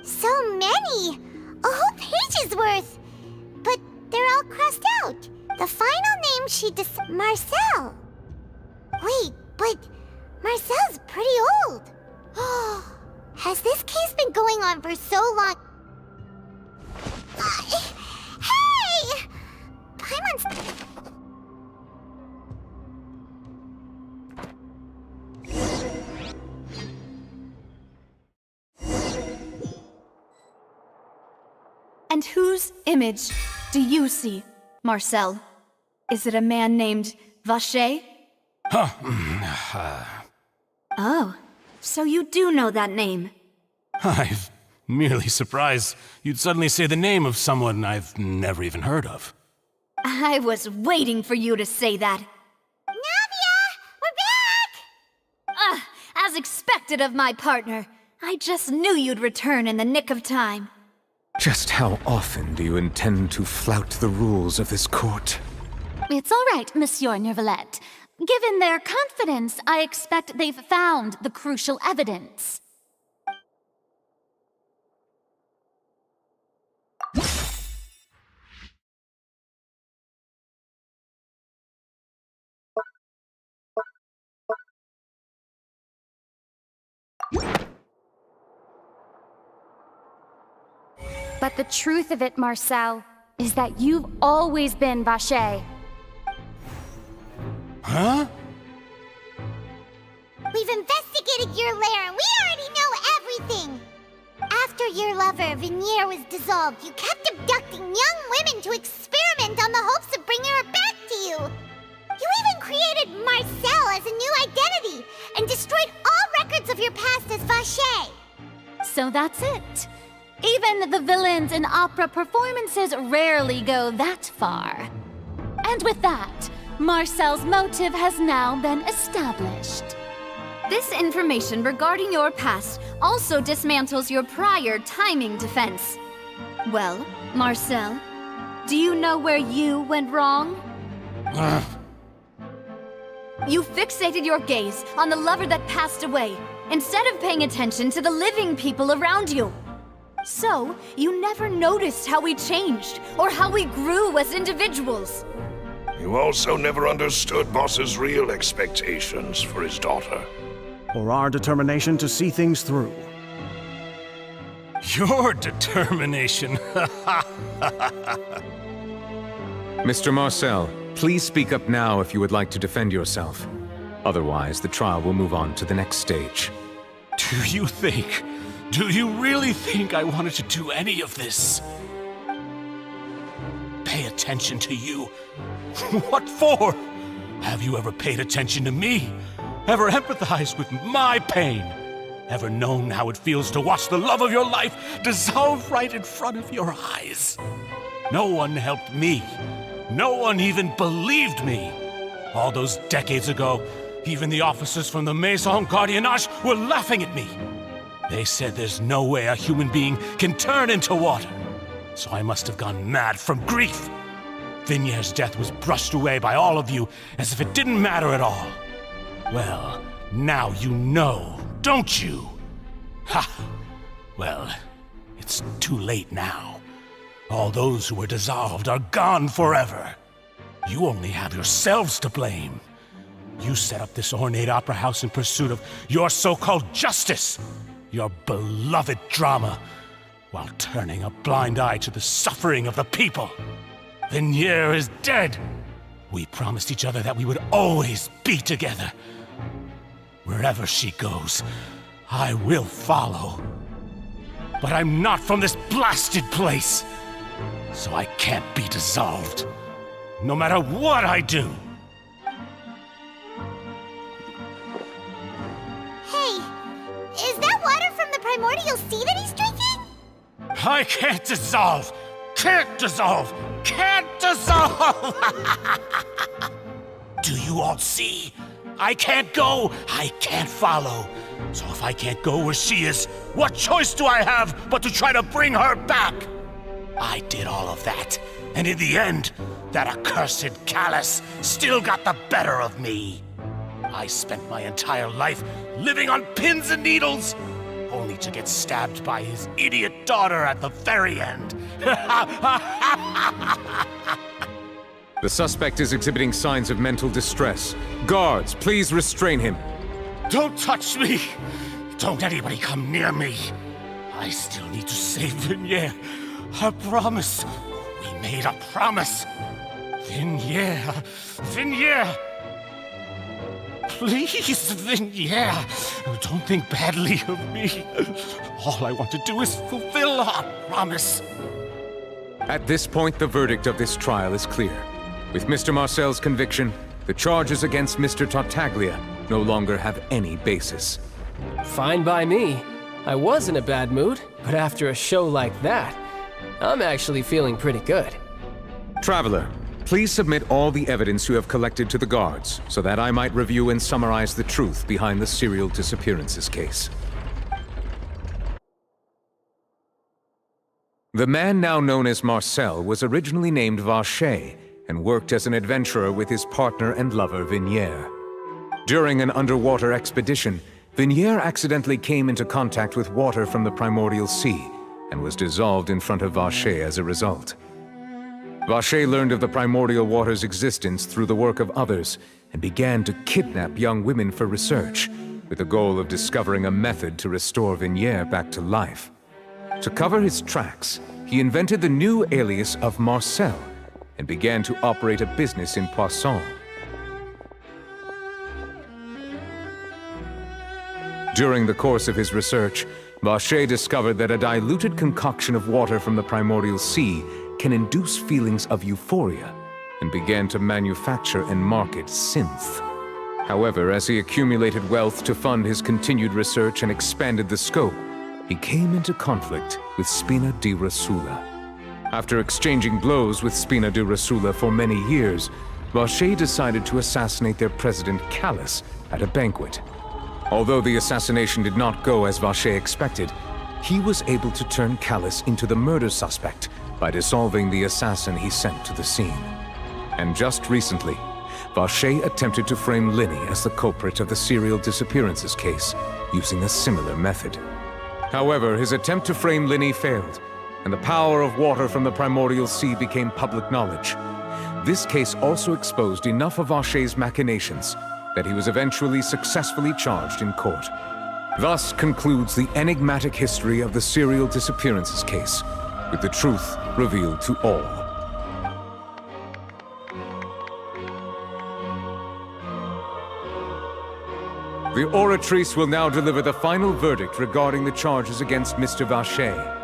So many! A whole page's worth! But they're all crossed out. The final name she Marcel. Wait, but Marcel's pretty old. Has this case been going on for so long? Hey! Paimon's... And whose image do you see, Marcel? Is it a man named Vache? Oh, so you do know that name. I'm merely surprised you'd suddenly say the name of someone I've never even heard of. I was waiting for you to say that. Navia! We're back! As expected of my partner. I just knew you'd return in the nick of time. Just how often do you intend to flout the rules of this court? It's all right, Monsieur Neuvillette. Given their confidence, I expect they've found the crucial evidence. But the truth of it, Marcel, is that you've always been Vache. Huh? We've investigated your lair and we already know everything! After your lover, Vignier, was dissolved, you kept abducting young women to experiment on the hopes of bringing her back to you! You even created Marcel as a new identity and destroyed all records of your past as Vache! So that's it. Even the villains in opera performances rarely go that far. And with that, Marcel's motive has now been established. This information regarding your past also dismantles your prior timing defense. Well, Marcel, do you know where you went wrong? You fixated your gaze on the lover that passed away, instead of paying attention to the living people around you. So, you never noticed how we changed, or how we grew as individuals. You also never understood Boss's real expectations for his daughter. Or our determination to see things through. Your determination. Mr. Marcel, please speak up now if you would like to defend yourself. Otherwise, the trial will move on to the next stage. Do you really think I wanted to do any of this? Pay attention to you? What for? Have you ever paid attention to me? Ever empathized with my pain? Ever known how it feels to watch the love of your life dissolve right in front of your eyes? No one helped me. No one even believed me. All those decades ago, even the officers from the Maison Gardiennage were laughing at me. They said there's no way a human being can turn into water. So I must have gone mad from grief. Vigniere's death was brushed away by all of you as if it didn't matter at all. Well, now you know, don't you? Ha! Well, it's too late now. All those who were dissolved are gone forever. You only have yourselves to blame. You set up this ornate opera house in pursuit of your so-called justice, your beloved drama, while turning a blind eye to the suffering of the people. Vigniere is dead. We promised each other that we would always be together. Wherever she goes, I will follow. But I'm not from this blasted place, so I can't be dissolved, no matter what I do. Hey, is that water from the primordial sea that he's drinking? I can't dissolve! Can't dissolve! Can't dissolve! Do you all see? I can't go, I can't follow. So if I can't go where she is, what choice do I have but to try to bring her back? I did all of that, and in the end, that accursed Callus still got the better of me. I spent my entire life living on pins and needles, only to get stabbed by his idiot daughter at the very end. The suspect is exhibiting signs of mental distress. Guards, please restrain him. Don't touch me! Don't anybody come near me! I still need to save Vigniere. A promise. We made a promise. Vigniere. Vigniere! Please, Vigniere, don't think badly of me. All I want to do is fulfill our promise. At this point, the verdict of this trial is clear. With Mr. Marcel's conviction, the charges against Mr. Tartaglia no longer have any basis. Fine by me. I was in a bad mood, but after a show like that, I'm actually feeling pretty good. Traveler, please submit all the evidence you have collected to the guards, so that I might review and summarize the truth behind the serial disappearances case. The man now known as Marcel was originally named Vacher and worked as an adventurer with his partner and lover Vigniere. During an underwater expedition, Vigniere accidentally came into contact with water from the primordial sea and was dissolved in front of Vacher as a result. Vacher learned of the primordial water's existence through the work of others and began to kidnap young women for research, with the goal of discovering a method to restore Vigniere back to life. To cover his tracks, he invented the new alias of Marcel and began to operate a business in Poisson. During the course of his research, Vacher discovered that a diluted concoction of water from the primordial sea can induce feelings of euphoria, and began to manufacture and market synth. However, as he accumulated wealth to fund his continued research and expanded the scope, he came into conflict with Spina di Rosula. After exchanging blows with Spina di Rosula for many years, Vacher decided to assassinate their president Callus at a banquet. Although the assassination did not go as Vacher expected, he was able to turn Callus into the murder suspect by dissolving the assassin he sent to the scene. And just recently, Vacher attempted to frame Linny as the culprit of the serial disappearances case, using a similar method. However, his attempt to frame Linny failed, and the power of water from the primordial sea became public knowledge. This case also exposed enough of Vacher's machinations that he was eventually successfully charged in court. Thus concludes the enigmatic history of the serial disappearances case, with the truth revealed to all. The Oratrice will now deliver the final verdict regarding the charges against Mr. Vacher.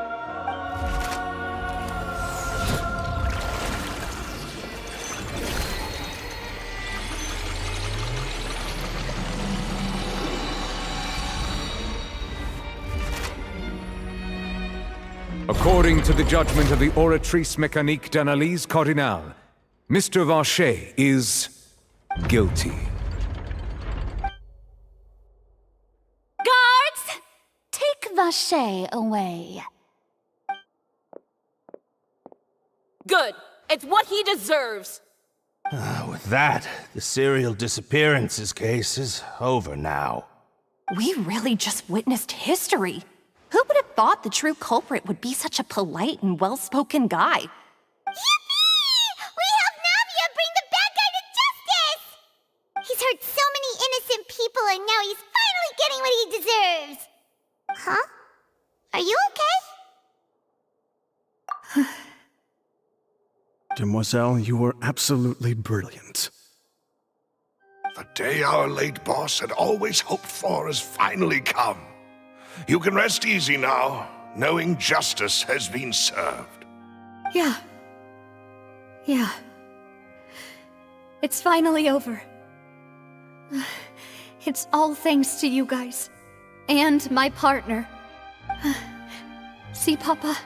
According to the judgment of the Oratrice Mécanique d'Analyse Cardinale, Mr. Vacher is guilty. Guards! Take Vacher away. Good. It's what he deserves. With that, the serial disappearances case is over now. We really just witnessed history. Who would have thought the true culprit would be such a polite and well-spoken guy? Yippee! We helped Navia bring the bad guy to justice! He's hurt so many innocent people and now he's finally getting what he deserves! Huh? Are you okay? Demoiselle, you were absolutely brilliant. The day our late boss had always hoped for has finally come. You can rest easy now, knowing justice has been served. Yeah. It's finally over. It's all thanks to you guys. And my partner. See, Papa?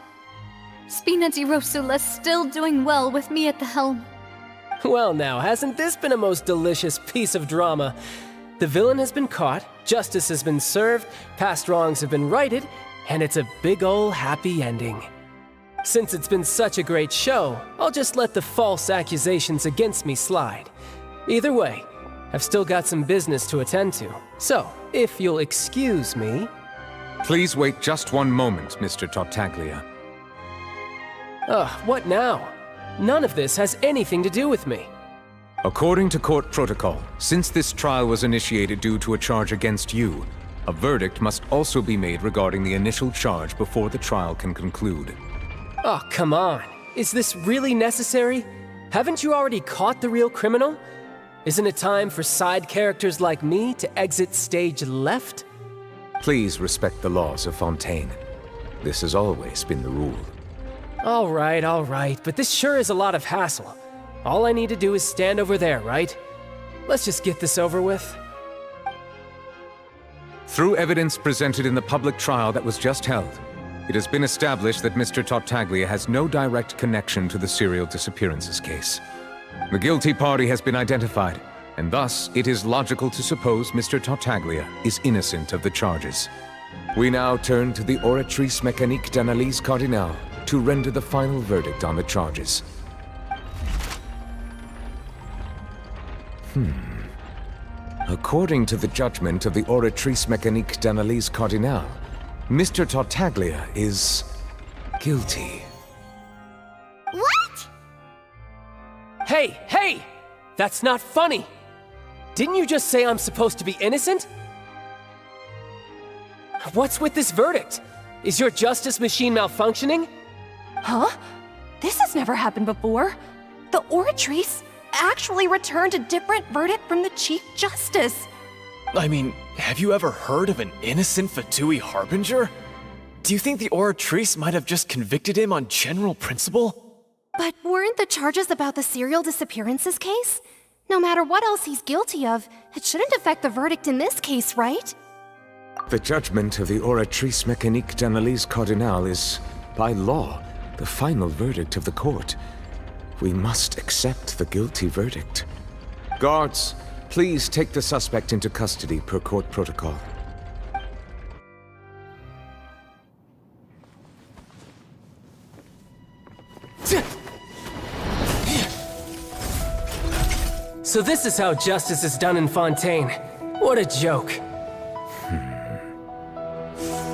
Spina di Rosula's still doing well with me at the helm. Well now, hasn't this been a most delicious piece of drama? The villain has been caught, justice has been served, past wrongs have been righted, and it's a big ol' happy ending. Since it's been such a great show, I'll just let the false accusations against me slide. Either way, I've still got some business to attend to, so if you'll excuse me... Please wait just one moment, Mr. Tartaglia. What now? None of this has anything to do with me. According to court protocol, since this trial was initiated due to a charge against you, a verdict must also be made regarding the initial charge before the trial can conclude. Oh, come on. Is this really necessary? Haven't you already caught the real criminal? Isn't it time for side characters like me to exit stage left? Please respect the laws of Fontaine. This has always been the rule. All right, but this sure is a lot of hassle. All I need to do is stand over there, right? Let's just get this over with. Through evidence presented in the public trial that was just held, it has been established that Mr. Tartaglia has no direct connection to the serial disappearances case. The guilty party has been identified, and thus it is logical to suppose Mr. Tartaglia is innocent of the charges. We now turn to the Oratrice Mécanique d'Analyse Cardinale to render the final verdict on the charges. According to the judgment of the Oratrice Mécanique d'Analyse Cardinale, Mr. Tartaglia is guilty. What? Hey! That's not funny! Didn't you just say I'm supposed to be innocent? What's with this verdict? Is your justice machine malfunctioning? Huh? This has never happened before. The Oratrice actually returned a different verdict from the Chief Justice. I mean, have you ever heard of an innocent Fatui Harbinger? Do you think the Oratrice might have just convicted him on general principle? But weren't the charges about the serial disappearances case? No matter what else he's guilty of, it shouldn't affect the verdict in this case, right? The judgment of the Oratrice Mécanique d'Analyse Cardinale is, by law, the final verdict of the court. We must accept the guilty verdict. Guards, please take the suspect into custody per court protocol. So this is how justice is done in Fontaine. What a joke.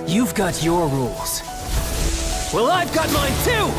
You've got your rules. Well, I've got mine too!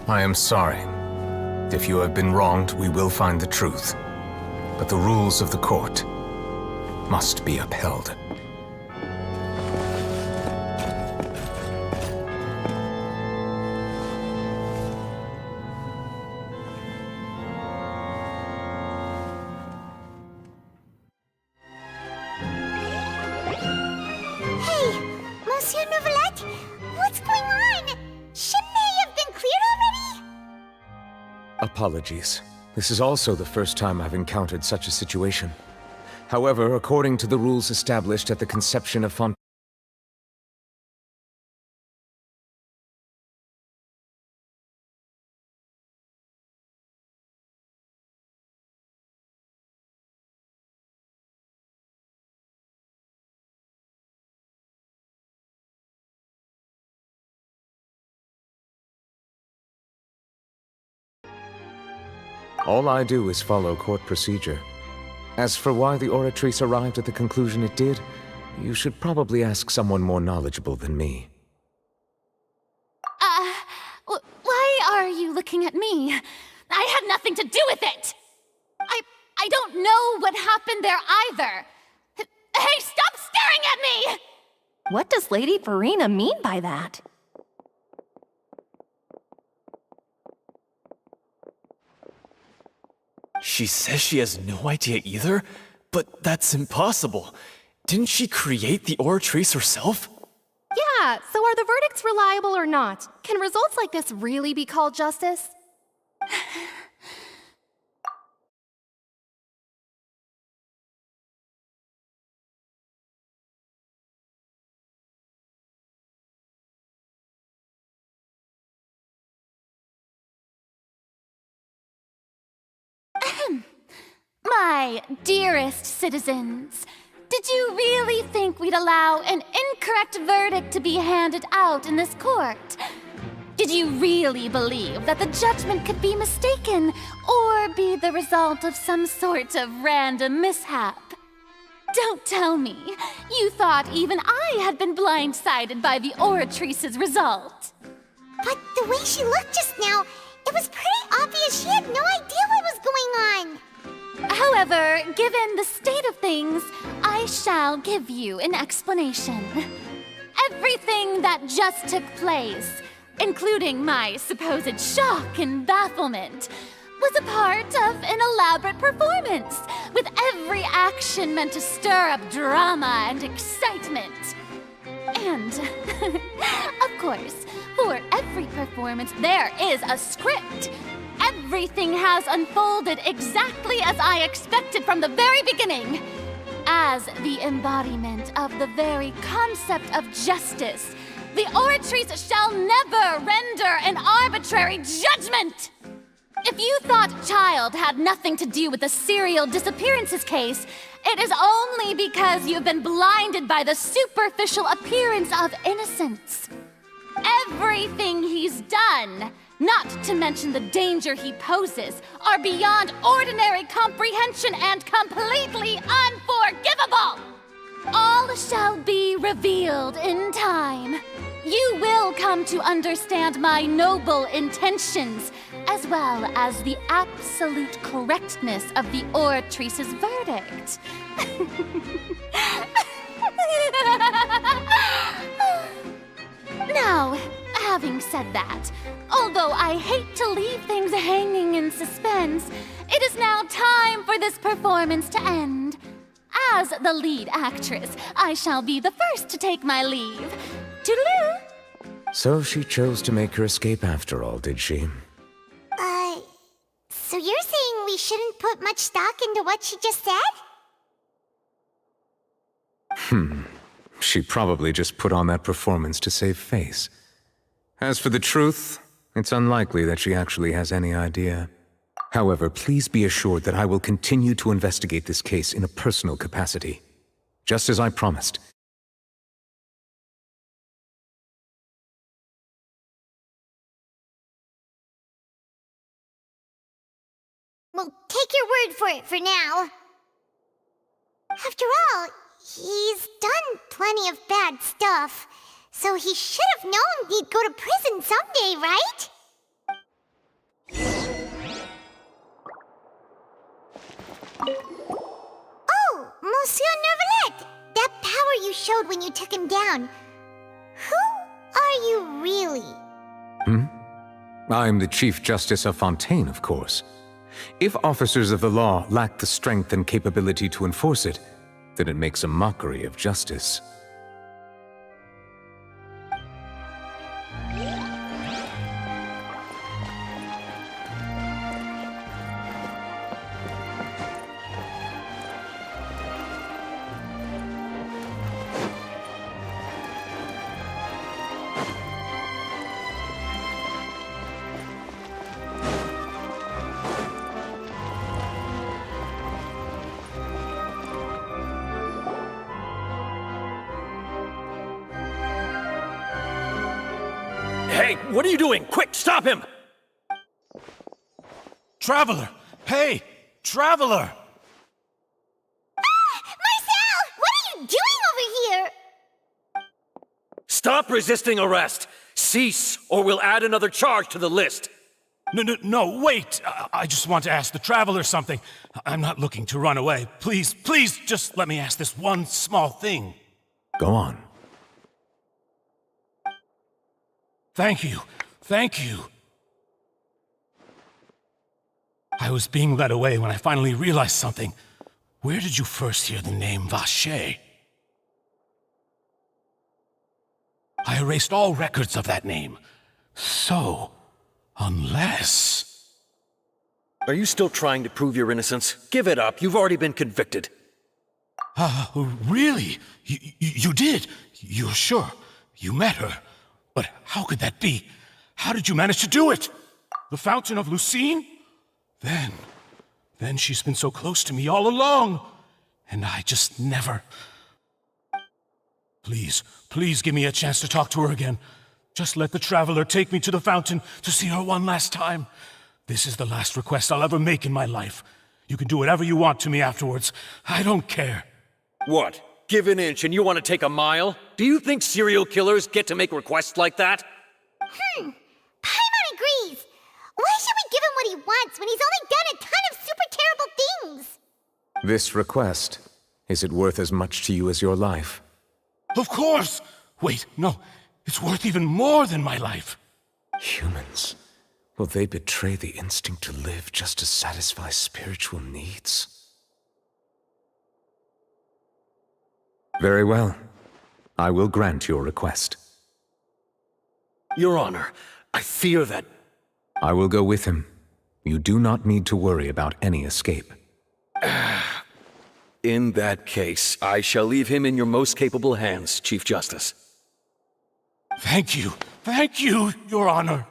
I am sorry. If you have been wronged, we will find the truth. But the rules of the court must be upheld. Hey, Monsieur Novelette, what's going on? Shouldn't they have been cleared already? Apologies. This is also the first time I've encountered such a situation. However, according to the rules established at the conception of Fontaine, all I do is follow court procedure. As for why the Oratrice arrived at the conclusion it did, you should probably ask someone more knowledgeable than me. Why are you looking at me? I had nothing to do with it! I don't know what happened there either! Hey, stop staring at me! What does Lady Farina mean by that? She says she has no idea either? But that's impossible. Didn't she create the Oratrice herself? Yeah, so are the verdicts reliable or not? Can results like this really be called justice? My dearest citizens, did you really think we'd allow an incorrect verdict to be handed out in this court? Did you really believe that the judgment could be mistaken or be the result of some sort of random mishap? Don't tell me you thought even I had been blindsided by the Oratrice's result. But the way she looked just now, it was pretty obvious she had no idea what was going on. However, given the state of things, I shall give you an explanation. Everything that just took place, including my supposed shock and bafflement, was a part of an elaborate performance, with every action meant to stir up drama and excitement. And, of course, for every performance there is a script. Everything has unfolded exactly as I expected from the very beginning. As the embodiment of the very concept of justice, the Oratrice shall never render an arbitrary judgment! If you thought Child had nothing to do with the serial disappearances case, it is only because you've been blinded by the superficial appearance of innocence. Everything he's done, not to mention the danger he poses, are beyond ordinary comprehension and completely unforgivable! All shall be revealed in time. You will come to understand my noble intentions, as well as the absolute correctness of the Oratrice's verdict. Now, having said that, Although I hate to leave things hanging in suspense, it is now time for this performance to end. As the lead actress, I shall be the first to take my leave. Toodaloo! So she chose to make her escape after all, did she? So you're saying we shouldn't put much stock into what she just said? She probably just put on that performance to save face. As for the truth, it's unlikely that she actually has any idea. However, please be assured that I will continue to investigate this case in a personal capacity, just as I promised. Well, take your word for it for now. After all, he's done plenty of bad stuff, so he should have known he'd go to prison someday, right? Oh, Monsieur Neuvillette! That power you showed when you took him down. Who are you really? I'm the Chief Justice of Fontaine, of course. If officers of the law lack the strength and capability to enforce it, then it makes a mockery of justice. Hey, what are you doing? Quick, stop him! Traveler! Hey! Traveler! Marcel! What are you doing over here? Stop resisting arrest! Cease, or we'll add another charge to the list! No, wait! I just want to ask the Traveler something. I'm not looking to run away. Please, just let me ask this one small thing. Go on. Thank you. I was being led away when I finally realized something. Where did you first hear the name Vacher? I erased all records of that name. So, unless... Are you still trying to prove your innocence? Give it up. You've already been convicted. Really? You did? You're sure? You met her? But how could that be? How did you manage to do it? The Fountain of Lucine? Then she's been so close to me all along. And I just never... Please give me a chance to talk to her again. Just let the Traveler take me to the fountain to see her one last time. This is the last request I'll ever make in my life. You can do whatever you want to me afterwards. I don't care. What? Give an inch and you want to take a mile? Do you think serial killers get to make requests like that? Paimon agrees. Why should we give him what he wants when he's only done a ton of super terrible things? This request, is it worth as much to you as your life? Of course! Wait, no. It's worth even more than my life. Humans. Will they betray the instinct to live just to satisfy spiritual needs? Very well. I will grant your request. Your Honor, I fear that... I will go with him. You do not need to worry about any escape. In that case, I shall leave him in your most capable hands, Chief Justice. Thank you, Your Honor.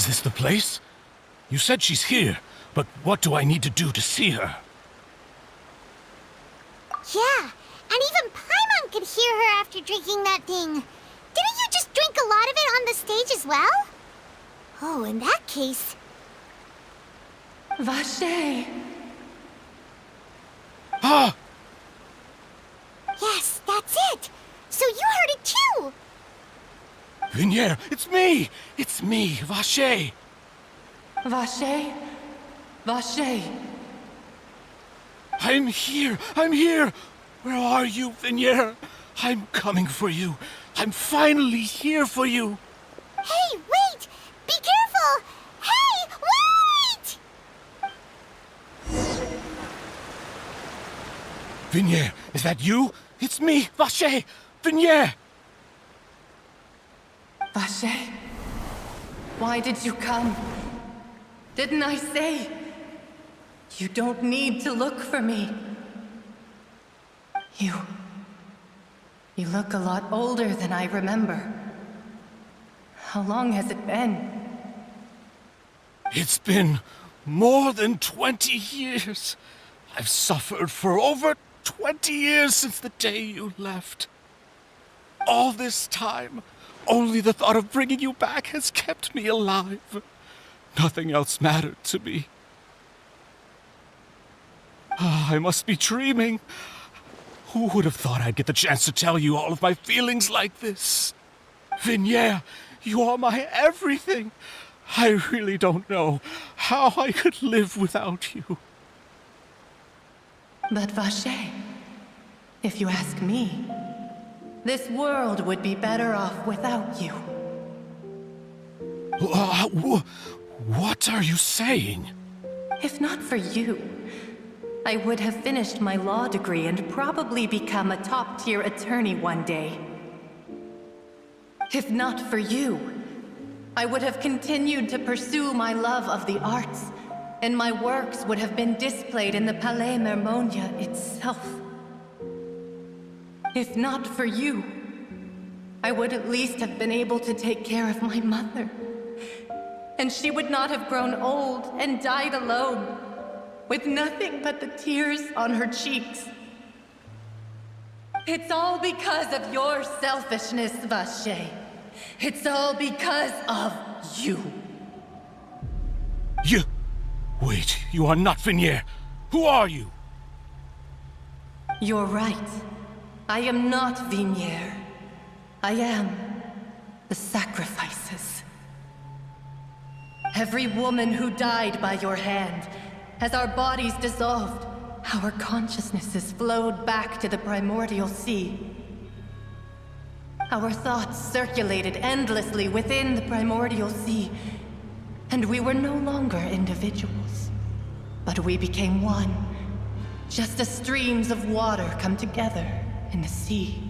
this the place? You said she's here, but what do I need to do to see her? Yeah, and even Paimon could hear her after drinking that thing. Didn't you just drink a lot of it on the stage as well? Oh, in that case... Vache! Ah! Yes, that's it! So you heard it too! Vinier, it's me! It's me, Vache! Vache? Vache! I'm here! I'm here! Where are you, Vinier? I'm coming for you. I'm finally here for you. Hey, wait! Be careful! Hey, wait! Vinier, is that you? It's me, Vache! Vinier! Vache? Why did you come? Didn't I say? You don't need to look for me. You look a lot older than I remember. How long has it been? It's been more than 20 years. I've suffered for over 20 years since the day you left. All this time, only the thought of bringing you back has kept me alive. Nothing else mattered to me. I must be dreaming. Who would have thought I'd get the chance to tell you all of my feelings like this? Vinier, you are my everything. I really don't know how I could live without you. But Vache, if you ask me, this world would be better off without you. What are you saying? If not for you, I would have finished my law degree and probably become a top-tier attorney one day. If not for you, I would have continued to pursue my love of the arts, and my works would have been displayed in the Palais Mermonia itself. If not for you, I would at least have been able to take care of my mother. And she would not have grown old and died alone, with nothing but the tears on her cheeks. It's all because of your selfishness, Vache. It's all because of you. You... Wait, you are not Vinier. Who are you? You're right. I am not Vinier. I am the sacrifices. Every woman who died by your hand, as our bodies dissolved, our consciousnesses flowed back to the primordial sea. Our thoughts circulated endlessly within the primordial sea, and we were no longer individuals, but we became one, just as streams of water come together in the sea.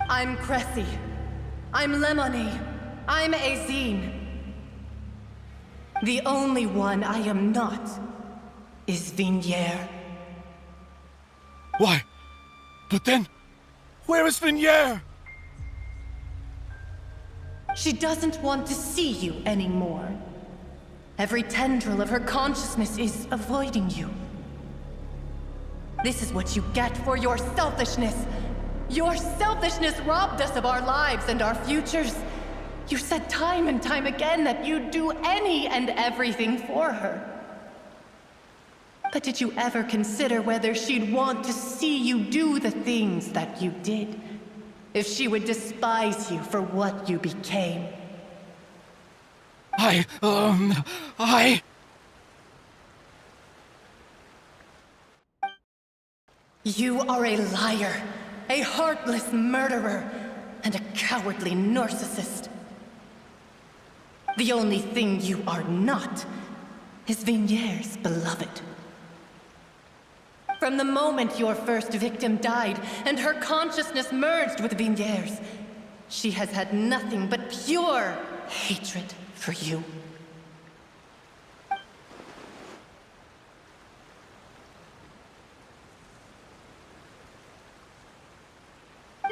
I'm Cressy. I'm Lemonie. I'm Azine. The only one I am not is Vinier. Why? But then, where is Vinier? She doesn't want to see you anymore. Every tendril of her consciousness is avoiding you. This is what you get for your selfishness. Your selfishness robbed us of our lives and our futures. You said time and time again that you'd do any and everything for her. But did you ever consider whether she'd want to see you do the things that you did? If she would despise you for what you became? You are a liar, a heartless murderer, and a cowardly narcissist. The only thing you are not is Vinier's beloved. From the moment your first victim died and her consciousness merged with Vinier's, she has had nothing but pure hatred for you.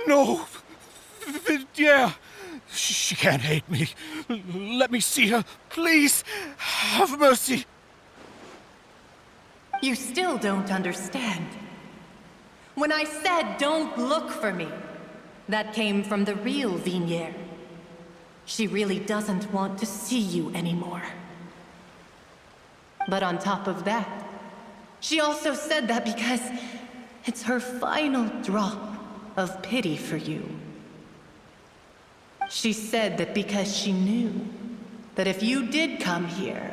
No! Vinier! She can't hate me. Let me see her, please. Have mercy. You still don't understand. When I said don't look for me, that came from the real Vignier. She really doesn't want to see you anymore. But on top of that, she also said that because it's her final drop of pity for you. She said that because she knew that if you did come here,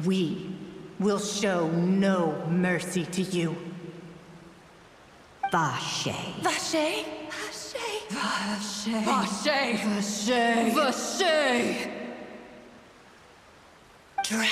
we will show no mercy to you. Vache. Vache? Vache? Vache. Vache. Vache. Vache. Drown.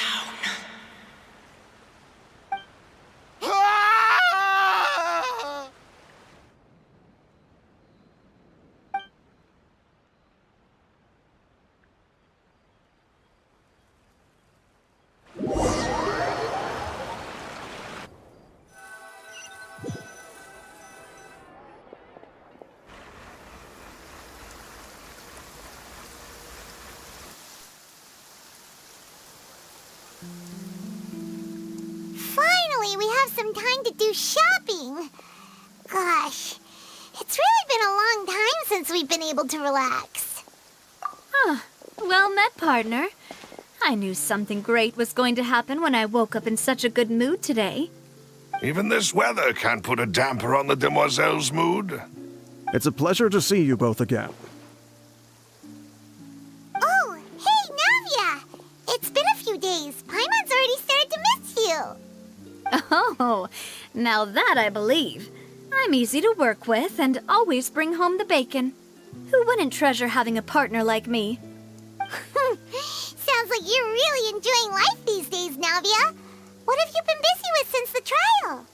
Finally, we have some time to do shopping. Gosh, it's really been a long time since we've been able to relax. Well met, partner. I knew something great was going to happen when I woke up in such a good mood today. Even this weather can't put a damper on the demoiselle's mood. It's a pleasure to see you both again. Oh, hey, Navia! It's been a few days. Paimon's already started to miss you. Oh, now that I believe. I'm easy to work with and always bring home the bacon. Who wouldn't treasure having a partner like me? Sounds like you're really enjoying life these days, Navia. What have you been busy with since the trial?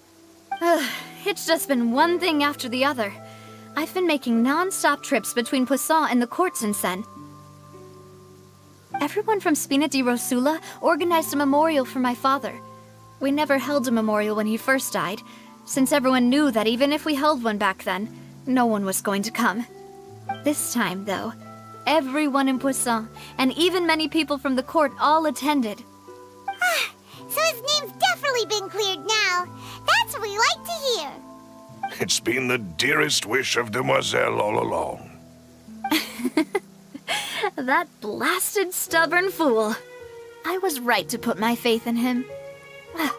It's just been one thing after the other. I've been making non-stop trips between Poisson and the courts in Sen. Everyone from Spina di Rosula organized a memorial for my father. We never held a memorial when he first died, since everyone knew that even if we held one back then, no one was going to come. This time, though, everyone in Poisson, and even many people from the court, all attended. So his name's definitely been cleared now. That's what we like to hear. It's been the dearest wish of Demoiselle all along. That blasted stubborn fool. I was right to put my faith in him.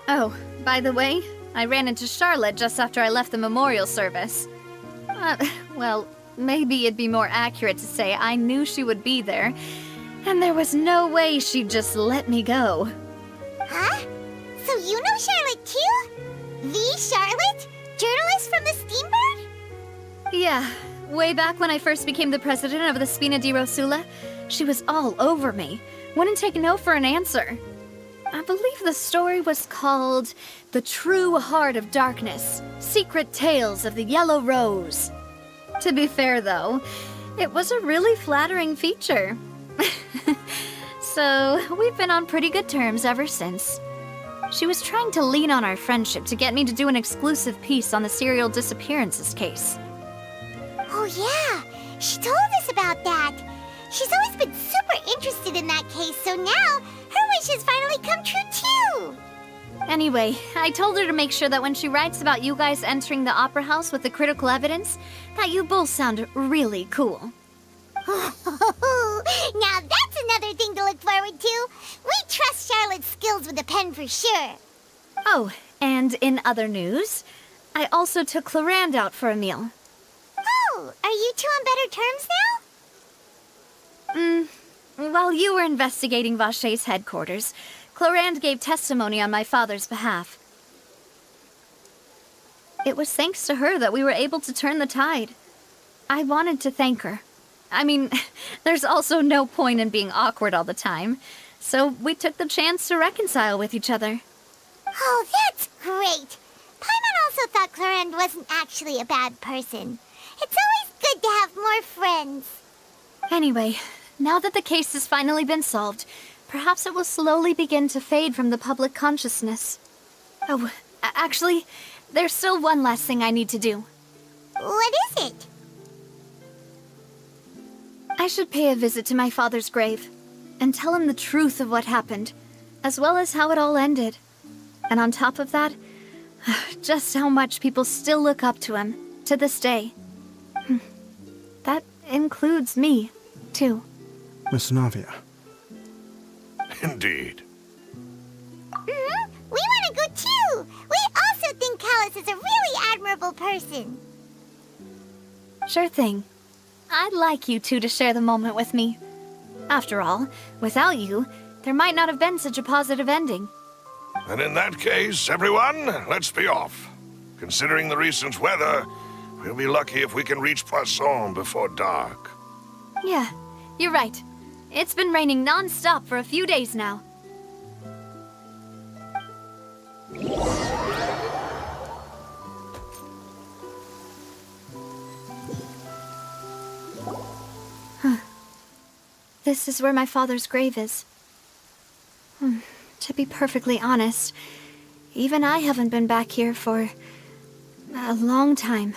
Oh, by the way, I ran into Charlotte just after I left the memorial service. Well, maybe it'd be more accurate to say I knew she would be there, and there was no way she'd just let me go. Huh? So you know Charlotte too? The Charlotte? Journalist from the Steambird? Yeah, way back when I first became the president of the Spina di Rosula, she was all over me. Wouldn't take no for an answer. I believe the story was called The True Heart of Darkness, Secret Tales of the Yellow Rose. To be fair, though, it was a really flattering feature. So, we've been on pretty good terms ever since. She was trying to lean on our friendship to get me to do an exclusive piece on the serial disappearances case. Oh yeah, she told us about that. She's always been super interested in that case, so now her wish has finally come true too. Anyway, I told her to make sure that when she writes about you guys entering the opera house with the critical evidence, that you both sound really cool. Now that's another thing to look forward to. We trust Charlotte's skills with a pen for sure. Oh, and in other news, I also took Clarand out for a meal. Oh, are you two on better terms now? While you were investigating Vache's headquarters, Clarand gave testimony on my father's behalf. It was thanks to her that we were able to turn the tide. I wanted to thank her. I mean, there's also no point in being awkward all the time, so we took the chance to reconcile with each other. Oh, that's great. Paimon also thought Clarand wasn't actually a bad person. It's always good to have more friends. Anyway, now that the case has finally been solved, perhaps it will slowly begin to fade from the public consciousness. Oh, actually, there's still one last thing I need to do. What is it? I should pay a visit to my father's grave and tell him the truth of what happened, as well as how it all ended. And on top of that, just how much people still look up to him to this day. That includes me, too. Miss Navia. Indeed. We want to go too! We also think Callus is a really admirable person. Sure thing. I'd like you two to share the moment with me. After all, without you, there might not have been such a positive ending. And in that case, everyone, let's be off. Considering the recent weather, we'll be lucky if we can reach Poisson before dark. Yeah, you're right. It's been raining non-stop for a few days now. This is where my father's grave is. To be perfectly honest, even I haven't been back here for a long time.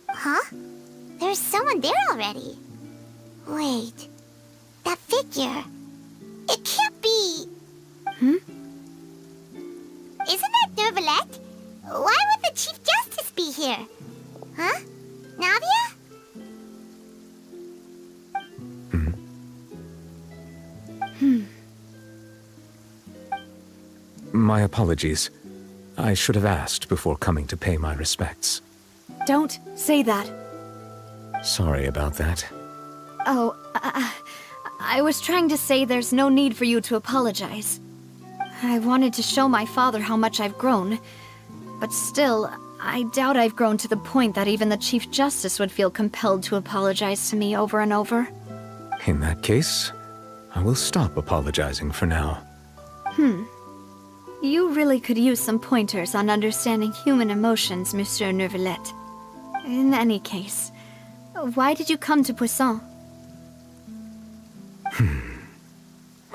Huh? There's someone there already. Wait, that figure. It can't be. Isn't that Neuvillette? Why would the Chief Justice be here? Huh? Navia? My apologies. I should have asked before coming to pay my respects. Don't say that. Sorry about that. Oh, I was trying to say there's no need for you to apologize. I wanted to show my father how much I've grown, but still, I doubt I've grown to the point that even the Chief Justice would feel compelled to apologize to me over and over. In that case, I will stop apologizing for now. You really could use some pointers on understanding human emotions, Monsieur Neuvillette. In any case, why did you come to Poisson?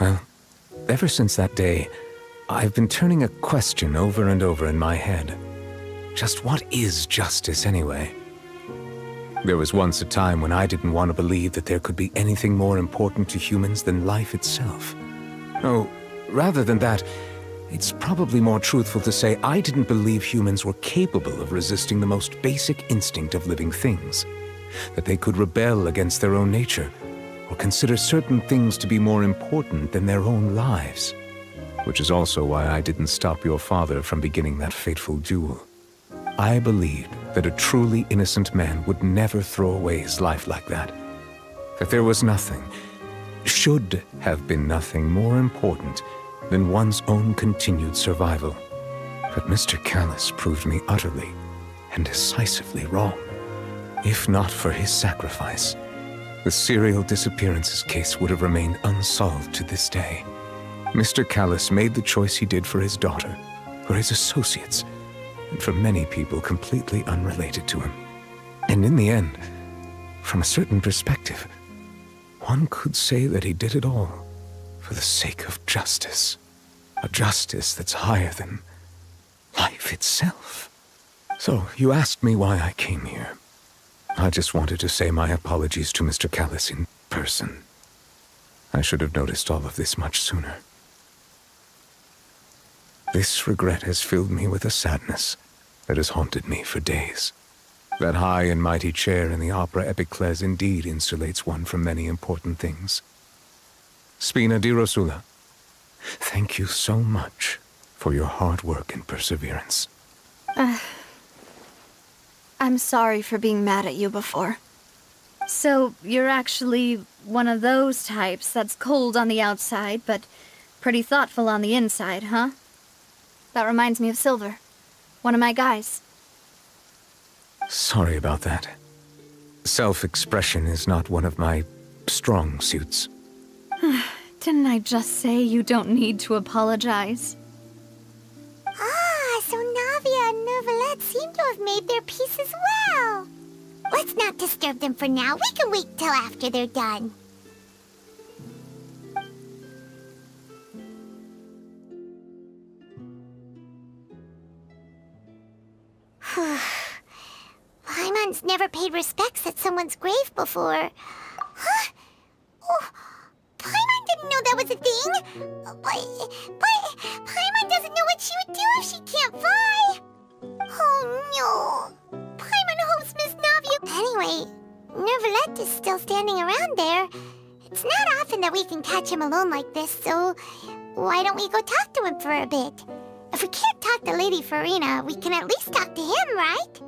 Well, ever since that day, I've been turning a question over and over in my head. Just what is justice anyway? There was once a time when I didn't want to believe that there could be anything more important to humans than life itself. Oh, rather than that, it's probably more truthful to say I didn't believe humans were capable of resisting the most basic instinct of living things. That they could rebel against their own nature, or consider certain things to be more important than their own lives. Which is also why I didn't stop your father from beginning that fateful duel. I believed that a truly innocent man would never throw away his life like that. That there was nothing, should have been nothing more important than one's own continued survival. But Mr. Callus proved me utterly and decisively wrong. If not for his sacrifice, the serial disappearances case would have remained unsolved to this day. Mr. Callus made the choice he did for his daughter, for his associates, and for many people completely unrelated to him. And in the end, from a certain perspective, one could say that he did it all for the sake of justice. A justice that's higher than life itself. So, you asked me why I came here. I just wanted to say my apologies to Mr. Callus in person. I should have noticed all of this much sooner. This regret has filled me with a sadness that has haunted me for days. That high and mighty chair in the Opera Epiclese indeed insulates one from many important things. Spina di Rosula, thank you so much for your hard work and perseverance. I'm sorry for being mad at you before. So, you're actually one of those types that's cold on the outside, but pretty thoughtful on the inside, huh? That reminds me of Silver, one of my guys. Sorry about that. Self-expression is not one of my strong suits. Didn't I just say you don't need to apologize? Ah, so Navia and Neuvillette seem to have made their peace as well. Let's not disturb them for now. We can wait till after they're done. Paimon's never paid respects at someone's grave before. Huh? But Paimon doesn't know what she would do if she can't fly. Oh no. Paimon hopes Miss Navia... Anyway, Nervalette is still standing around there. It's not often that we can catch him alone like this, so why don't we go talk to him for a bit? If we can't talk to Lady Farina, we can at least talk to him, right?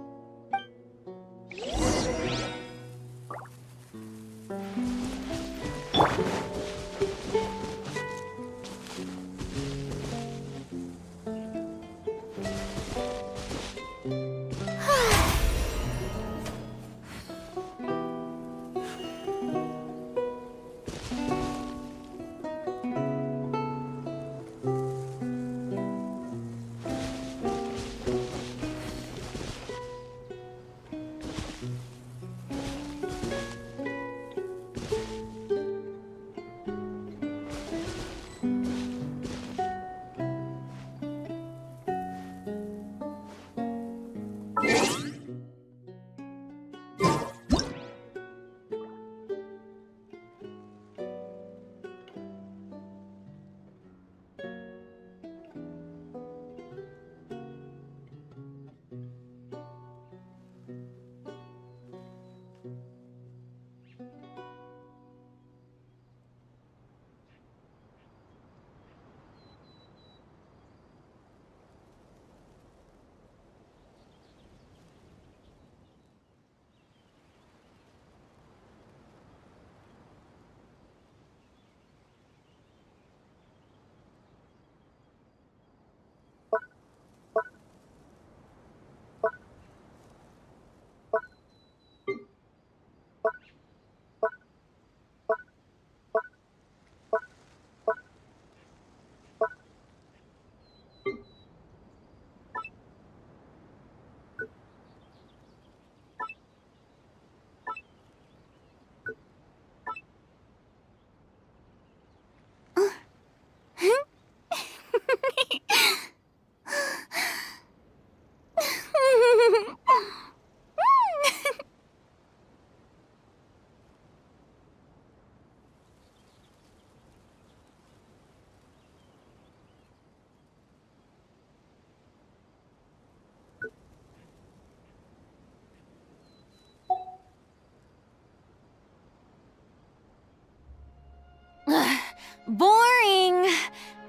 Boring!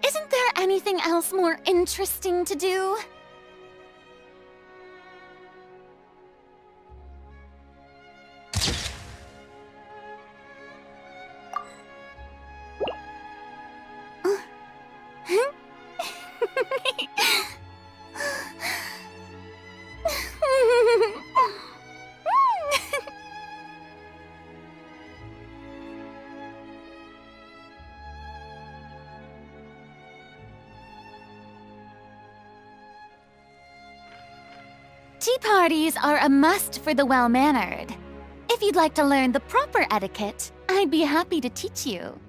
Isn't there anything else more interesting to do? Tea parties are a must for the well-mannered. If you'd like to learn the proper etiquette, I'd be happy to teach you.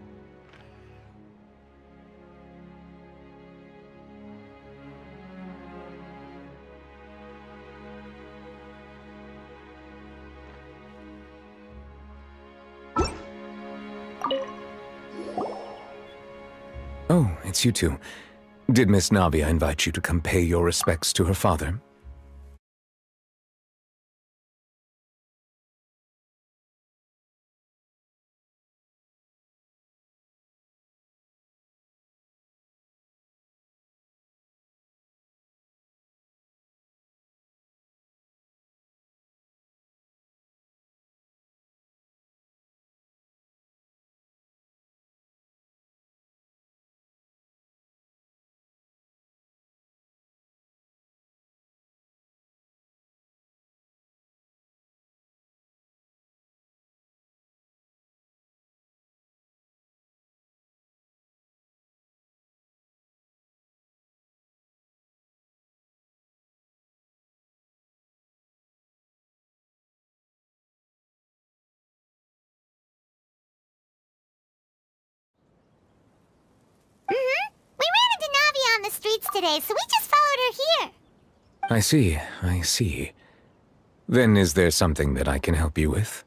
Oh, it's you two. Did Miss Navia invite you to come pay your respects to her father? We ran into Navia on the streets today, so we just followed her here. I see. Then is there something that I can help you with?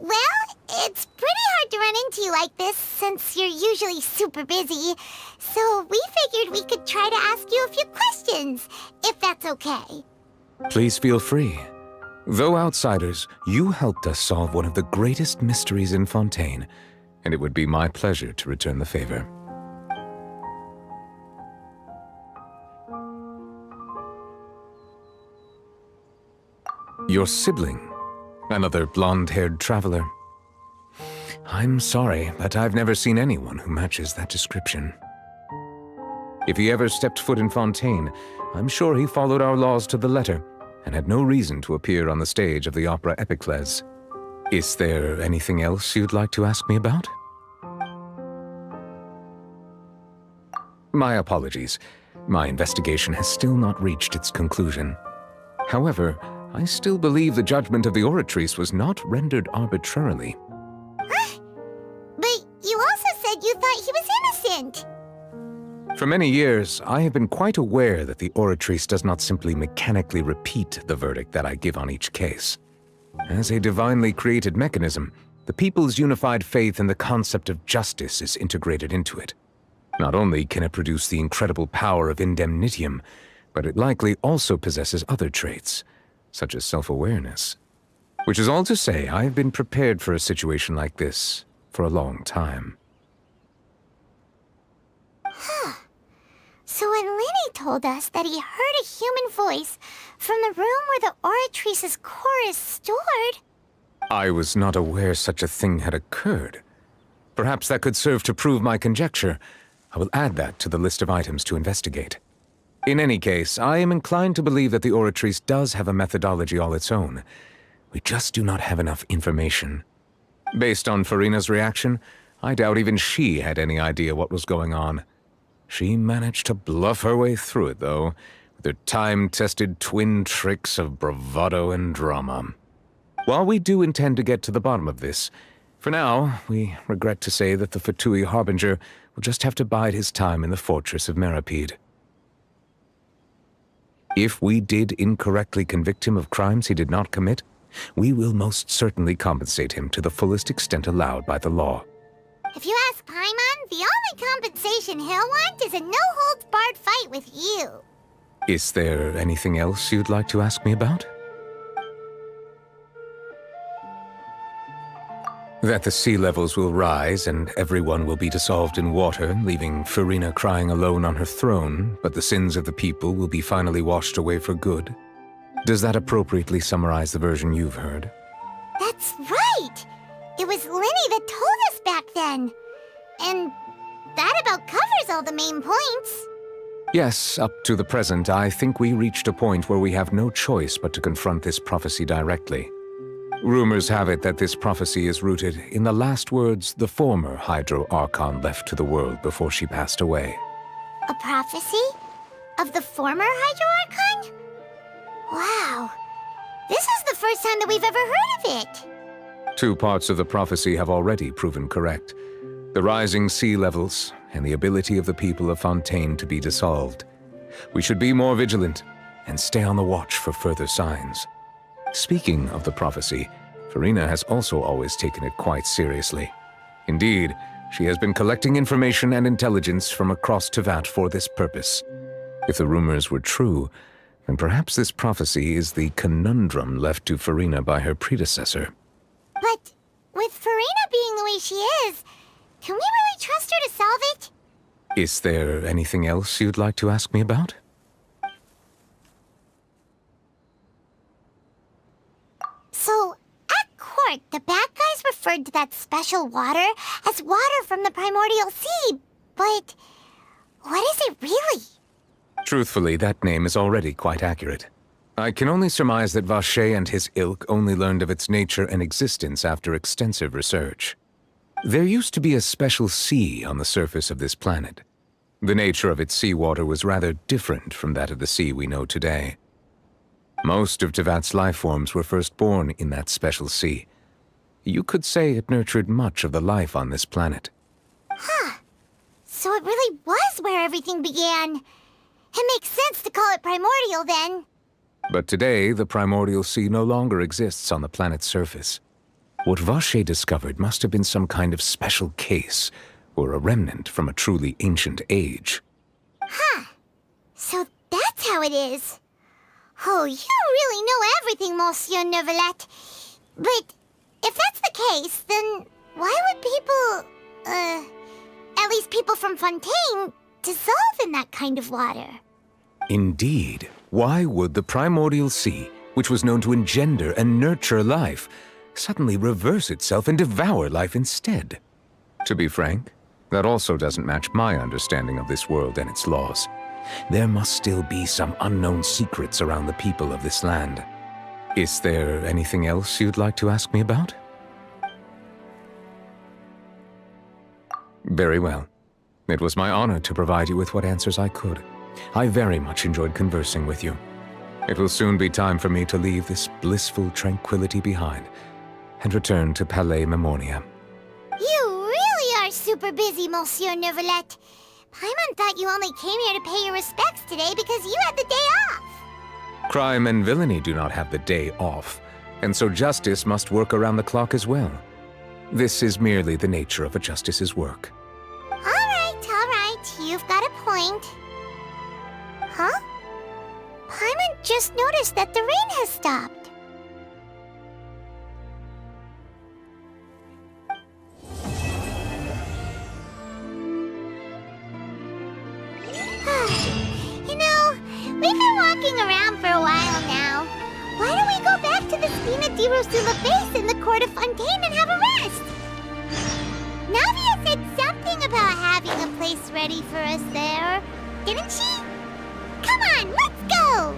Well, it's pretty hard to run talking to you like this since you're usually super busy. So we figured we could try to ask you a few questions, if that's okay. Please feel free. Though outsiders, you helped us solve one of the greatest mysteries in Fontaine, and it would be my pleasure to return the favor. Your sibling, another blonde-haired traveler. I'm sorry, but I've never seen anyone who matches that description. If he ever stepped foot in Fontaine, I'm sure he followed our laws to the letter and had no reason to appear on the stage of the opera Epiclese. Is there anything else you'd like to ask me about? My apologies. My investigation has still not reached its conclusion. However, I still believe the judgment of the Oratrice was not rendered arbitrarily. But you also said you thought he was innocent. For many years, I have been quite aware that the Oratrice does not simply mechanically repeat the verdict that I give on each case. As a divinely created mechanism, the people's unified faith in the concept of justice is integrated into it. Not only can it produce the incredible power of indemnitium, but it likely also possesses other traits, such as self-awareness. Which is all to say, I have been prepared for a situation like this for a long time. Huh. So when Lenny told us that he heard a human voice from the room where the Oratrice's core is stored... I was not aware such a thing had occurred. Perhaps that could serve to prove my conjecture. I will add that to the list of items to investigate. In any case, I am inclined to believe that the Oratrice does have a methodology all its own. We just do not have enough information. Based on Farina's reaction, I doubt even she had any idea what was going on. She managed to bluff her way through it, though, with her time-tested twin tricks of bravado and drama. While we do intend to get to the bottom of this, for now, we regret to say that the Fatui Harbinger will just have to bide his time in the fortress of Meripede. If we did incorrectly convict him of crimes he did not commit, we will most certainly compensate him to the fullest extent allowed by the law. If you ask Paimon, the only compensation he'll want is a no-holds-barred fight with you. Is there anything else you'd like to ask me about? That the sea levels will rise and everyone will be dissolved in water, leaving Farina crying alone on her throne, but the sins of the people will be finally washed away for good. Does that appropriately summarize the version you've heard? That's right! It was Lenny that told us back then. And that about covers all the main points. Yes, up to the present, I think we reached a point where we have no choice but to confront this prophecy directly. Rumors have it that this prophecy is rooted in the last words the former Hydro Archon left to the world before she passed away. A prophecy? Of the former Hydro Archon? Wow. This is the first time that we've ever heard of it. Two parts of the prophecy have already proven correct. The rising sea levels and the ability of the people of Fontaine to be dissolved. We should be more vigilant and stay on the watch for further signs. Speaking of the prophecy, Farina has also always taken it quite seriously. Indeed, she has been collecting information and intelligence from across Tevat for this purpose. If the rumors were true, then perhaps this prophecy is the conundrum left to Farina by her predecessor. But with Farina being the way she is, can we really trust her to solve it? Is there anything else you'd like to ask me about? So, at court, the bad guys referred to that special water as water from the primordial sea, but what is it really? Truthfully, that name is already quite accurate. I can only surmise that Vacher and his ilk only learned of its nature and existence after extensive research. There used to be a special sea on the surface of this planet. The nature of its seawater was rather different from that of the sea we know today. Most of Tevat's life forms were first born in that special sea. You could say it nurtured much of the life on this planet. Huh. So it really was where everything began. It makes sense to call it primordial then. But today, the primordial sea no longer exists on the planet's surface. What Vache discovered must have been some kind of special case, or a remnant from a truly ancient age. Huh. So that's how it is. Oh, you really know everything, Monsieur Neuvillette. But if that's the case, then why would people, at least people from Fontaine, dissolve in that kind of water? Indeed. Why would the primordial sea, which was known to engender and nurture life, suddenly reverse itself and devour life instead? To be frank, that also doesn't match my understanding of this world and its laws. There must still be some unknown secrets around the people of this land. Is there anything else you'd like to ask me about? Very well. It was my honor to provide you with what answers I could. I very much enjoyed conversing with you. It will soon be time for me to leave this blissful tranquility behind and return to Palais Memoria. You really are super busy, Monsieur Neuvillette. Paimon thought you only came here to pay your respects today because you had the day off. Crime and villainy do not have the day off, and so justice must work around the clock as well. This is merely the nature of a justice's work. All right. You've got a point. Huh? Paimon just noticed that the rain has stopped. You know, we've been walking around for a while now. Why don't we go back to the Spina di Rosula base in the court of Fontaine and have a rest? Navia said something about having a place ready for us there, didn't she? Come on, let's go!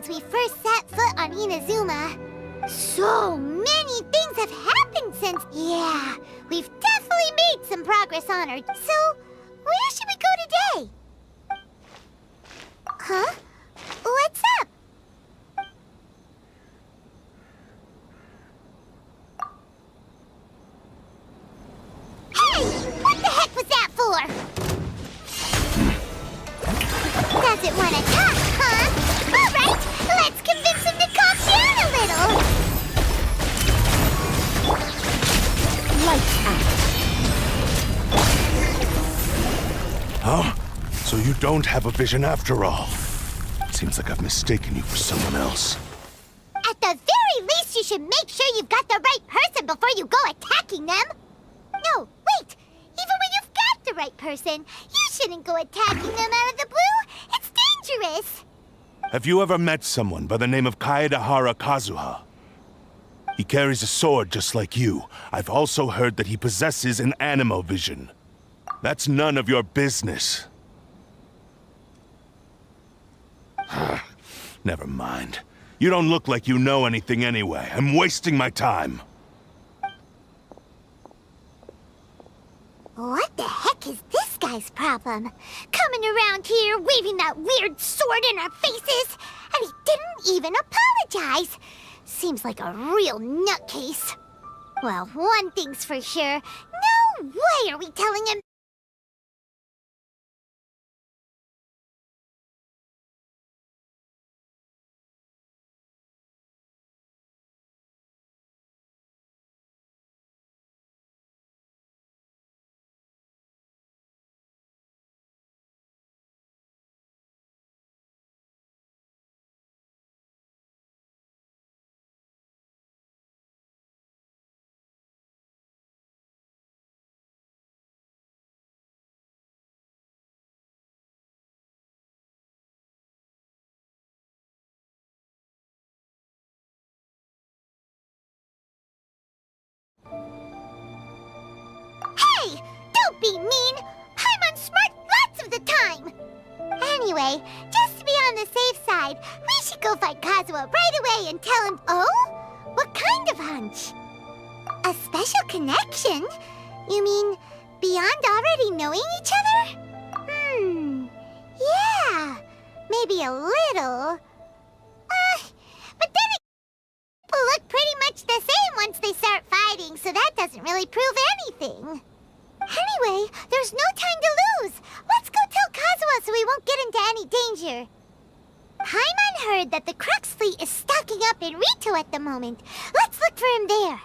We first set foot on Inazuma. So many things have happened since. Yeah, we've definitely made some progress on her. So, where should we go today? Huh? What's up? Hey! What the heck was that for? Doesn't want to talk, huh? All right, let's convince him to calm down a little. Lights out. Huh? So you don't have a vision after all. Seems like I've mistaken you for someone else. At the very least, you should make sure you've got the right person before you go attacking them. No, wait. Even when you've got the right person, you shouldn't go attacking them out of the blue. It's dangerous. Have you ever met someone by the name of Kaedahara Kazuha? He carries a sword just like you. I've also heard that he possesses an animo vision. That's none of your business. Never mind. You don't look like you know anything anyway. I'm wasting my time. What the heck is this guy's problem? Coming around here, waving that weird sword in our faces, and he didn't even apologize. Seems like a real nutcase. Well, one thing's for sure. No way are we telling him. Hey! Don't be mean! Paimon's smart lots of the time! Anyway, just to be on the safe side, we should go find Kazuha right away and tell him... Oh? What kind of hunch? A special connection? You mean beyond already knowing each other? Yeah, maybe a little. But then people look pretty much the same once they start fighting, so that doesn't really prove anything. Anyway, there's no time to lose. Let's go tell Kazuha so we won't get into any danger. Paimon heard that the Crux fleet is stocking up in Rito at the moment. Let's look for him there.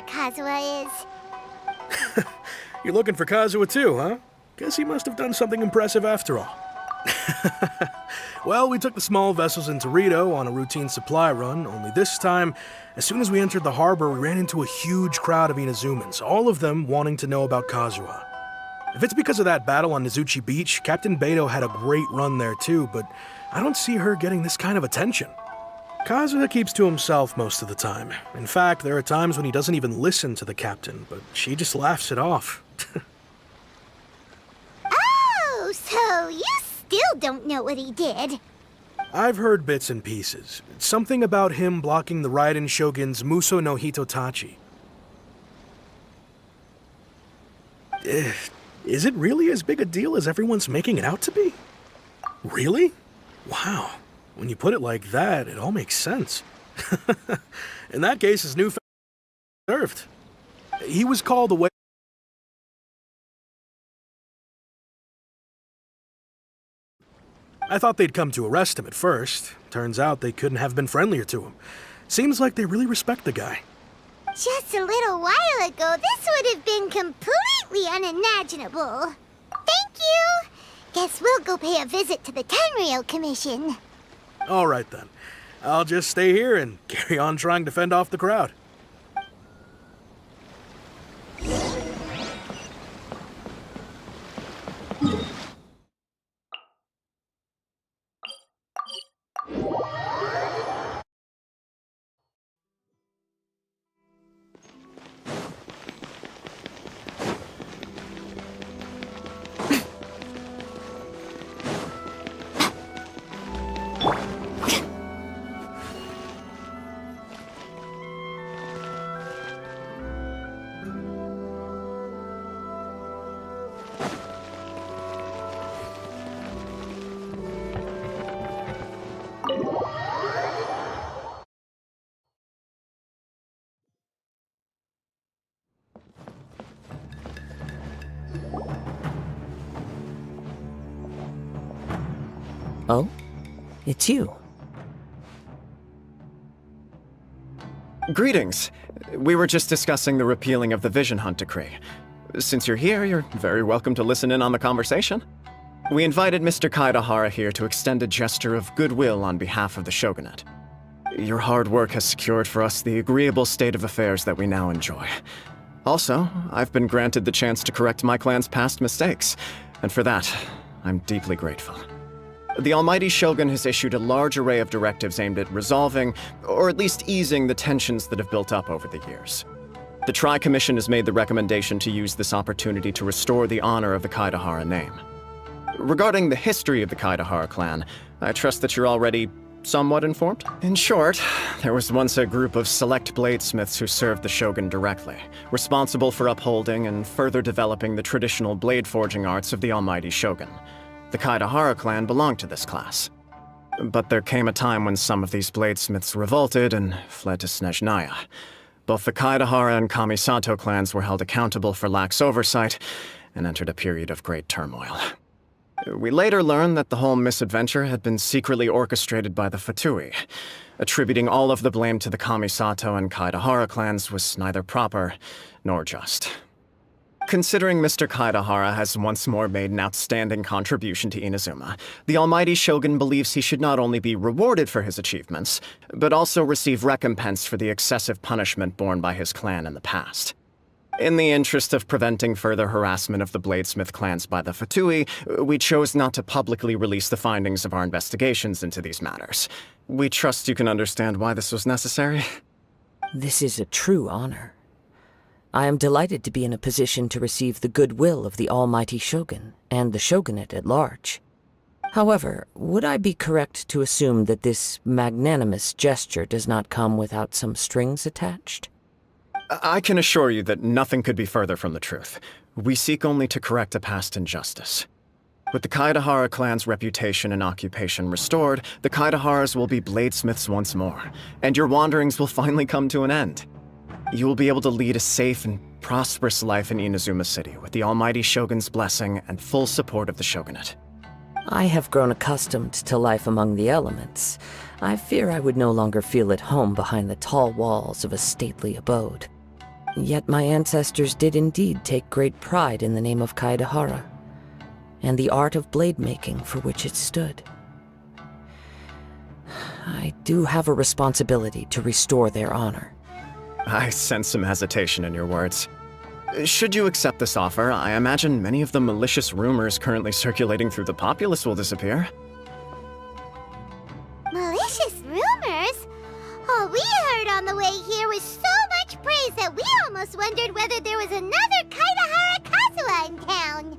Kazuha is. You're looking for Kazuha too, huh? Guess he must have done something impressive after all. Well, we took the small vessels into Rito on a routine supply run, only this time, as soon as we entered the harbor, we ran into a huge crowd of Inazumans, all of them wanting to know about Kazuha. If it's because of that battle on Nizuchi Beach, Captain Beto had a great run there too, but I don't see her getting this kind of attention. Kazuha keeps to himself most of the time. In fact, there are times when he doesn't even listen to the captain, but she just laughs it off. still don't know what he did. I've heard bits and pieces. Something about him blocking the Raiden Shogun's Muso no Hitotachi. Is it really as big a deal as everyone's making it out to be? Really? Wow. When you put it like that, it all makes sense. In that case, his new served. He was called away. I thought they'd come to arrest him at first. Turns out they couldn't have been friendlier to him. Seems like they really respect the guy. Just a little while ago, this would have been completely unimaginable. Thank you! Guess we'll go pay a visit to the Tenryou Commission. All right then. I'll just stay here and carry on trying to fend off the crowd. Oh? It's you. Greetings. We were just discussing the repealing of the Vision Hunt Decree. Since you're here, you're very welcome to listen in on the conversation. We invited Mr. Kaidahara here to extend a gesture of goodwill on behalf of the Shogunate. Your hard work has secured for us the agreeable state of affairs that we now enjoy. Also, I've been granted the chance to correct my clan's past mistakes, and for that, I'm deeply grateful. The Almighty Shogun has issued a large array of directives aimed at resolving, or at least easing, the tensions that have built up over the years. The Tri-Commission has made the recommendation to use this opportunity to restore the honor of the Kaidahara name. Regarding the history of the Kaidahara clan, I trust that you're already somewhat informed? In short, there was once a group of select bladesmiths who served the Shogun directly, responsible for upholding and further developing the traditional blade forging arts of the Almighty Shogun. The Kaidahara clan belonged to this class. But there came a time when some of these bladesmiths revolted and fled to Snezhnaya. Both the Kaidahara and Kamisato clans were held accountable for lax oversight and entered a period of great turmoil. We later learned that the whole misadventure had been secretly orchestrated by the Fatui. Attributing all of the blame to the Kamisato and Kaidahara clans was neither proper nor just. Considering Mr. Kaidahara has once more made an outstanding contribution to Inazuma, the Almighty Shogun believes he should not only be rewarded for his achievements, but also receive recompense for the excessive punishment borne by his clan in the past. In the interest of preventing further harassment of the Bladesmith clans by the Fatui, we chose not to publicly release the findings of our investigations into these matters. We trust you can understand why this was necessary. This is a true honor. I am delighted to be in a position to receive the goodwill of the Almighty Shogun and the Shogunate at large. However, would I be correct to assume that this magnanimous gesture does not come without some strings attached? I can assure you that nothing could be further from the truth. We seek only to correct a past injustice. With the Kaidahara clan's reputation and occupation restored, the Kaidaharas will be bladesmiths once more, and your wanderings will finally come to an end. You will be able to lead a safe and prosperous life in Inazuma City with the Almighty Shogun's blessing and full support of the Shogunate. I have grown accustomed to life among the elements. I fear I would no longer feel at home behind the tall walls of a stately abode. Yet my ancestors did indeed take great pride in the name of Kaidahara, and the art of blade making for which it stood. I do have a responsibility to restore their honor. I sense some hesitation in your words. Should you accept this offer, I imagine many of the malicious rumors currently circulating through the populace will disappear. Malicious rumors? All we heard on the way here was so much praise that we almost wondered whether there was another Kaidahara Kazuha in town.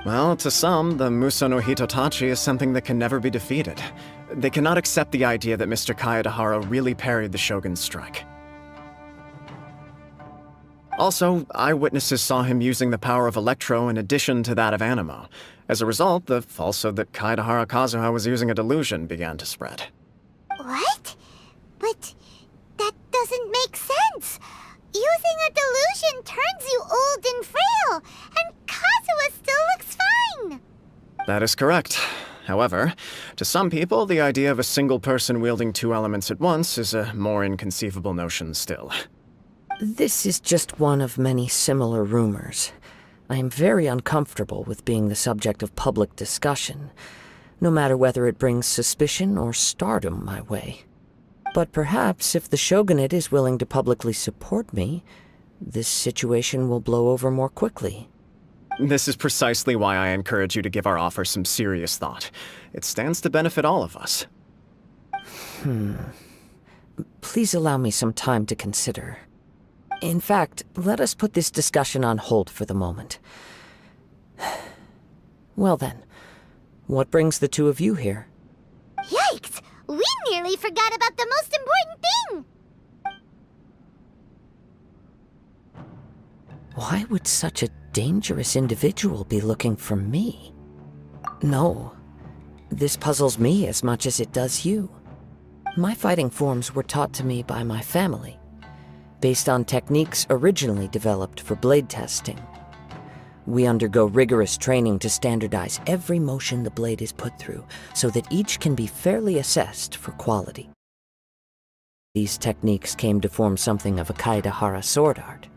Well, to some, the Muso no Hitotachi is something that can never be defeated. They cannot accept the idea that Mr. Kaedahara really parried the Shogun's strike. Also, eyewitnesses saw him using the power of Electro in addition to that of Animo. As a result, the falsehood that Kaedahara Kazuha was using a delusion began to spread. What? But that doesn't make sense. Using a delusion turns you old and frail, and Kazuha still looks fine. That is correct. However, to some people, the idea of a single person wielding two elements at once is a more inconceivable notion still. This is just one of many similar rumors. I am very uncomfortable with being the subject of public discussion, no matter whether it brings suspicion or stardom my way. But perhaps if the shogunate is willing to publicly support me, this situation will blow over more quickly. This is precisely why I encourage you to give our offer some serious thought. It stands to benefit all of us. Please allow me some time to consider. In fact, let us put this discussion on hold for the moment. Well then, what brings the two of you here? Yikes! We nearly forgot about the most important thing! Why would such a dangerous individual be looking for me? No, this puzzles me as much as it does you. My fighting forms were taught to me by my family, based on techniques originally developed for blade testing. We undergo rigorous training to standardize every motion the blade is put through, so that each can be fairly assessed for quality. These techniques came to form something of a Kaedahara sword art,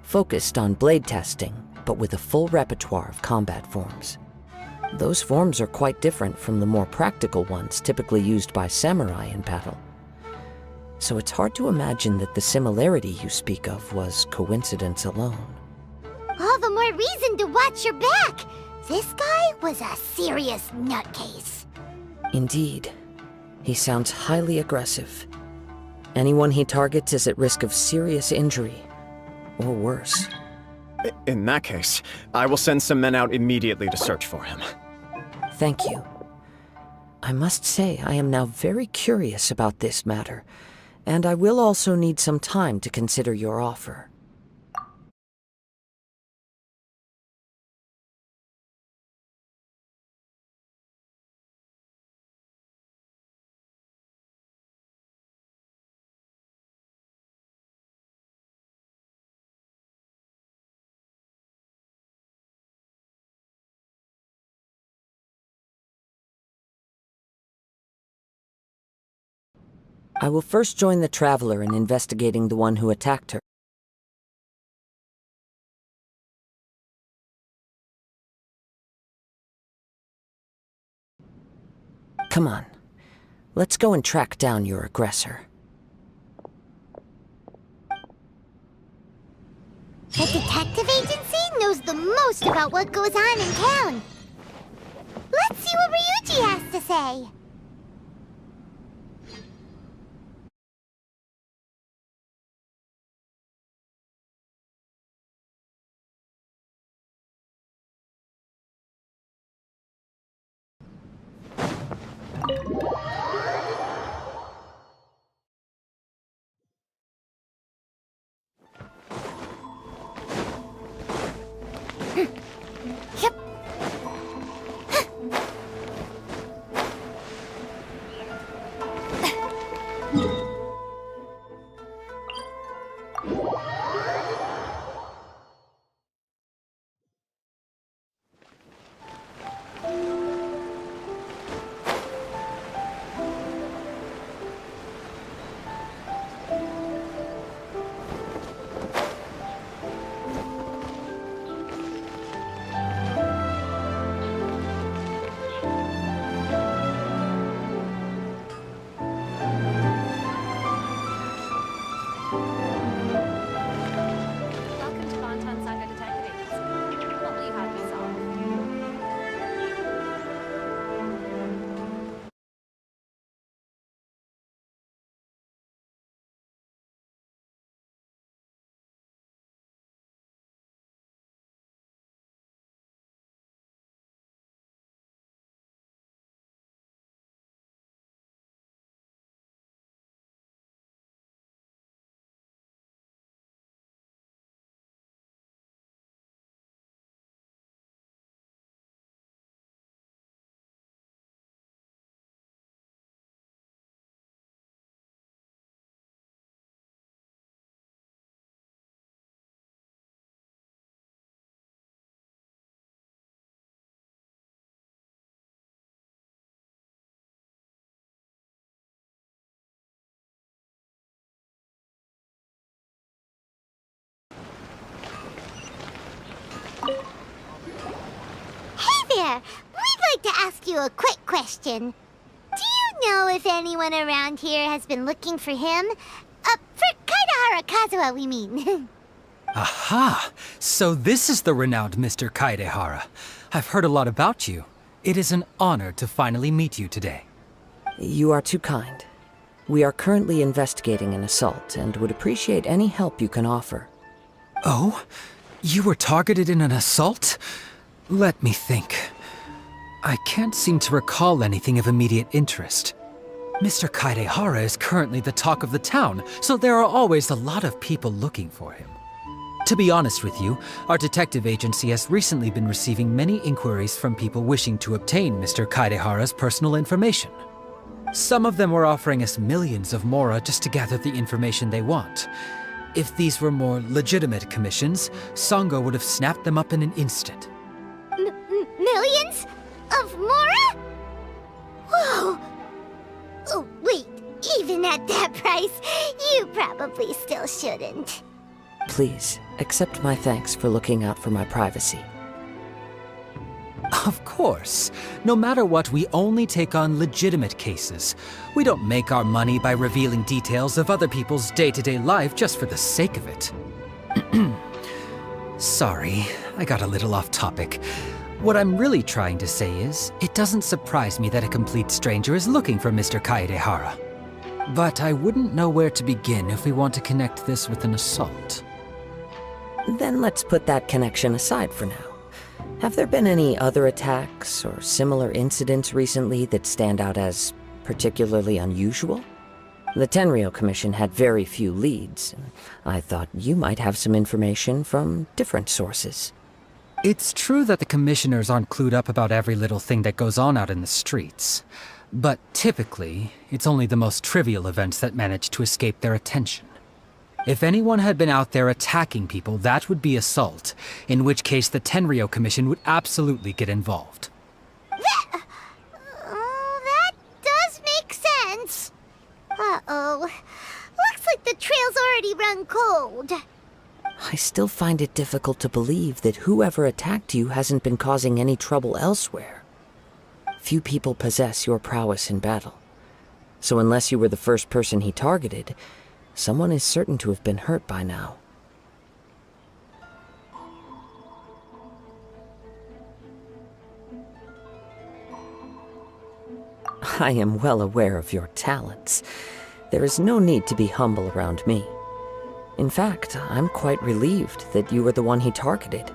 focused on blade testing, but with a full repertoire of combat forms. Those forms are quite different from the more practical ones typically used by samurai in battle. So it's hard to imagine that the similarity you speak of was coincidence alone. All the more reason to watch your back! This guy was a serious nutcase. Indeed. He sounds highly aggressive. Anyone he targets is at risk of serious injury, or worse. In that case, I will send some men out immediately to search for him. Thank you. I must say I am now very curious about this matter, and I will also need some time to consider your offer. I will first join the Traveler in investigating the one who attacked her. Come on. Let's go and track down your aggressor. The detective agency knows the most about what goes on in town. Let's see what Ryuji has to say. there! We'd like to ask you a quick question. Do you know if anyone around here has been looking for him? For Kaidahara Kazuha, we mean. Aha! So this is the renowned Mr. Kaidehara. I've heard a lot about you. It is an honor to finally meet you today. You are too kind. We are currently investigating an assault and would appreciate any help you can offer. Oh? You were targeted in an assault? Let me think. I can't seem to recall anything of immediate interest. Mr. Kaidehara is currently the talk of the town, so there are always a lot of people looking for him. To be honest with you, our detective agency has recently been receiving many inquiries from people wishing to obtain Mr. Kaidehara's personal information. Some of them were offering us millions of mora just to gather the information they want. If these were more legitimate commissions, Sango would have snapped them up in an instant. Millions? Of mora? Whoa! Oh, wait, even at that price, you probably still shouldn't. Please, accept my thanks for looking out for my privacy. Of course. No matter what, we only take on legitimate cases. We don't make our money by revealing details of other people's day-to-day life just for the sake of it. Sorry, I got a little off topic. What I'm really trying to say is, it doesn't surprise me that a complete stranger is looking for Mr. Kaidehara. But I wouldn't know where to begin if we want to connect this with an assault. Then let's put that connection aside for now. Have there been any other attacks or similar incidents recently that stand out as particularly unusual? The Tenryou Commission had very few leads, and I thought you might have some information from different sources. It's true that the commissioners aren't clued up about every little thing that goes on out in the streets. But typically, it's only the most trivial events that manage to escape their attention. If anyone had been out there attacking people, that would be assault, in which case the Tenryou Commission would absolutely get involved. That does make sense. Uh-oh. Looks like the trail's already run cold. I still find it difficult to believe that whoever attacked you hasn't been causing any trouble elsewhere. Few people possess your prowess in battle. So unless you were the first person he targeted, someone is certain to have been hurt by now. I am well aware of your talents. There is no need to be humble around me. In fact, I'm quite relieved that you were the one he targeted.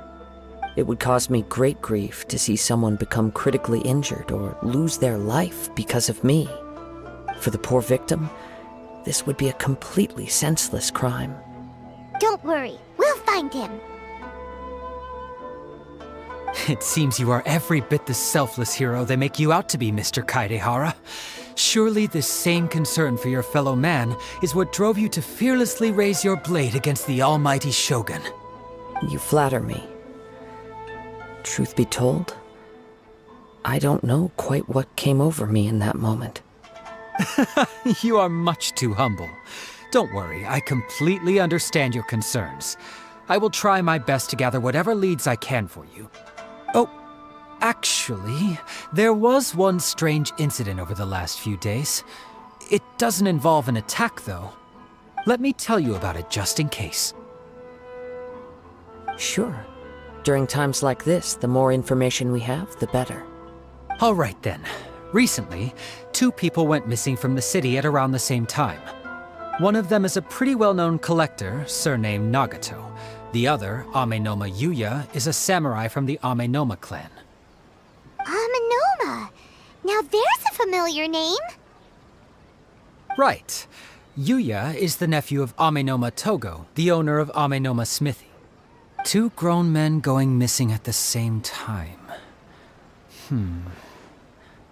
It would cause me great grief to see someone become critically injured or lose their life because of me. For the poor victim, this would be a completely senseless crime. Don't worry, we'll find him. It seems you are every bit the selfless hero they make you out to be, Mr. Kaidehara. Surely this same concern for your fellow man is what drove you to fearlessly raise your blade against the almighty Shogun. You flatter me. Truth be told, I don't know quite what came over me in that moment. You are much too humble. Don't worry, I completely understand your concerns. I will try my best to gather whatever leads I can for you. Oh, actually, there was one strange incident over the last few days. It doesn't involve an attack, though. Let me tell you about it just in case. Sure. During times like this, the more information we have, the better. All right then. Recently, 2 people went missing from the city at around the same time. One of them is a pretty well-known collector, surnamed Nagato. The other, Amenoma Yuya, is a samurai from the Amenoma clan. Amenoma? Now there's a familiar name. Right. Yuya is the nephew of Amenoma Togo, the owner of Amenoma Smithy. 2 grown men going missing at the same time.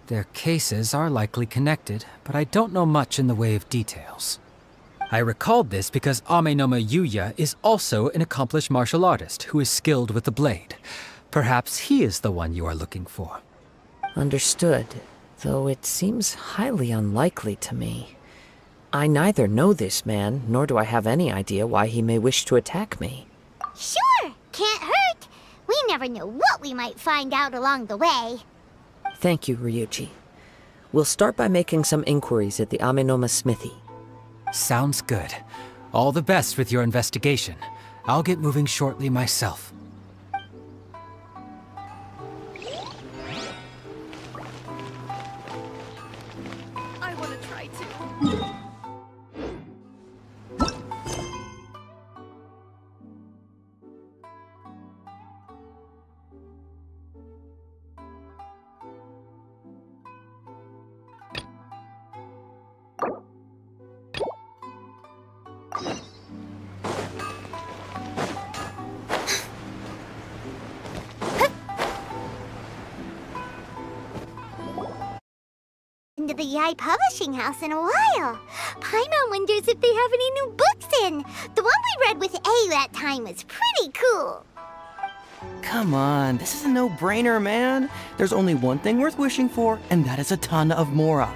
Their cases are likely connected, but I don't know much in the way of details. I recalled this because Amenoma Yuya is also an accomplished martial artist who is skilled with the blade. Perhaps he is the one you are looking for. Understood, though it seems highly unlikely to me. I neither know this man, nor do I have any idea why he may wish to attack me. Sure, can't hurt. We We never know what we might find out along the way. Thank you, Ryuji. We'll start by making some inquiries at the Amenoma smithy. Sounds good. All the best with your investigation. I'll get moving shortly myself. I want to try too. Into the Yai Publishing House in a while. Paimon wonders if they have any new books in. The one we read with A that time was pretty cool. Come on, this is a no-brainer, man. There's only one thing worth wishing for, and that is a ton of Mora.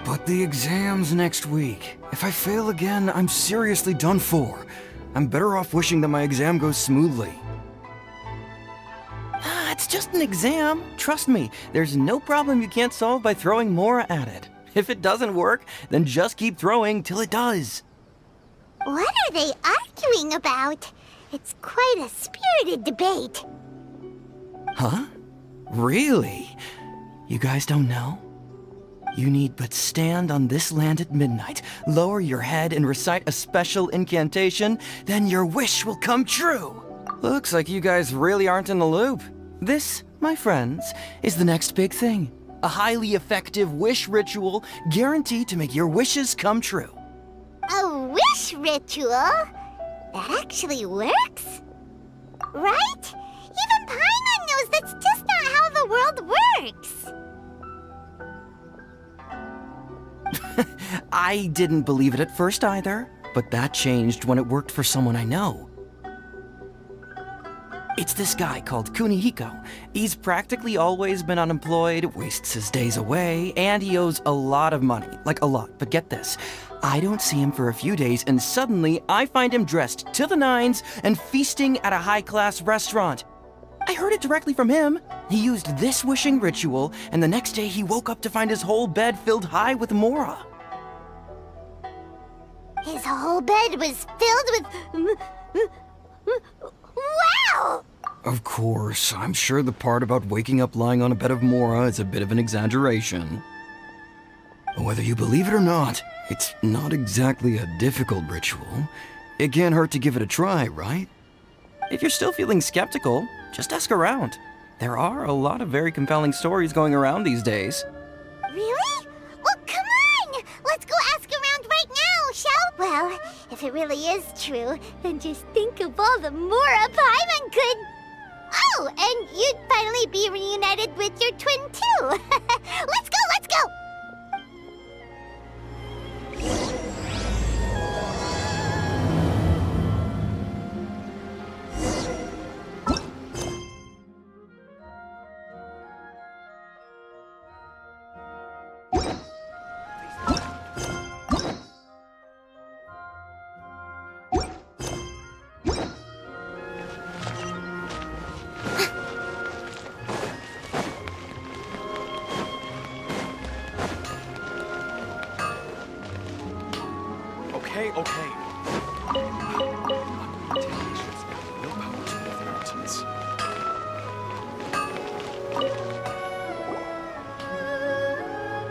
But the exam's next week. If I fail again, I'm seriously done for. I'm better off wishing that my exam goes smoothly. It's just an exam. Trust me, there's no problem you can't solve by throwing Mora at it. If it doesn't work, then just keep throwing till it does. What are they arguing about? It's quite a spirited debate. Huh? Really? You guys don't know? You need but stand on this land at midnight, lower your head and recite a special incantation, then your wish will come true. Looks like you guys really aren't in the loop. This, my friends, is the next big thing. A highly effective wish ritual guaranteed to make your wishes come true. A wish ritual? That actually works? Right? Even Paimon knows that's just not how the world works. I didn't believe it at first either, but that changed when it worked for someone I know. It's this guy called Kunihiko. He's practically always been unemployed, wastes his days away, and he owes a lot of money. Like a lot, but get this. I don't see him for a few days, and suddenly I find him dressed to the nines and feasting at a high-class restaurant. I heard it directly from him. He used this wishing ritual, and the next day he woke up to find his whole bed filled high with Mora. His whole bed was filled with... Wow! Of course, I'm sure the part about waking up lying on a bed of Mora is a bit of an exaggeration. Whether you believe it or not, it's not exactly a difficult ritual. It can't hurt to give it a try, right? If you're still feeling skeptical, just ask around. There are a lot of very compelling stories going around these days. Really? Well, come on! Let's go ask around right now, shall we? Well, if it really is true, then just think of all the Mora Paimon could... Oh, and you'd finally be reunited with your twin, too! Let's go, let's go! Okay.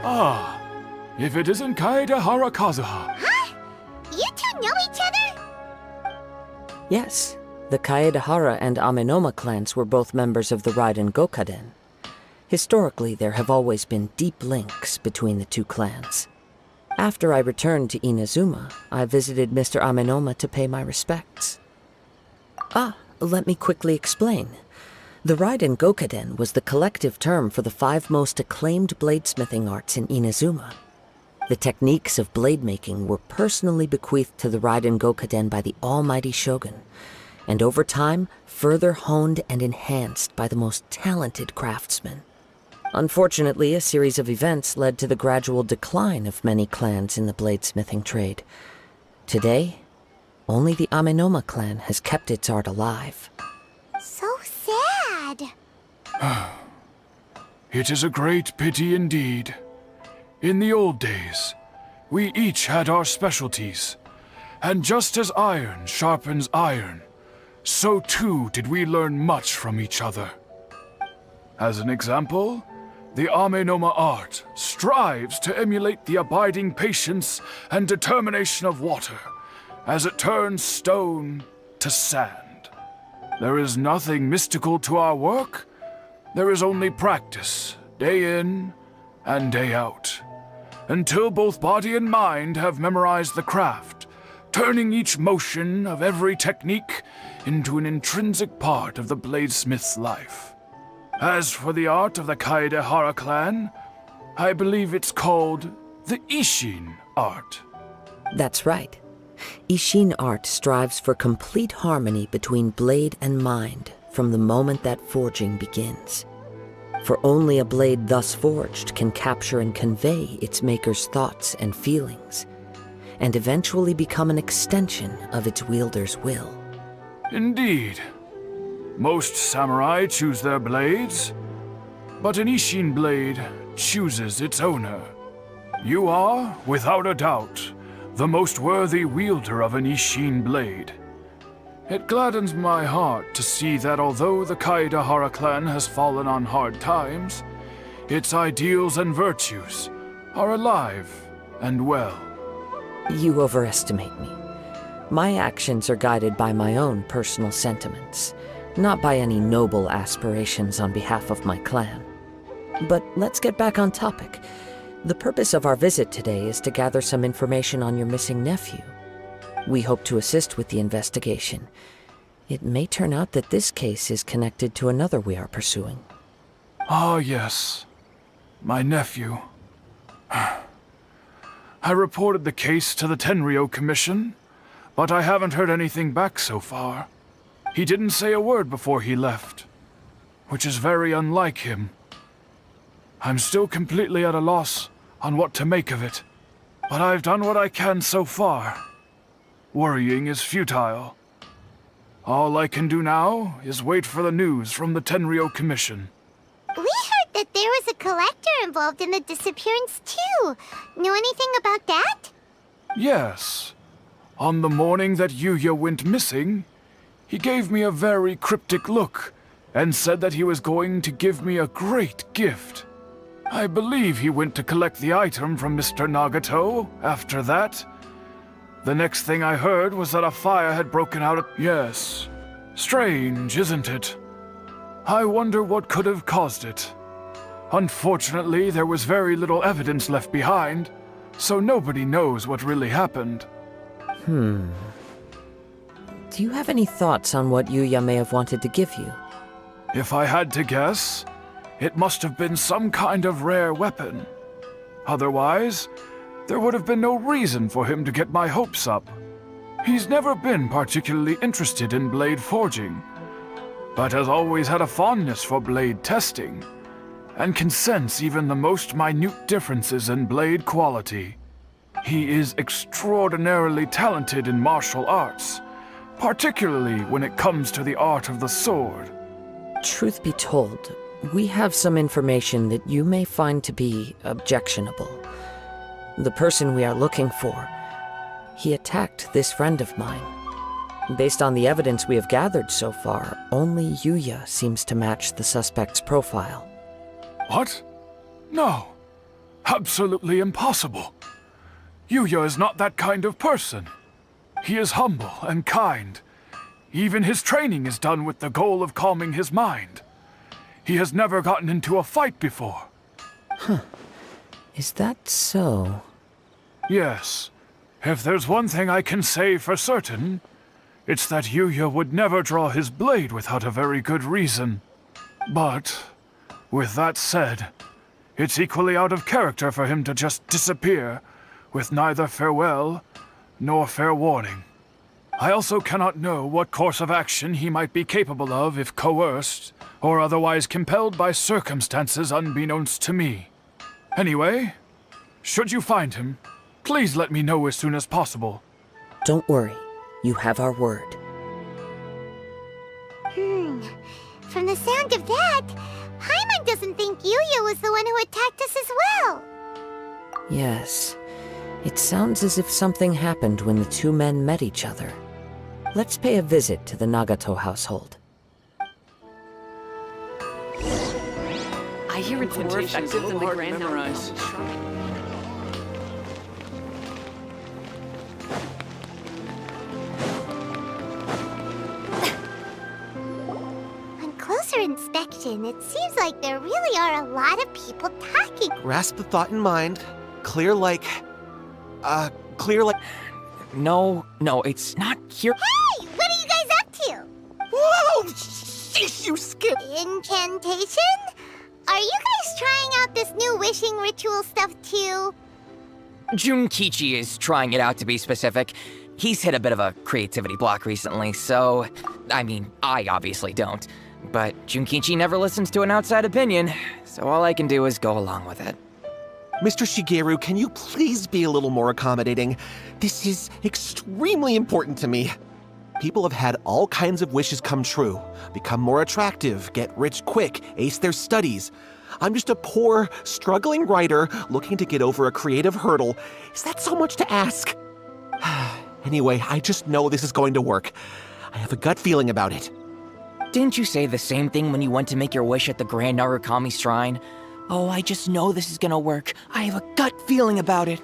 Ah, if it isn't Kaedehara Kazuha. Huh? You two know each other? Yes, the Kaedehara and Amenoma clans were both members of the Raiden Gokaden. Historically, there have always been deep links between the two clans. After I returned to Inazuma, I visited Mr. Amenoma to pay my respects. Let me quickly explain. The Raiden Gokaden was the collective term for the 5 most acclaimed bladesmithing arts in Inazuma. The techniques of blade making were personally bequeathed to the Raiden Gokaden by the almighty shogun, and over time, further honed and enhanced by the most talented craftsmen. Unfortunately, a series of events led to the gradual decline of many clans in the bladesmithing trade. Today, only the Amenoma clan has kept its art alive. So sad. sad. It is a great pity indeed. In the old days, we each had our specialties, and just as iron sharpens iron, so too did we learn much from each other. As an example, the Amenoma art strives to emulate the abiding patience and determination of water as it turns stone to sand. There is nothing mystical to our work. There is only practice, day in and day out, until both body and mind have memorized the craft, turning each motion of every technique into an intrinsic part of the bladesmith's life. As for the art of the Kaedehara clan, I believe it's called the Ishin art. That's right. Ishin art strives for complete harmony between blade and mind from the moment that forging begins. For only a blade thus forged can capture and convey its maker's thoughts and feelings, and eventually become an extension of its wielder's will. Indeed. Most samurai choose their blades, but an Ishin blade chooses its owner. You are, without a doubt, the most worthy wielder of an Ishin blade. It gladdens my heart to see that although the Kaedehara clan has fallen on hard times, its ideals and virtues are alive and well. You overestimate me. My actions are guided by my own personal sentiments, not by any noble aspirations on behalf of my clan. But let's get back on topic. The purpose of our visit today is to gather some information on your missing nephew. We hope to assist with the investigation. It may turn out that this case is connected to another we are pursuing. Ah, yes. My nephew. I reported the case to the Tenryou Commission, but I haven't heard anything back so far. He didn't say a word before he left, which is very unlike him. I'm still completely at a loss on what to make of it, but I've done what I can so far. Worrying is futile. All I can do now is wait for the news from the Tenryou Commission. We heard that there was a collector involved in the disappearance too. Know anything about that? Yes. On the morning that Yuya went missing, he gave me a very cryptic look and said that he was going to give me a great gift. I believe he went to collect the item from Mr. Nagato after that. The next thing I heard was that a fire had broken out at... Yes. Strange, isn't it? I wonder what could have caused it. Unfortunately, there was very little evidence left behind, so nobody knows what really happened. Do you have any thoughts on what Yuya may have wanted to give you? If I had to guess, it must have been some kind of rare weapon. Otherwise, there would have been no reason for him to get my hopes up. He's never been particularly interested in blade forging, but has always had a fondness for blade testing, and can sense even the most minute differences in blade quality. He is extraordinarily talented in martial arts, particularly when it comes to the art of the sword. Truth be told, we have some information that you may find to be objectionable. The person we are looking for, he attacked this friend of mine. Based on the evidence we have gathered so far, only Yuya seems to match the suspect's profile. What? No. Absolutely impossible. Yuya is not that kind of person. He is humble and kind. Even his training is done with the goal of calming his mind. He has never gotten into a fight before. Is that so? Yes. If there's one thing I can say for certain, it's that Yuya would never draw his blade without a very good reason. But, with that said, it's equally out of character for him to just disappear with neither farewell nor fair warning. I also cannot know what course of action he might be capable of if coerced or otherwise compelled by circumstances unbeknownst to me. Anyway, should you find him, please let me know as soon as possible. Don't worry, you have our word. From the the sound of that, Paimon doesn't think Yuya was the one who attacked us as well. Yes. It sounds as if something happened when the two men met each other. Let's pay a visit to the Nagato household. I hear it's more effective than the Grand Memorize. On closer inspection, it seems like there really are a lot of people talking. Grasp the thought in mind. Clear like... No, it's not here. Hey! What are you guys up to? Whoa! Sheesh, you skipped! Incantation? Are you guys trying out this new wishing ritual stuff too? Junkichi is trying it out, to be specific. He's hit a bit of a creativity block recently, so... I mean, I obviously don't. But Junkichi never listens to an outside opinion, so all I can do is go along with it. Mr. Shigeru, can you please be a little more accommodating? This is extremely important to me. People have had all kinds of wishes come true. Become more attractive, get rich quick, ace their studies. I'm just a poor, struggling writer looking to get over a creative hurdle. Is that so much to ask? Anyway, I just know this is going to work. I have a gut feeling about it. Didn't you say the same thing when you went to make your wish at the Grand Narukami Shrine? Oh, I just know this is gonna work. I have a gut feeling about it.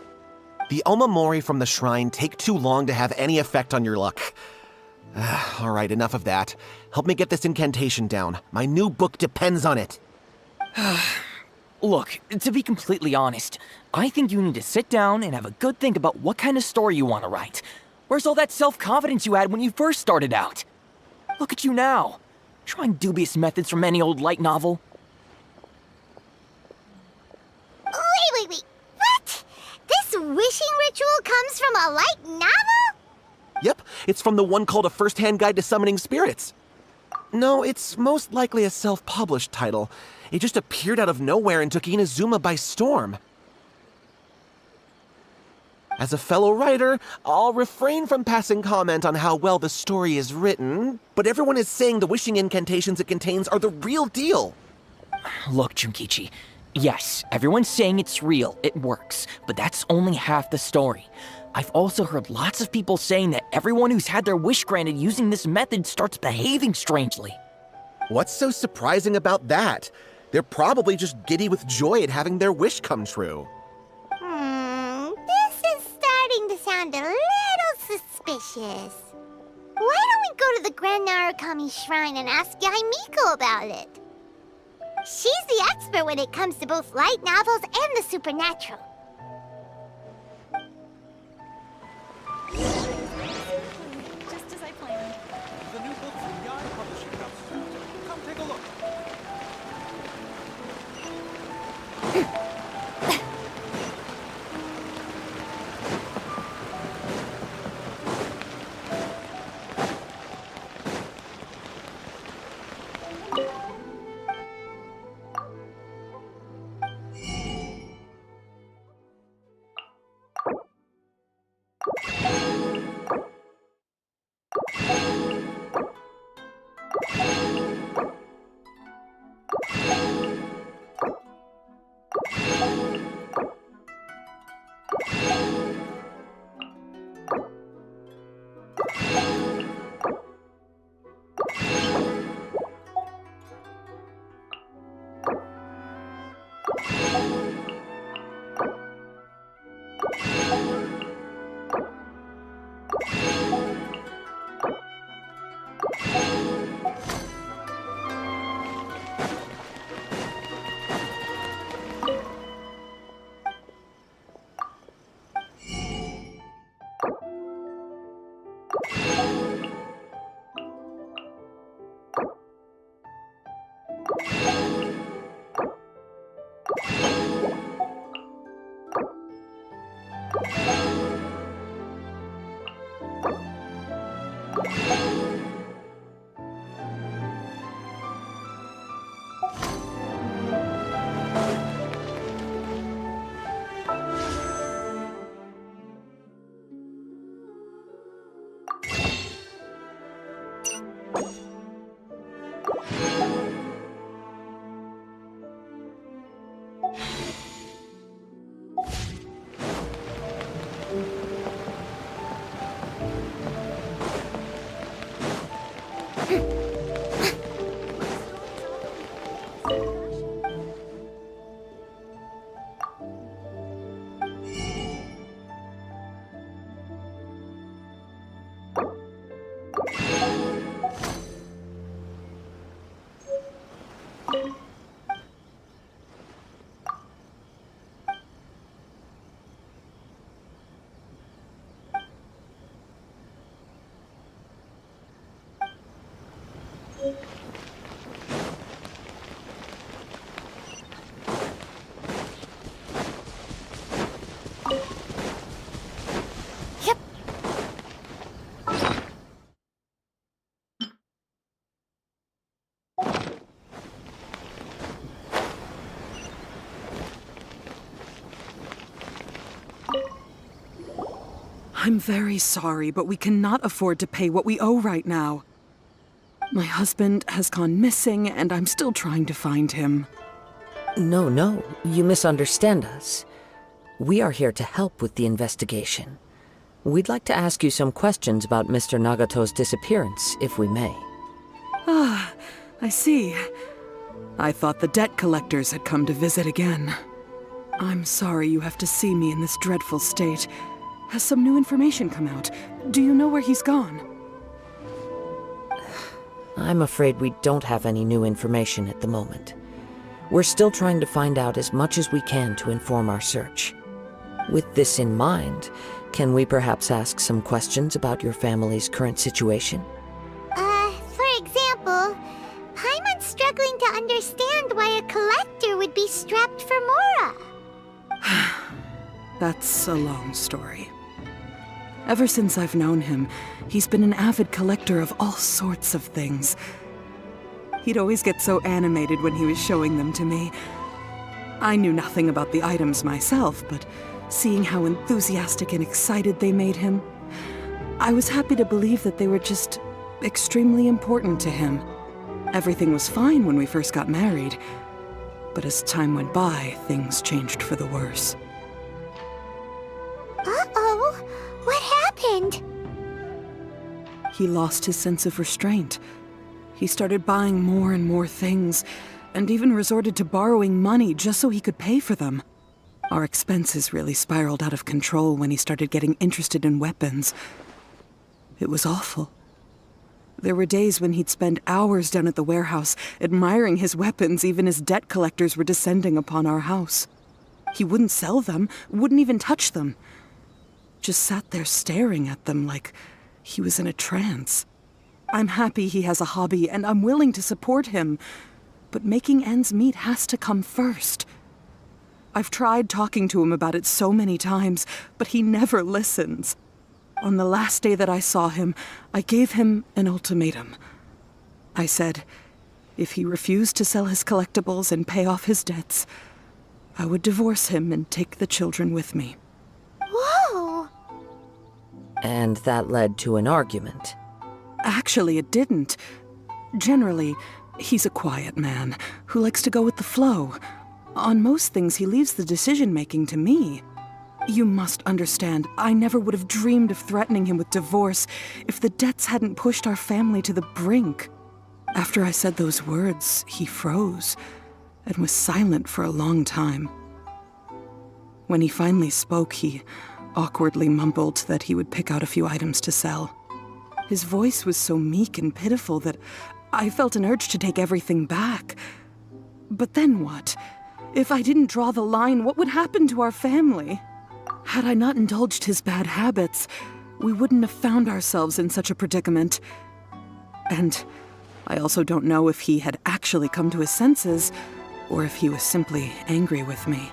The Omamori from the shrine take too long to have any effect on your luck. All right, enough of that. Help me get this incantation down. My new book depends on it. Look, to be completely honest, I think you need to sit down and have a good think about what kind of story you want to write. Where's all that self-confidence you had when you first started out? Look at you now, trying dubious methods from any old light novel. Wait. What? This wishing ritual comes from a light novel? Yep, it's from the one called A First-Hand Guide to Summoning Spirits. No, it's most likely a self-published title. It just appeared out of nowhere and took Inazuma by storm. As a fellow writer, I'll refrain from passing comment on how well the story is written, but everyone is saying the wishing incantations it contains are the real deal. Look, Junkichi, yes, everyone's saying it's real, it works, but that's only half the story. I've also heard lots of people saying that everyone who's had their wish granted using this method starts behaving strangely. What's so surprising about that? They're probably just giddy with joy at having their wish come true. This is starting to sound a little suspicious. Why don't we go to the Grand Narukami Shrine and ask Yaimiko about it? She's the expert when it comes to both light novels and the supernatural. Just as I planned. The new book from Yai Publishing House. Come take a look. I'm very sorry, but we cannot afford to pay what we owe right now. My husband has gone missing, and I'm still trying to find him. No, you misunderstand us. We are here to help with the investigation. We'd like to ask you some questions about Mr. Nagato's disappearance, if we may. Ah, I see. I thought the debt collectors had come to visit again. I'm sorry you have to see me in this dreadful state. Has some new information come out? Do you know where he's gone? I'm afraid we don't have any new information at the moment. We're still trying to find out as much as we can to inform our search. With this in mind, can we perhaps ask some questions about your family's current situation? For example, Paimon's struggling to understand why a collector would be strapped for Mora. That's a long story. Ever since I've known him, he's been an avid collector of all sorts of things. He'd always get so animated when he was showing them to me. I knew nothing about the items myself, but seeing how enthusiastic and excited they made him, I was happy to believe that they were just extremely important to him. Everything was fine when we first got married, but as time went by, things changed for the worse. Uh-oh! What happened? He lost his sense of restraint. He started buying more and more things, and even resorted to borrowing money just so he could pay for them. Our expenses really spiraled out of control when he started getting interested in weapons. It was awful. There were days when he'd spend hours down at the warehouse, admiring his weapons even as debt collectors were descending upon our house. He wouldn't sell them, wouldn't even touch them. Just sat there staring at them like he was in a trance. I'm happy he has a hobby, and I'm willing to support him, but making ends meet has to come first. I've tried talking to him about it so many times, but he never listens. On the last day that I saw him, I gave him an ultimatum. I said, if he refused to sell his collectibles and pay off his debts, I would divorce him and take the children with me. Whoa! And that led to an argument. Actually, it didn't. Generally, he's a quiet man who likes to go with the flow. On most things, he leaves the decision-making to me. You must understand, I never would have dreamed of threatening him with divorce if the debts hadn't pushed our family to the brink. After I said those words, he froze and was silent for a long time. When he finally spoke, he awkwardly mumbled that he would pick out a few items to sell. His voice was so meek and pitiful that I felt an urge to take everything back. But then what? If I didn't draw the line, what would happen to our family? Had I not indulged his bad habits, we wouldn't have found ourselves in such a predicament. And I also don't know if he had actually come to his senses, or if he was simply angry with me.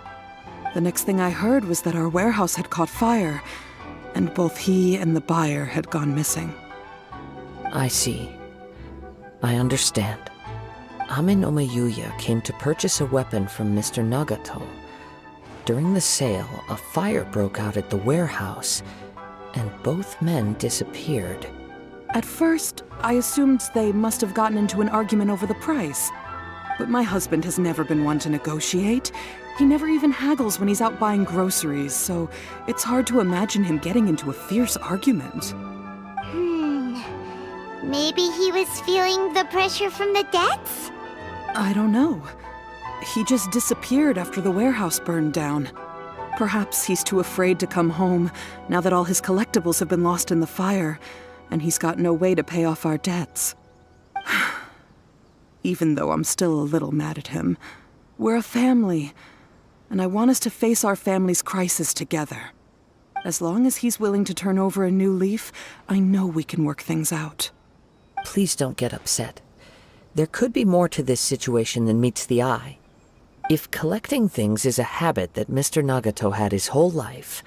The next thing I heard was that our warehouse had caught fire, and both he and the buyer had gone missing. I see. I understand. Ame no Mayuya came to purchase a weapon from Mr. Nagato. During the sale, a fire broke out at the warehouse, and both men disappeared. At first, I assumed they must have gotten into an argument over the price. But my husband has never been one to negotiate. He never even haggles when he's out buying groceries, so it's hard to imagine him getting into a fierce argument. Maybe he was feeling the pressure from the debts? I don't know. He just disappeared after the warehouse burned down. Perhaps he's too afraid to come home now that all his collectibles have been lost in the fire, and he's got no way to pay off our debts. Even though I'm still a little mad at him, we're a family, and I want us to face our family's crisis together. As long as he's willing to turn over a new leaf, I know we can work things out. Please don't get upset. There could be more to this situation than meets the eye. If collecting things is a habit that Mr. Nagato had his whole life,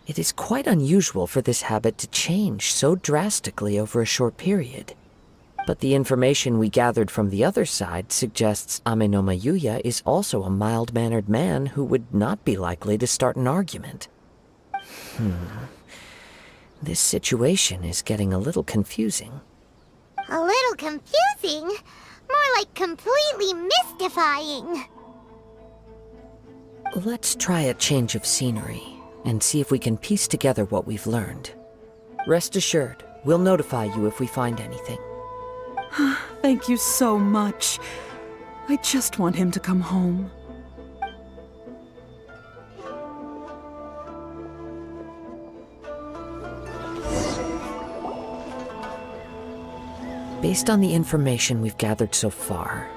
it is quite unusual for this habit to change so drastically over a short period. But the information we gathered from the other side suggests Ame no Mayuya is also a mild-mannered man who would not be likely to start an argument. This situation is getting a little confusing. A little confusing? More like completely mystifying. Let's try a change of scenery and see if we can piece together what we've learned. Rest assured, we'll notify you if we find anything. Thank you so much. I just want him to come home. Based on the information we've gathered so far,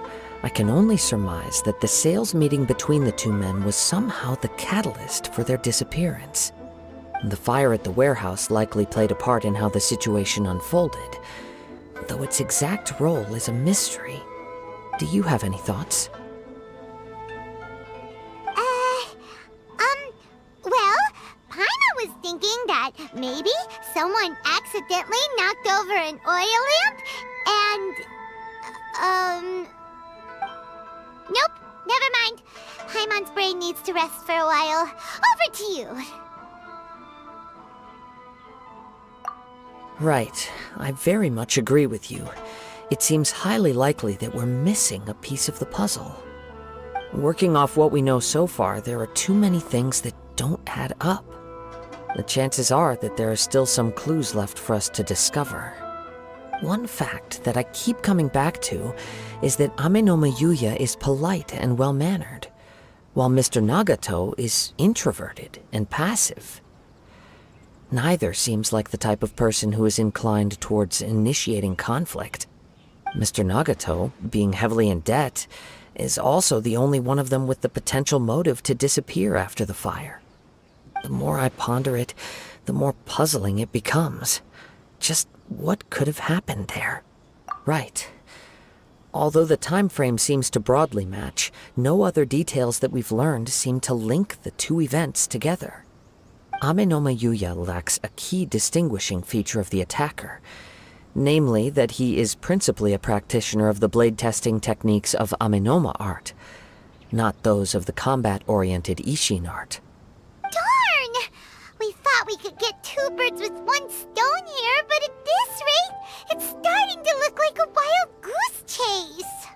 I can only surmise that the sales meeting between the two men was somehow the catalyst for their disappearance. The fire at the warehouse likely played a part in how the situation unfolded, though its exact role is a mystery. Do you have any thoughts? Well, Paimon was thinking that maybe someone accidentally knocked over an oil lamp and, nope, never mind. Paimon's brain needs to rest for a while. Over to you. Right. I very much agree with you. It seems highly likely that we're missing a piece of the puzzle. Working off what we know so far, there are too many things that don't add up. The chances are that there are still some clues left for us to discover. One fact that I keep coming back to is that Amenoma Yuya is polite and well-mannered, while Mr. Nagato is introverted and passive. Neither seems like the type of person who is inclined towards initiating conflict. Mr. Nagato, being heavily in debt, is also the only one of them with the potential motive to disappear after the fire. The more I ponder it, the more puzzling it becomes. Just what could have happened there? Right. Although the time frame seems to broadly match, no other details that we've learned seem to link the two events together. Amenoma Yuya lacks a key distinguishing feature of the attacker, namely that he is principally a practitioner of the blade testing techniques of Amenoma art, not those of the combat-oriented Ishin art. Darn! We thought we could get two birds with one stone here, but at this rate, it's starting to look like a wild goose chase.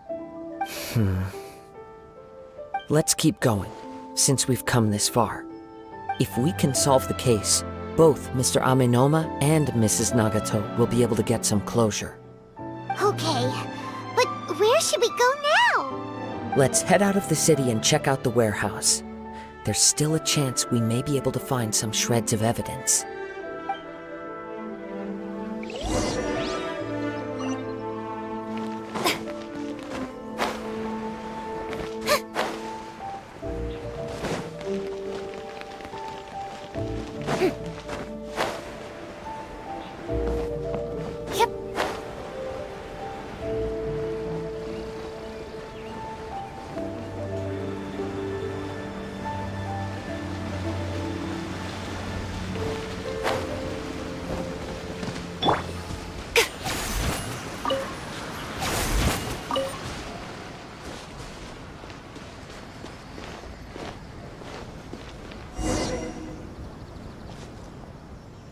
Let's keep going, since we've come this far. If we can solve the case, both Mr. Amenoma and Mrs. Nagato will be able to get some closure. Okay, but where should we go now? Let's head out of the city and check out the warehouse. There's still a chance we may be able to find some shreds of evidence.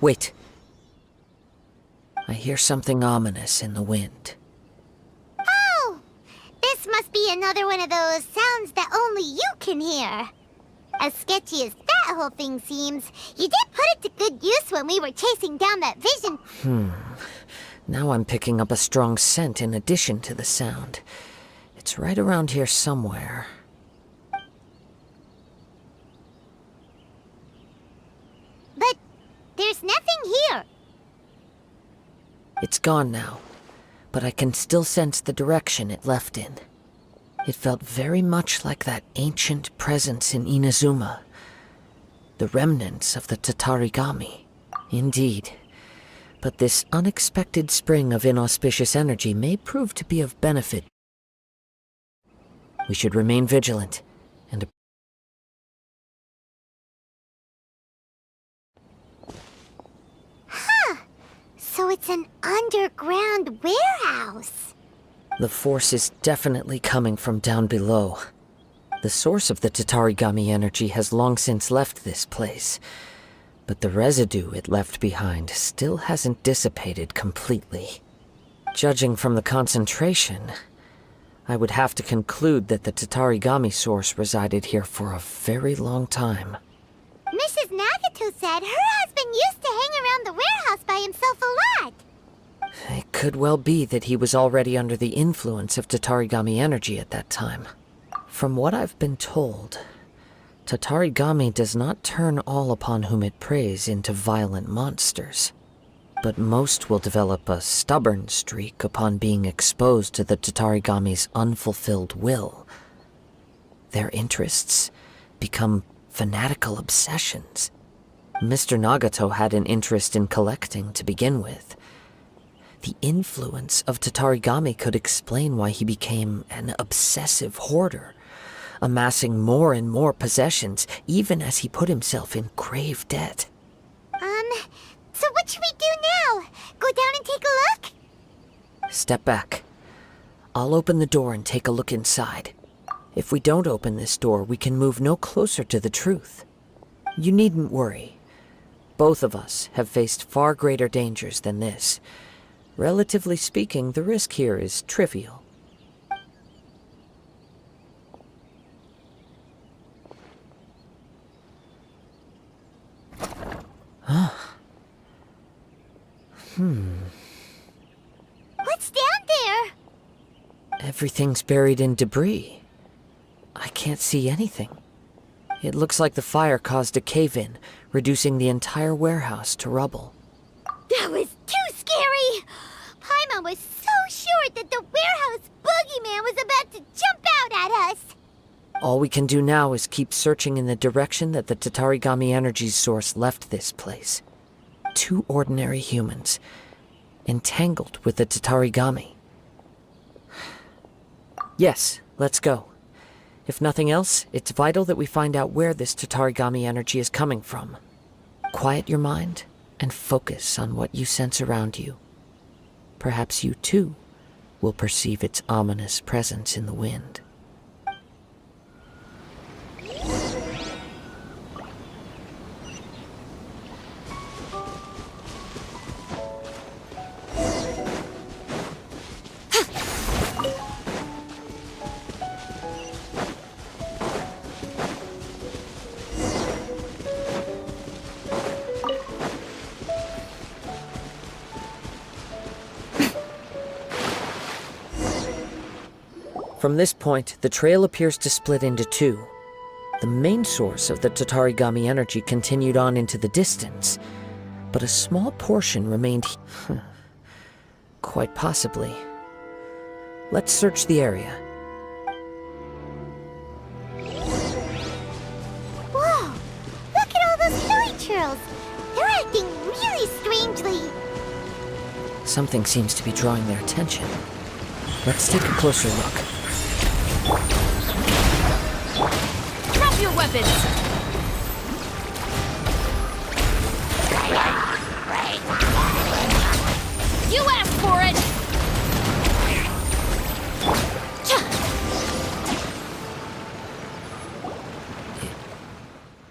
Wait. I hear something ominous in the wind. Oh! This must be another one of those sounds that only you can hear. As sketchy as that whole thing seems, you did put it to good use when we were chasing down that vision. Now I'm picking up a strong scent in addition to the sound. It's right around here somewhere. But there's nothing here. It's gone now, but I can still sense the direction it left in. It felt very much like that ancient presence in Inazuma. The remnants of the Tatarigami. Indeed. But this unexpected spring of inauspicious energy may prove to be of benefit. We should remain vigilant and... Huh! So it's an underground warehouse. The force is definitely coming from down below. The source of the Tatarigami energy has long since left this place. but the residue it left behind still hasn't dissipated completely. Judging from the concentration, I would have to conclude that the Tatarigami source resided here for a very long time. Mrs. Nagato said her husband used to hang around the warehouse by himself a lot. It could well be that he was already under the influence of Tatarigami energy at that time. From what I've been told, Tatarigami does not turn all upon whom it preys into violent monsters, but most will develop a stubborn streak upon being exposed to the Tatarigami's unfulfilled will. Their interests become fanatical obsessions. Mr. Nagato had an interest in collecting to begin with. The influence of Tatarigami could explain why he became an obsessive hoarder, amassing more and more possessions even as he put himself in grave debt. So what should we do now? Go down and take a look? Step back. I'll open the door and take a look inside. If we don't open this door, we can move no closer to the truth. You needn't worry. Both of us have faced far greater dangers than this. Relatively speaking, the risk here is trivial. What's down there? Everything's buried in debris. I can't see anything. It looks like the fire caused a cave-in, reducing the entire warehouse to rubble. That was too scary! Paimon was so sure that the warehouse boogeyman was about to jump out at us! All we can do now is keep searching in the direction that the Tatarigami energy source left this place. 2 ordinary humans, entangled with the Tatarigami. Yes, let's go. If nothing else, it's vital that we find out where this Tatarigami energy is coming from. Quiet your mind and focus on what you sense around you. Perhaps you too will perceive its ominous presence in the wind. From this point, the trail appears to split into 2. The main source of the Tatarigami energy continued on into the distance, but a small portion remained quite possibly. Let's search the area. Whoa! Look at all those silly churls! They're acting really strangely! Something seems to be drawing their attention. Let's take a closer look. Drop your weapons! You asked for it!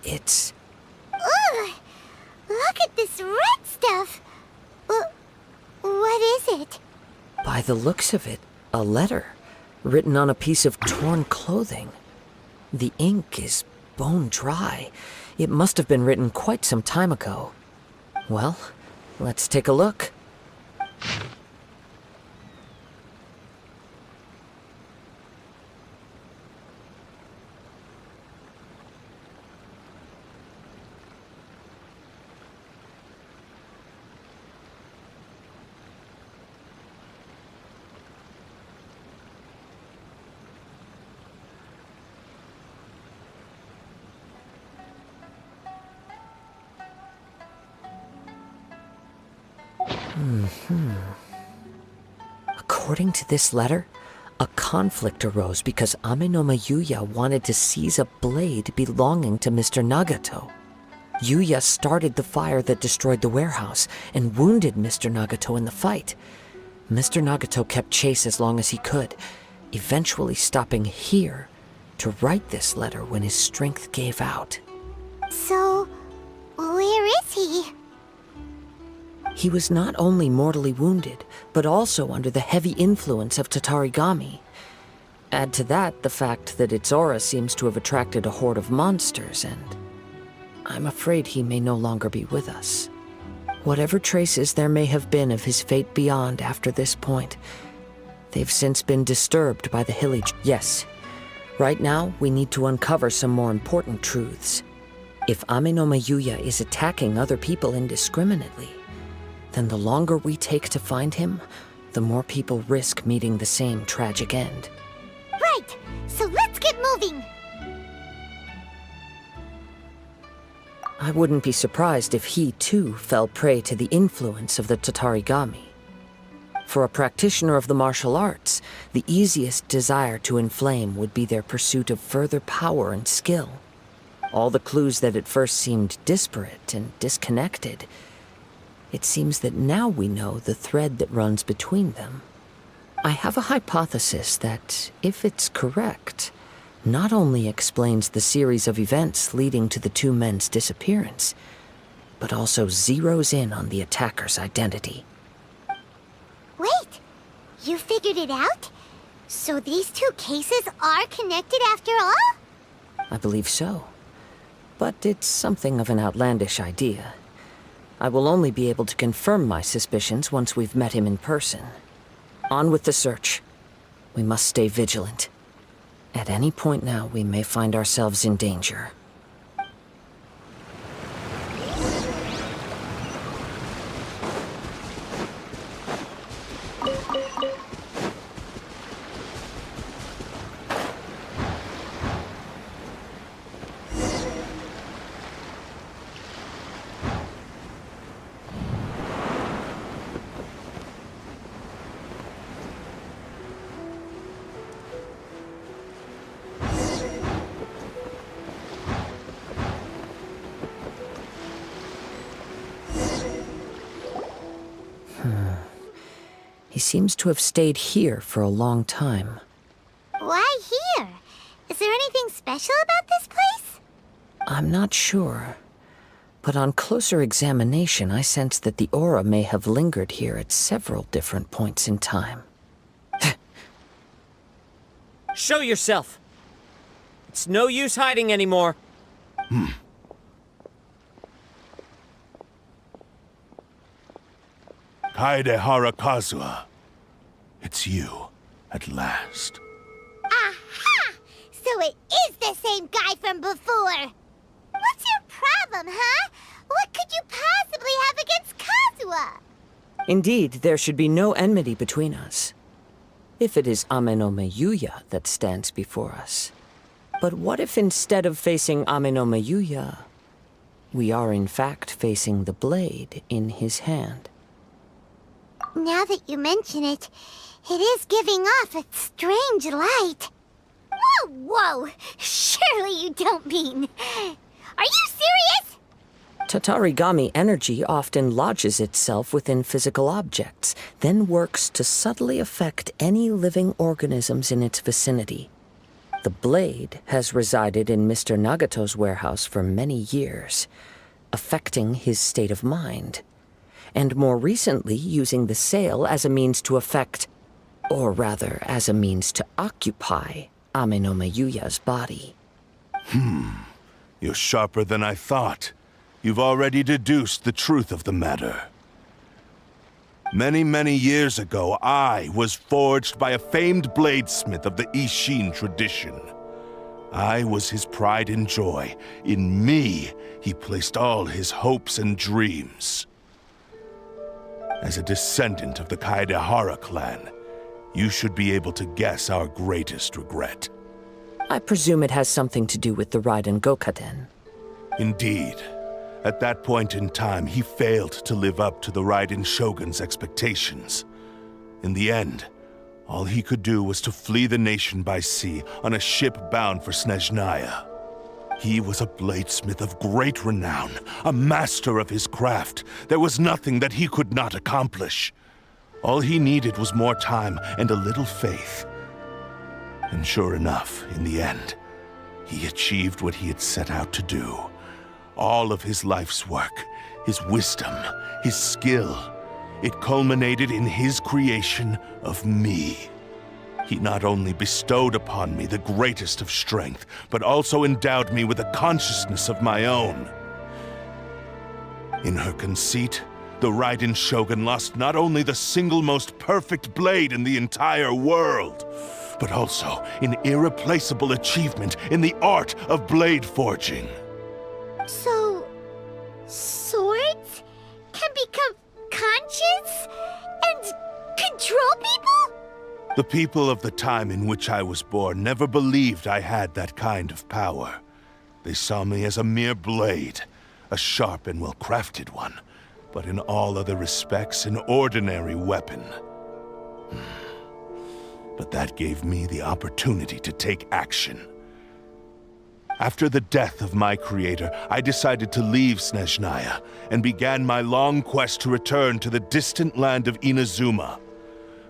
It's... Ugh! Look at this red stuff! What is it? By the looks of it, a letter written on a piece of torn clothing. The ink is bone dry. It must have been written quite some time ago. Well, let's take a look. According to this letter, a conflict arose because Amenoma Yuya wanted to seize a blade belonging to Mr. Nagato. Yuya started the fire that destroyed the warehouse and wounded Mr. Nagato in the fight. Mr. Nagato kept chase as long as he could, eventually stopping here to write this letter when his strength gave out. So, where is see. He was not only mortally wounded, but also under the heavy influence of Tatarigami. Add to that the fact that its aura seems to have attracted a horde of monsters, and I'm afraid he may no longer be with us. Whatever traces there may have been of his fate beyond after this point, they've since been disturbed by the Hilly. Yes, right now we need to uncover some more important truths. If Ame no Mayuya is attacking other people indiscriminately, then the longer we take to find him, the more people risk meeting the same tragic end. Right, so let's get moving. I wouldn't be surprised if he, too, fell prey to the influence of the Tatarigami. For a practitioner of the martial arts, the easiest desire to inflame would be their pursuit of further power and skill. All the clues that at first seemed disparate and disconnected, it seems that now we know the thread that runs between them. I have a hypothesis that, if it's correct, not only explains the series of events leading to the two men's disappearance, but also zeroes in on the attacker's identity. Wait, you figured it out? So these two cases are connected after all? I believe so. But it's something of an outlandish idea. I will only be able to confirm my suspicions once we've met him in person. On with the search. We must stay vigilant. At any point now, we may find ourselves in danger. He seems to have stayed here for a long time. Why here? Is there anything special about this place? I'm not sure. But on closer examination, I sense that the aura may have lingered here at several different points in time. Show yourself! It's no use hiding anymore. Kaedehara Kazuha, it's you, at last. Aha! So it is the same guy from before! What's your problem, huh? What could you possibly have against Kazuha? Indeed, there should be no enmity between us. If it is Ame no Mayuya that stands before us. But what if instead of facing Ame no Mayuya, we are in fact facing the blade in his hand? Now that you mention it, it is giving off a strange light. Whoa, whoa! Surely you don't mean... Are you serious? Tatarigami energy often lodges itself within physical objects, then works to subtly affect any living organisms in its vicinity. The blade has resided in Mr. Nagato's warehouse for many years, affecting his state of mind, and more recently using the sale as a means to affect, or rather as a means to occupy, Ame no Mayuya's body. You're sharper than I thought. You've already deduced the truth of the matter. Many, many years ago, I was forged by a famed bladesmith of the Ishin tradition. I was his pride and joy. In me, he placed all his hopes and dreams. As a descendant of the Kaedehara clan, you should be able to guess our greatest regret. I presume it has something to do with the Raiden Gokaden. Indeed. At that point in time, he failed to live up to the Raiden Shogun's expectations. In the end, all he could do was to flee the nation by sea on a ship bound for Snezhnaya. He was a bladesmith of great renown, a master of his craft. There was nothing that he could not accomplish. All he needed was more time and a little faith. And sure enough, in the end, he achieved what he had set out to do. All of his life's work, his wisdom, his skill, it culminated in his creation of me. He not only bestowed upon me the greatest of strength, but also endowed me with a consciousness of my own. In her conceit, the Raiden Shogun lost not only the single most perfect blade in the entire world, but also an irreplaceable achievement in the art of blade forging. So, swords can become conscious and control people? The people of the time in which I was born never believed I had that kind of power. They saw me as a mere blade, a sharp and well-crafted one, but in all other respects an ordinary weapon. But that gave me the opportunity to take action. After the death of my creator, I decided to leave Snezhnaya and began my long quest to return to the distant land of Inazuma.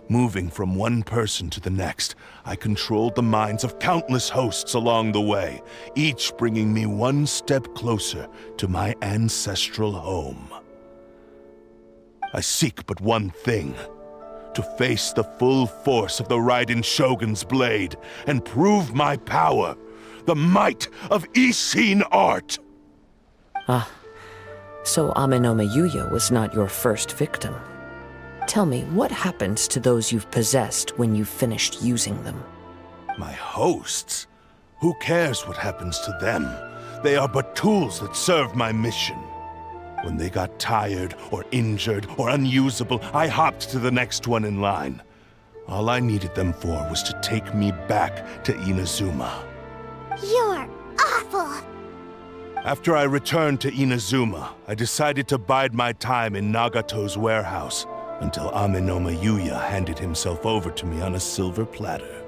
Moving from one person to the next, I controlled the minds of countless hosts along the way, each bringing me one step closer to my ancestral home. I seek but one thing: to face the full force of the Raiden Shogun's blade and prove my power, the might of Ishin art! Ah, so Amenoma Yuya was not your first victim. Tell me, what happens to those you've possessed when you've finished using them? My hosts? Who cares what happens to them? They are but tools that serve my mission. When they got tired, or injured, or unusable, I hopped to the next one in line. All I needed them for was to take me back to Inazuma. You're awful! After I returned to Inazuma, I decided to bide my time in Nagato's warehouse until Amenoma Yuya handed himself over to me on a silver platter.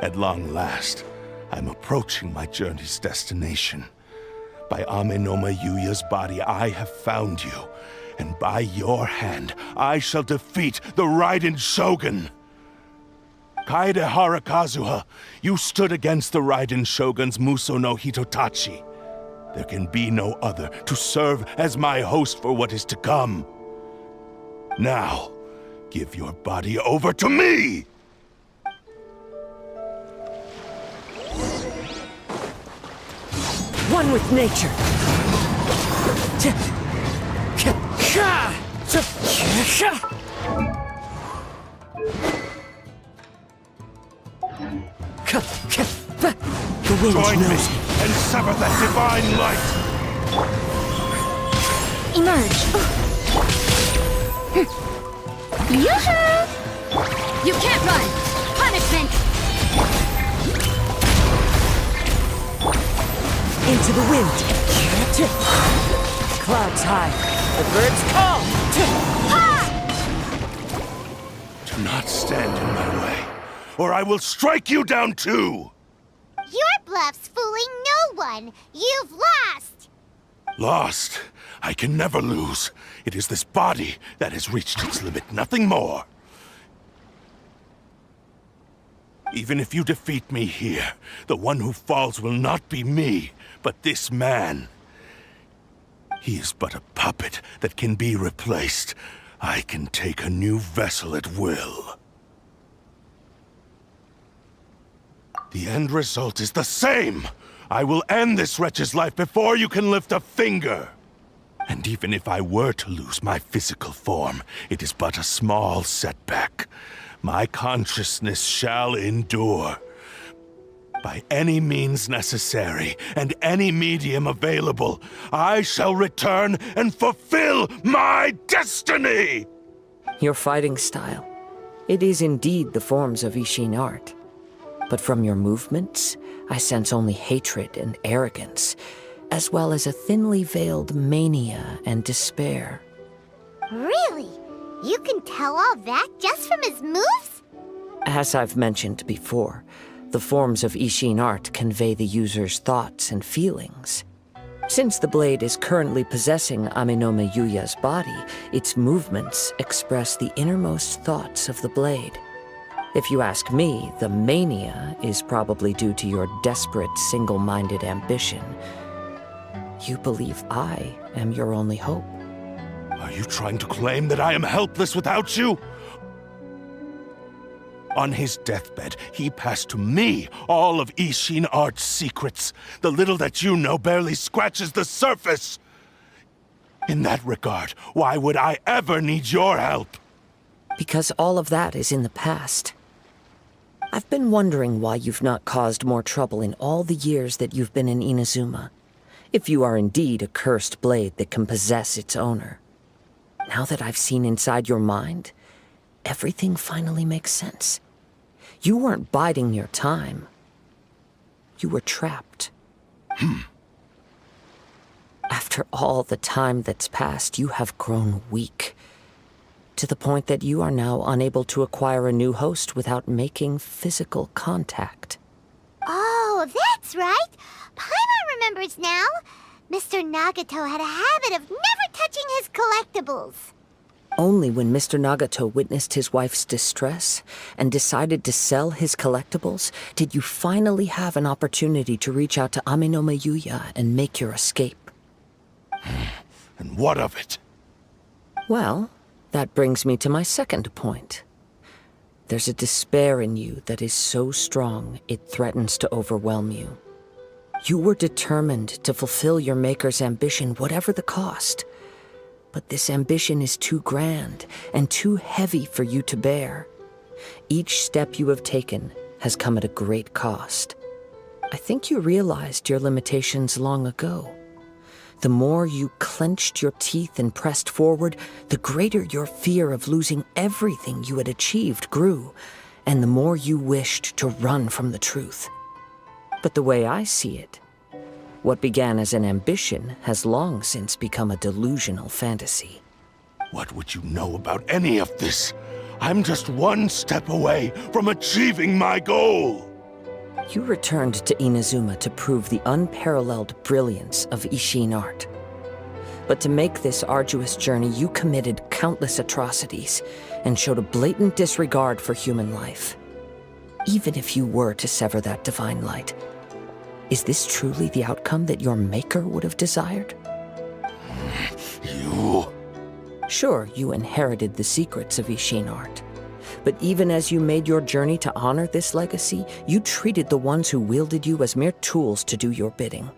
At long last, I'm approaching my journey's destination. By Amenoma Yuya's body, I have found you, and by your hand, I shall defeat the Raiden Shogun! Kaedehara Kazuha, you stood against the Raiden Shogun's Muso no Hitotachi. There can be no other to serve as my host for what is to come. Now, give your body over to me! One with nature! The wind Join me knows and sever that divine light! Emerge! Yoo-hoo! You can't run! Punishment! Into the wind! Clouds high, the birds call! Do not stand in my way, or I will strike you down too! Your bluff's fooling no one! You've lost! Lost? I can never lose. It is this body that has reached its limit, nothing more. Even if you defeat me here, the one who falls will not be me, but this man. He is but a puppet that can be replaced. I can take a new vessel at will. The end result is the same! I will end this wretch's life before you can lift a finger! And even if I were to lose my physical form, it is but a small setback. My consciousness shall endure. By any means necessary, and any medium available, I shall return and fulfill my destiny! Your fighting style. It is indeed the forms of Ishin art. But from your movements, I sense only hatred and arrogance, as well as a thinly veiled mania and despair. Really? You can tell all that just from his moves? As I've mentioned before, the forms of Ishin art convey the user's thoughts and feelings. Since the blade is currently possessing Amenoma Yuya's body, its movements express the innermost thoughts of the blade. If you ask me, the mania is probably due to your desperate, single-minded ambition. You believe I am your only hope. Are you trying to claim that I am helpless without you? On his deathbed, he passed to me all of Ishin Art's secrets. The little that you know barely scratches the surface. In that regard, why would I ever need your help? Because all of that is in the past. I've been wondering why you've not caused more trouble in all the years that you've been in Inazuma. If you are indeed a cursed blade that can possess its owner. Now that I've seen inside your mind, everything finally makes sense. You weren't biding your time. You were trapped. After all the time that's passed, you have grown weak. To the point that you are now unable to acquire a new host without making physical contact. Oh, that's right. Paimon remembers now. Mr. Nagato had a habit of never touching his collectibles. Only when Mr. Nagato witnessed his wife's distress and decided to sell his collectibles did you finally have an opportunity to reach out to Amenoma Yuya and make your escape. And what of it? Well, that brings me to my second point. There's a despair in you that is so strong it threatens to overwhelm you. You were determined to fulfill your maker's ambition, whatever the cost. But this ambition is too grand and too heavy for you to bear. Each step you have taken has come at a great cost. I think you realized your limitations long ago. The more you clenched your teeth and pressed forward, the greater your fear of losing everything you had achieved grew, and the more you wished to run from the truth. But the way I see it, what began as an ambition has long since become a delusional fantasy. What would you know about any of this? I'm just one step away from achieving my goal! You returned to Inazuma to prove the unparalleled brilliance of Ishin art. But to make this arduous journey, you committed countless atrocities and showed a blatant disregard for human life. Even if you were to sever that divine light, is this truly the outcome that your maker would have desired? You... Sure, you inherited the secrets of Ishin art. But even as you made your journey to honor this legacy, you treated the ones who wielded you as mere tools to do your bidding.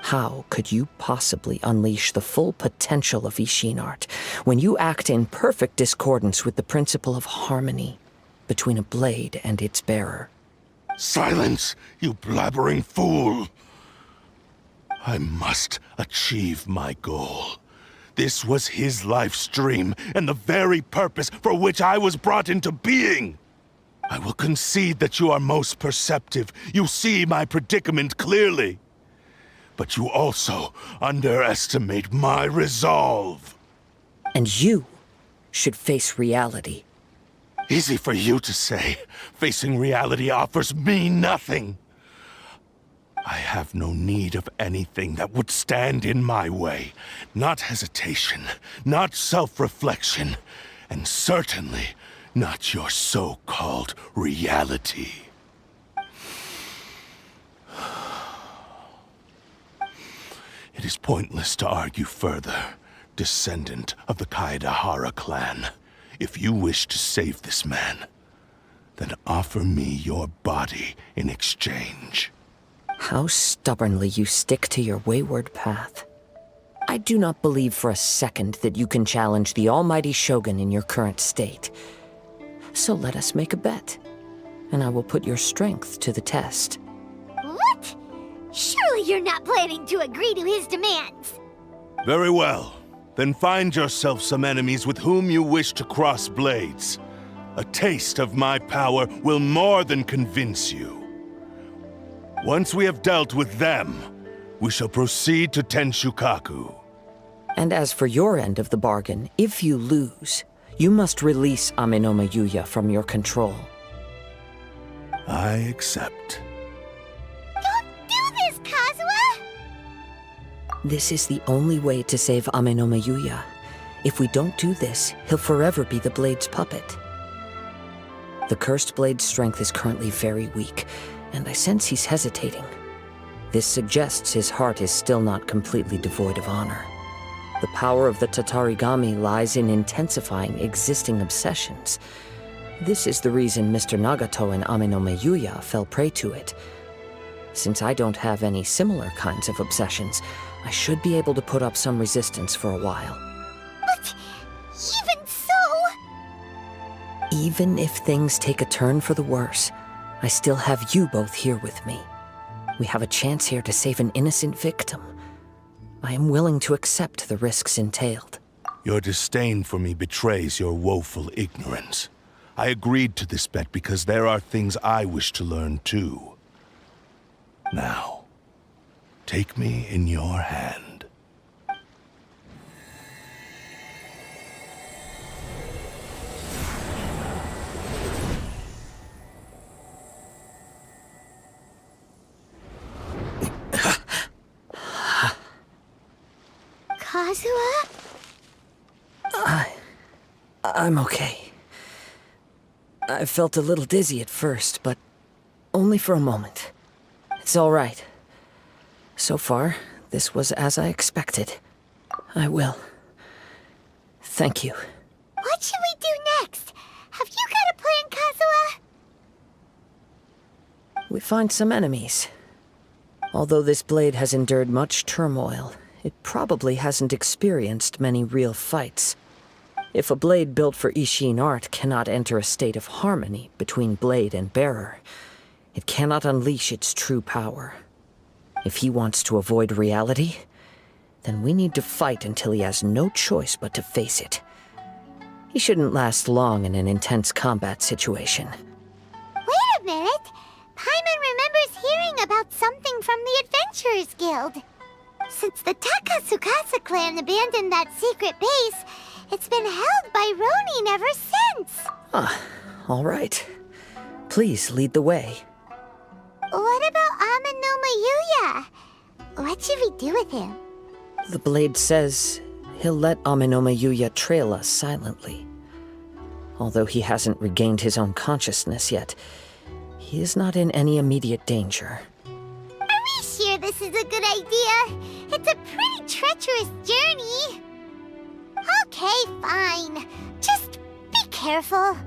How could you possibly unleash the full potential of Ishin art when you act in perfect discordance with the principle of harmony between a blade and its bearer? Silence, you blabbering fool! I must achieve my goal. This was his life's dream, and the very purpose for which I was brought into being. I will concede that you are most perceptive. You see my predicament clearly. But you also underestimate my resolve. And you should face reality. Easy for you to say. Facing reality offers me nothing. I have no need of anything that would stand in my way. Not hesitation, not self-reflection, and certainly not your so-called reality. It is pointless to argue further, descendant of the Kaedahara clan. If you wish to save this man, then offer me your body in exchange. How stubbornly you stick to your wayward path. I do not believe for a second that you can challenge the almighty Shogun in your current state. So let us make a bet, and I will put your strength to the test. What? Surely you're not planning to agree to his demands. Very well. Then find yourself some enemies with whom you wish to cross blades. A taste of my power will more than convince you. Once we have dealt with them, we shall proceed to Tenshukaku. And as for your end of the bargain, if you lose, you must release Amenoma Yuya from your control. I accept. Don't do this, Kazuha! This is the only way to save Amenoma Yuya. If we don't do this, he'll forever be the Blade's puppet. The Cursed Blade's strength is currently very weak, and I sense he's hesitating. This suggests his heart is still not completely devoid of honor. The power of the Tatarigami lies in intensifying existing obsessions. This is the reason Mr. Nagato and Amenome Yuya fell prey to it. Since I don't have any similar kinds of obsessions, I should be able to put up some resistance for a while. But even so... Even if things take a turn for the worse, I still have you both here with me. We have a chance here to save an innocent victim. I am willing to accept the risks entailed. Your disdain for me betrays your woeful ignorance. I agreed to this bet because there are things I wish to learn too. Now, take me in your hand. Kazuha? I'm okay. I felt a little dizzy at first, but only for a moment. It's all right. So far, this was as I expected. I will. Thank you. What should we do next? Have you got a plan, Kazuha? We find some enemies. Although this blade has endured much turmoil, it probably hasn't experienced many real fights. If a blade built for Ishin art cannot enter a state of harmony between blade and bearer, it cannot unleash its true power. If he wants to avoid reality, then we need to fight until he has no choice but to face it. He shouldn't last long in an intense combat situation. Wait a minute! Paimon remembers hearing about something from the Adventurers Guild. Since the Takasukasa clan abandoned that secret base, it's been held by Ronin ever since. Ah, all right. Please lead the way. What about Amenome Yuya? What should we do with him? The blade says he'll let Amenome Yuya trail us silently. Although he hasn't regained his own consciousness yet, he is not in any immediate danger. Are we sure this is a good idea? It's a pretty treacherous journey. Okay, fine. Just be careful.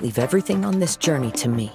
Leave everything on this journey to me.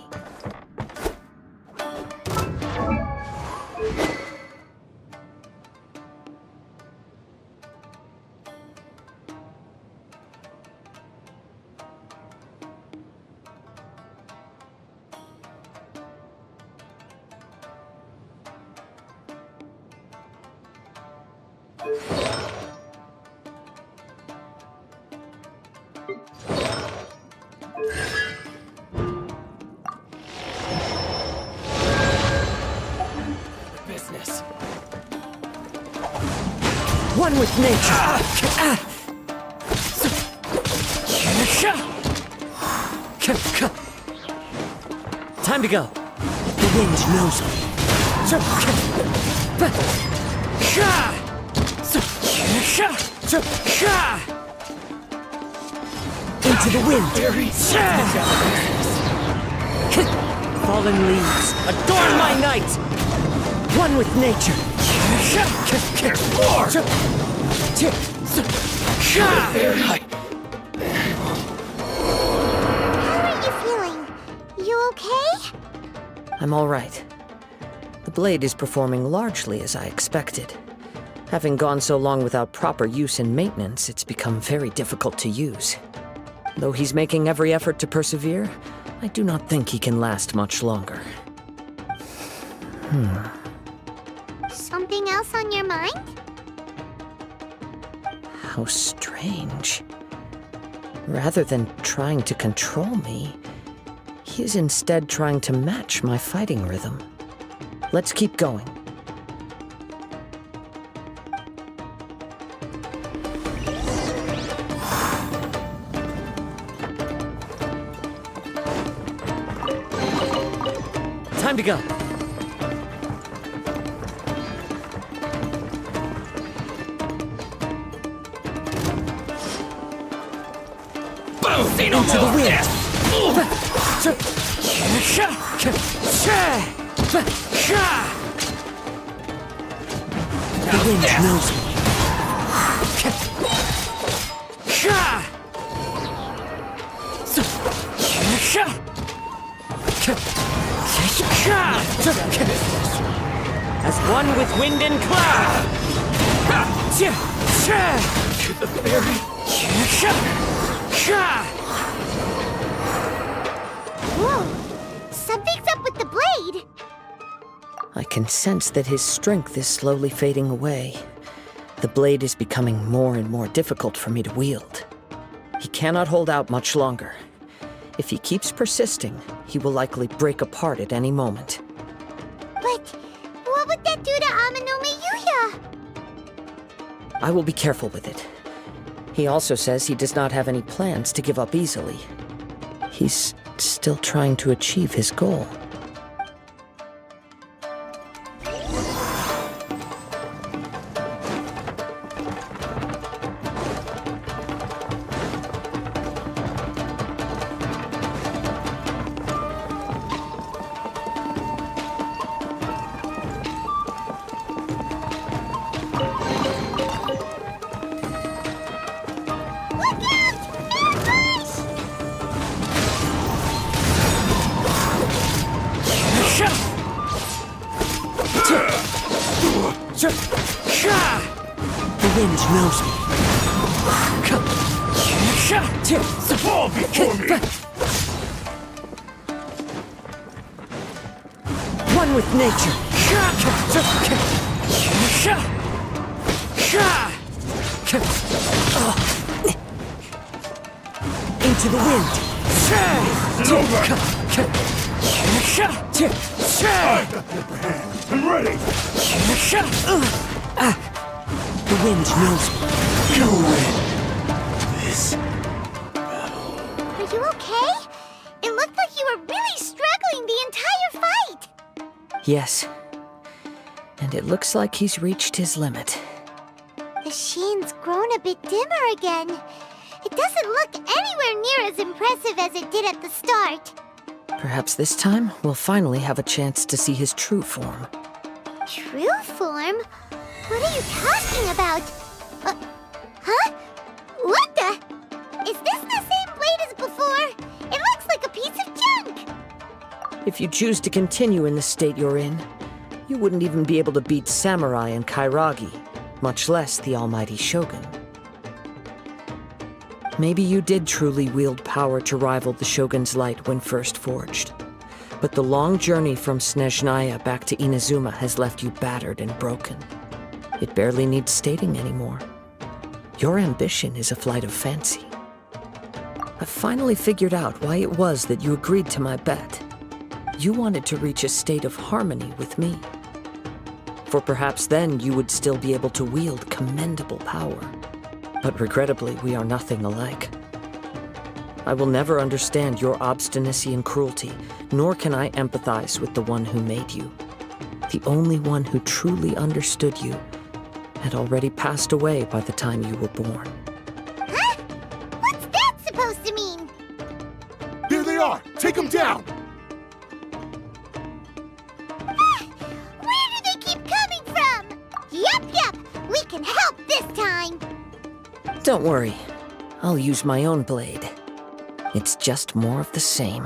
One with nature. Time to go. The wind knows me. Into the wind. Fallen leaves, adorn my night. One with nature. are you feeling? You okay? I'm all right. The blade is performing largely as I expected. Having gone so long without proper use and maintenance, it's become very difficult to use. Though he's making every effort to persevere, I do not think he can last much longer. Something else on your mind? How strange. Rather than trying to control me, he is instead trying to match my fighting rhythm. Let's keep going. Time to go. Into the wind! The wind knows me. As one with wind and cloud. To the fairy. Whoa! Something's up with the blade! I can sense that his strength is slowly fading away. The blade is becoming more and more difficult for me to wield. He cannot hold out much longer. If he keeps persisting, he will likely break apart at any moment. But what would that do to Amanome Yuya? I will be careful with it. He also says he does not have any plans to give up easily. He's still trying to achieve his goal. The wind knows me. Fall before me! One with nature. Into the wind. I'm ready! The wind knows me. You win this. Are you okay? It looked like you were really struggling the entire fight! Yes. And it looks like he's reached his limit. The sheen's grown a bit dimmer again. It doesn't look anywhere near as impressive as it did at the start. Perhaps this time, we'll finally have a chance to see his true form. True form? What are you talking about? Huh? What the? Is this the same blade as before? It looks like a piece of junk! If you choose to continue in the state you're in, you wouldn't even be able to beat Samurai and Kairagi, much less the almighty Shogun. Maybe you did truly wield power to rival the Shogun's light when first forged. But the long journey from Snezhnaya back to Inazuma has left you battered and broken. It barely needs stating anymore. Your ambition is a flight of fancy. I've finally figured out why it was that you agreed to my bet. You wanted to reach a state of harmony with me. For perhaps then you would still be able to wield commendable power. But regrettably, we are nothing alike. I will never understand your obstinacy and cruelty, nor can I empathize with the one who made you. The only one who truly understood you had already passed away by the time you were born. Huh? What's that supposed to mean? Here they are! Take them down! Where do they keep coming from? Yup, we can help this time! Don't worry. I'll use my own blade. It's just more of the same.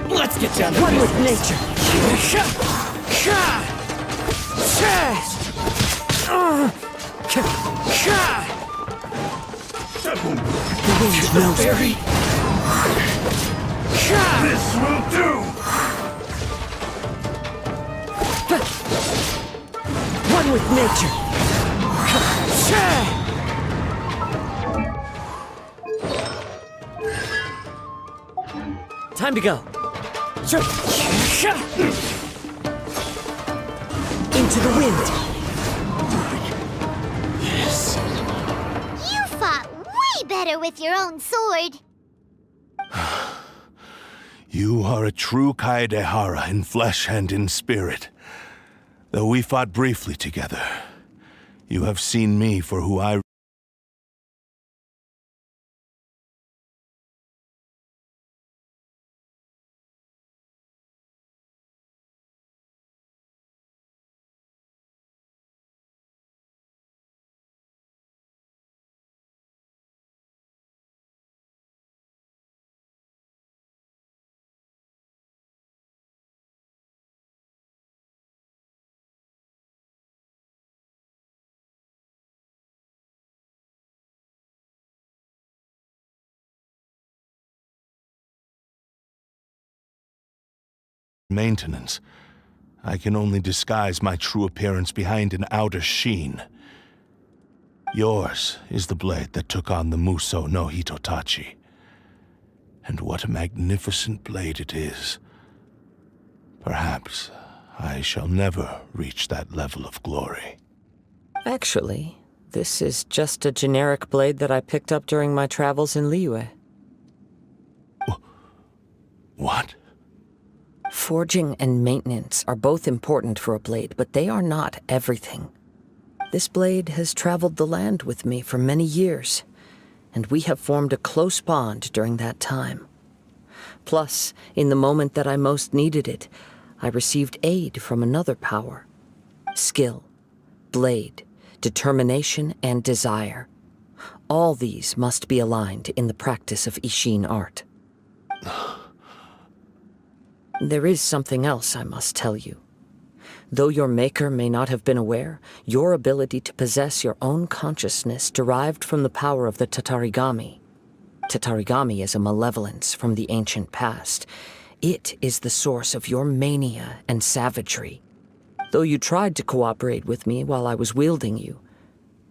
Let's get down to One with business. nature. The wind knows me. This will do! One with nature. Time to go. Into the wind. Yes. You fought way better with your own sword. You are a true Kaedehara in flesh and in spirit. Though we fought briefly together, you have seen me for who I maintenance. I can only disguise my true appearance behind an outer sheen. Yours is the blade that took on the Muso no Hitotachi. And what a magnificent blade it is. Perhaps I shall never reach that level of glory. Actually, this is just a generic blade that I picked up during my travels in Liyue. What? Forging and maintenance are both important for a blade, but they are not everything. This blade has traveled the land with me for many years, and we have formed a close bond during that time. Plus, in the moment that I most needed it, I received aid from another power. Skill, blade, determination, and desire. All these must be aligned in the practice of Ishin art. There is something else I must tell you. Though your maker may not have been aware, your ability to possess your own consciousness derived from the power of the Tatarigami. Tatarigami is a malevolence from the ancient past. It is the source of your mania and savagery. Though you tried to cooperate with me while I was wielding you,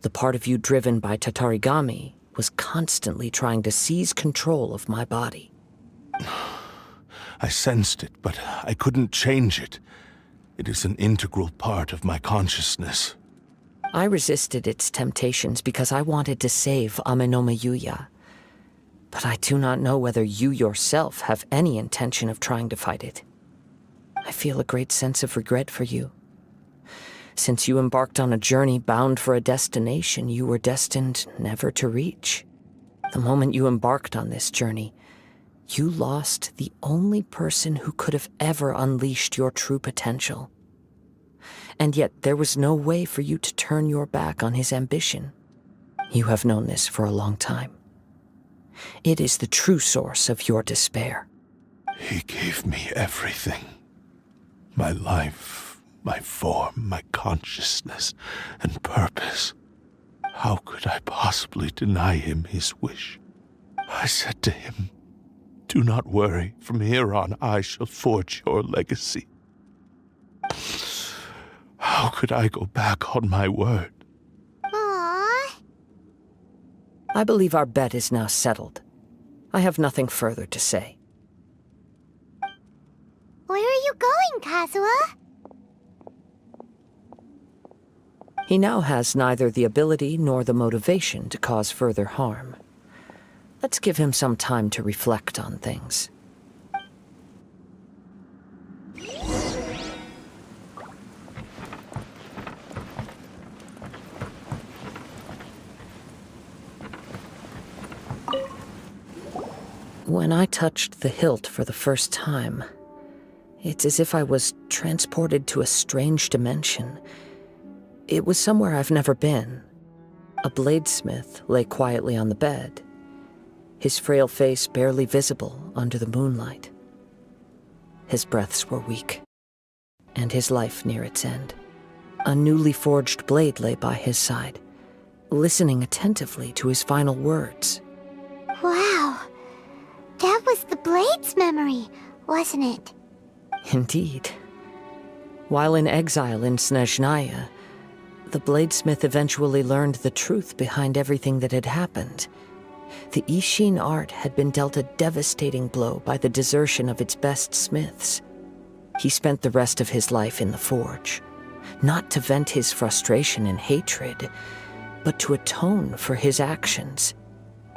the part of you driven by Tatarigami was constantly trying to seize control of my body. I sensed it, but I couldn't change it. It is an integral part of my consciousness. I resisted its temptations because I wanted to save Amenome Yuya. But I do not know whether you yourself have any intention of trying to fight it. I feel a great sense of regret for you. Since you embarked on a journey bound for a destination you were destined never to reach. The moment you embarked on this journey, you lost the only person who could have ever unleashed your true potential. And yet there was no way for you to turn your back on his ambition. You have known this for a long time. It is the true source of your despair. He gave me everything. My life, my form, my consciousness, and purpose. How could I possibly deny him his wish? I said to him, "Do not worry, from here on I shall forge your legacy." How could I go back on my word? Aww. I believe our bet is now settled. I have nothing further to say. Where are you going, Kazuha? He now has neither the ability nor the motivation to cause further harm. Let's give him some time to reflect on things. When I touched the hilt for the first time, it's as if I was transported to a strange dimension. It was somewhere I've never been. A bladesmith lay quietly on the bed, his frail face barely visible under the moonlight. His breaths were weak, and his life near its end. A newly forged blade lay by his side, listening attentively to his final words. Wow. That was the blade's memory, wasn't it? Indeed. While in exile in Snezhnaya, the bladesmith eventually learned the truth behind everything that had happened. The Ishin art had been dealt a devastating blow by the desertion of its best smiths. He spent the rest of his life in the forge, not to vent his frustration and hatred, but to atone for his actions.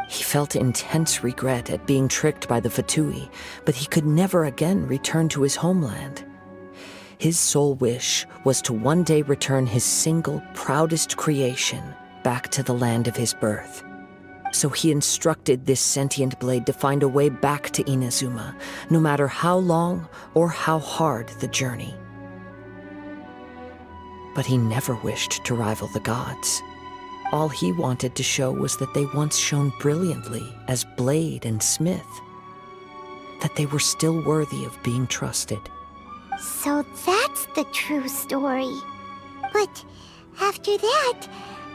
He felt intense regret at being tricked by the Fatui, but he could never again return to his homeland. His sole wish was to one day return his single, proudest creation back to the land of his birth. So he instructed this sentient blade to find a way back to Inazuma, no matter how long or how hard the journey. But he never wished to rival the gods. All he wanted to show was that they once shone brilliantly as blade and smith, that they were still worthy of being trusted. So that's the true story. But after that,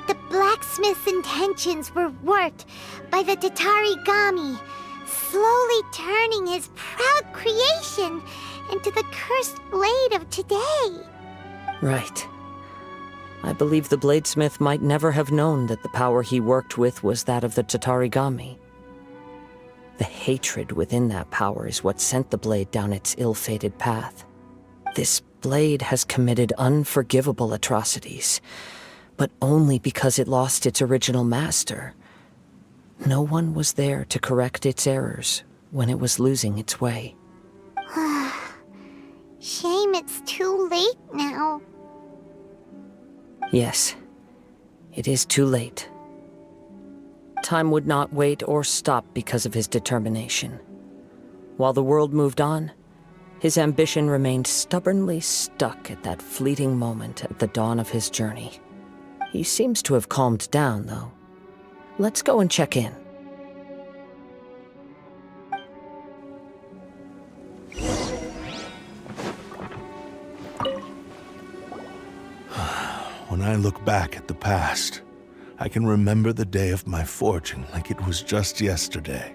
the blacksmith's intentions were warped by the Tatarigami, slowly turning his proud creation into the cursed blade of today. Right. I believe the bladesmith might never have known that the power he worked with was that of the Tatarigami. The hatred within that power is what sent the blade down its ill-fated path. This blade has committed unforgivable atrocities, but only because it lost its original master. No one was there to correct its errors when it was losing its way. Shame it's too late now. Yes, it is too late. Time would not wait or stop because of his determination. While the world moved on, his ambition remained stubbornly stuck at that fleeting moment at the dawn of his journey. He seems to have calmed down, though. Let's go and check in. When I look back at the past, I can remember the day of my forging like it was just yesterday.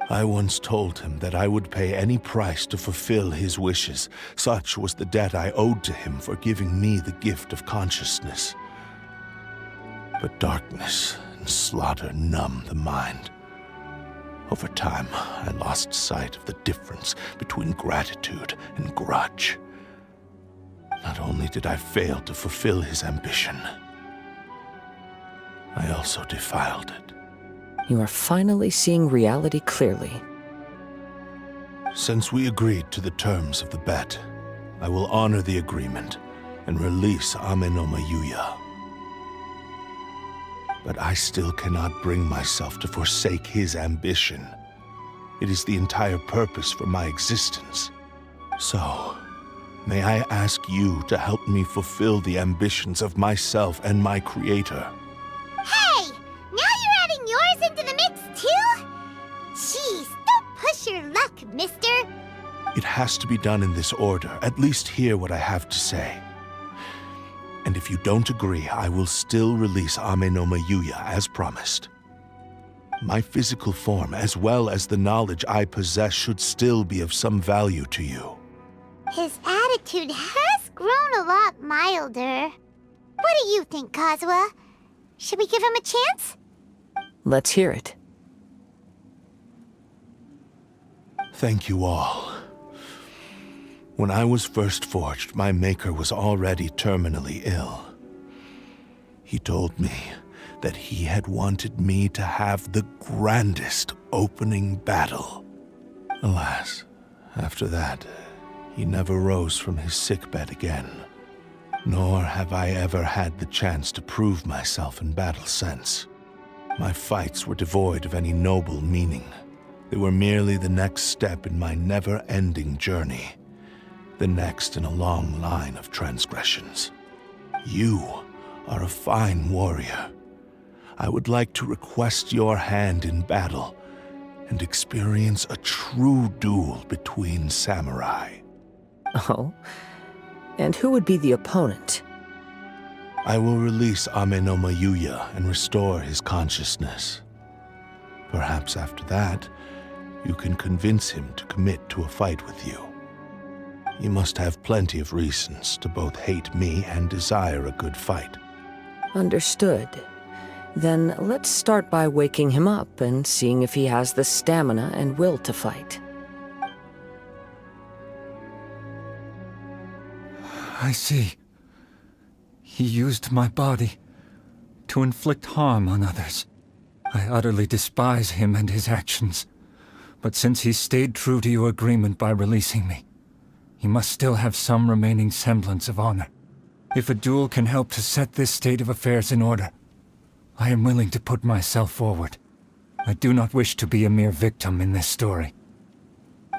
I once told him that I would pay any price to fulfill his wishes. Such was the debt I owed to him for giving me the gift of consciousness. But darkness and slaughter numb the mind. Over time, I lost sight of the difference between gratitude and grudge. Not only did I fail to fulfill his ambition, I also defiled it. You are finally seeing reality clearly. Since we agreed to the terms of the bet, I will honor the agreement and release Ame no Mayuya. But I still cannot bring myself to forsake his ambition. It is the entire purpose for my existence. So, may I ask you to help me fulfill the ambitions of myself and my creator? Hey! Now you're adding yours into the mix, too? Jeez, don't push your luck, mister. It has to be done in this order. At least hear what I have to say. And if you don't agree, I will still release Ame no Mayuya as promised. My physical form, as well as the knowledge I possess, should still be of some value to you. His attitude has grown a lot milder. What do you think, Kazuha? Should we give him a chance? Let's hear it. Thank you all. When I was first forged, my maker was already terminally ill. He told me that he had wanted me to have the grandest opening battle. Alas, after that, he never rose from his sickbed again. Nor have I ever had the chance to prove myself in battle since. My fights were devoid of any noble meaning. They were merely the next step in my never-ending journey. The next in a long line of transgressions. You are a fine warrior. I would like to request your hand in battle and experience a true duel between samurai. Oh? And who would be the opponent? I will release Amenoma Yuya and restore his consciousness. Perhaps after that, you can convince him to commit to a fight with you. You must have plenty of reasons to both hate me and desire a good fight. Understood. Then let's start by waking him up and seeing if he has the stamina and will to fight. I see. He used my body to inflict harm on others. I utterly despise him and his actions. But since he stayed true to your agreement by releasing me, he must still have some remaining semblance of honor. If a duel can help to set this state of affairs in order, I am willing to put myself forward. I do not wish to be a mere victim in this story.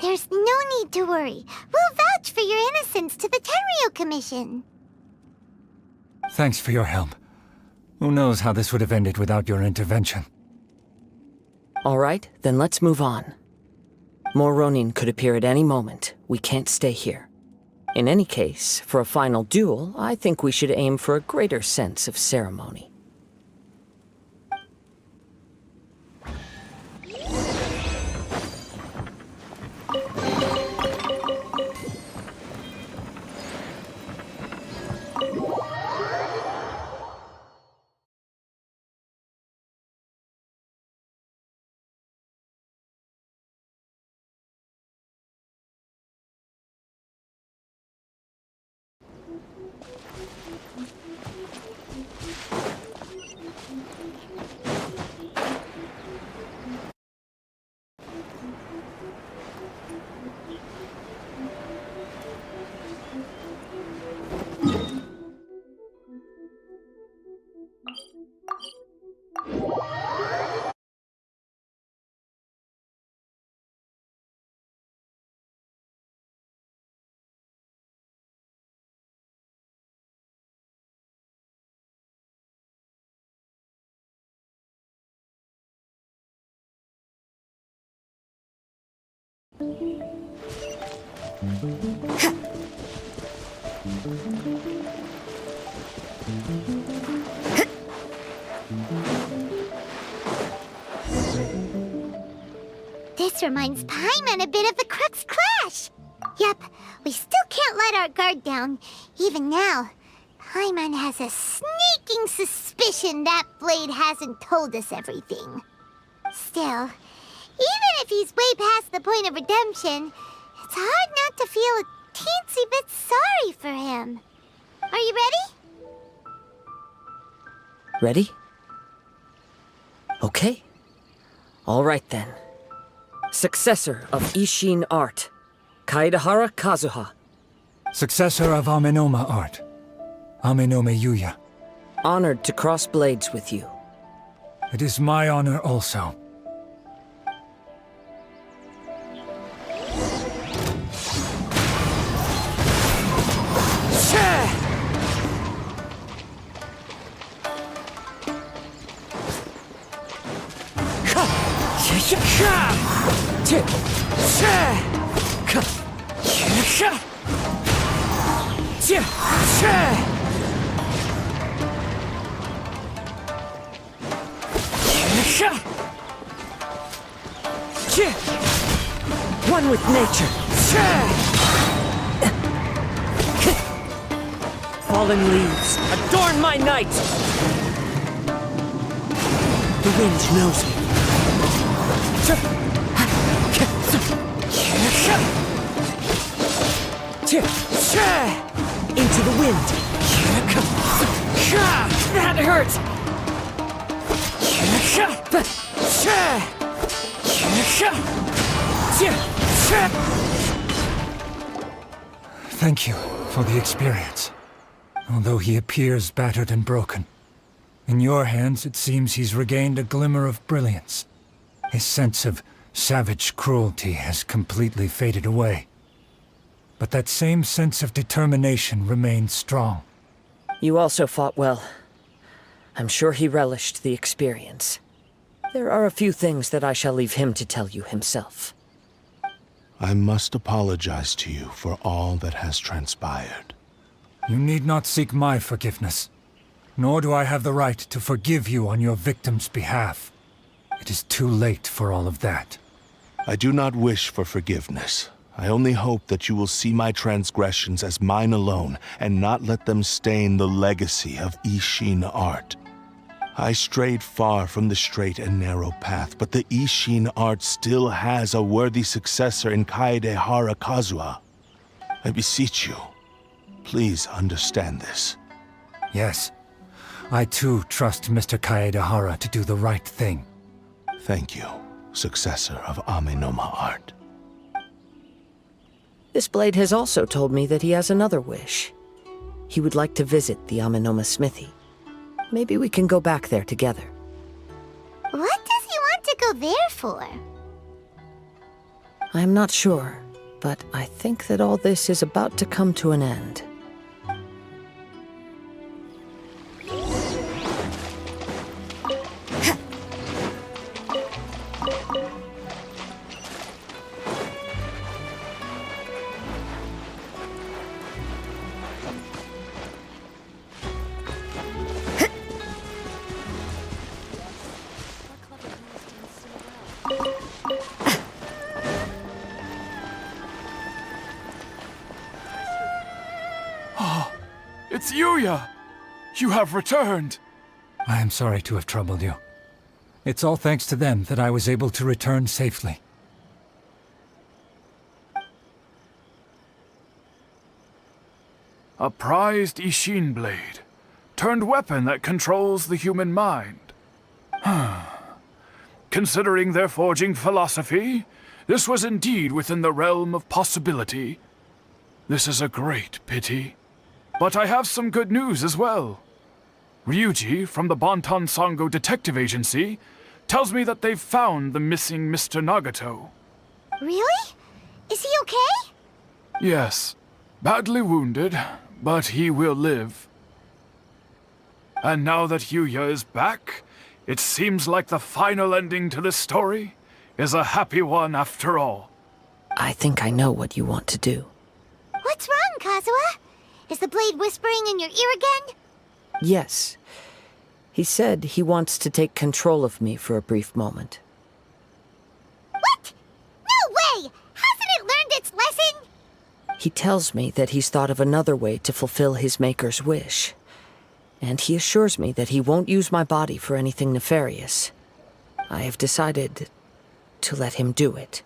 There's no need to worry. We'll vouch for your innocence to the Tenryu Commission. Thanks for your help. Who knows how this would have ended without your intervention. All right, then let's move on. More Ronin could appear at any moment. We can't stay here. In any case, for a final duel, I think we should aim for a greater sense of ceremony. This reminds Paimon a bit of the Crux Clash. Yep, we still can't let our guard down. Even now, Paimon has a sneaking suspicion that Blade hasn't told us everything. Still, even if he's way past the point of redemption, it's hard not to feel a teensy bit sorry for him. Are you ready? Ready? Okay. All right then. Successor of Ishin Art, Kaedahara Kazuha. Successor of Amenoma Art, Amenoma Yuya. Honored to cross blades with you. It is my honor also. One with nature. Fallen leaves, adorn my night! The wind knows me. Into the wind. That hurts! Thank you for the experience. Although he appears battered and broken, in your hands it seems he's regained a glimmer of brilliance. His sense of savage cruelty has completely faded away. But that same sense of determination remains strong. You also fought well. I'm sure he relished the experience. There are a few things that I shall leave him to tell you himself. I must apologize to you for all that has transpired. You need not seek my forgiveness, nor do I have the right to forgive you on your victim's behalf. It is too late for all of that. I do not wish for forgiveness. I only hope that you will see my transgressions as mine alone and not let them stain the legacy of Ishin art. I strayed far from the straight and narrow path, but the Ishin art still has a worthy successor in Kaedehara Kazuha. I beseech you, please understand this. Yes, I too trust Mr. Kaedehara to do the right thing. Thank you, successor of Amenoma art. This blade has also told me that he has another wish. He would like to visit the Amenoma smithy. Maybe we can go back there together. What does he want to go there for? I'm not sure, but I think that all this is about to come to an end. It's Yuya! You have returned! I am sorry to have troubled you. It's all thanks to them that I was able to return safely. A prized Ishin blade, turned weapon that controls the human mind. Considering their forging philosophy, this was indeed within the realm of possibility. This is a great pity. But I have some good news as well. Ryuji, from the Bantan Sango Detective Agency, tells me that they've found the missing Mr. Nagato. Really? Is he okay? Yes, badly wounded, but he will live. And now that Yuya is back, it seems like the final ending to this story is a happy one after all. I think I know what you want to do. What's wrong, Kazuha? Is the blade whispering in your ear again? Yes. He said he wants to take control of me for a brief moment. What? No way! Hasn't it learned its lesson? He tells me that he's thought of another way to fulfill his maker's wish. And he assures me that he won't use my body for anything nefarious. I have decided to let him do it.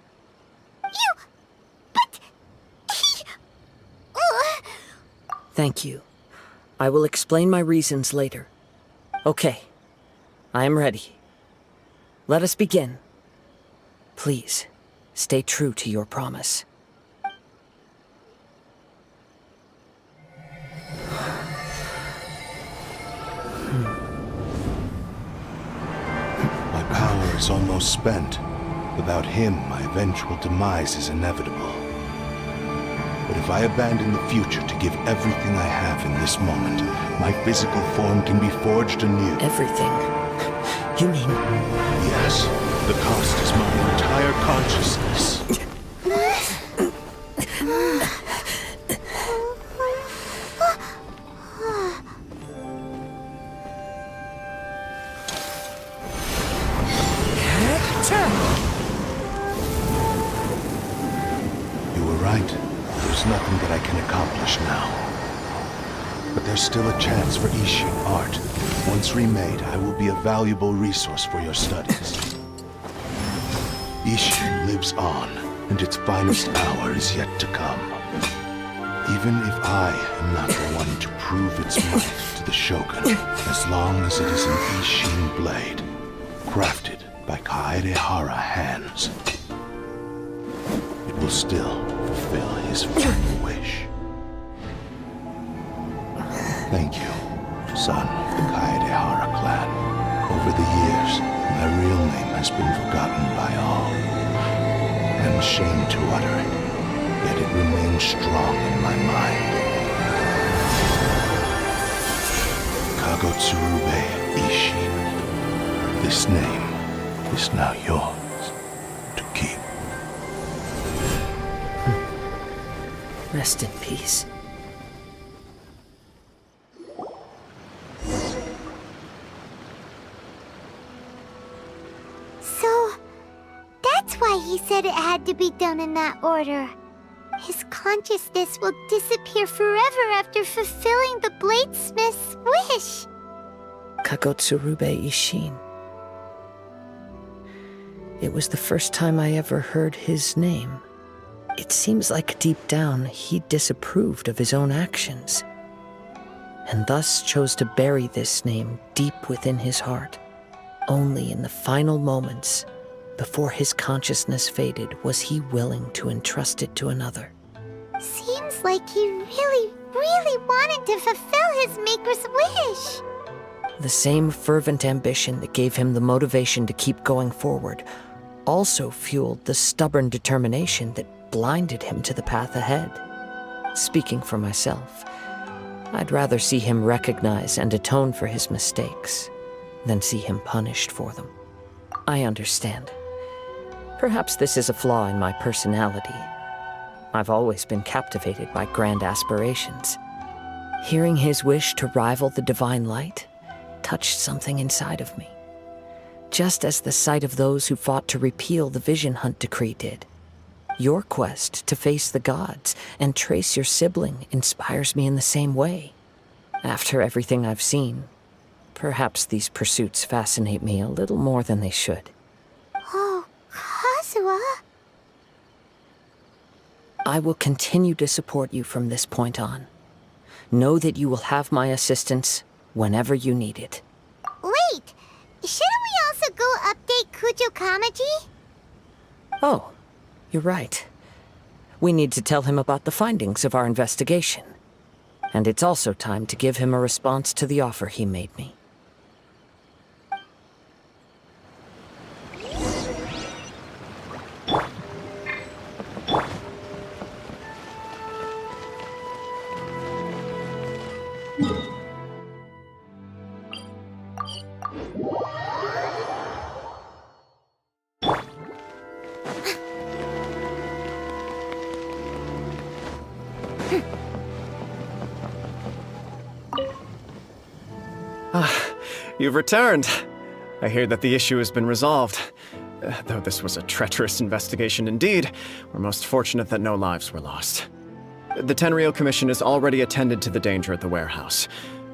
Thank you. I will explain my reasons later. Okay. I am ready. Let us begin. Please, stay true to your promise. My power is almost spent. Without him, my eventual demise is inevitable. But if I abandon the future to give everything I have in this moment, my physical form can be forged anew. Everything? You mean... Yes. The cost is my entire consciousness. You were right. There's nothing that I can accomplish now. But there's still a chance for Ishin art. Once remade, I will be a valuable resource for your studies. Ishin lives on, and its finest hour is yet to come. Even if I am not the one to prove its might to the Shogun, as long as it is an Ishin blade, crafted by Kaedehara hands, it will still fulfill his final wish. Thank you, son of the Kaedehara clan. Over the years, my real name has been forgotten by all. I'm ashamed to utter it, yet it remains strong in my mind. Kagotsurube Ishin. This name is now yours to keep. Rest in peace. So, that's why he said it had to be done in that order. His consciousness will disappear forever after fulfilling the bladesmith's wish. Kagotsurube Ishin. It was the first time I ever heard his name. It seems like deep down he disapproved of his own actions, and thus chose to bury this name deep within his heart. Only in the final moments, before his consciousness faded, was he willing to entrust it to another. Seems like he really, really wanted to fulfill his maker's wish. The same fervent ambition that gave him the motivation to keep going forward also fueled the stubborn determination that blinded him to the path ahead. Speaking for myself, I'd rather see him recognize and atone for his mistakes than see him punished for them. I understand. Perhaps this is a flaw in my personality. I've always been captivated by grand aspirations. Hearing his wish to rival the divine light touched something inside of me, just as the sight of those who fought to repeal the Vision Hunt decree did. Your quest to face the gods and trace your sibling inspires me in the same way. After everything I've seen, perhaps these pursuits fascinate me a little more than they should. Oh, Kazuha. I will continue to support you from this point on. Know that you will have my assistance whenever you need it. Wait! Shouldn't we also go update Kujo Kamaji? Oh, you're right. We need to tell him about the findings of our investigation. And it's also time to give him a response to the offer he made me. You've returned. I hear that the issue has been resolved. Though this was a treacherous investigation indeed, we're most fortunate that no lives were lost. The Tenryou Commission has already attended to the danger at the warehouse.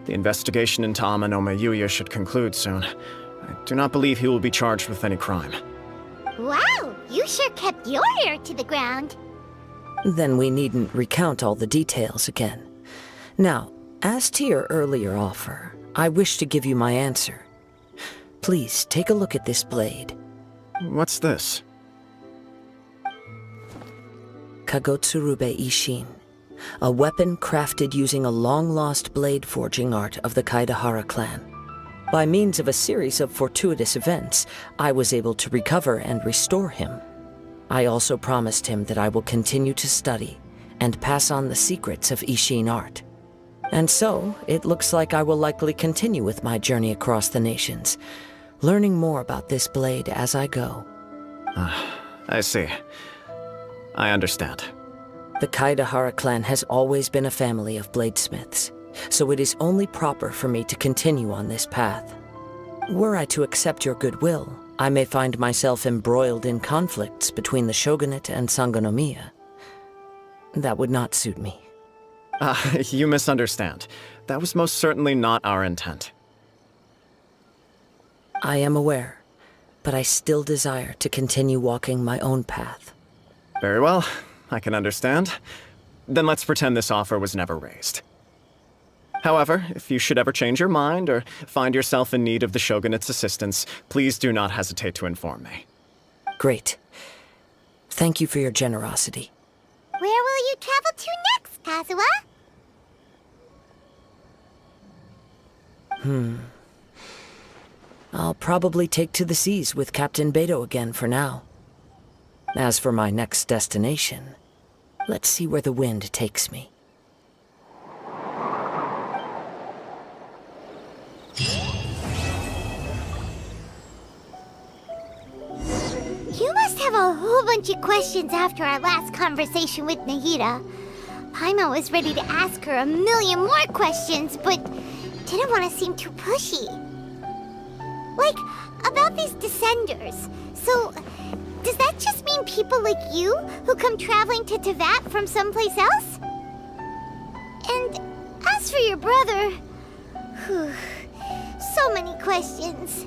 The investigation into Amanome Yuya should conclude soon. I do not believe he will be charged with any crime. Wow, you sure kept your ear to the ground. Then we needn't recount all the details again. Now, as to your earlier offer, I wish to give you my answer. Please take a look at this blade. What's this? Kagotsurube Ishin, a weapon crafted using a long-lost blade forging art of the Kaidahara clan. By means of a series of fortuitous events, I was able to recover and restore him. I also promised him that I will continue to study and pass on the secrets of Ishin art. And so, it looks like I will likely continue with my journey across the nations, learning more about this blade as I go. I see. I understand. The Kaidahara clan has always been a family of bladesmiths, so it is only proper for me to continue on this path. Were I to accept your goodwill, I may find myself embroiled in conflicts between the shogunate and Sangonomiya. That would not suit me. You misunderstand. That was most certainly not our intent. I am aware, but I still desire to continue walking my own path. Very well, I can understand. Then let's pretend this offer was never raised. However, if you should ever change your mind or find yourself in need of the Shogunate's assistance, please do not hesitate to inform me. Great. Thank you for your generosity. Where will you travel to next, Kazuha? I'll probably take to the seas with Captain Beto again for now. As for my next destination, let's see where the wind takes me. have a whole bunch of questions after our last conversation with Nahida. Paimon was ready to ask her a million more questions, but didn't want to seem too pushy. Like, about these Descenders. So, does that just mean people like you who come traveling to Teyvat from someplace else? And as for your brother... Whew, so many questions.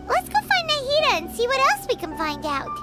Let's go find Nahida and see what else we can find out.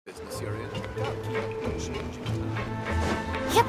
Business area. Yep.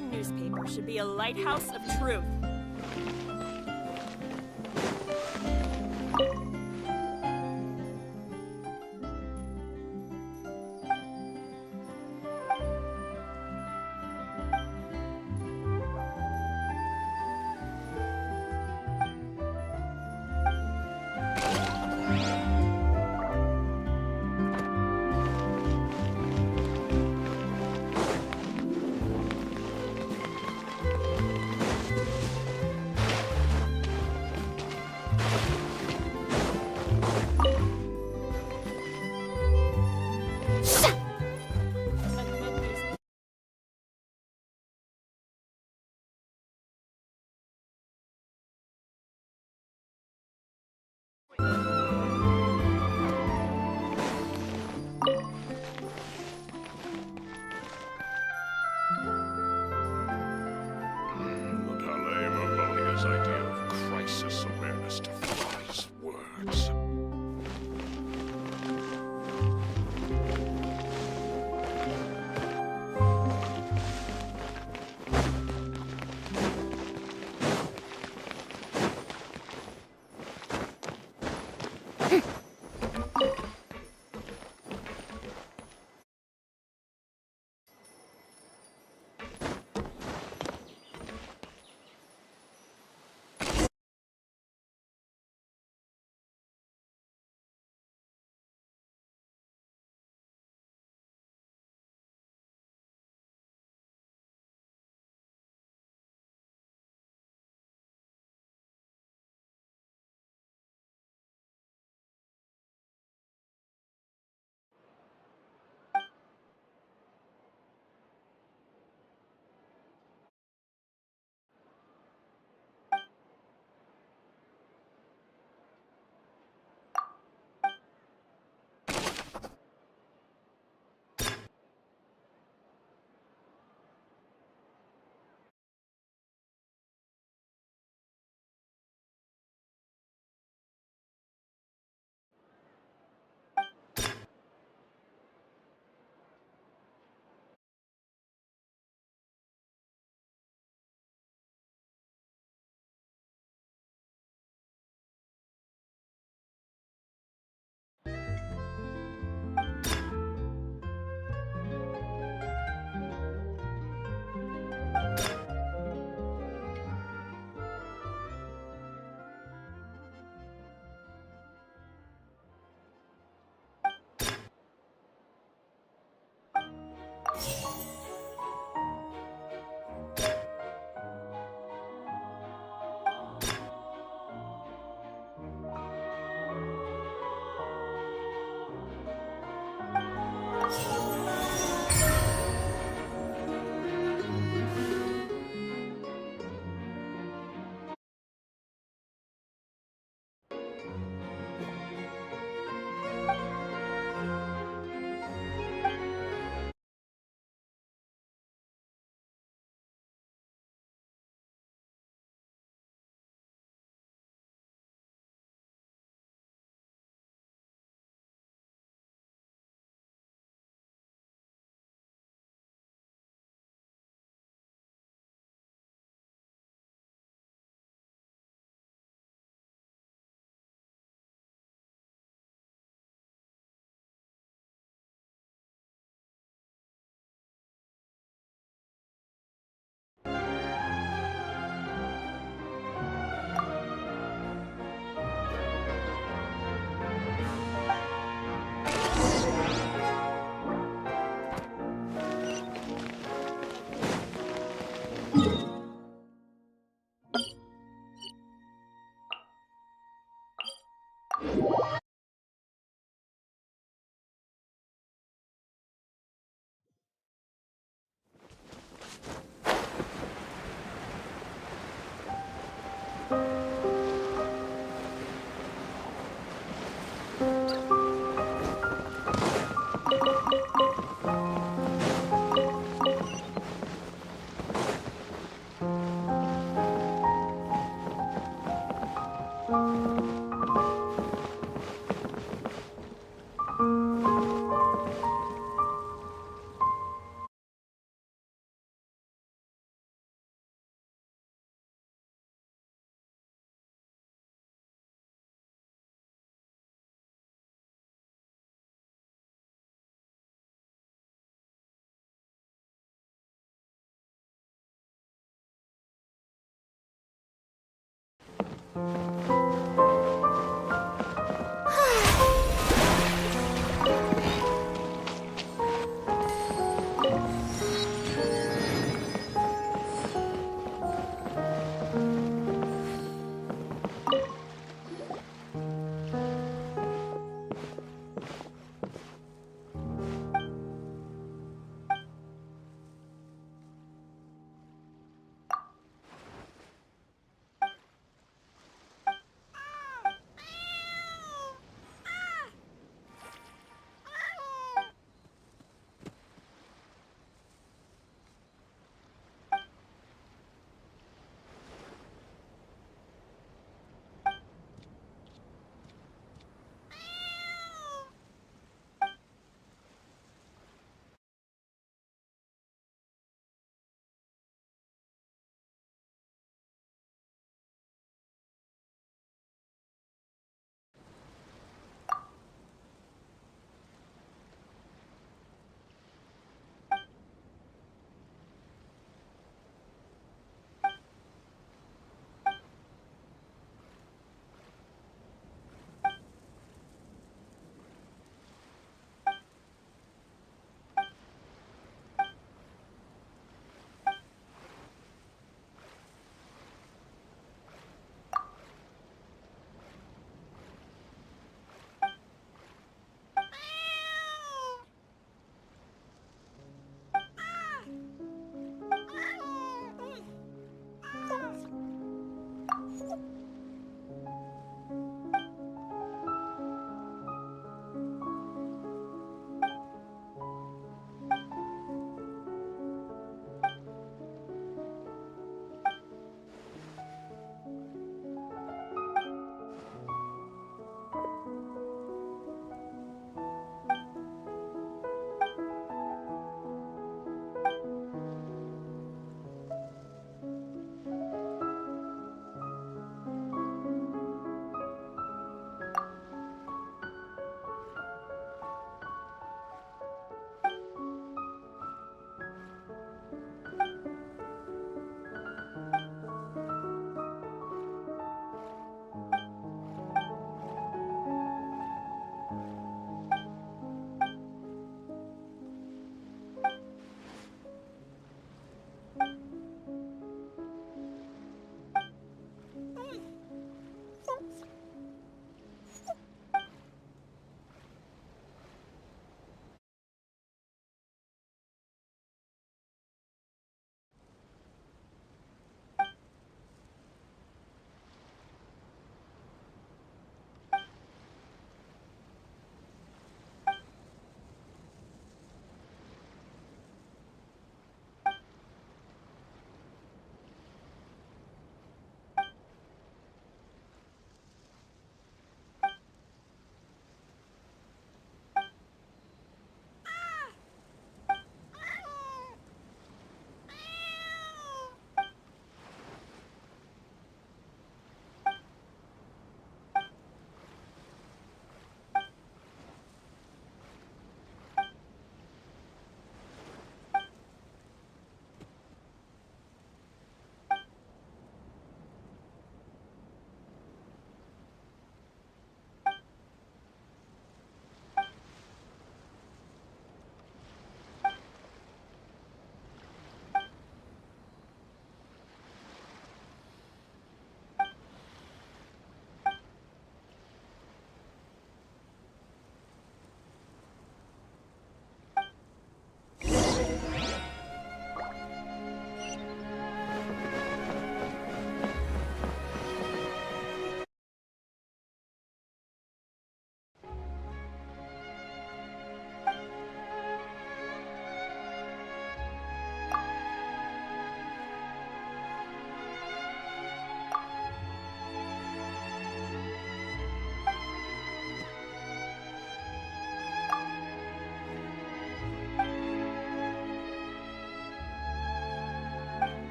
Zen newspaper should be a lighthouse of truth.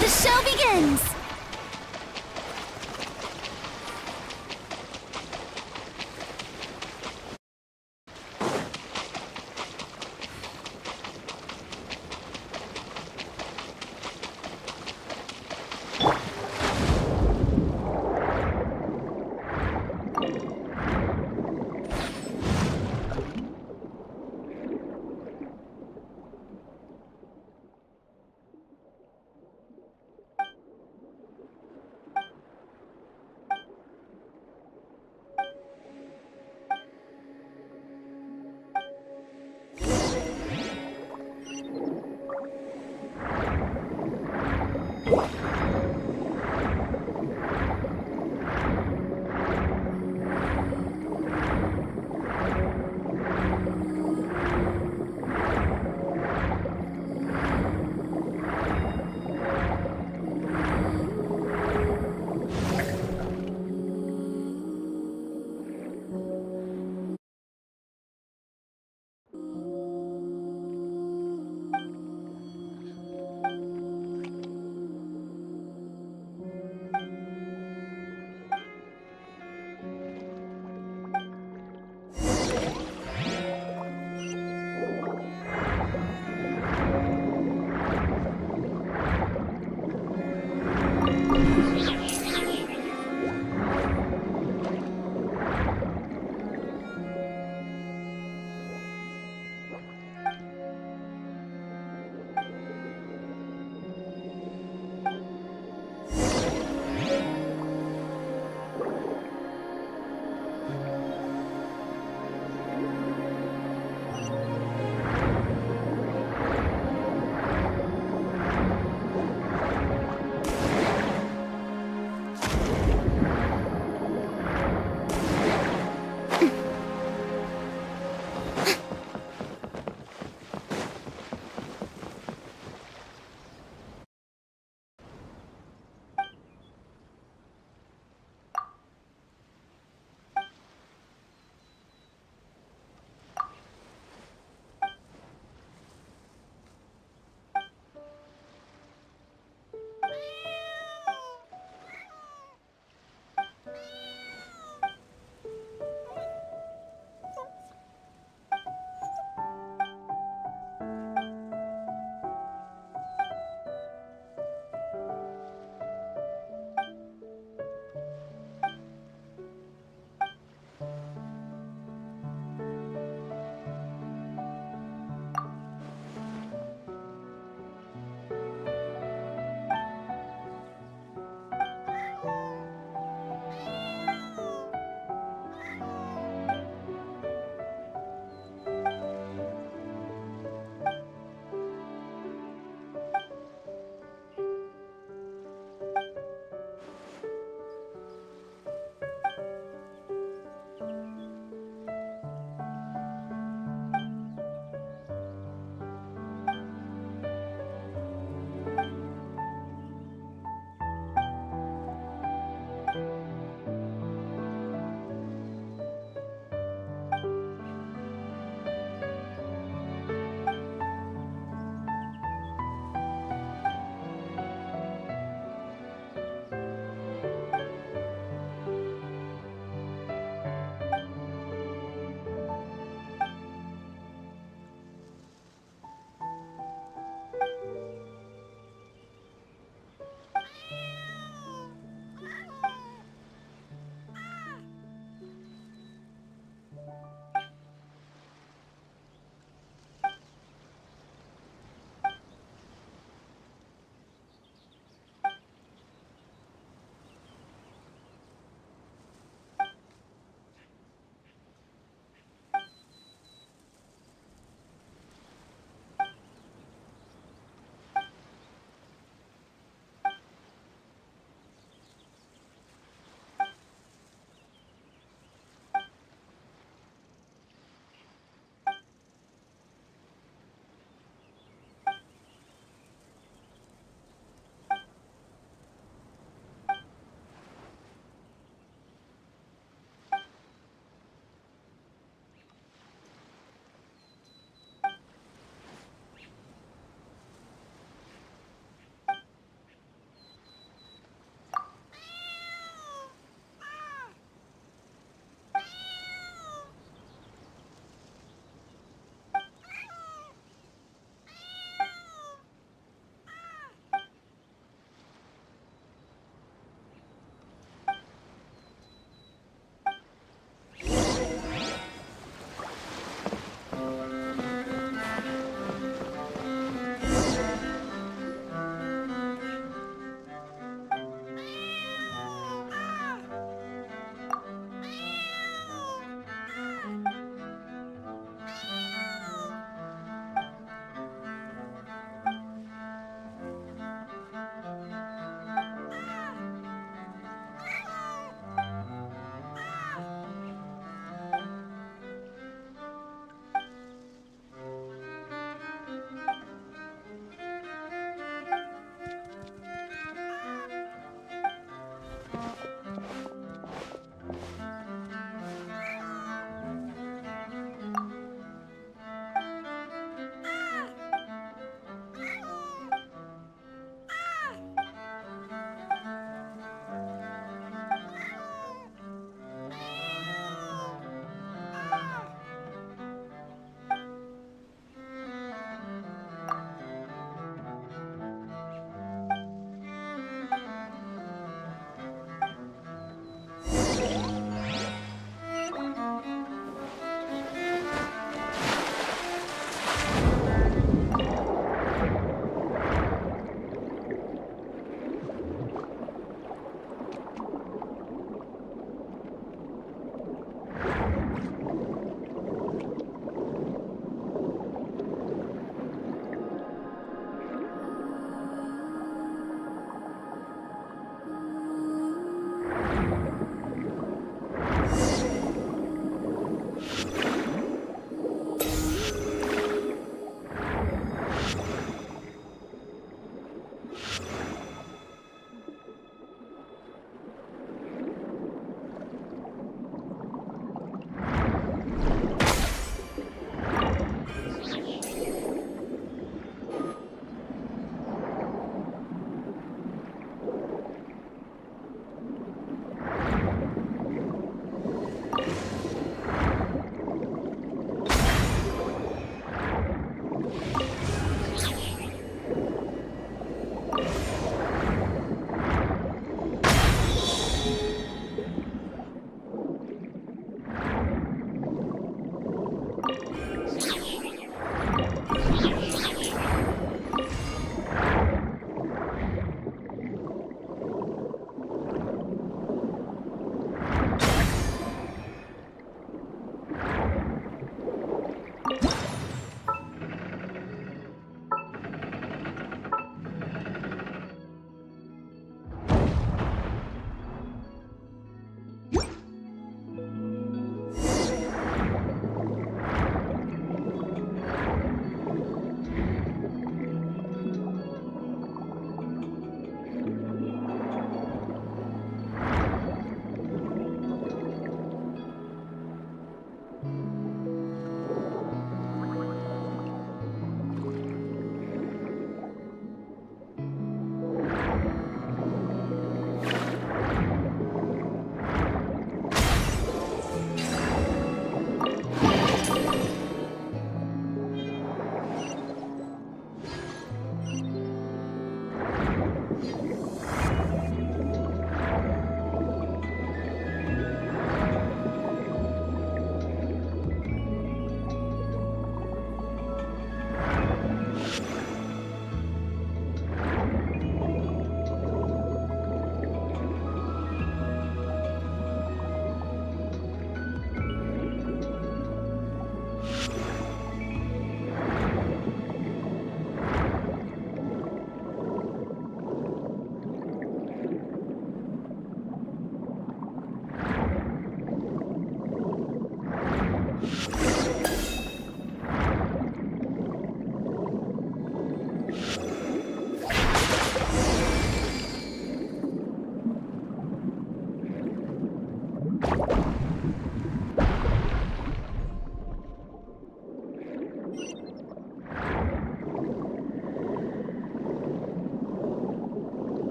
The show begins!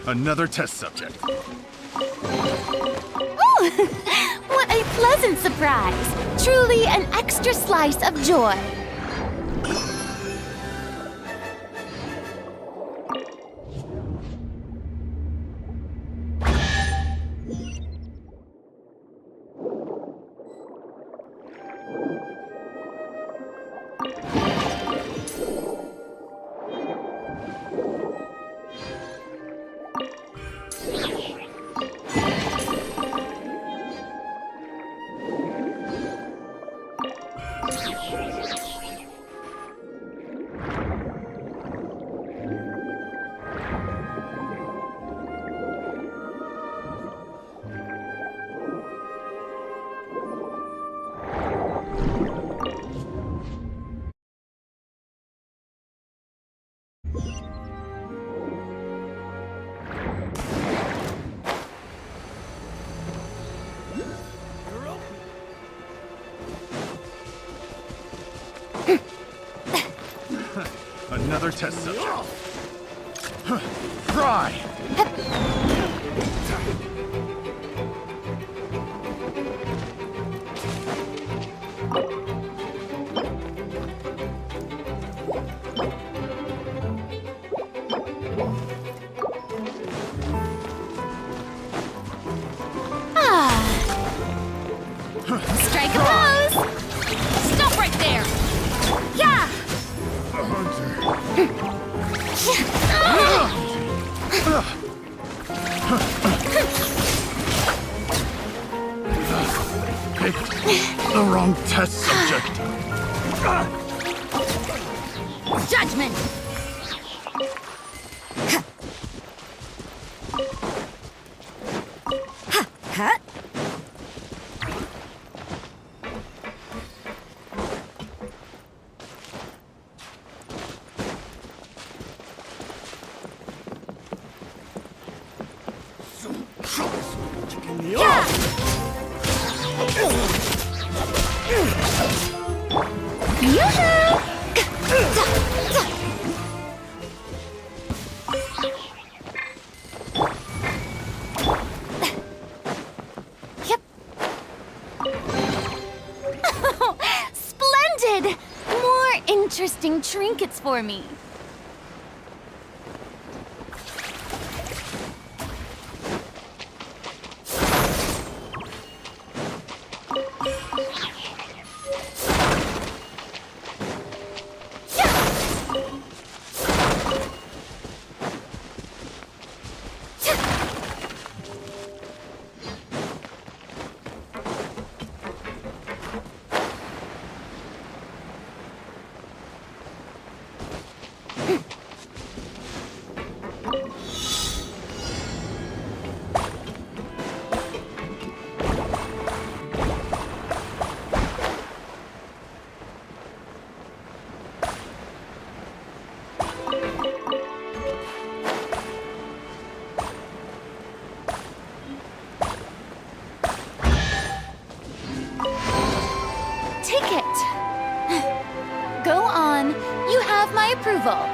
Another test subject. Oh, what a pleasant surprise! Truly an extra slice of joy. Another test subject. Try! Strike a pose! Stop right there! Yeah! Picked the wrong test subject. Judgment! Huh? Yep. Splendid! More interesting trinkets for me. Ticket. Go on. You have my approval.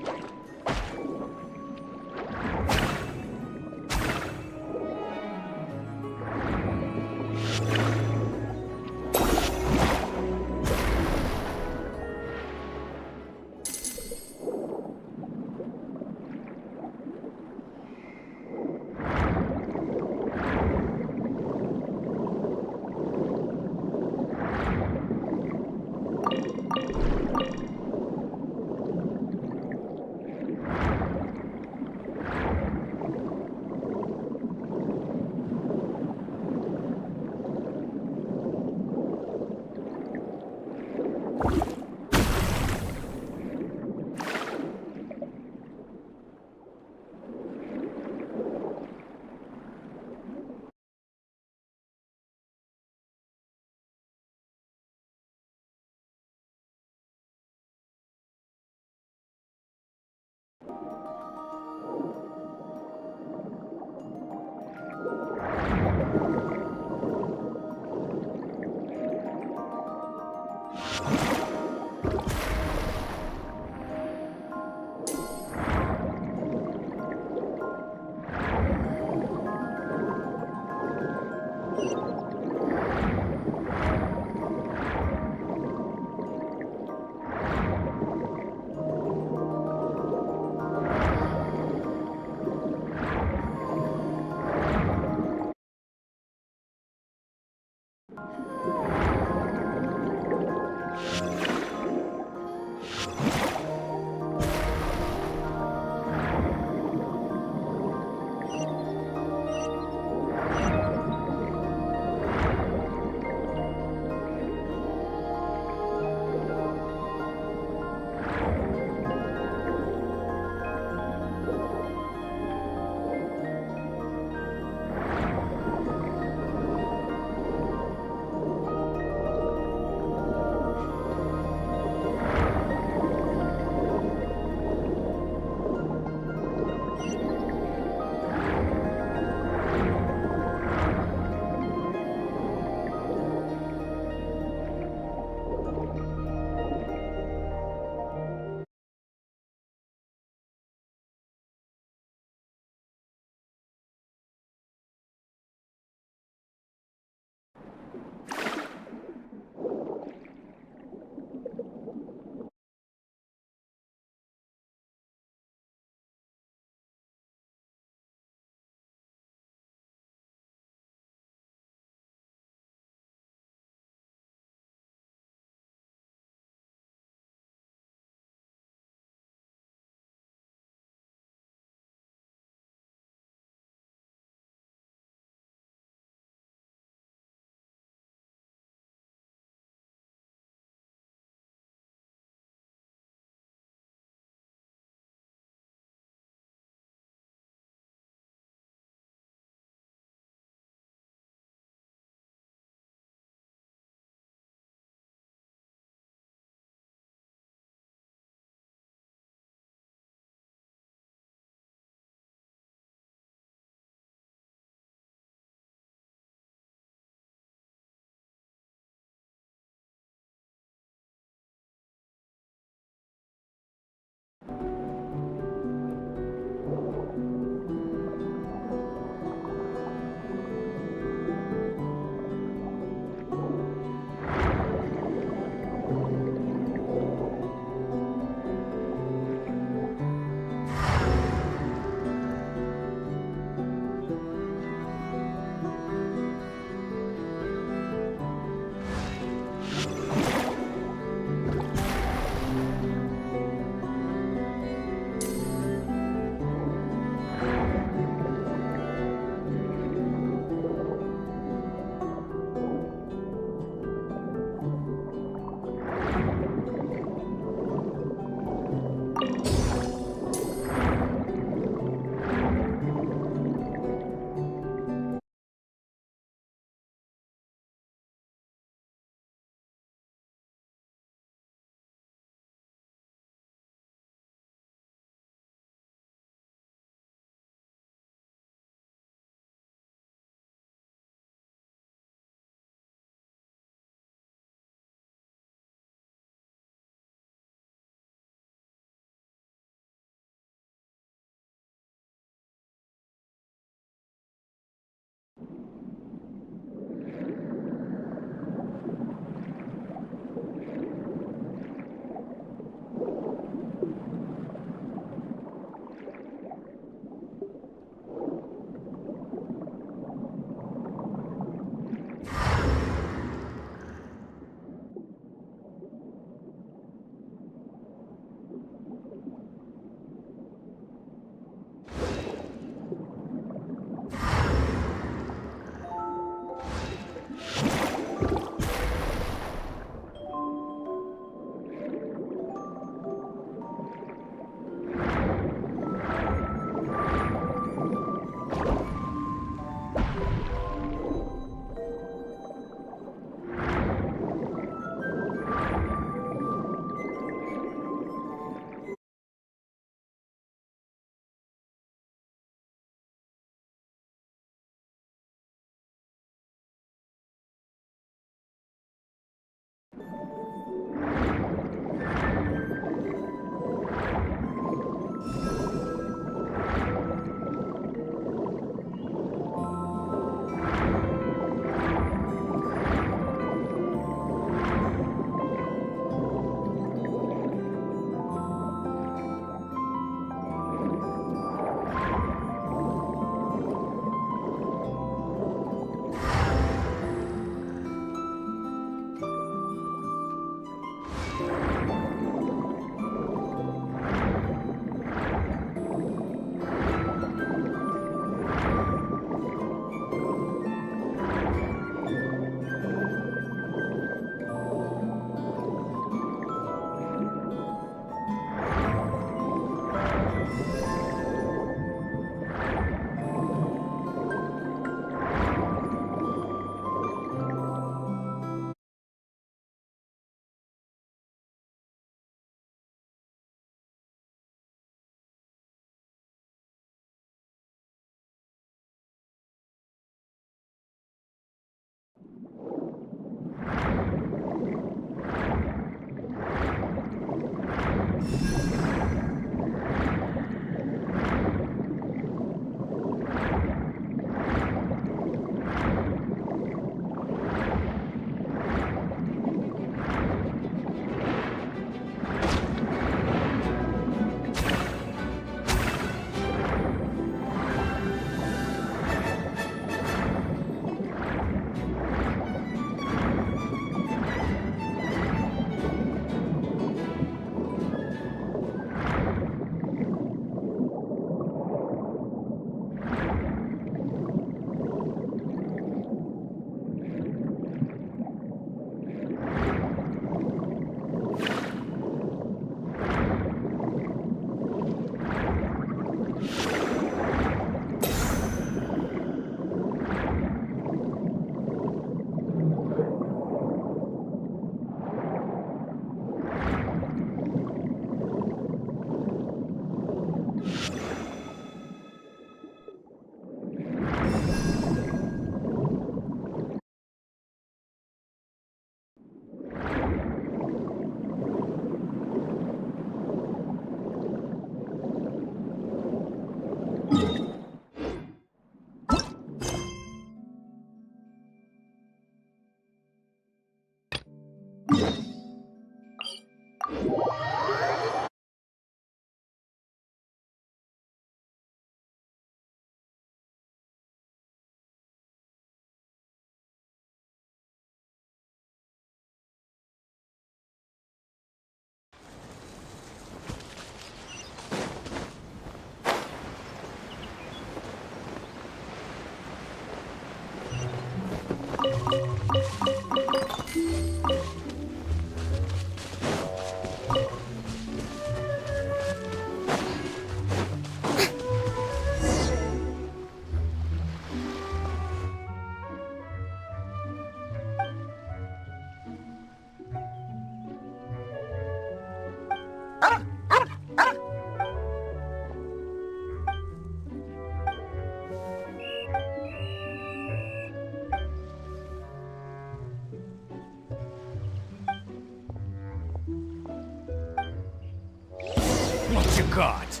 what you got.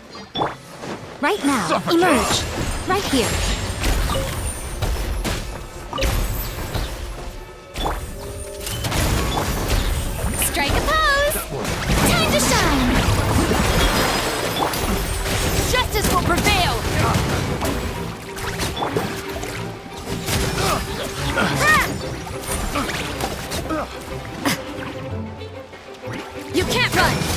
Right now, emerge. Right here. Strike a pose! Time to shine! Justice will prevail! You can't run!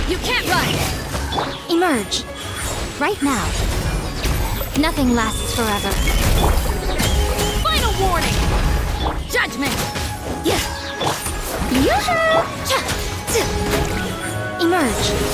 You can't run! Emerge. Right now. Nothing lasts forever. Final warning! Judgment! Yeah. Emerge.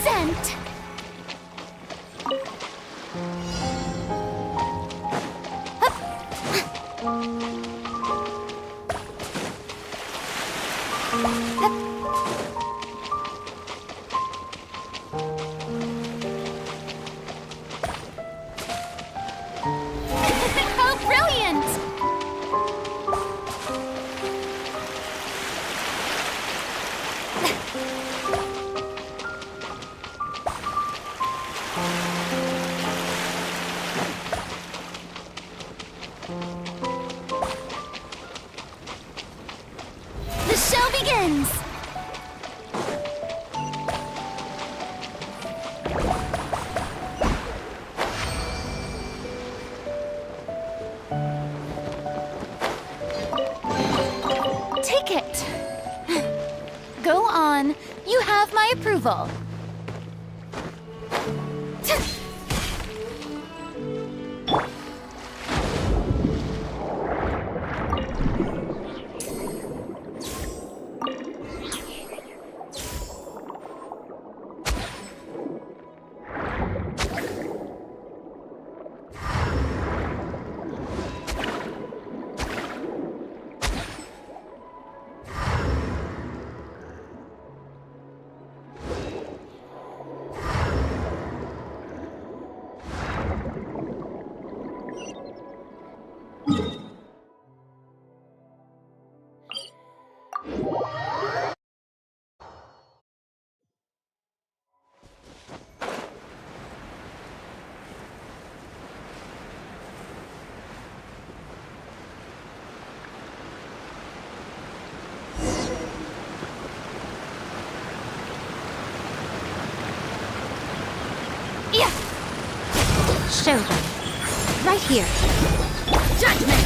scent. Oh, brilliant! The show begins. Take it. Go on. You have my approval. Show them. Right here. Judgment!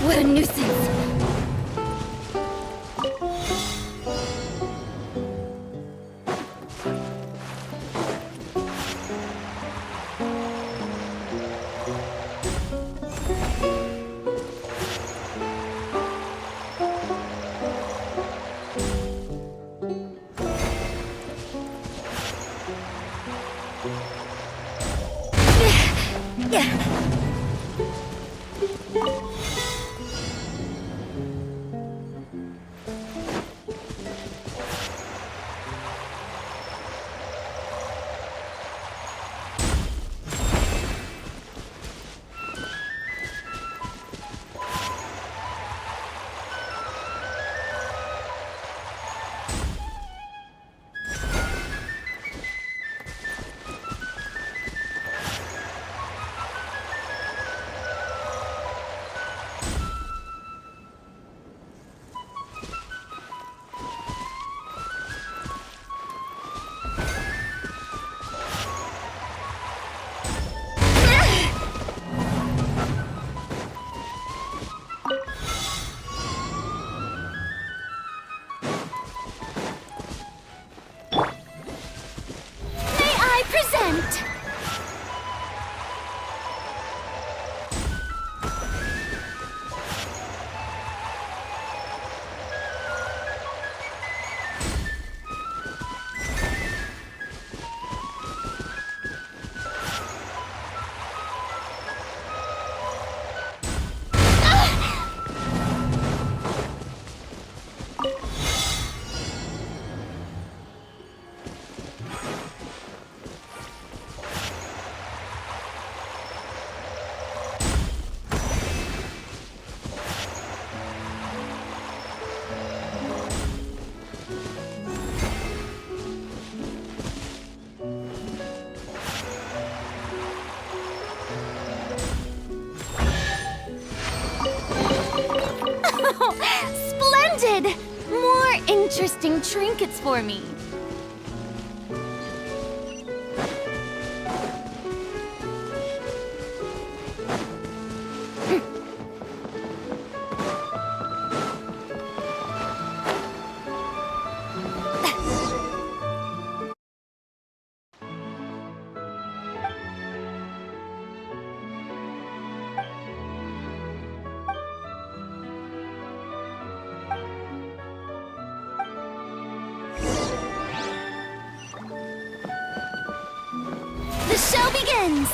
What a nuisance. Splendid! More interesting trinkets for me. The show begins!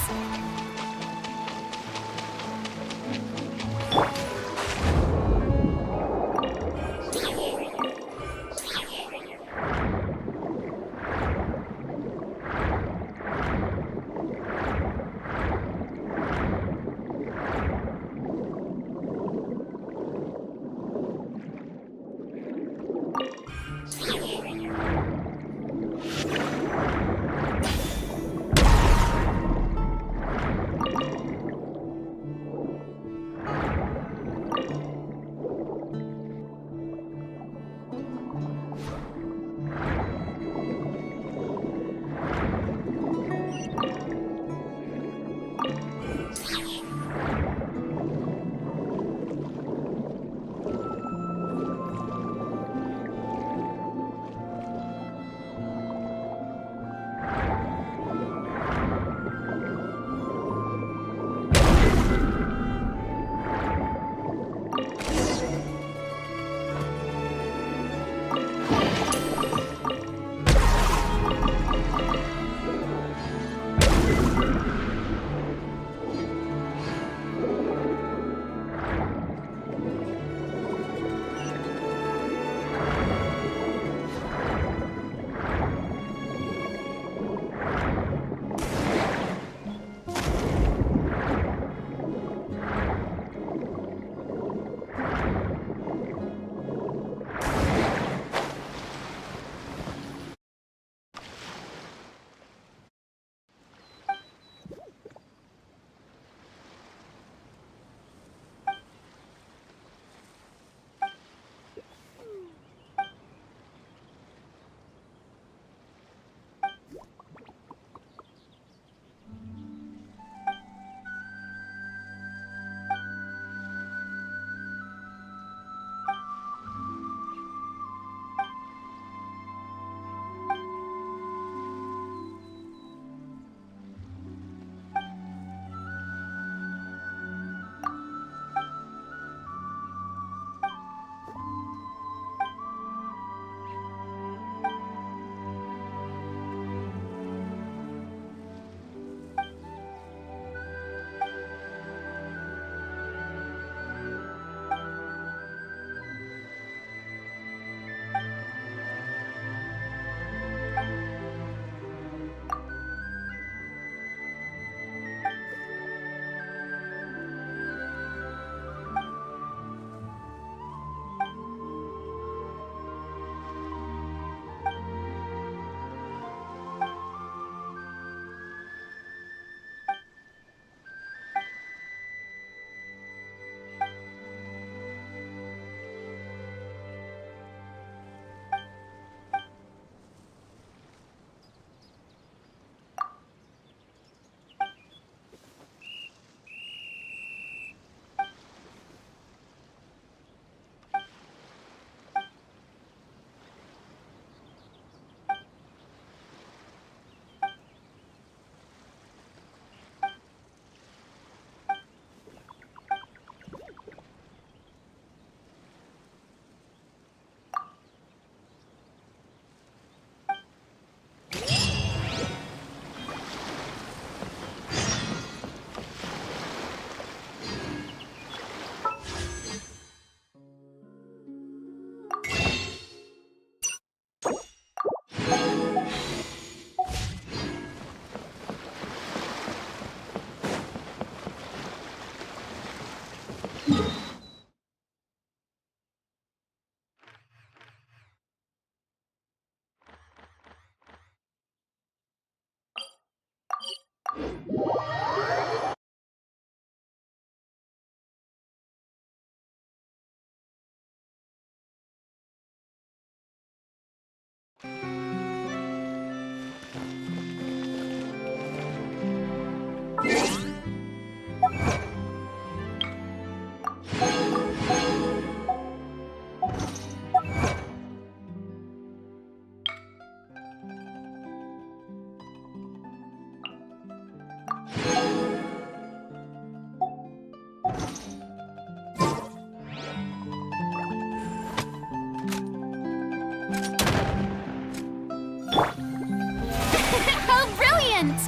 How brilliant!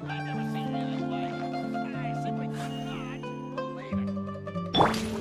I've never seen anything like it. I simply could not believe it.